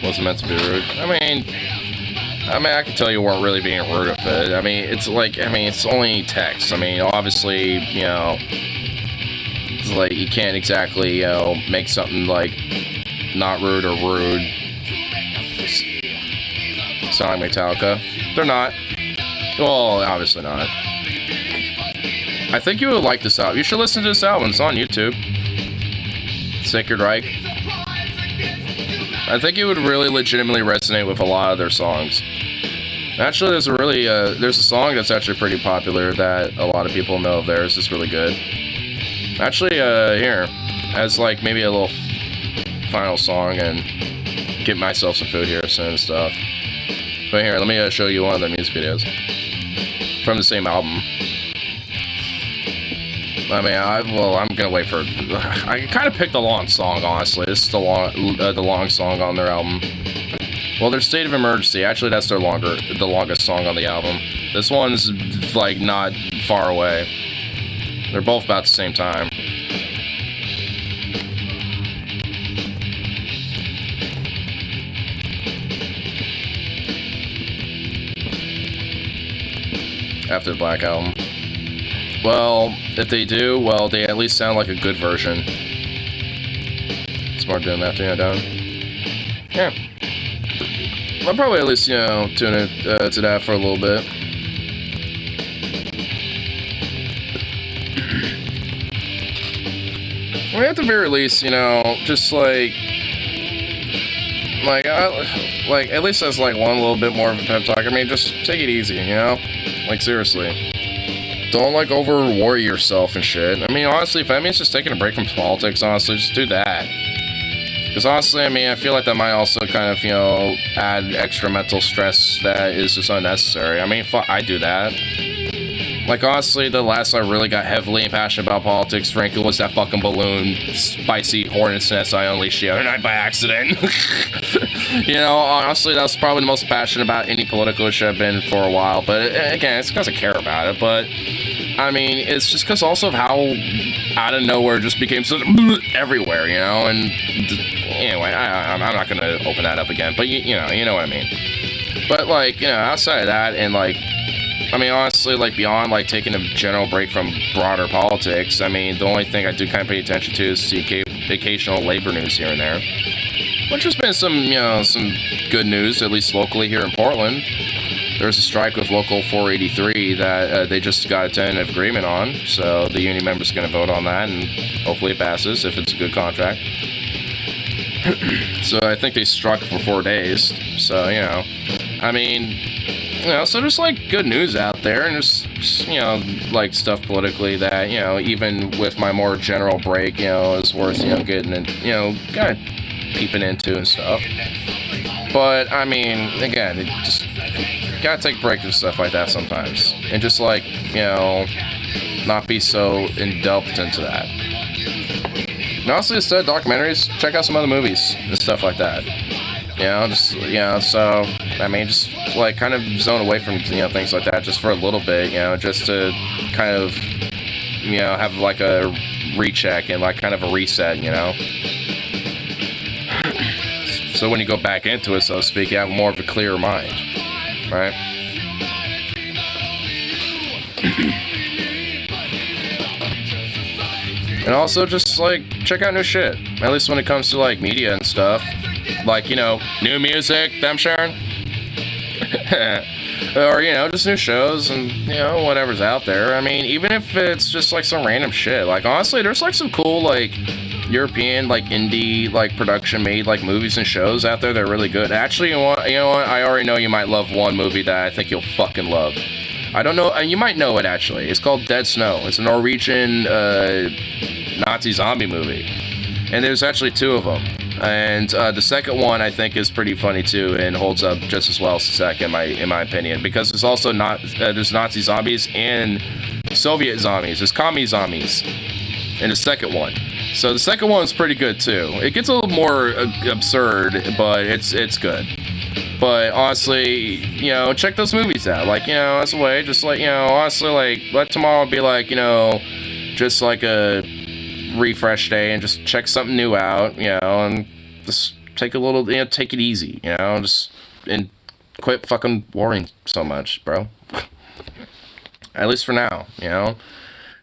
Wasn't meant to be rude. I can tell you weren't really being rude of it. It's only text. Obviously, it's like you can't exactly, make something like not rude or rude sound like Metallica. They're not. Well, obviously not. I think you would like this album. You should listen to this album. It's on YouTube. Sacred Reich. I think it would really legitimately resonate with a lot of their songs. Actually, there's a song that's actually pretty popular that a lot of people know of theirs. It's really good. Actually, here, as like maybe a little final song and get myself some food here soon and stuff. But here, let me show you one of their music videos from the same album. I'm gonna wait for. I kind of picked a long song, honestly. This is the long song on their album. Well, their State of Emergency. Actually, that's the longest song on the album. This one's like not far away. They're both about the same time. After the Black Album. Well, if they do, well, they at least sound like a good version. Smart doing that, done. Yeah. I'll probably at least, tune in to that for a little bit. At the very least, just like at least that's like one little bit more of a pep talk. Just take it easy, Like, seriously. Don't, like, over-worry yourself and shit. Honestly, if that means just taking a break from politics, honestly, just do that. Because, honestly, I feel like that might also kind of, add extra mental stress that is just unnecessary. I do that. Like, honestly, the last I really got heavily and passionate about politics, frankly, was that fucking balloon spicy hornet's nest I unleashed the other night by accident. Honestly, that was probably the most passionate about any political issue I've been for a while. But, again, it's because I care about it. But, it's just because also of how out of nowhere it just became so everywhere, And, anyway, I'm not going to open that up again. But, you know what I mean. But, like, outside of that and, like, honestly, like, beyond, like, taking a general break from broader politics, the only thing I do kind of pay attention to is the occasional labor news here and there. Which has been some good news, at least locally here in Portland. There's a strike with Local 483 that they just got a tentative agreement on, so the union members are going to vote on that, and hopefully it passes if it's a good contract. So I think they struck for 4 days, so, so there's, like, good news out there, and there's, like, stuff politically that, even with my more general break, is worth, getting in, kind of peeping into and stuff. But, again, it just gotta take a break from stuff like that sometimes. And just, like, not be so indulged into that. And honestly, instead of documentaries, check out some other movies and stuff like that. So, just, like, kind of zone away from, things like that just for a little bit, just to kind of, have, like, a recheck and, like, kind of a reset, So when you go back into it, so to speak, you have more of a clearer mind, right? And also just, like, check out new shit, at least when it comes to, like, media and stuff. Like, new music, them sharing. Or, just new shows and, whatever's out there. Even if it's just, like, some random shit. Like, honestly, there's, like, some cool, like, European, like, indie, like, production-made, like, movies and shows out there that are really good. Actually, you know what? I already know you might love one movie that I think you'll fucking love. I don't know. You might know it, actually. It's called Dead Snow. It's a Norwegian Nazi zombie movie. And there's actually 2 of them. And the second one I think is pretty funny too, and holds up just as well as the second, in my opinion, because there's also there's Nazi zombies and Soviet zombies. There's commie zombies in the second one. So the second one's pretty good too. It gets a little more absurd, but it's good. But honestly, you know, check those movies out. Like, you know, that's a way. Just like, you know, honestly, like, let tomorrow be like, you know, just like a refresh day and just check something new out, you know, and just take a little, you know, take it easy, you know, and quit fucking worrying so much, bro. At least for now, you know.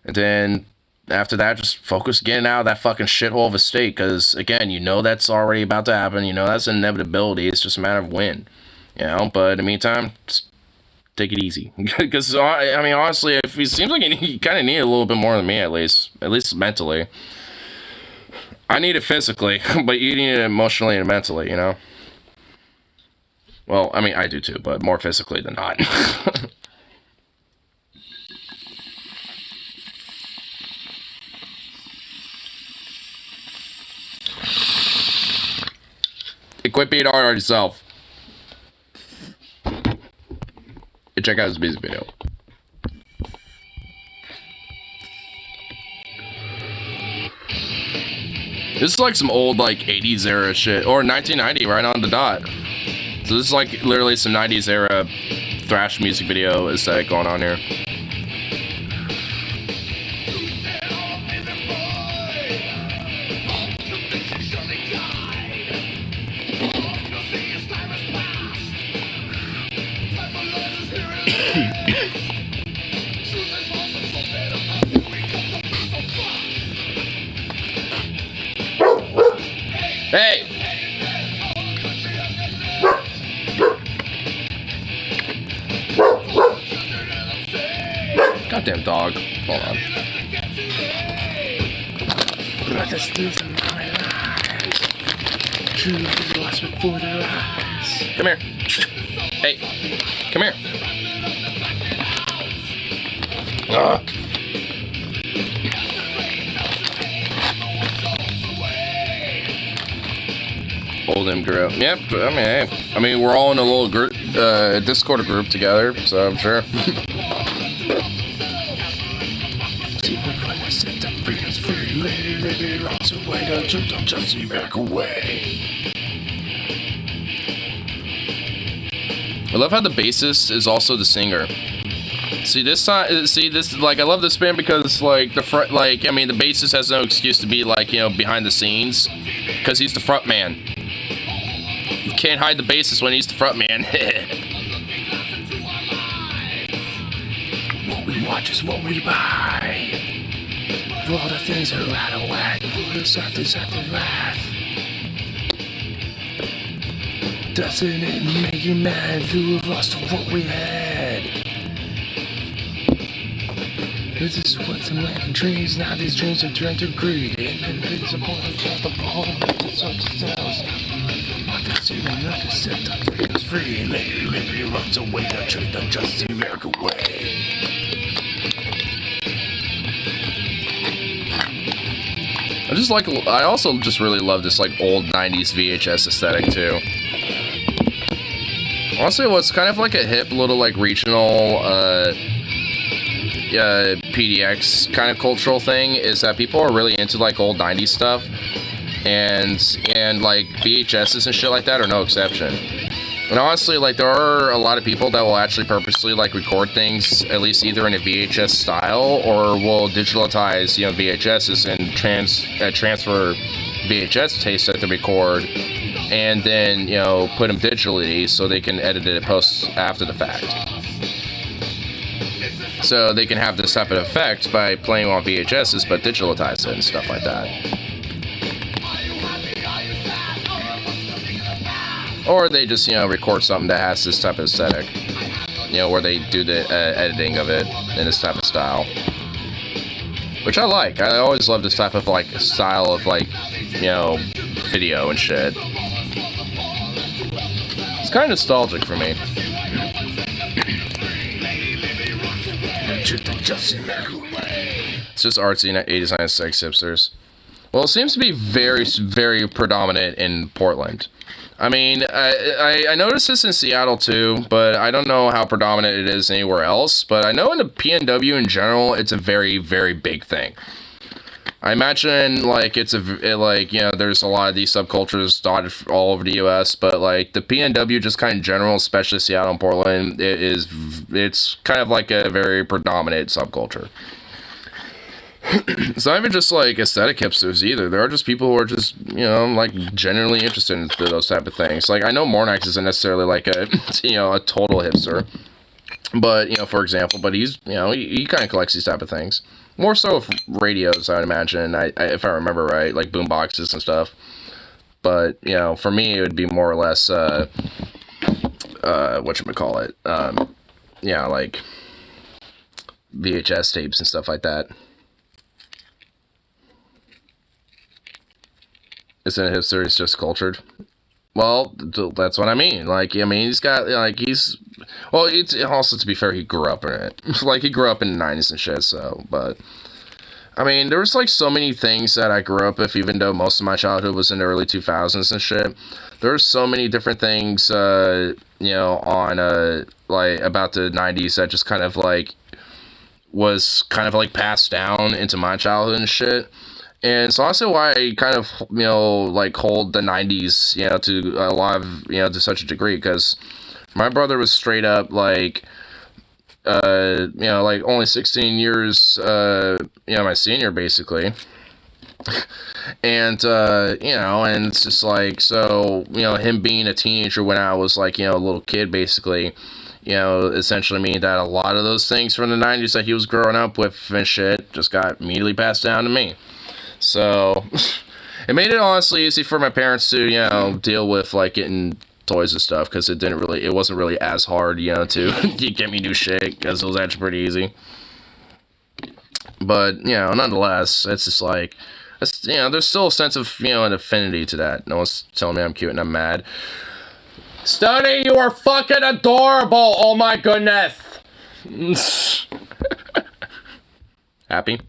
And then after that, just focus getting out of that fucking shithole of a state, because again, you know that's already about to happen. You know that's an inevitability. It's just a matter of when, you know. But in the meantime, just take it easy. Because I mean, honestly, if it seems like you kind of need a little bit more than me, at least mentally. I need it physically, but you need it emotionally and mentally, you know. Well, I mean, I do too, but more physically than not. Quit being hard on yourself. And check out his music video. This is like some old like 80s era shit, or 1990 right on the dot. So this is like literally some 90s era thrash music video aesthetic going on here. Hey! Goddamn dog. Hold on. Come here. Hey. Come here. Hold him group. Yep. I mean, we're all in a little group, Discord group together, so I'm sure. I love how the bassist is also the singer. See this like I love this band because like the front, like I mean the bassist has no excuse to be like, you know, behind the scenes because he's the front man. You can't hide the bassist when he's the front man. What we watch is what we buy. For all the things that are out of whack, for the something's at the wrath. Doesn't it make you mad to have lost what we had? This is what's in American dreams. Now these dreams have turned to greed. And these are more than the ball. It's up to cells. Not to see me, not to set the freedom's free. Liberty runs away, the truth, the just the American way. I also just really love this like old 90s VHS aesthetic too. Honestly, what's kind of like a hip little like regional PDX kind of cultural thing is that people are really into like old 90s stuff, and like VHSs and shit like that are no exception. And honestly, like there are a lot of people that will actually purposely like record things at least either in a VHS style or will digitalize, you know, VHSs and transfer VHS tapes that they record and then, you know, put them digitally so they can edit it post after the fact. So they can have this type of effect by playing on VHSs but digitalize it and stuff like that. Or they just, you know, record something that has this type of aesthetic. You know, where they do the editing of it in this type of style. Which I like. I always love this type of, like, style of, like, you know, video and shit. It's kind of nostalgic for me. It's just artsy 80s, 96 hipsters. Well, it seems to be very, very predominant in Portland. I mean, I noticed this in Seattle too, but I don't know how predominant it is anywhere else. But I know in the PNW in general, it's a very, very big thing. I imagine, like, there's a lot of these subcultures dotted all over the U.S., but, like, the PNW just kind of in general, especially Seattle and Portland, it's kind of like a very predominant subculture. It's not even just, like, aesthetic hipsters either. There are just people who are just, like, genuinely interested in those type of things. Like, I know Mornax isn't necessarily, like, a total hipster, but, for example, but he's, he kind of collects these type of things. More so with radios, I would imagine, if I remember right, like boom boxes and stuff. But, for me, it would be more or less, whatchamacallit, like VHS tapes and stuff like that. Isn't a hipster, it's just cultured? Well, that's what I mean. Like, he's got, like, well, it's also, to be fair, he grew up in it. Like, he grew up in the 90s and shit, so, but, I mean, there was, like, so many things that I grew up with, even though most of my childhood was in the early 2000s and shit. There were so many different things, on, like, about the 90s that just kind of, like, was kind of, like, passed down into my childhood and shit. And it's also why I kind of, like, hold the 90s, to a lot of, to such a degree, because my brother was straight up, like, like, only 16 years, my senior, basically. And, and it's just, like, so, him being a teenager when I was, like, a little kid, basically, essentially mean that a lot of those things from the 90s that he was growing up with and shit just got immediately passed down to me. So, it made it honestly easy for my parents to, deal with, like, getting toys and stuff, because it wasn't really as hard, to get me new shit, because it was actually pretty easy. But, nonetheless, it's just like, there's still a sense of, an affinity to that. No one's telling me I'm cute and I'm mad. Stoney, you are fucking adorable! Oh my goodness! Happy?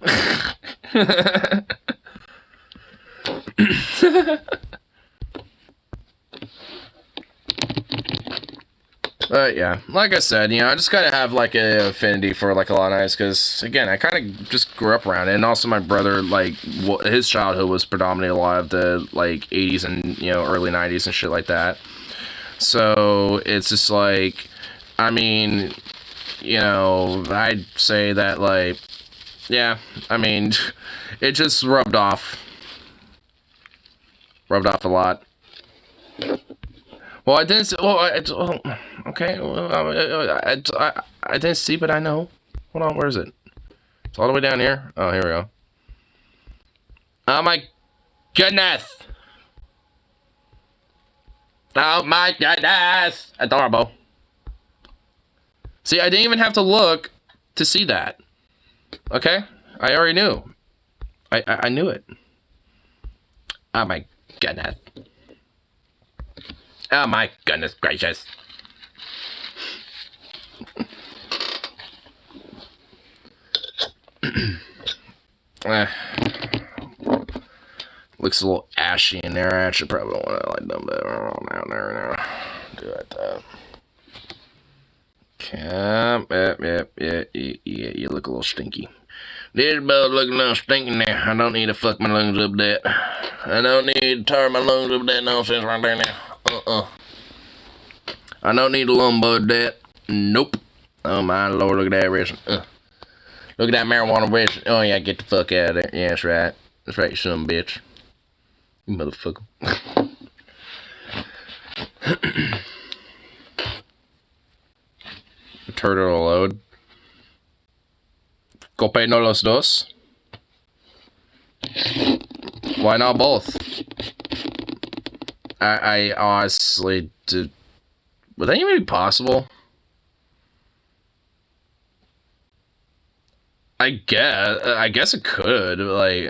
But yeah, like I said, I just gotta have like an affinity for like a lot of nights, because again, I kind of just grew up around it, and also my brother, like, his childhood was predominantly a lot of the like 80s and early 90s and shit like that. So it's just like, I mean, I'd say that, like, yeah, I mean, it just rubbed off a lot. Well, I didn't. Okay. I didn't see, but I know. Hold on, where is it? It's all the way down here. Oh, here we go. Oh my goodness! Oh my goodness! Adorable. See, I didn't even have to look to see that. Okay, I already knew. I knew it. Oh my goodness. Oh my goodness gracious. Looks a little ashy in there. I actually probably don't want to like dump that down there now. Do it that. Yeah, you look a little stinky. This boat looking a little stinky now. I don't need to fuck my lungs up that. I don't need to tar my lungs up that nonsense right there now. I don't need to lumbud that. Nope. Oh my lord, look at that wrist. Look at that marijuana wrist. Oh yeah, get the fuck out of there. Yeah, that's right. That's right, you son of a bitch. You motherfucker. Turtle load. Cope no los dos. Why not both? I honestly did. Would that even be possible? I guess it could. Like,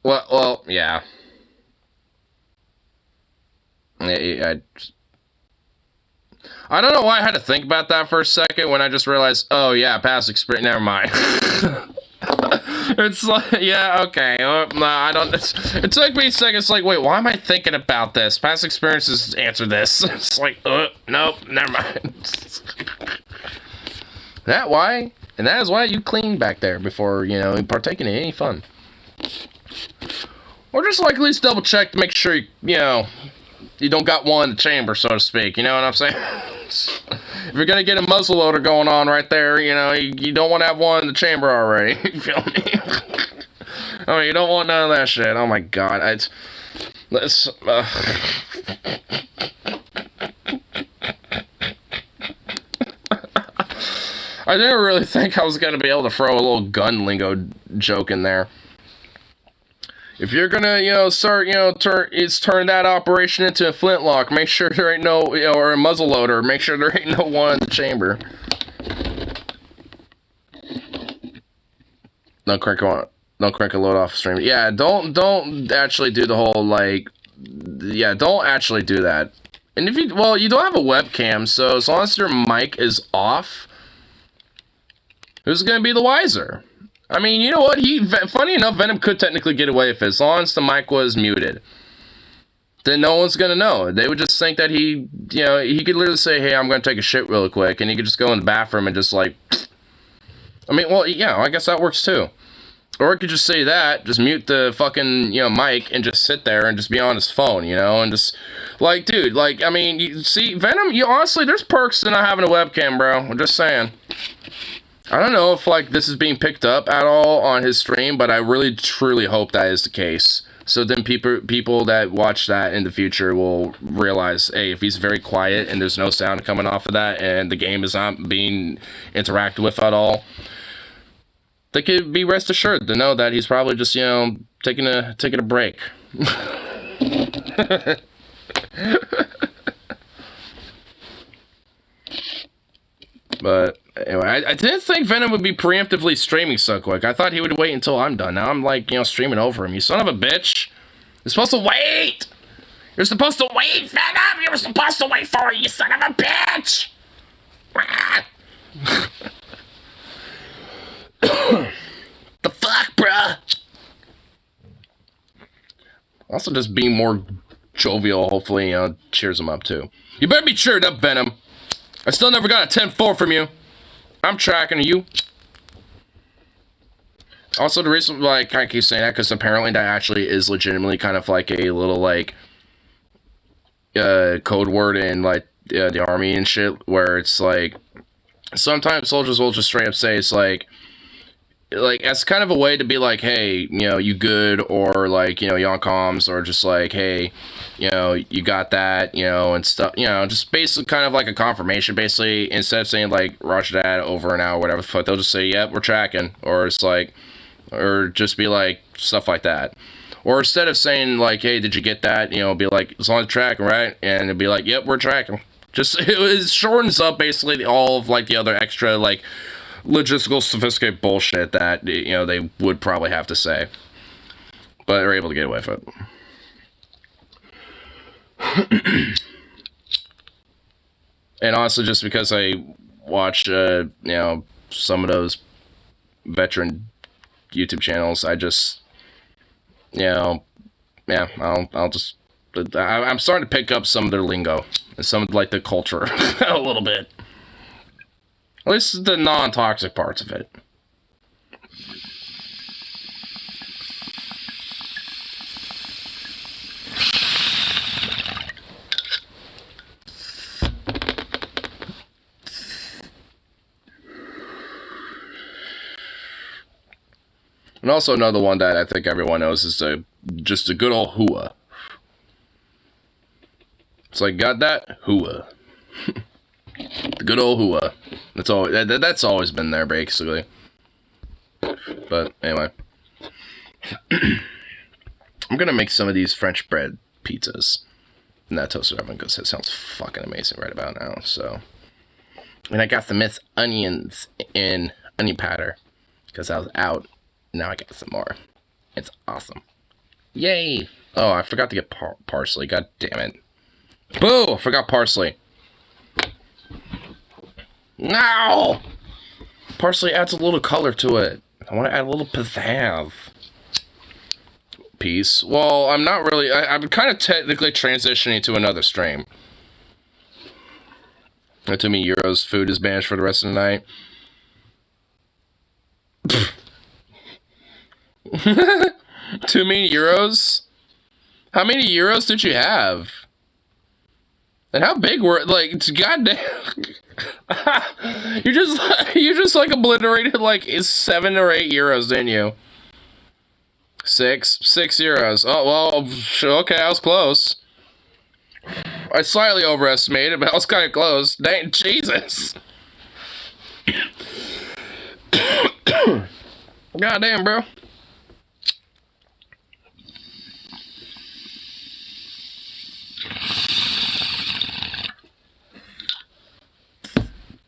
well, yeah. I don't know why I had to think about that for a second when I just realized, oh yeah, past experience, never mind. It's like, yeah, okay, no, I don't, it took me a second, it's like, wait, why am I thinking about this? Past experiences answer this. It's like, nope, never mind. That why? And that is why you clean back there before, you know, partaking in any fun. Or just like at least double check to make sure you know, you don't got one in the chamber, so to speak. You know what I'm saying? If you're gonna get a muzzle loader going on right there, you know, you don't want to have one in the chamber already. You feel me? I mean, you don't want none of that shit. Oh my god, I didn't really think I was gonna be able to throw a little gun lingo joke in there. If you're gonna, you know, start, you know, turn that operation into a flintlock, make sure there ain't no, you know, or a muzzle loader, make sure there ain't no one in the chamber. Don't crank a load off stream. Yeah, don't actually do the whole, like, yeah, don't actually do that. And if you, well, you don't have a webcam, so as long as your mic is off, who's gonna be the wiser? I mean, you know what? Funny enough, Venom could technically get away with it as long as the mic was muted. Then no one's gonna know. They would just think that he, you know, he could literally say, "Hey, I'm gonna take a shit real quick," and he could just go in the bathroom and just like, I mean, well, yeah, I guess that works too. Or he could just say that, just mute the fucking, you know, mic and just sit there and just be on his phone, you know, and just, like, dude, like, I mean, you see, Venom, you honestly, there's perks to not having a webcam, bro. I'm just saying. I don't know if, like, this is being picked up at all on his stream, but I really, truly hope that is the case. So then people that watch that in the future will realize, hey, if he's very quiet and there's no sound coming off of that and the game is not being interacted with at all, they could be rest assured to know that he's probably just, you know, taking a break. But anyway, I didn't think Venom would be preemptively streaming so quick. I thought he would wait until I'm done. Now I'm like, you know, streaming over him. You son of a bitch. You're supposed to wait. You're supposed to wait, Venom. You were supposed to wait for it, you son of a bitch. The fuck, bruh? Also, just being more jovial, hopefully, you know, cheers him up too. You better be cheered up, Venom. I still never got a 10-4 from you. I'm tracking you. Also, the reason why I kind of keep saying that, because apparently that actually is legitimately kind of like a little, like, code word in, like, the army and shit, where it's like, sometimes soldiers will just straight up say, it's like, as kind of a way to be like, hey, you know, you good, or like, you know, you on comms, or just like, hey, you know, you got that, you know, and stuff, you know, just basically kind of like a confirmation, basically, instead of saying like, roger that, over and out, whatever the fuck, they'll just say, yep, we're tracking, or it's like, or just be like, stuff like that. Or instead of saying like, hey, did you get that, you know, be like, as long as tracking, right? And it'd be like, yep, we're tracking. Just, it shortens up basically all of like the other extra, like, logistical, sophisticated bullshit that, you know, they would probably have to say. But they're able to get away with it. And also, just because I watch, you know, some of those veteran YouTube channels, I just, you know, yeah, I'll just, I'm starting to pick up some of their lingo and some of, like, the culture a little bit. At least the non-toxic parts of it. And also another one that I think everyone knows is just a good old hooah. It's like, got that? Hooah. The good old hooah. That's always been there, basically. But anyway, I'm gonna make some of these French bread pizzas in that toaster oven because it sounds fucking amazing right about now. So, and I got some Miss Onions in onion powder because I was out. Now I got some more. It's awesome. Yay! Oh, I forgot to get parsley. God damn it. Boo! I forgot parsley. No! Parsley adds a little color to it. I want to add a little pizzazz. Piece. Well, I'm not really... I'm kind of technically transitioning to another stream. Too many euros. Food is banished for the rest of the night. 2 many euros? How many euros did you have? And how big were... Like, goddamn... you just like obliterated like 7 or 8 euros, didn't you? 6 euros. Oh well, okay, I was close. I slightly overestimated, but I was kind of close. Dang, Jesus! Goddamn, bro.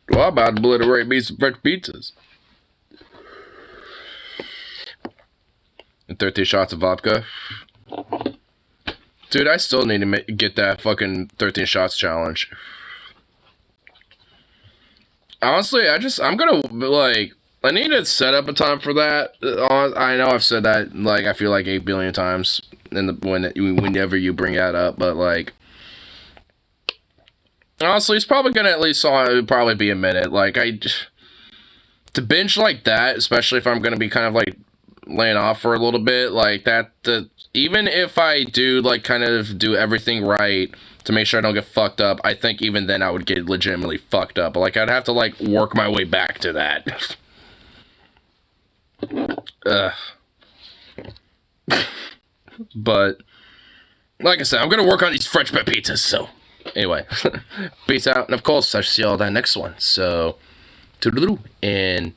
Well, I'm about to obliterate me some French pizzas. And 13 shots of vodka. Dude, I still need to get that fucking 13 shots challenge. Honestly, I'm gonna, like, I need to set up a time for that. I know I've said that, like, I feel like 8 billion times whenever you bring that up, but, like, honestly, it's probably gonna at least probably be a minute. Like, to binge like that, especially if I'm gonna be kind of, like, laying off for a little bit, like, even if I do, like, kind of do everything right to make sure I don't get fucked up, I think even then I would get legitimately fucked up. Like, I'd have to, like, work my way back to that. But, like I said, I'm gonna work on these French bread pizzas, so, anyway. Peace out, and of course, I shall see y'all that next one, so, toodaloo, and...